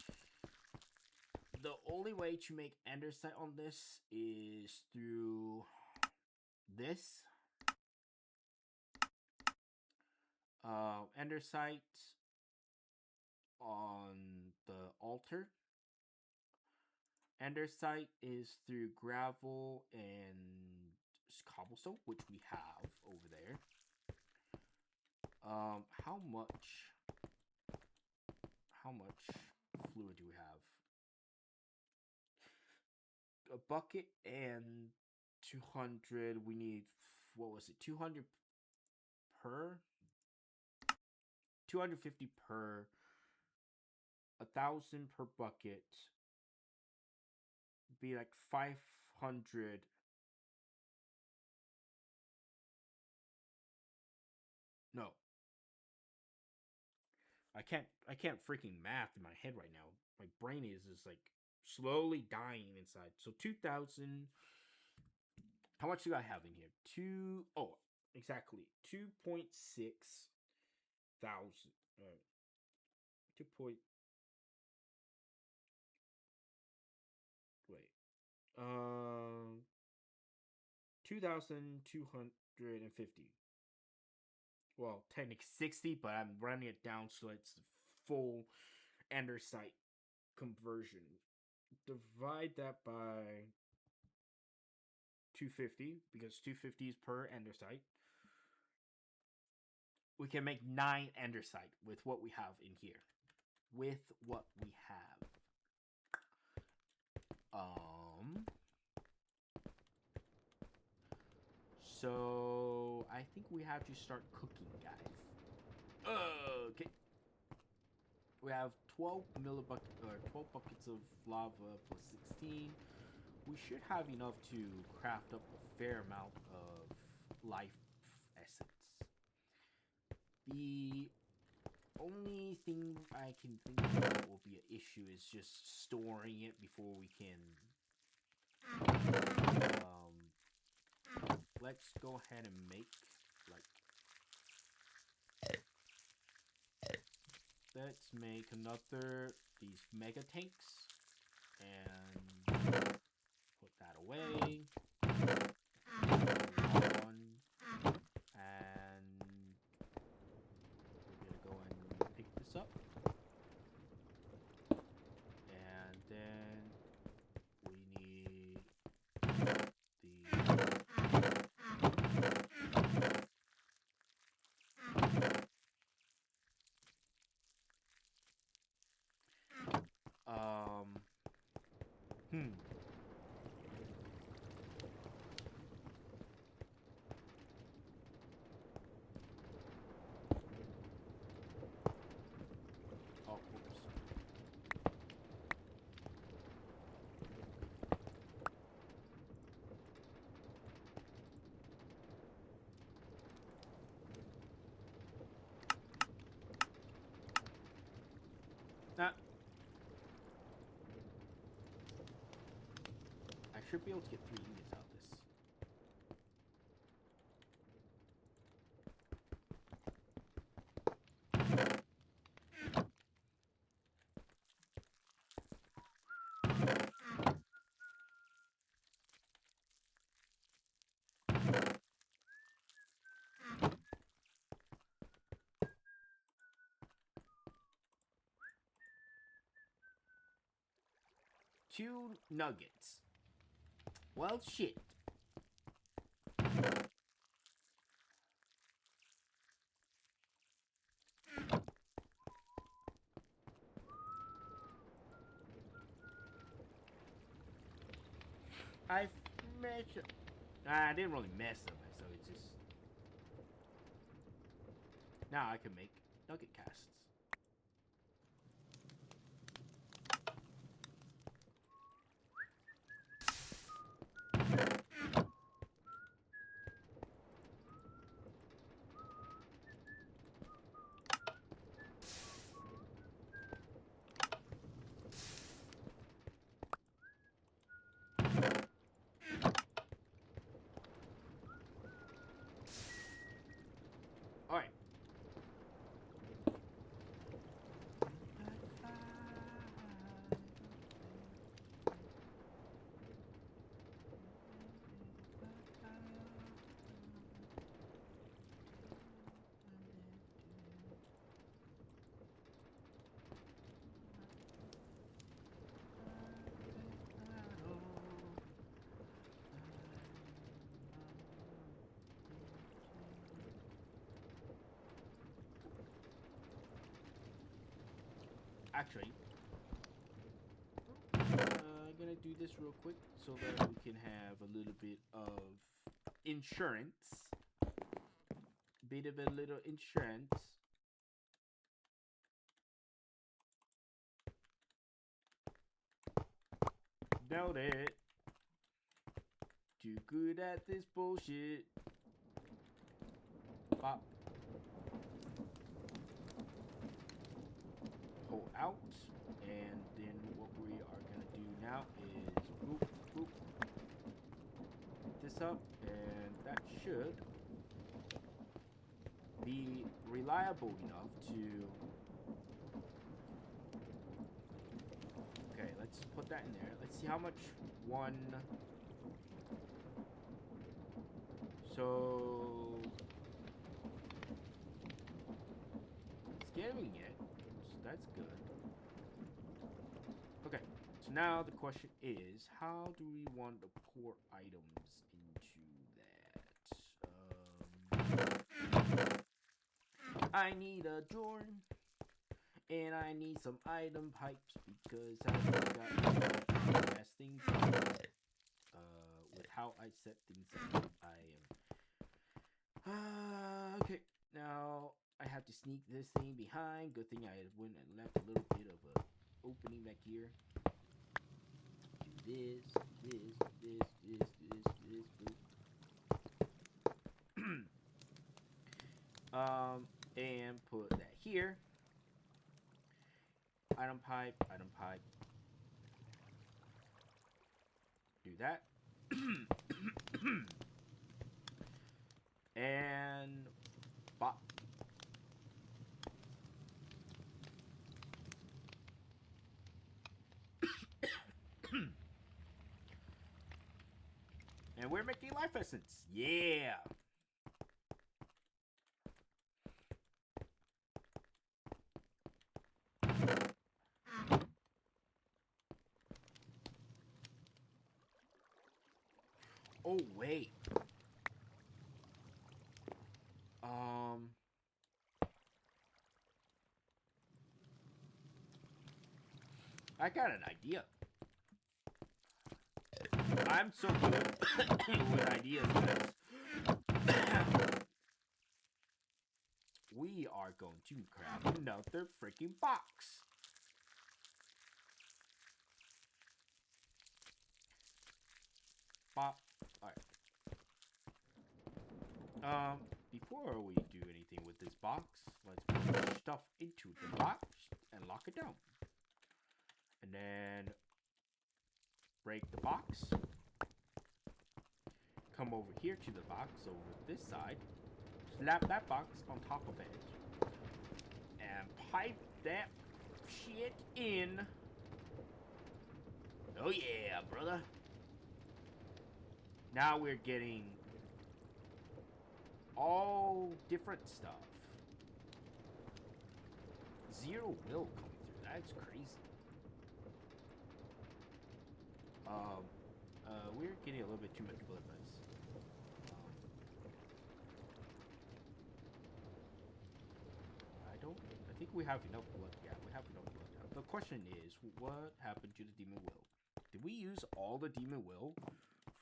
Speaker 1: The only way to make andesite on this is through this. Andesite on the altar. Andesite is through gravel and cobblestone, which we have over there. How much fluid do we have? A bucket and 200. We need, what was it? 200 per? 250 per. 1,000 per bucket. Be like 500. No. I can't freaking math in my head right now. My brain is like slowly dying inside. So 2,000. How much do I have in here? Exactly. 2.6 thousand. 2. Wait. 2,250. Well, technically 60, but I'm running it down so it's full andesite conversion. Divide that by 250, because 250 is per andesite. We can make 9 andesite with what we have in here. With what we have. So I think we have to start cooking, guys. Okay. We have 12 buckets of lava plus 16. We should have enough to craft up a fair amount of life essence. The only thing I can think of that will be an issue is just storing it before we can. Let's go ahead and make let's make another these mega tanks and put that away. Move on, and we're gonna go and pick this up, and then we need the hmm. Oh, oops. Nah. I should be able to get 3 units out of this. Two nuggets. Well, shit. I messed. I didn't really mess them, so it's just. Now I can make nugget casts. Alright. Actually, I'm gonna do this real quick so that we can have a little bit of insurance. Bit of a little insurance. Doubt it. Too good at this bullshit. Pop. Pull out. And then what we are going to do now is boop, boop. Pick this up. And that should be reliable enough to... Okay, let's put that in there. Let's see how much one... So... It's getting it. So that's good. Okay, so now the question is, how do we want to pour items into that? I need a drawer, and I need some item pipes because I forgot the best things with how I set things up. Okay, now I have to sneak this thing behind. Good thing I went and left a little bit of a opening back here. Do this. And put that here. Item pipe. Do that. And bop. And we're making life essence. Yeah. Oh, wait. I got an idea. I'm so good with ideas, guys. We are going to craft another freaking box. Bop. Alright. Before we do anything with this box, let's put stuff into the box and lock it down. And then break the box. Come over here to the box over this side. Slap that box on top of it. And pipe that shit in. Oh yeah, brother. Now we're getting all different stuff. Zero will coming through. That's crazy. We're getting a little bit too much blood, guys. I think we have enough blood. Yeah, we have enough blood now. The question is, what happened to the demon will? Did we use all the demon will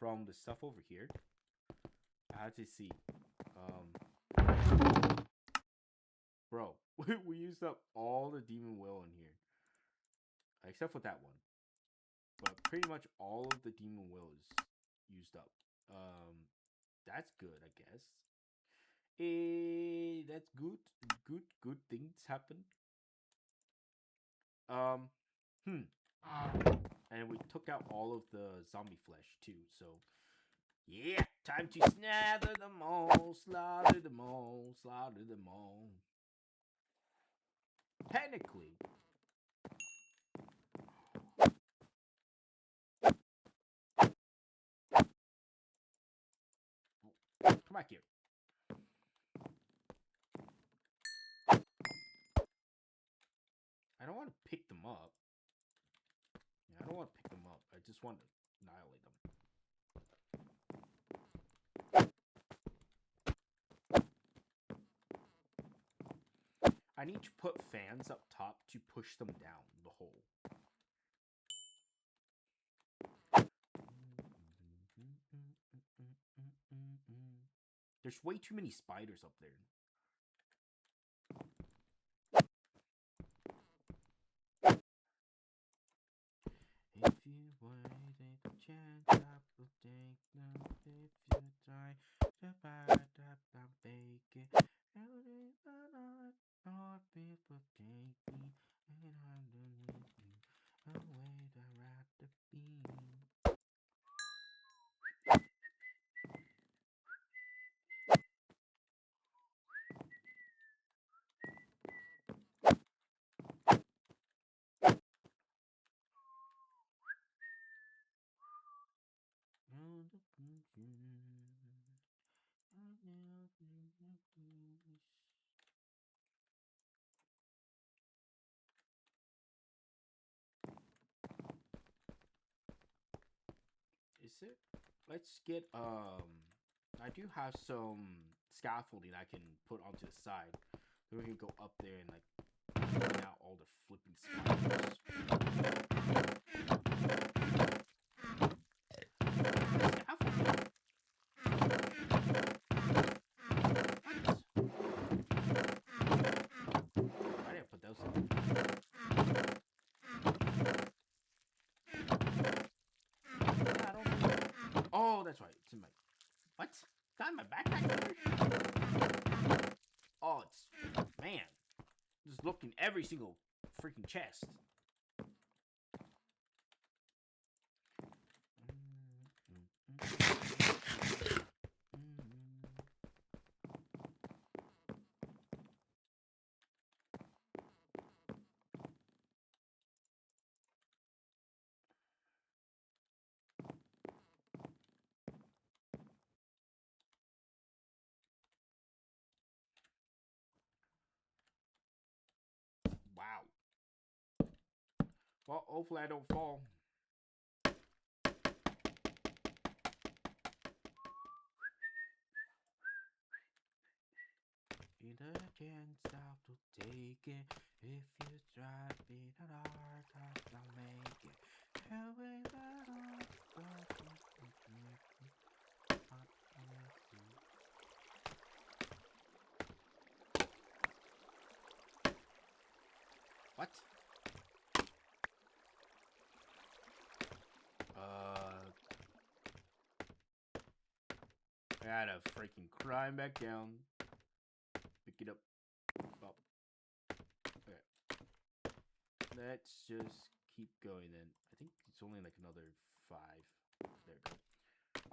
Speaker 1: from the stuff over here? I had to see. Bro, we used up all the demon will in here. Except for that one. But pretty much all of the demon will is used up. That's good, I guess. That's good. Good things happen. And we took out all of the zombie flesh too, so yeah, time to slaughter them all, slaughter them all, slaughter them all. Technically, come back here. I don't want to pick them up. Yeah, I don't want to pick them up. I just want to annihilate them. I need to put fans up top to push them down the hole. There's way too many spiders up there. If you want to take a chance, I will take them. If you try to buy that, I'm faking. Every night, all people take me, and I'm with you. Away to ride the beam. Is it? Let's get I do have some scaffolding I can put onto the side. So we can go up there and like clean out all the flipping spiders. Scaffolding? I didn't put those in. Yeah, I don't know. Oh, that's right. It's in my... What? Got in my backpack? Oh, it's... Man. Just looked in every single freaking chest. Well, hopefully I don't fall. Ain't a chance out to take it. If you try being an artist, I'll make it. What? I gotta freaking climb back down. Pick it up. Up. Okay. Let's just keep going then. I think it's only like another 5. There we go.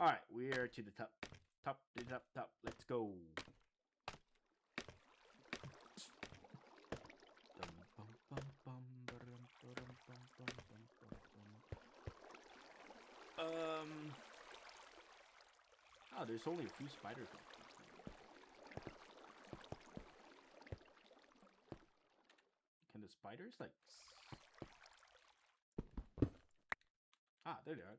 Speaker 1: Alright, we are to the top. Top, the top, top. Let's go. Oh, there's only a few spiders left. Can the spiders like? Ah, there they are.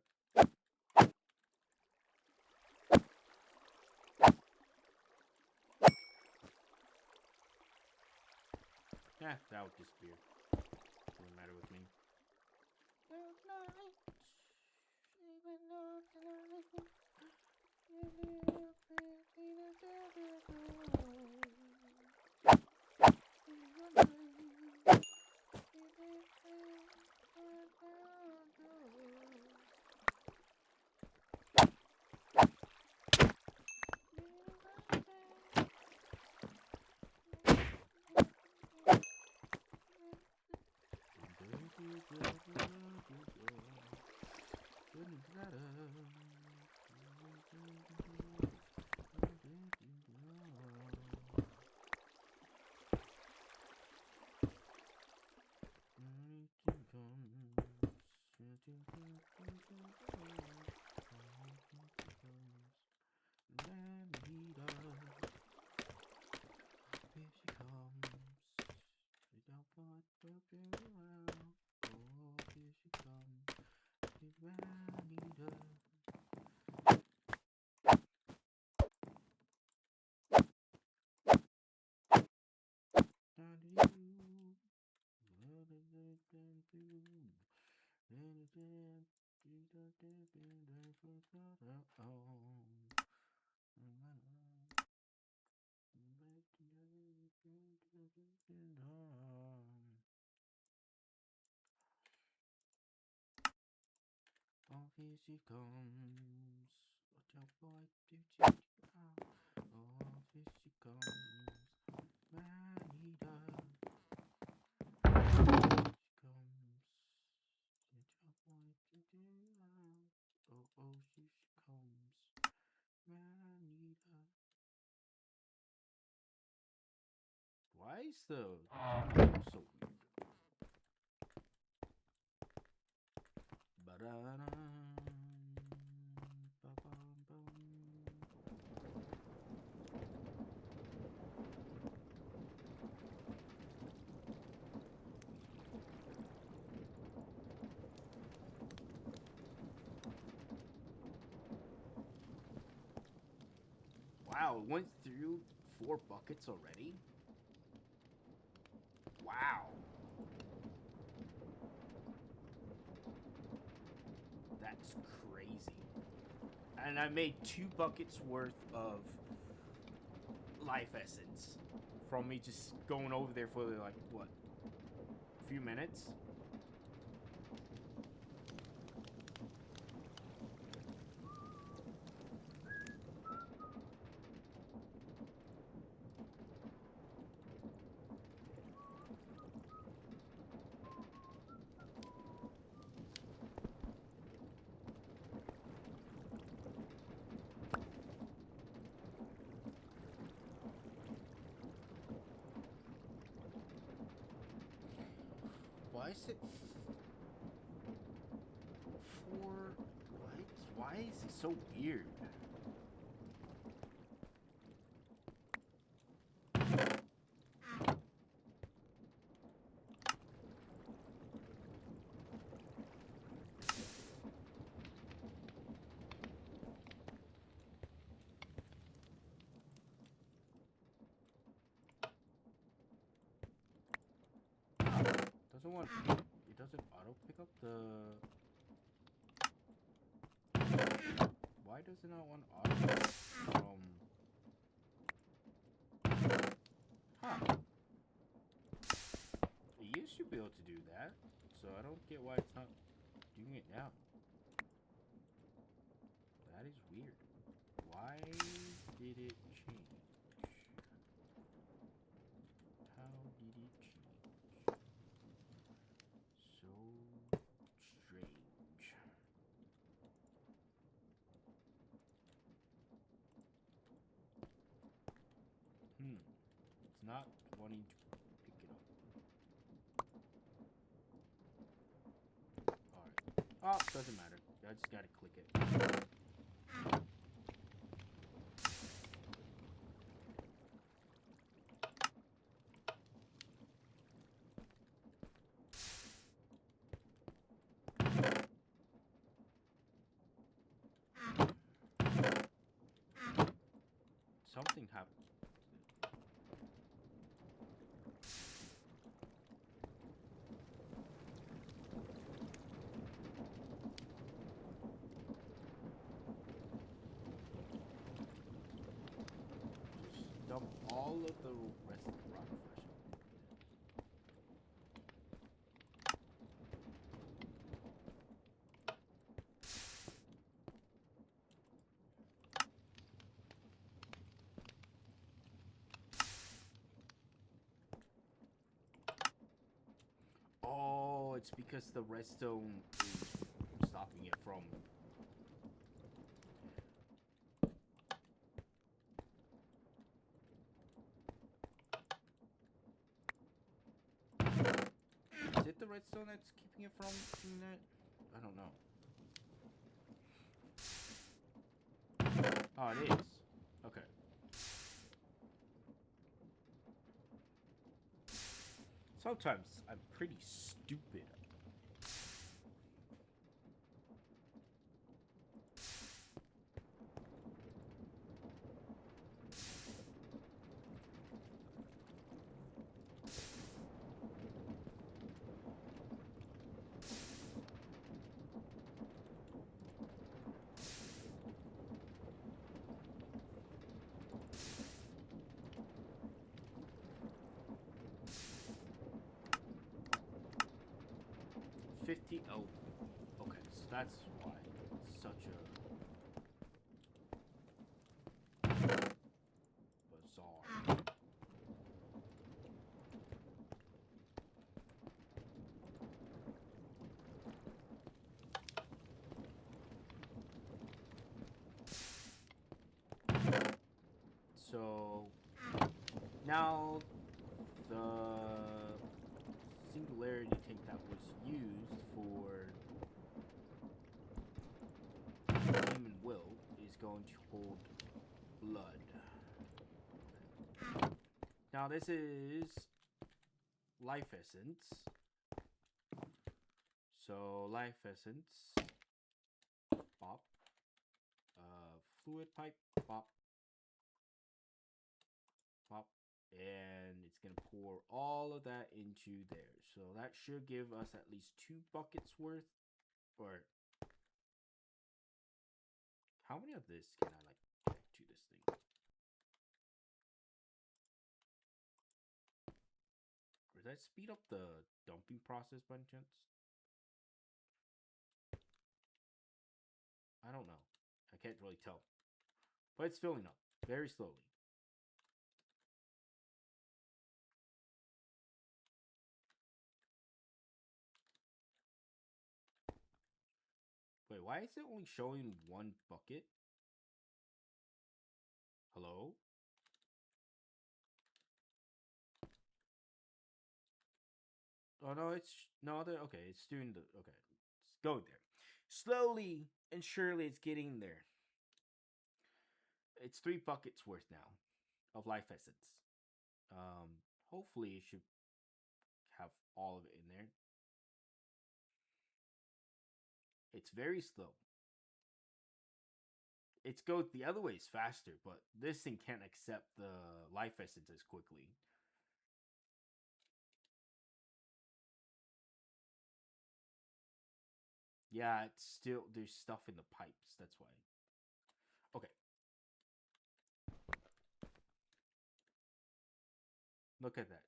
Speaker 1: Yeah, that would disappear. Doesn't matter with me. Oh, here she comes. Watch out, boy. Oh, here she comes. Manita. Here she comes. Oh, oh, here she comes. Manita. Why is the so weird? Wow, it went through 4 buckets already? Wow. That's crazy. And I made 2 buckets worth of life essence from me just going over there for like, what, a few minutes? Why is it 4? What? Why is it so weird? want. It doesn't auto pick up the. Why does it not want auto pick up from? Huh. It used to be able to do that, so I don't get why it's not doing it now. That is weird. Why did it change? How did it change? So strange. It's not wanting to pick it up. Alright. Oh, doesn't matter. I just gotta click it. Something happened. Just dump all of the rest of the rock fresh. Oh, it's because the redstone is stopping it from. Is it the redstone that's keeping it from doing that? I don't know. Oh, it is. Okay. Sometimes I'm pretty stupid. Oh, okay, so that's why it's such a bizarre. So now the singularity tank that was used for Human Will is going to hold blood. Now this is life essence. So life essence, pop, fluid pipe, pop, pop, and it's gonna pour all of that into there. So that should give us at least 2 buckets worth. Or how many of this can I like connect to this thing? Or does that speed up the dumping process by any chance? I don't know. I can't really tell. But it's filling up very slowly. Wait, why is it only showing 1 bucket? Hello? Oh no, okay, it's doing the okay. It's going there. Slowly and surely it's getting there. It's 3 buckets worth now of life essence. Hopefully it should have all of it in there. It's very slow. It's go the other way is faster, but this thing can't accept the life essence as quickly. Yeah, it's still there's stuff in the pipes. That's why. Okay, look at that.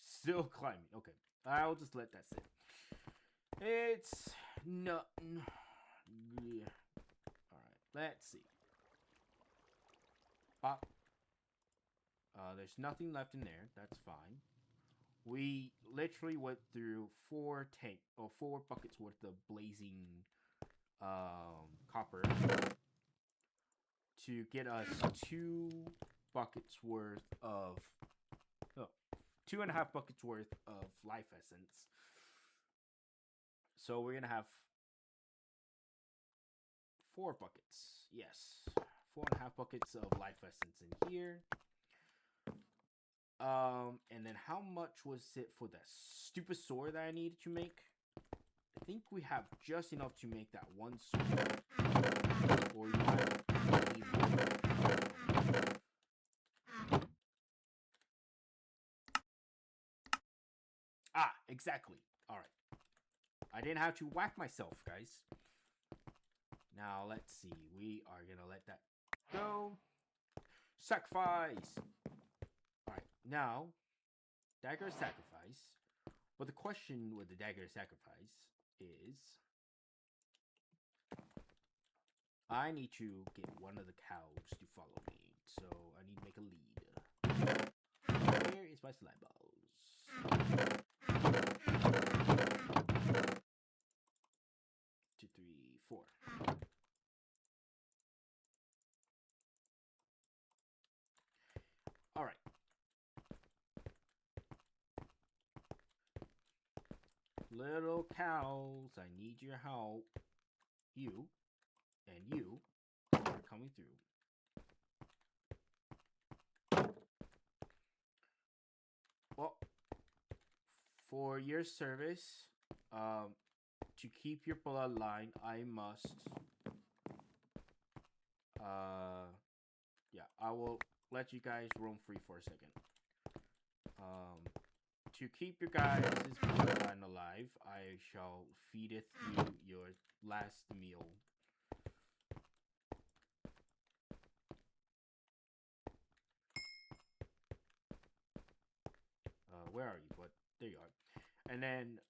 Speaker 1: Still climbing. Okay, I'll just let that sit. It's no. Yeah. All right. Let's see. Pop. There's nothing left in there. That's fine. We literally went through 4 buckets worth of blazing copper to get us 2 buckets worth of no, 2.5 buckets worth of life essence. So we're gonna have 4 buckets. Yes, 4.5 buckets of life essence in here. And then how much was it for that stupid sword that I needed to make? I think we have just enough to make that one sword. Or you might need more. Ah, exactly. Alright. I didn't have to whack myself, guys. Now, let's see. We are gonna let that go. Sacrifice! Alright, now, dagger sacrifice. But the question with the dagger sacrifice is I need to get one of the cows to follow me. So I need to make a lead. Where is my slime balls? 2, 3, 4. Alright. Little cows, I need your help. You and you are coming through. Well, for your service, to keep your bloodline, I must. Yeah, I will let you guys roam free for a second. To keep your guys' bloodline alive, I shall feedeth you your last meal. Where are you, bud? There you are. And then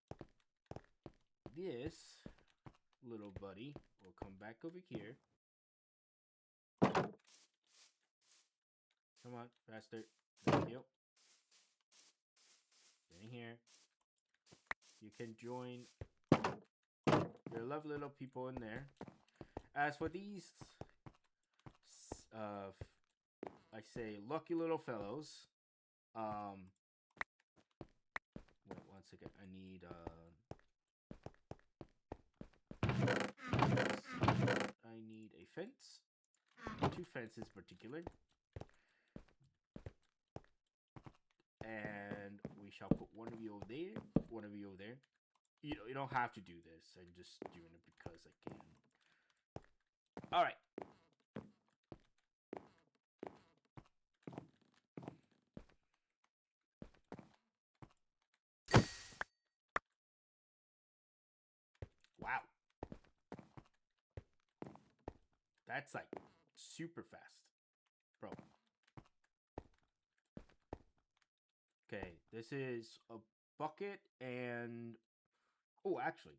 Speaker 1: this little buddy will come back over here. Come on, faster. Thank you. Get in here. You can join your lovely little people in there. As for these, I say, lucky little fellows. Wait one second. I need a fence. 2 fences particular. And we shall put one of you over there, one of you over there. You don't have to do this. I'm just doing it because I can. All right. Wow. That's like super fast, bro. Okay, this is a bucket and oh, actually.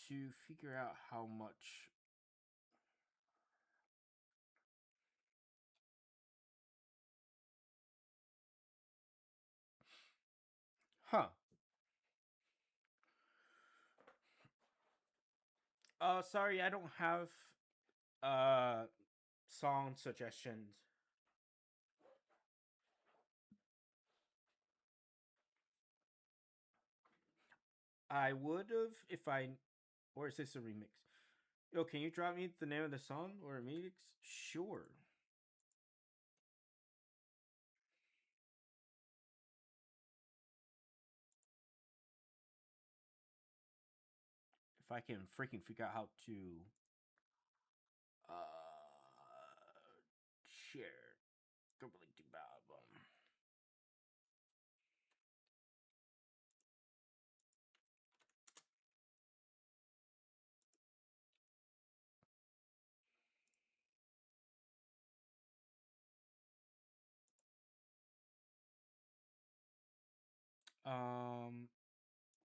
Speaker 1: To figure out how much. Huh. Sorry, I don't have song suggestions. I would have if I, or is this a remix? Yo, can you drop me the name of the song or a remix? Sure. If I can freaking figure out how to share. Completely album.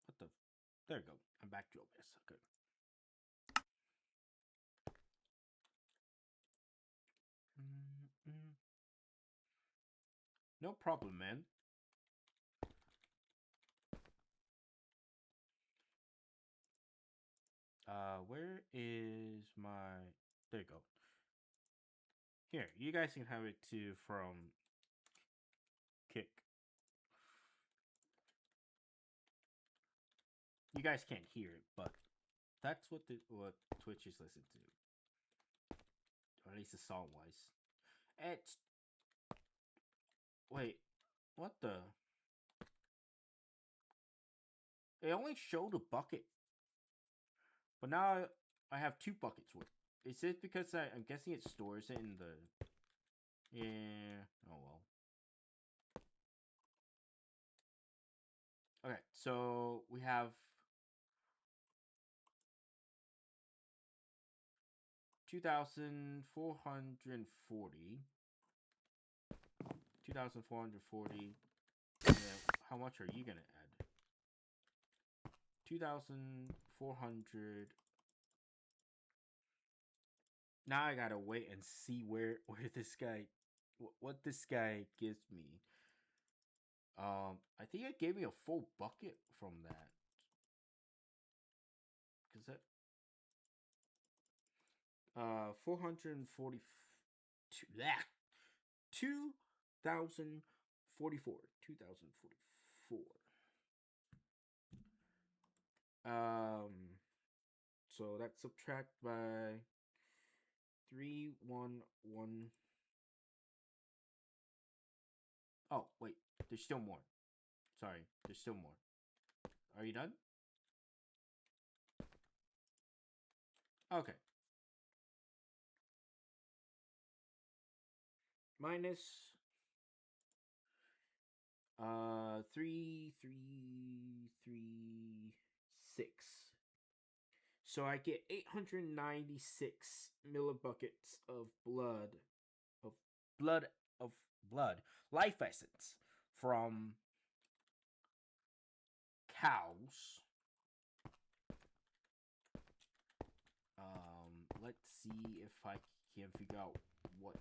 Speaker 1: What the? There you go. I'm back to OBS. Okay. No problem, man. Where is my? There you go. Here, you guys can have it too from Kick. You guys can't hear it, but that's what Twitch is listening to, or at least the song wise. It's wait, what the? It only showed a bucket, but now I have 2 buckets worth. Is it because I'm guessing it stores it in the? Yeah. Oh well. Okay, so we have 2,440. 2,440. And then how much are you gonna add? 2,400. Now I gotta wait and see where this guy, what this guy gives me. I think it gave me a full bucket from that. Cause that 442 that 2,044 2,044. So that's subtract by 311. Oh wait, there's still more. Sorry, there's still more. Are you done? Okay. Minus 3,336. So I get 896 millibuckets of blood, of blood, of blood, life essence from cows. Let's see if I can figure out what.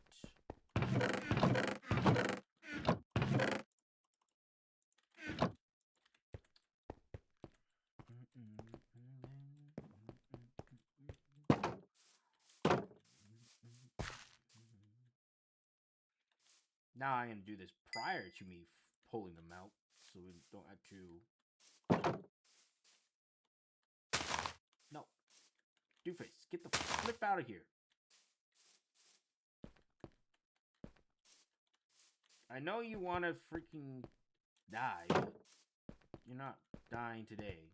Speaker 1: Now I'm gonna do this prior to me pulling them out, so we don't have to. No, Doofus, get the flip out of here. I know you want to freaking die, but you're not dying today.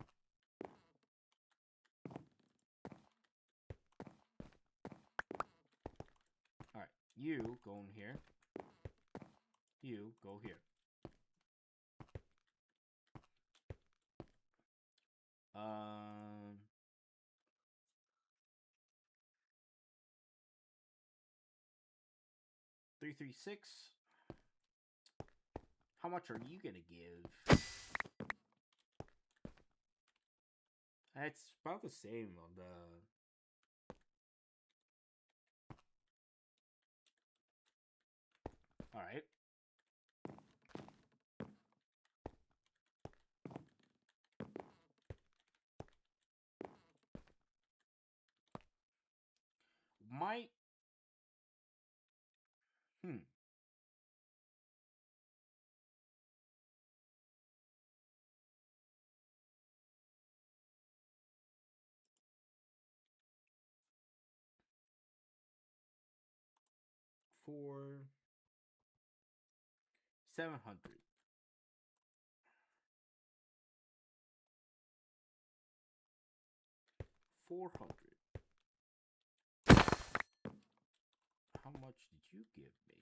Speaker 1: Alright, you go in here. You go here. 336. How much are you gonna give? It's about the same on the. All right. Might. Hmm. For 700. 400. How how much did you give me?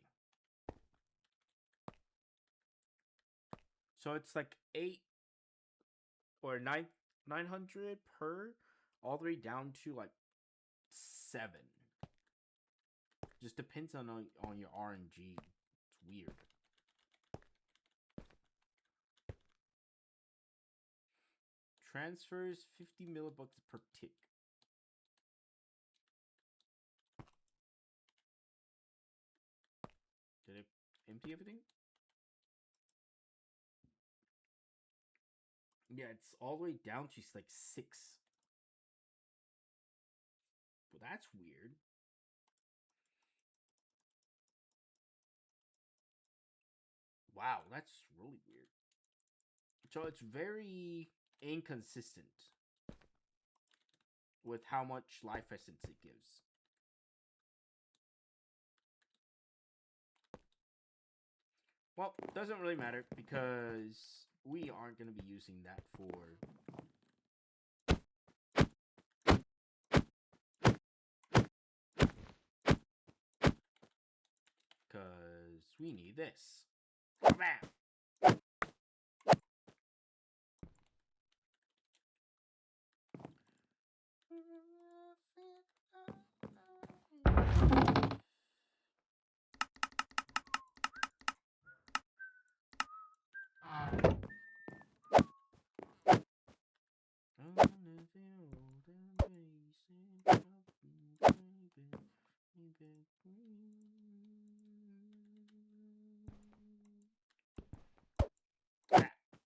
Speaker 1: So it's like 8 or 900 per, all the way down to like 7. Just depends on your RNG. It's weird. Transfers 50 millibucks per tick. Did it empty everything? Yeah, it's all the way down to like 6. Well, that's weird. Wow, that's really weird. So it's very inconsistent with how much life essence it gives. Well, doesn't really matter because we aren't going to be using that for... Because we need this. Bam!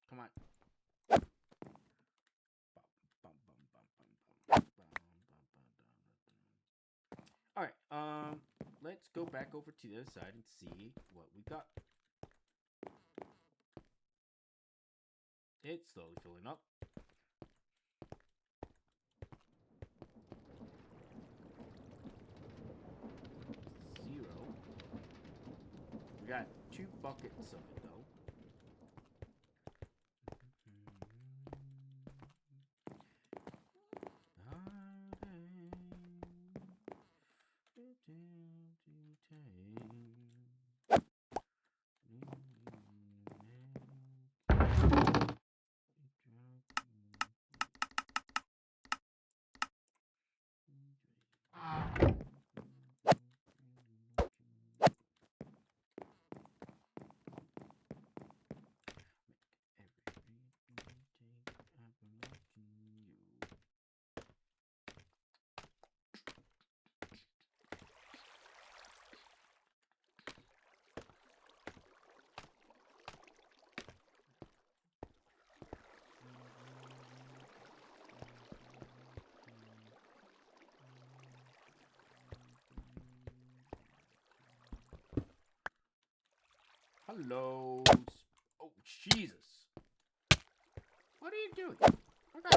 Speaker 1: Come on. Alright, let's go back over to the other side and see what we got. It's slowly filling up. Zero. We got 2 buckets of it though. Hello. Oh, Jesus. What are you doing? What the...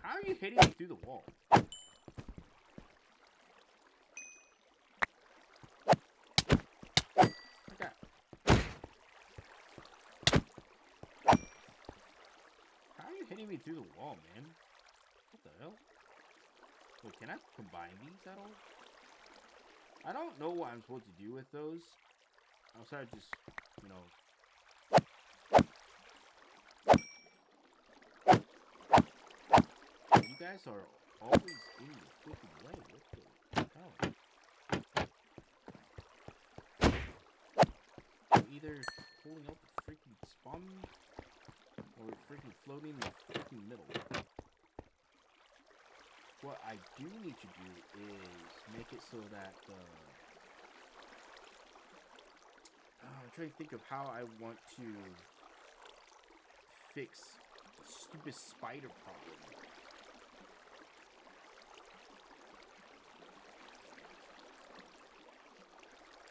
Speaker 1: How are you hitting me through the wall? Okay. How are you hitting me through the wall, man? What the hell? Wait, can I combine these at all? I don't know what I'm supposed to do with those. Outside of just, you know... You guys are always in the freaking way. What the hell? I'm either pulling out the freaking spawn or freaking floating in the freaking middle. What I do need to do is make it so that I'm trying to think of how I want to fix the stupid spider problem.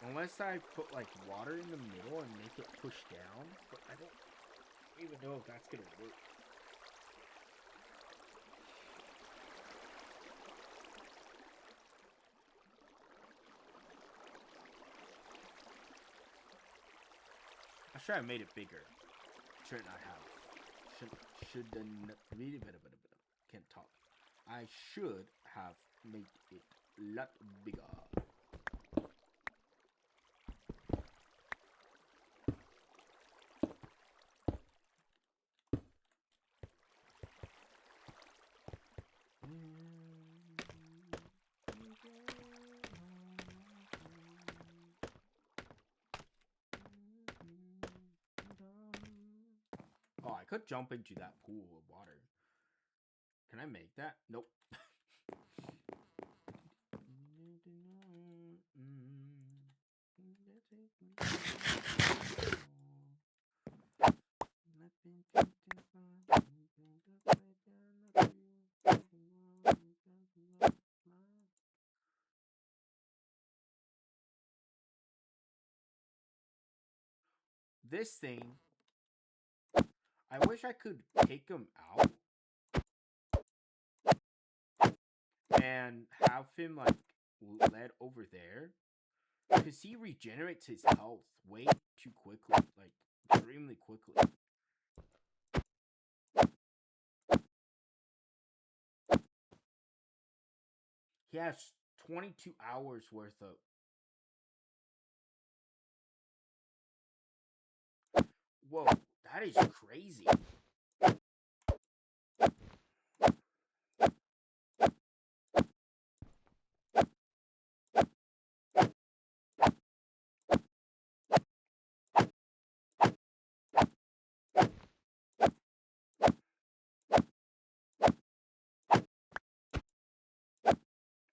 Speaker 1: Unless I put like water in the middle and make it push down, but I don't even know if that's gonna work. I'm sure I made it bigger. Should not have. Can't talk. I should have made it a lot could jump into that pool of water. Can I make that? Nope. This thing, I wish I could take him out and have him like led over there, because he regenerates his health way too quickly, like extremely quickly. He has 22 hours worth of. Whoa, that is crazy.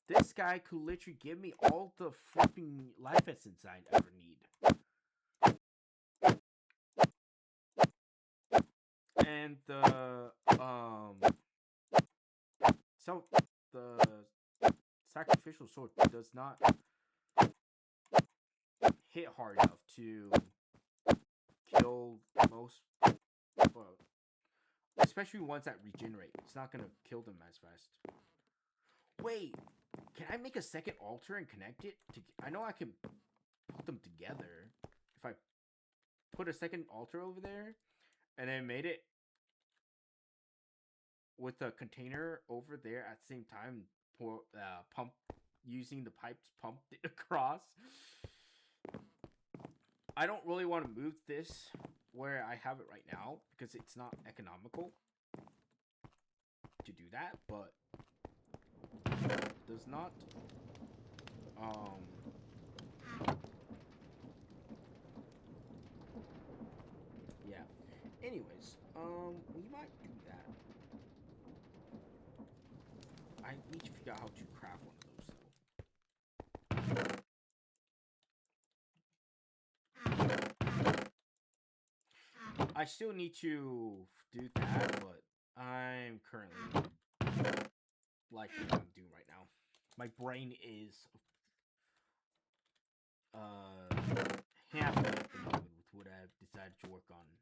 Speaker 1: This guy could literally give me all the flipping life essence I ever need. And the sacrificial sword does not hit hard enough to kill most, well, especially ones that regenerate. It's not gonna kill them as fast. Wait, can I make a second altar and connect it? I know I can put them together. If I put a second altar over there and then made it with a container over there at the same time, pump using the pipes pumped it across. I don't really want to move this where I have it right now because it's not economical to do that, but does not yeah. Anyways, we might do that. I need to figure out how to craft one of those though. I still need to do that, but I'm currently liking what I'm doing right now. My brain is happy at the moment with what I've decided to work on.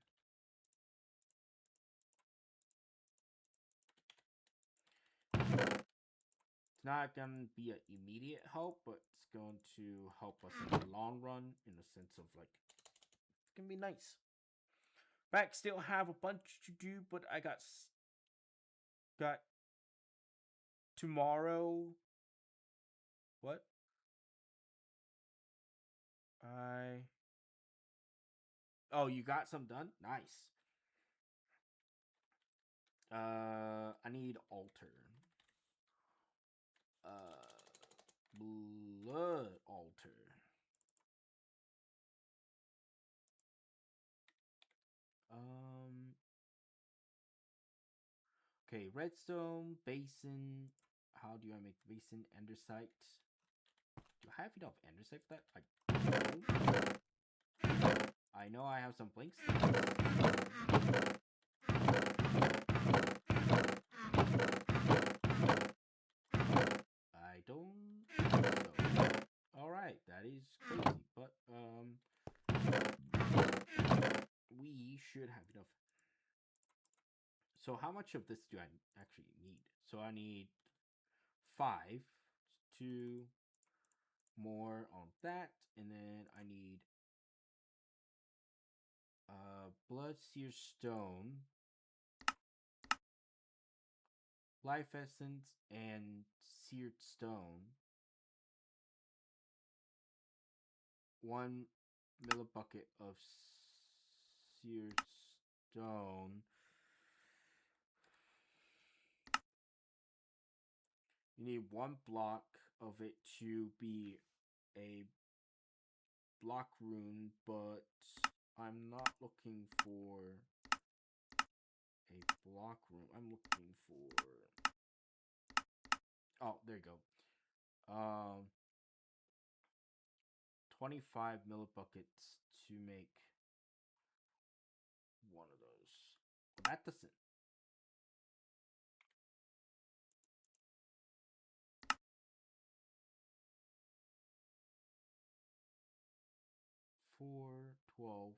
Speaker 1: It's not gonna be an immediate help, but it's going to help us in the long run, in the sense of like it's gonna be nice. Back still have a bunch to do, but I got tomorrow. What? Oh, you got some done? Nice. I need altar. Blood altar. Okay, redstone, basin. How do I make the basin? Andesite. Do I have enough andesite for that? I know I have some blanks. I don't know. Alright, that is crazy, but we should have enough. So how much of this do I actually need? So I need 5, 2 more on that, and then I need blood sear stone, life essence, and seared stone. 1 millibucket of seared stone. You need 1 block of it to be a block rune, but I'm not looking for a block room. I'm looking for. Oh, there you go. 25 millibuckets to make one of those. That doesn't. Four, 12.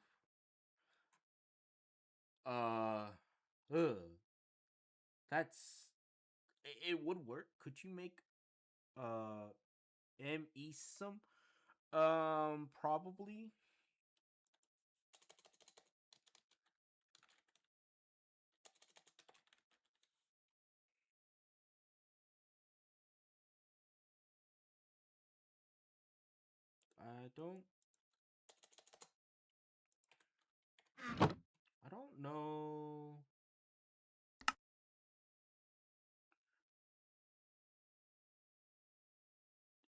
Speaker 1: Ugh. That's. It would work. Could you make ME some? Probably. I don't. I don't know.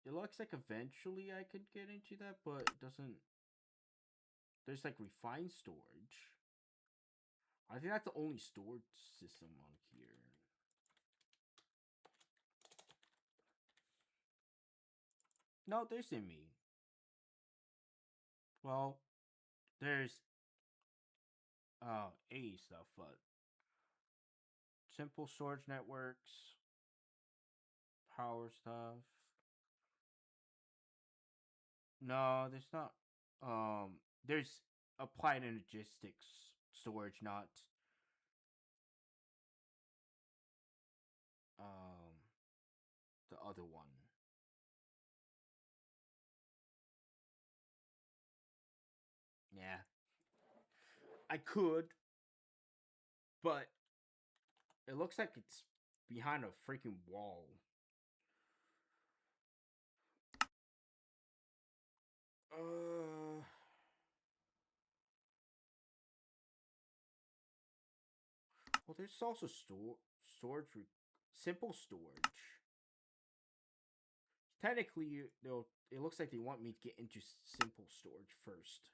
Speaker 1: It looks like eventually I could get into that, but it doesn't. There's like refined storage. I think that's the only storage system on here. No, there's ME. Well, there's A stuff, but simple storage networks, power stuff. No, there's not. There's applied energistics storage, not um the other one. Yeah, I could, but it looks like it's behind a freaking wall. Uh, well, there's also storage, simple storage. Technically, it looks like they want me to get into simple storage first.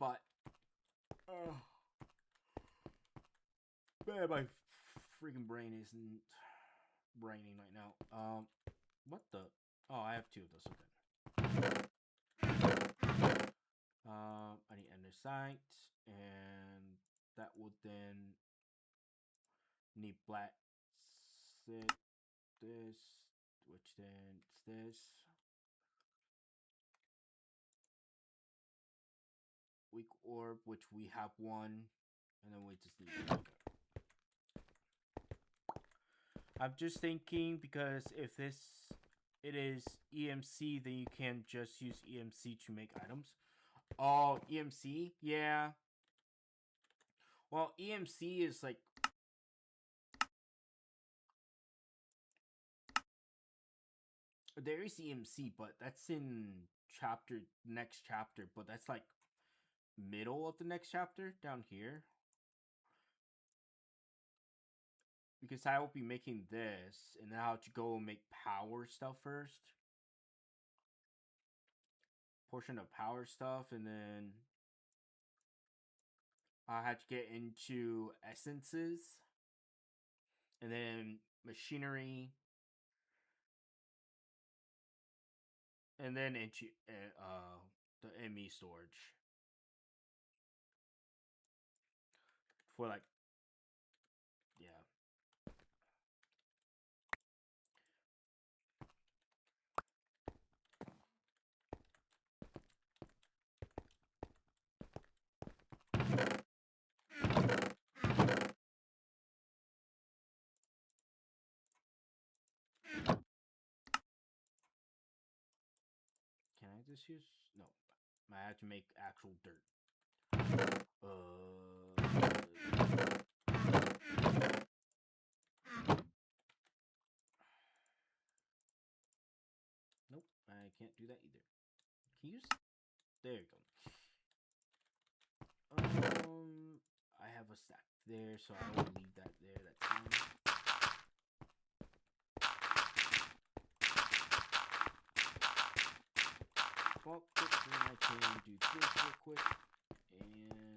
Speaker 1: But, man, my freaking brain isn't braining right now. What the? Oh, I have two of those. Okay. I need andesite, and that would then need black this, which then it's this. Weak orb, which we have one, and then we just need. Okay. I'm just thinking because if it is EMC, then you can just use EMC to make items. Oh, EMC? Yeah. Well, EMC is like. There is EMC, but that's in next chapter, but that's like middle of the next chapter down here. Because I will be making this, and then I'll have to go and make power stuff first. Portion of power stuff, and then I had to get into essences, and then machinery, and then into the ME storage for like, yeah. Can I just use? No. I have to make actual dirt. Nope, I can't do that either. Can you use? There you go. I have a stack there, so I will leave that there. That's fine. I can do this real quick. And then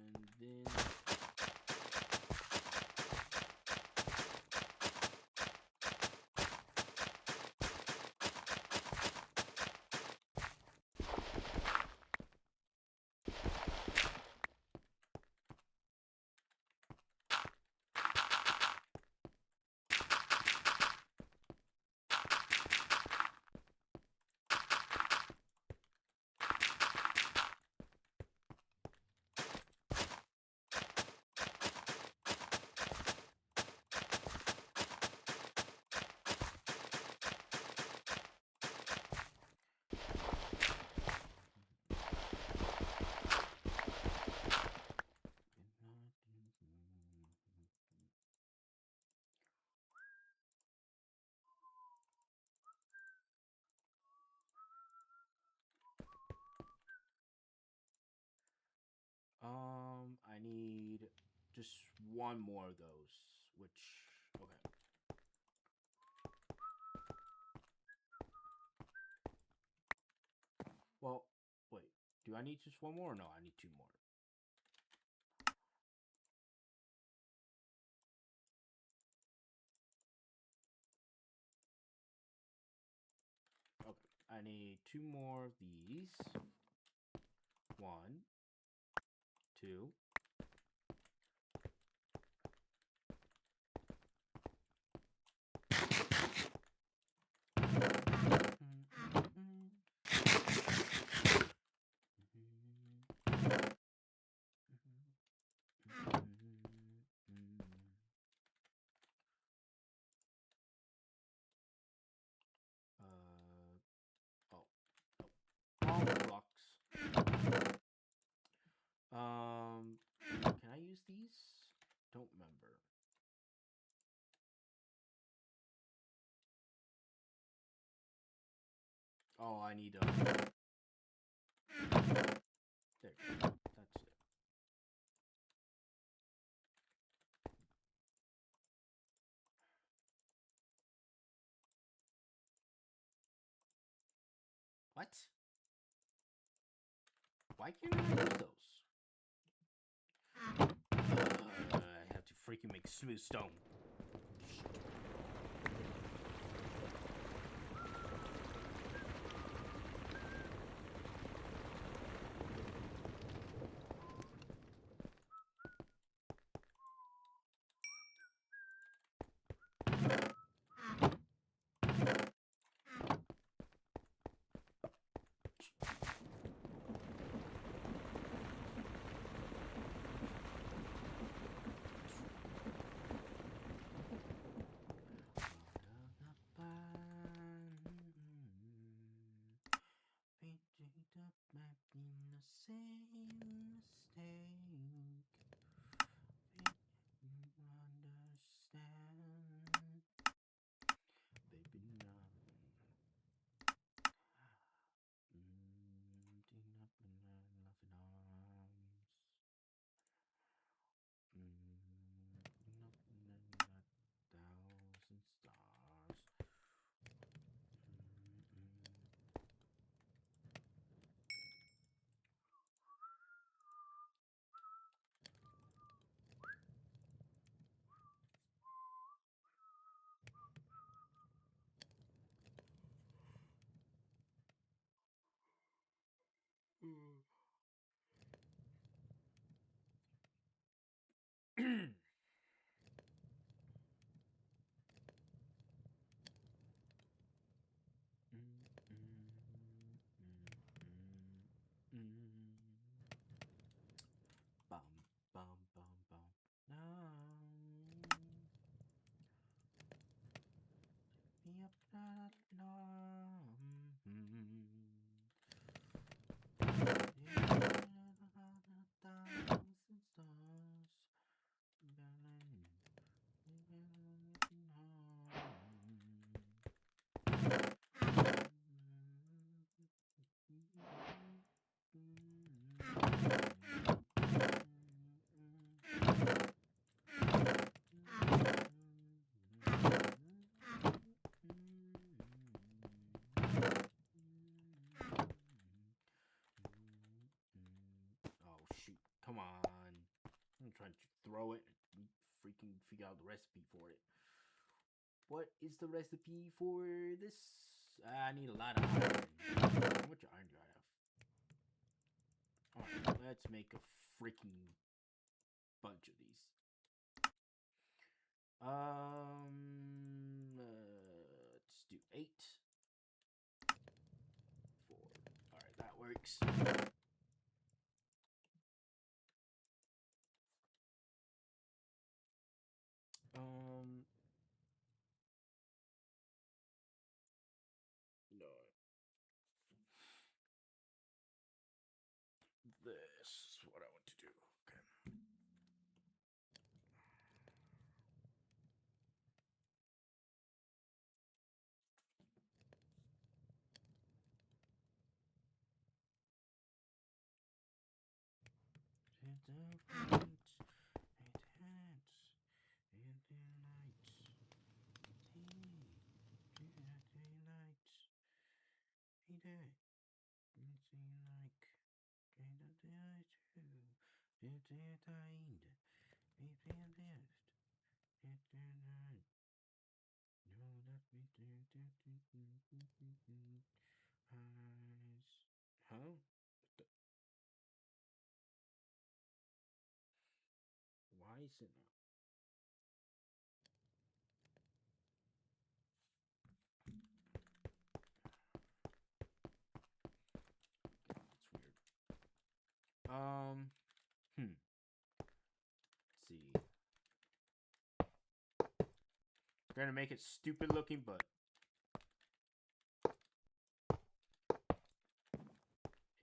Speaker 1: I need just one more of those, which okay. Well, wait. Do I need just one more or no? I need two more. Okay. I need two more of these. One, two. Oh, wrong blocks. Can I use these? Don't remember. Oh, I need there. That's it. What? Why can't I use those? I have to freaking make smooth stone. Come on. I'm trying to throw it. Freaking figure out the recipe for it. What is the recipe for this? I need a lot of iron. How much iron do I have? Alright, let's make a freaking bunch of these. Let's do 8. 4. Alright, that works. No. This is what I want to do. Okay. Huh? Why is it not? That's weird. Let's see. We're gonna make it stupid looking, but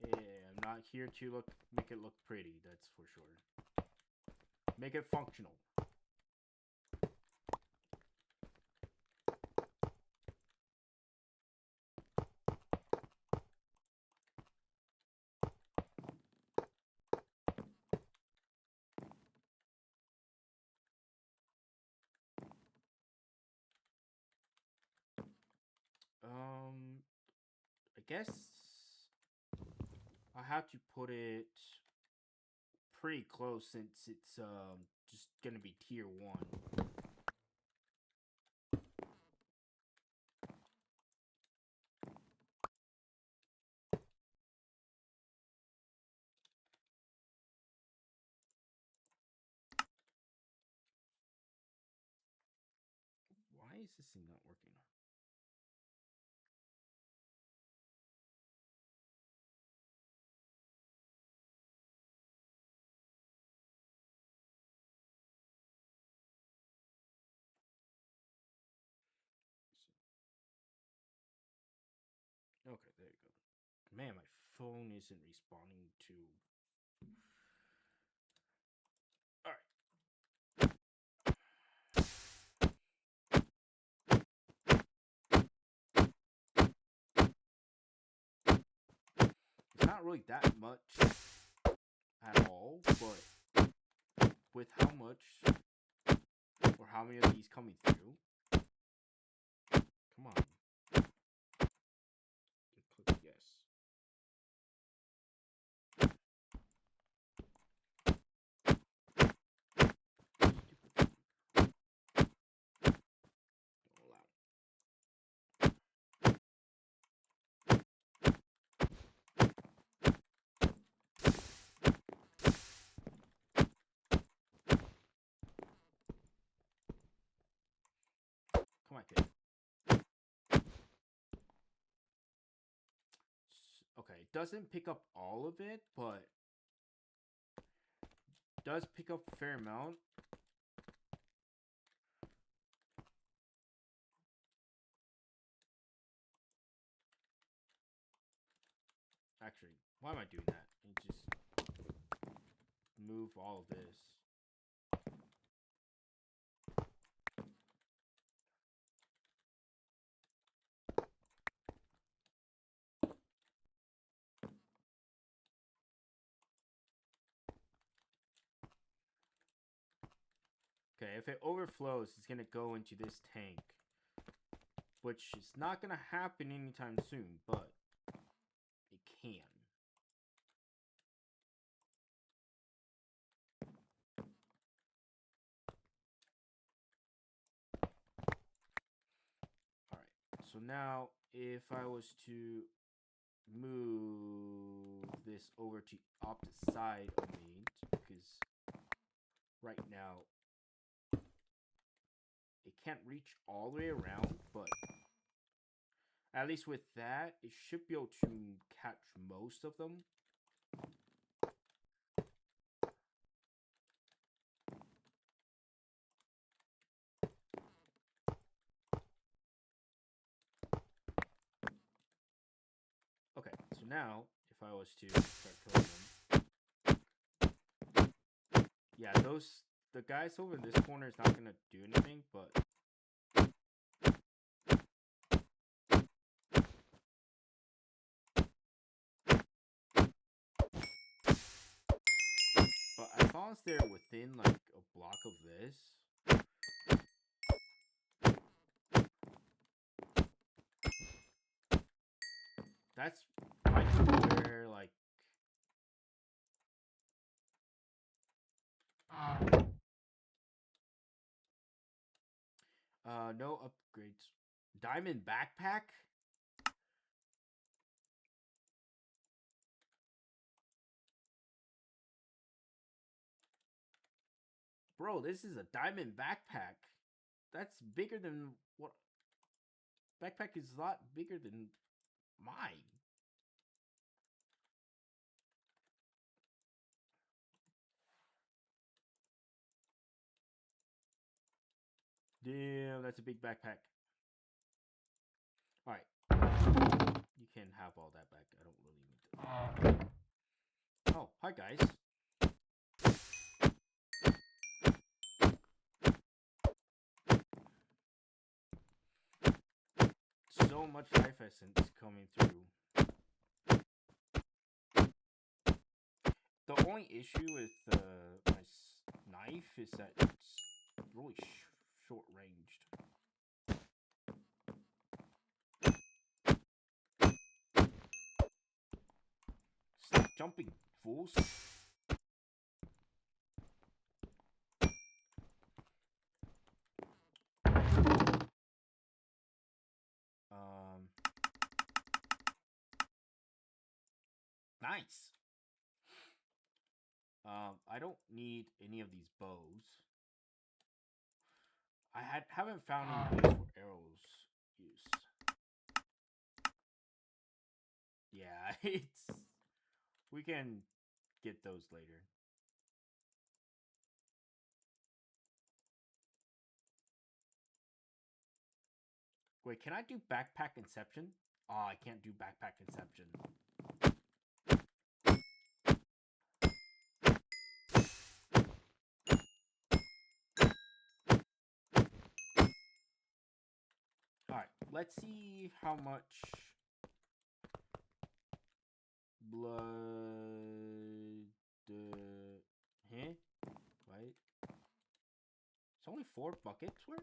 Speaker 1: yeah, I'm not here to make it look pretty, that's for sure. Make it functional. I guess I have to put it pretty close since it's just gonna be tier 1. Why is this thing not working? Okay, there you go. Man, my phone isn't responding to... It's not really that much at all, but with how much or how many of these coming through, come on. Click yes. Come on, kid. Okay, it doesn't pick up all of it, but does pick up a fair amount. Actually, why am I doing that? And just move all of this. Okay, if it overflows, it's gonna go into this tank, which is not gonna happen anytime soon, but it can. So now if I was to move this over to opposite side of me, because right now it can't reach all the way around, but at least with that, it should be able to catch most of them. Okay, so now if I was to start killing them, yeah, the guys over in this corner is not gonna do anything, but as long as they're within like a block of this, that's like where like no upgrades. Diamond backpack? Bro, this is a diamond backpack. That's bigger than what backpack is a lot bigger than mine. Damn, that's a big backpack. Alright. You can have all that back. I don't really need to. Oh, hi guys. So much life essence coming through. The only issue with my knife is that it's really short ranged. Stop jumping, fools. Nice. I don't need any of these bows. I haven't found any use for arrows use. Yeah, it's we can get those later. Wait, can I do backpack inception? Oh, I can't do backpack inception. Alright, let's see how much blood... Huh? Wait. It's only 4 buckets worth?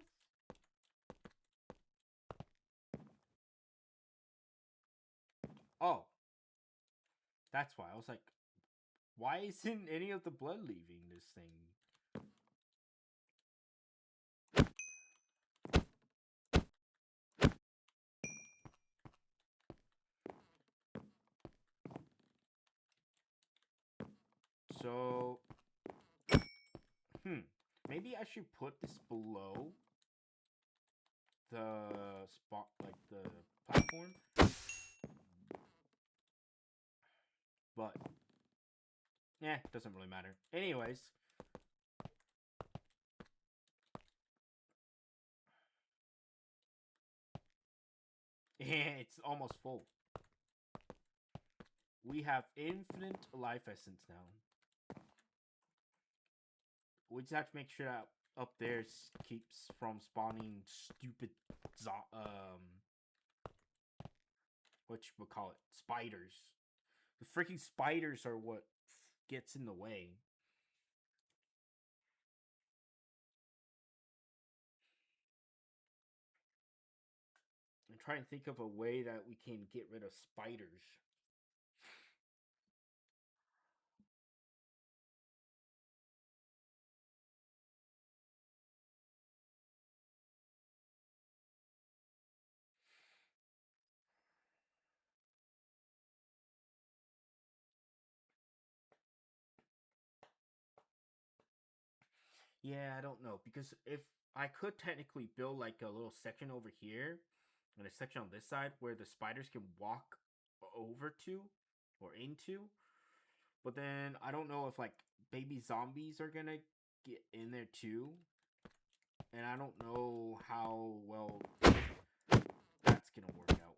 Speaker 1: Oh. That's why. I was like, why isn't any of the blood leaving this thing? So, maybe I should put this below the spot, like the platform. But, yeah, doesn't really matter. Anyways. It's almost full. We have infinite life essence now. We just have to make sure that up there keeps from spawning stupid what you would call it, spiders. The freaking spiders are what gets in the way. I'm trying to think of a way that we can get rid of spiders. Yeah, I don't know because if I could technically build like a little section over here and a section on this side where the spiders can walk over to or into, but then I don't know if like baby zombies are gonna get in there too, and I don't know how well that's gonna work out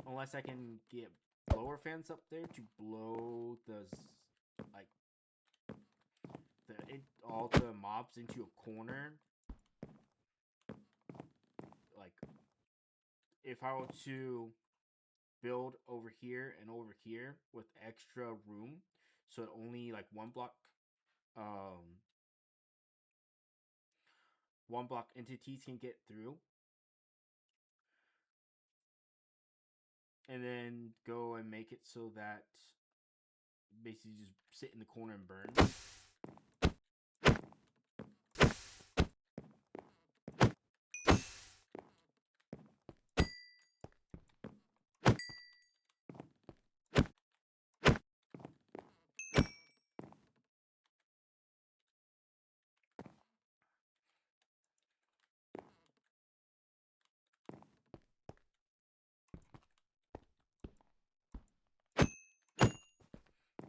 Speaker 1: unless I can get blower fans up there to blow like all the mobs into a corner. Like if I were to build over here and over here with extra room, so only like um, one block entities can get through, and then go and make it so that basically just sit in the corner and burn.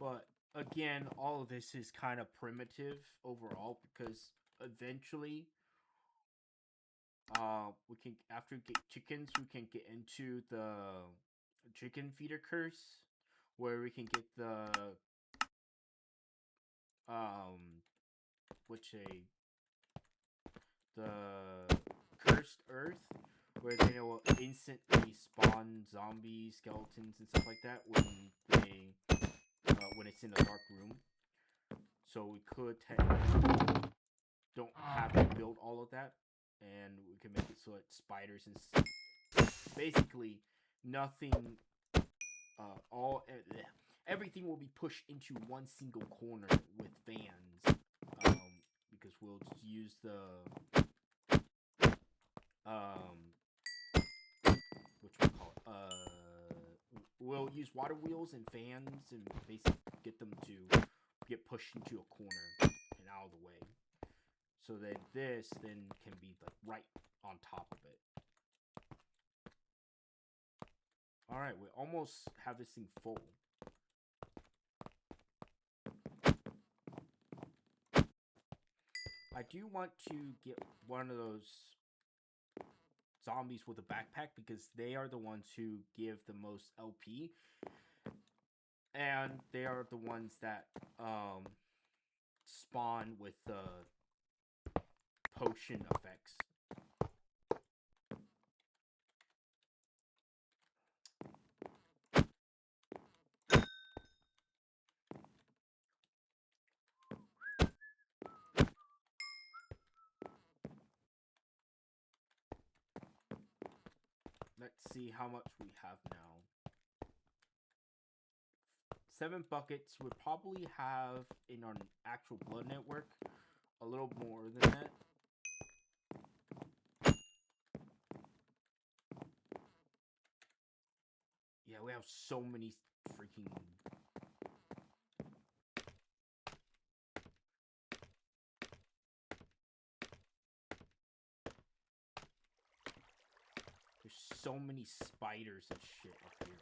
Speaker 1: But again, all of this is kind of primitive overall because eventually, we can after we get chickens, we can get into the chicken feeder curse, where we can get um, which a the cursed earth, where they will instantly spawn zombies, skeletons, and stuff like that when it's in a dark room. So we could technically don't have to build all of that, and we can make it so it's spiders and basically nothing. All everything will be pushed into one single corner with fans, because we'll just use the which we call it, we'll use water wheels and fans and basically get them to get pushed into a corner and out of the way, so that this then can be like right on top of it. All right, we almost have this thing full. I do want to get one of those zombies with a backpack because they are the ones who give the most LP, and they are the ones that spawn with the potion effects. Let's see how much we have now. 7 buckets. Would probably have in our actual blood network a little more than that. Yeah, we have so many freaking. There's so many spiders and shit up here.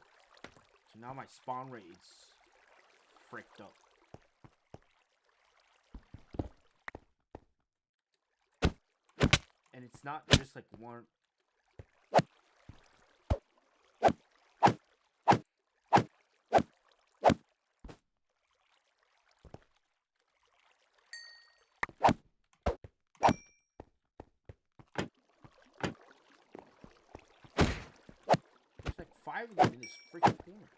Speaker 1: So now my spawn rate is fricked up. And it's not just like one. There's like 5 of them in this freaking corner.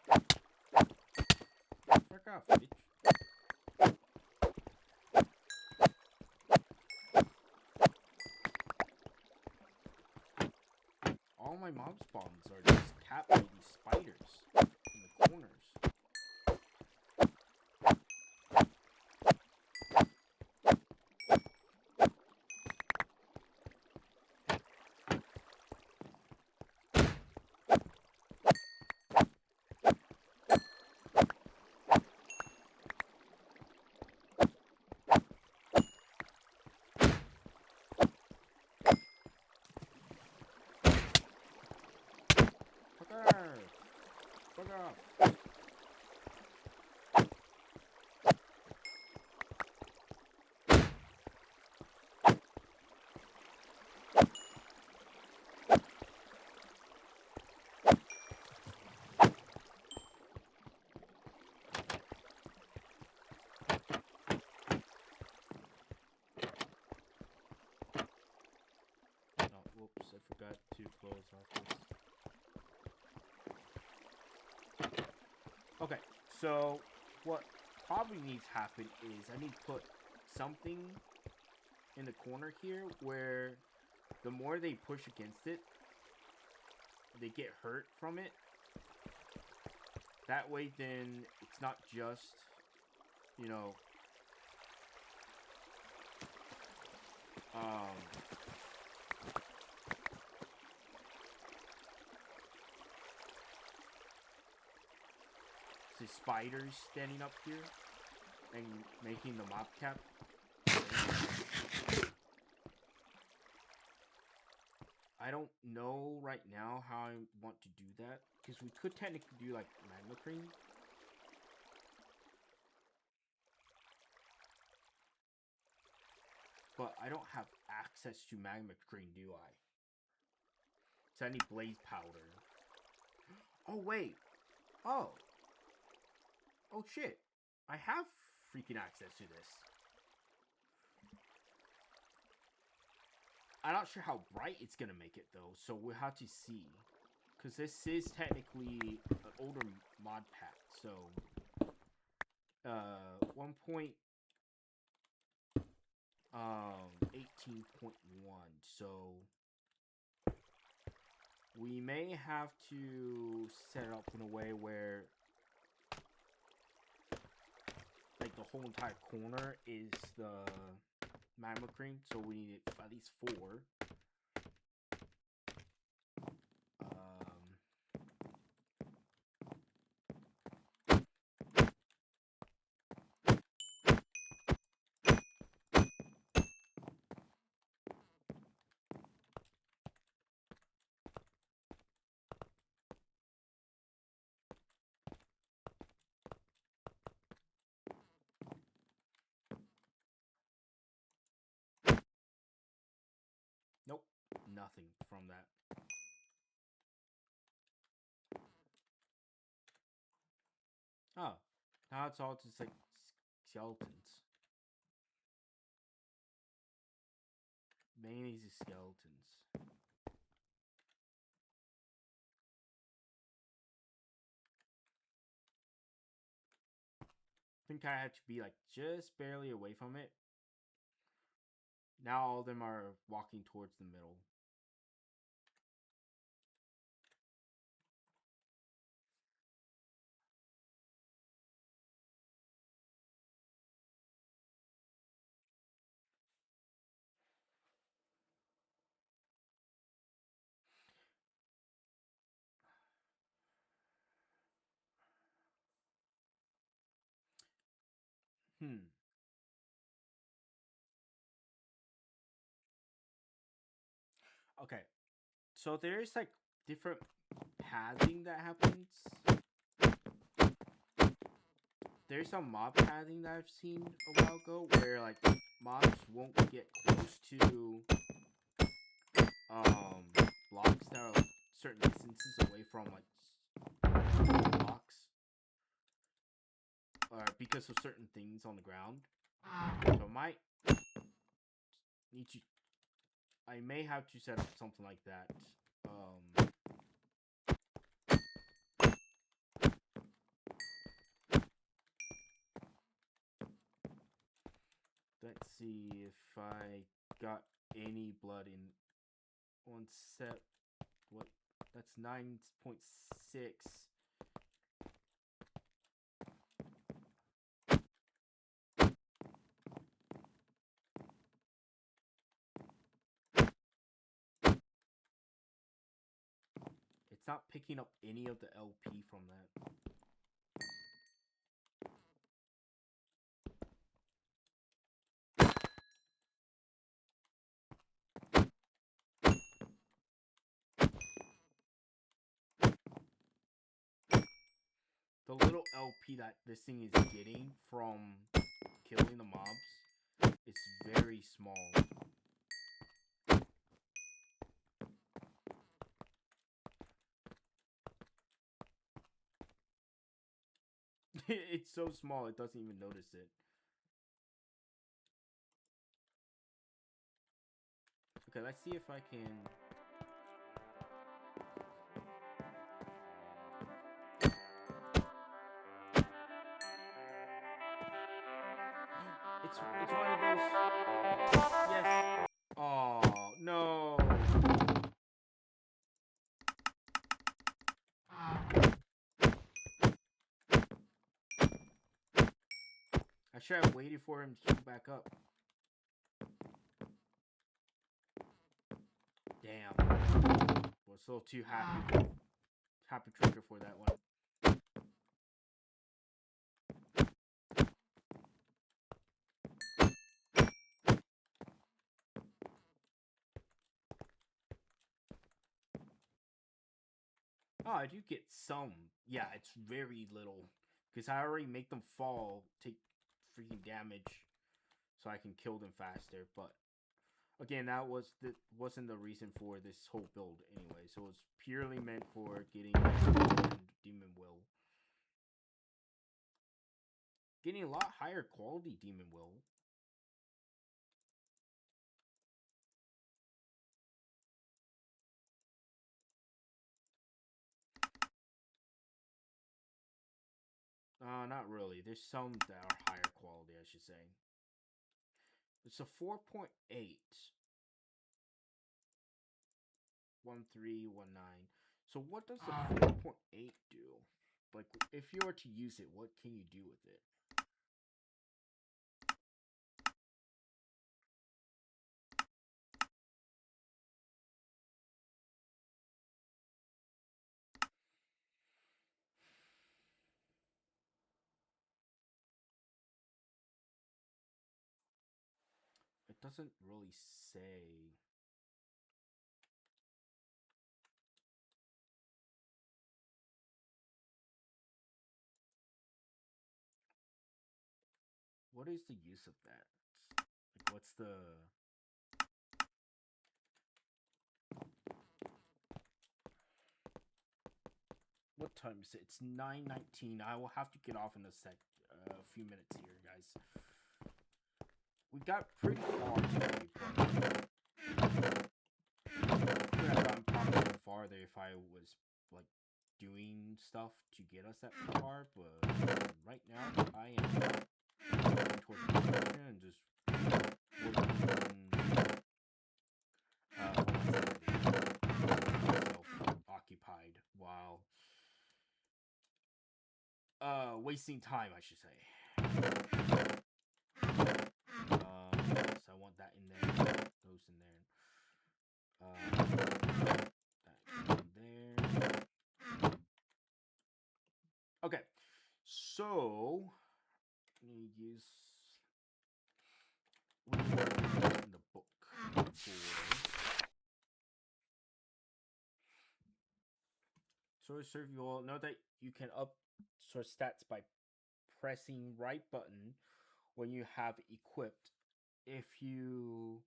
Speaker 1: Frick off, bitch. All my mob spawns are just capped by these spiders in the corners. Fuck off. Oh, whoops, I forgot to close off this. Okay, so what probably needs to happen is I need to put something in the corner here where the more they push against it, they get hurt from it. That way, then it's not just, you know, say spiders standing up here and making the mob cap. I don't know right now how I want to do that, because we could technically do like magma cream. But I don't have access to magma cream, do I? So I need blaze powder. Oh wait. Oh. Oh shit. I have freaking access to this. I'm not sure how bright it's gonna make it though, so we'll have to see. Because this is technically an older mod pack, so 18.1, so we may have to set it up in a way where like the whole entire corner is the magma cream, so we need at least 4. Nope, nothing from that. Oh, now it's all just like skeletons. Mainly the skeletons. I think I had to be like just barely away from it. Now all of them are walking towards the middle. Okay. So there's like different pathing that happens. There's some mob pathing that I've seen a while ago where like mobs won't get close to blocks that are like certain distances away from like blocks, or because of certain things on the ground. So I might need to. I may have to set up something like that. Let's see if I got any blood in one set. What? That's 9.6. It's not picking up any of the LP from that. the little LP that this thing is getting from killing the mobs is very small. It's so small it doesn't even notice it. Okay, let's see if I can. It's one of those. Yes. Oh no. I should have waited for him to shoot back up. Damn. Was so too happy. Happy trigger for that one. Oh, I do get some. Yeah, it's very little. Because I already make them fall, take freaking damage, so I can kill them faster. But again, wasn't the reason for this whole build anyway. So it's purely meant for getting Demon Will. Getting a lot higher quality Demon Will. Not really. There's some that are higher quality, I should say. It's a 4.8. 1319. So what does the 4.8 do? Like, if you were to use it, what can you do with it? It doesn't really say. What is the use of that? Like, what's the... What time is it? It's 9:19. I will have to get off in a few minutes here, guys. We got pretty far today, but could have gotten probably farther if I was like doing stuff to get us that far. But right now, I am going towards the direction and just myself occupied while wasting time, I should say. So I want that in there, those in there, that in there. Okay, so let me use in the book for Source Serve. You all know that you can up source stats by pressing right button when you have equipped. If you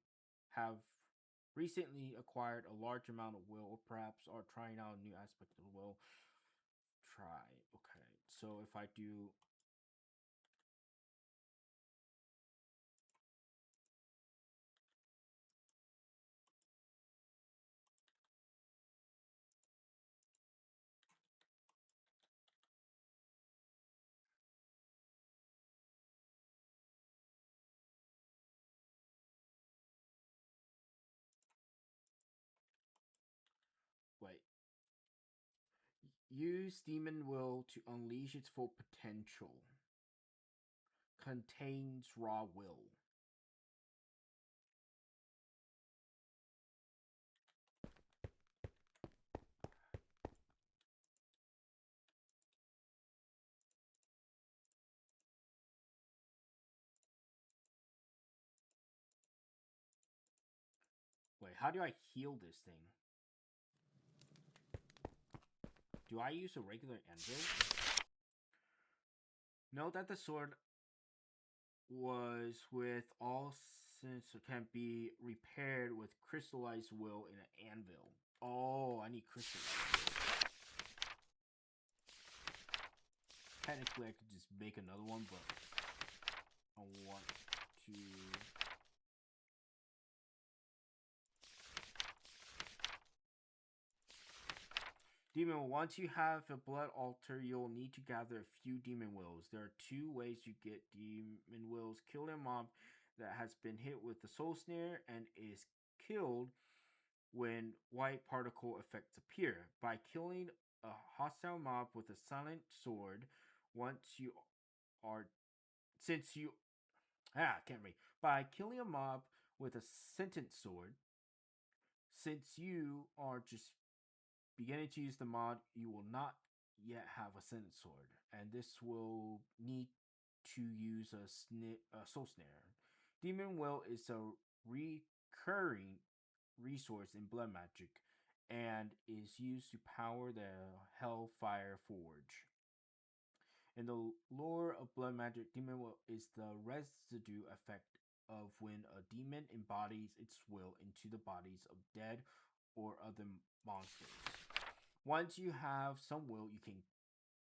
Speaker 1: have recently acquired a large amount of will, or perhaps are trying out a new aspect of the will, try. Okay, so if I do wait. Use Demon Will to unleash its full potential. Contains raw will. Wait, how do I heal this thing? Do I use a regular anvil? Note that the sword was with all since it can be repaired with crystallized will in an anvil. Oh, I need crystallized will. Technically, I could just make another one, but I want to. Demon, once you have a blood altar, you'll need to gather a few demon wills. There are two ways you get demon wills. Kill a mob that has been hit with the soul snare and is killed when white particle effects appear. By killing a hostile mob with a silent sword, once you are since you can't read. By killing a mob with a sentient sword, since you are just beginning to use the mod, you will not yet have a sentient sword, and this will need to use a soul snare. Demon Will is a recurring resource in blood magic and is used to power the Hellfire Forge. In the lore of blood magic, demon will is the residue effect of when a demon embodies its will into the bodies of dead or other monsters. Once you have some will, you can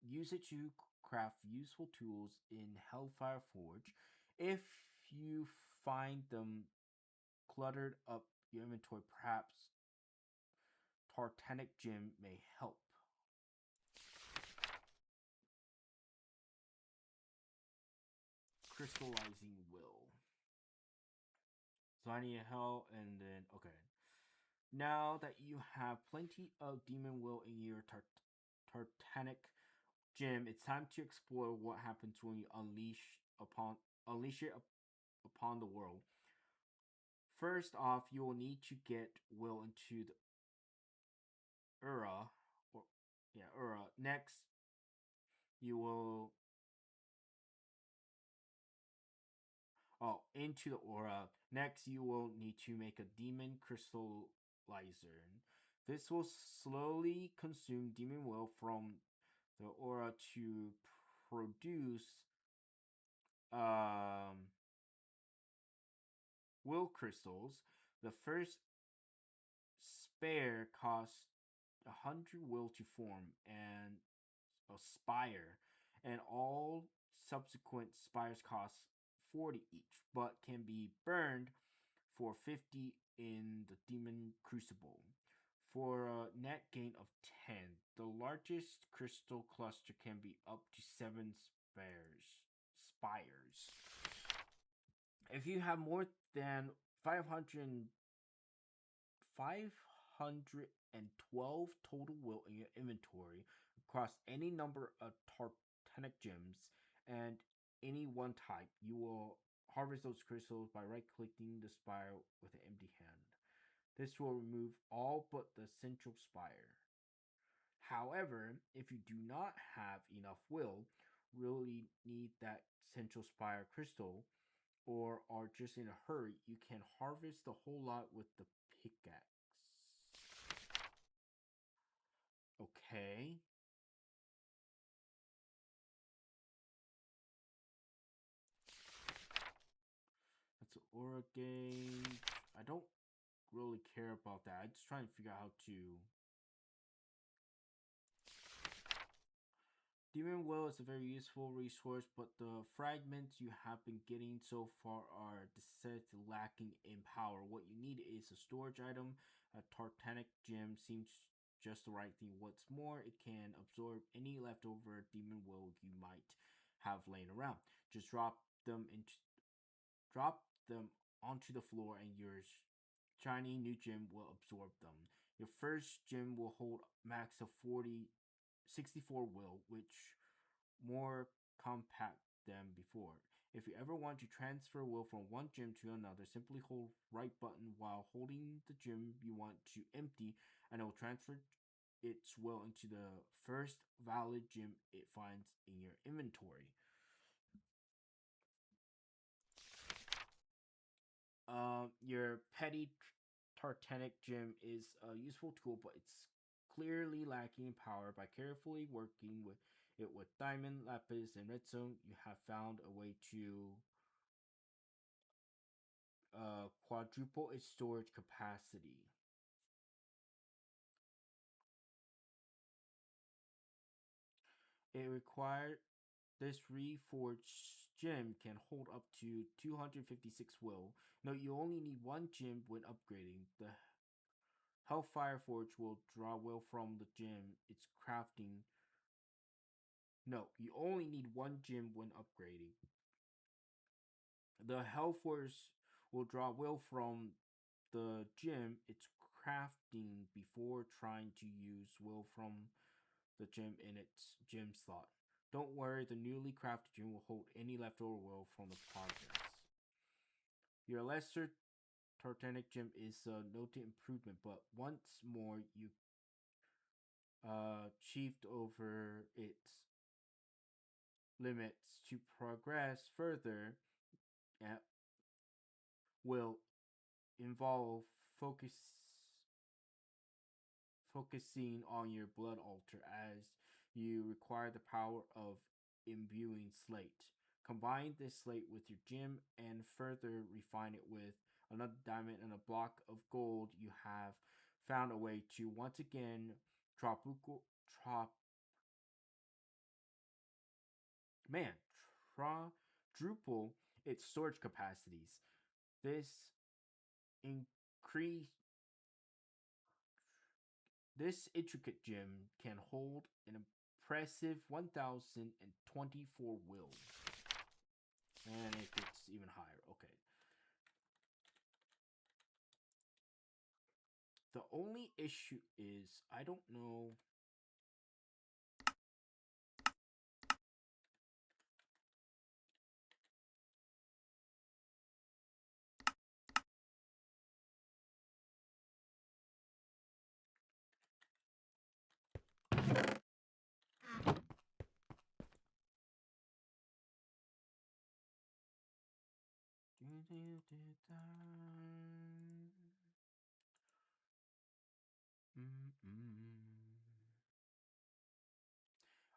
Speaker 1: use it to craft useful tools in Hellfire Forge. If you find them cluttered up your inventory, perhaps Tartanic Gem may help. Crystallizing Will. So I need help, and then okay. Now that you have plenty of demon will in your Tartanic gem, it's time to explore what happens when you unleash it upon the world. First off, you will need to get will into the Ura, or Ura. Next, you will into the aura. Next, you will need to make a demon crystallizer. This will slowly consume demon will from the aura to produce will crystals. The first spare costs 100 will to form and a spire, and all subsequent spires cost 40 each, but can be burned for 50 in the Demon Crucible. For a net gain of 10, the largest crystal cluster can be up to 7 spires. If you have more than 512 total will in your inventory across any number of Tartanic gems and any one type, you will harvest those crystals by right-clicking the spire with an empty hand. This will remove all but the central spire. However, if you do not have enough will, really need that central spire crystal, or are just in a hurry, you can harvest the whole lot with the pickaxe. Okay. That's an aura gauge. I don't really care about that. I'm just trying to figure out how to. Demon Will is a very useful resource, but the fragments you have been getting so far are decidedly lacking in power. What you need is a storage item. A Tartanic gem seems just the right thing. What's more, it can absorb any leftover demon will you might have laying around. Just drop them onto the floor, and your shiny new gem will absorb them. Your first gem will hold max of 64 will, which more compact than before. If you ever want to transfer will from one gem to another, simply hold right button while holding the gem you want to empty, and it will transfer its will into the first valid gem it finds in your inventory. Your petty Tartanic gem is a useful tool, but it's clearly lacking in power. By carefully working with it with diamond, lapis, and redstone, you have found a way to quadruple its storage capacity. It required this reforged gem can hold up to 256 will. Note you only need one gem when upgrading. The Hellfire Forge will draw will from the gem it's crafting. No, you only need one gem when upgrading. The Hellforce will draw will from the gem it's crafting before trying to use will from the gem in its gem slot. Don't worry, the newly crafted gem will hold any leftover will from the progress. Your lesser Titanic gem is a noted improvement, but once more you achieved over its limits to progress further will involve focusing on your blood altar as you require the power of imbuing slate. Combine this slate with your gem and further refine it with another diamond and a block of gold. You have found a way to once again quadruple its storage capacities. This increase This intricate gem can hold an impressive 1,024 will. And it gets even higher. Okay. The only issue is I don't know.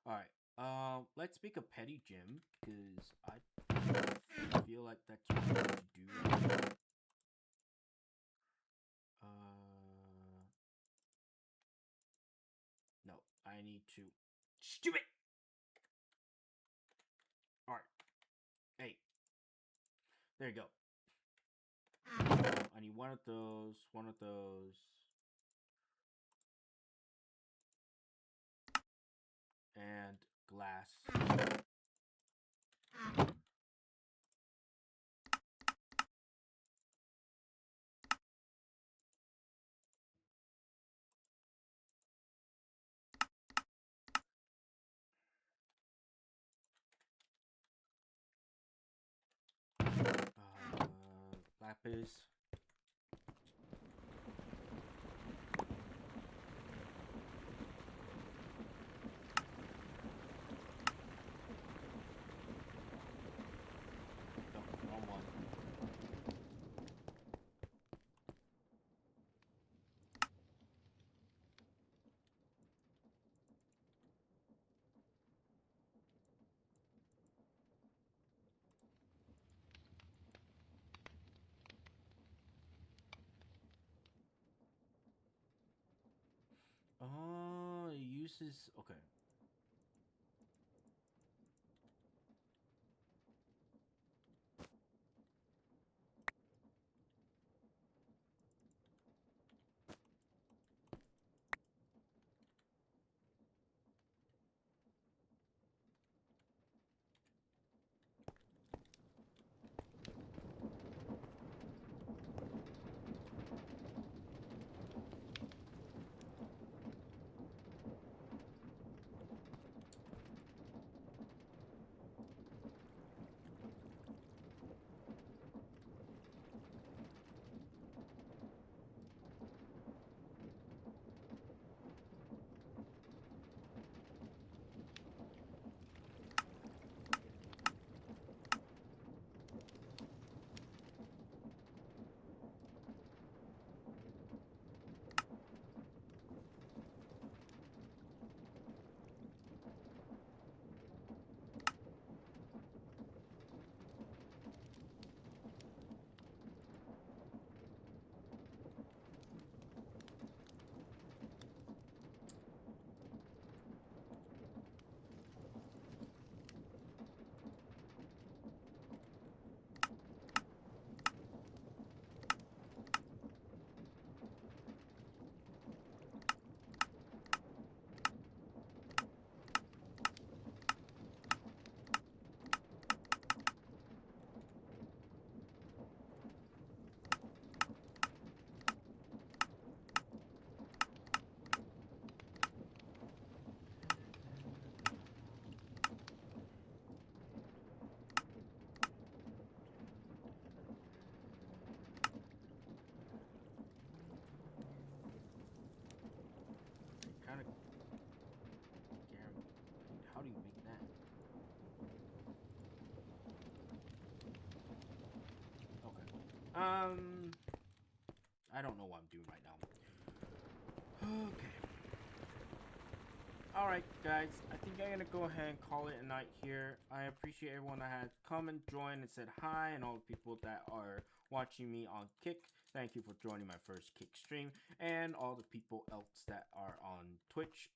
Speaker 1: Alright. Let's make a petty gem because I feel like that's what I need to do. No, I need to. Stupid! Alright. Hey. There you go. I need one of those, and glass. Lapis. No, wrong one. Oh, it uses. Okay. Um, I don't know what I'm doing right now. Okay. Alright, guys, I think I'm gonna go ahead and call it a night here. I appreciate everyone that had come and joined and said hi, and all the people that are watching me on Kick. Thank you for joining my first Kick stream, and all the people else that are on Twitch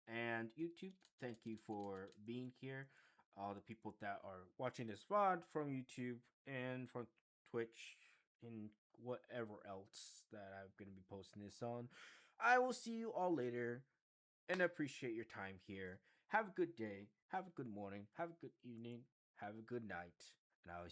Speaker 1: and YouTube. Thank you for being here. All the people that are watching this VOD from YouTube and from Twitch and whatever else that I'm gonna be posting this on. I will see you all later and appreciate your time here. Have a good day. Have a good morning. Have a good evening. Have a good night. And I will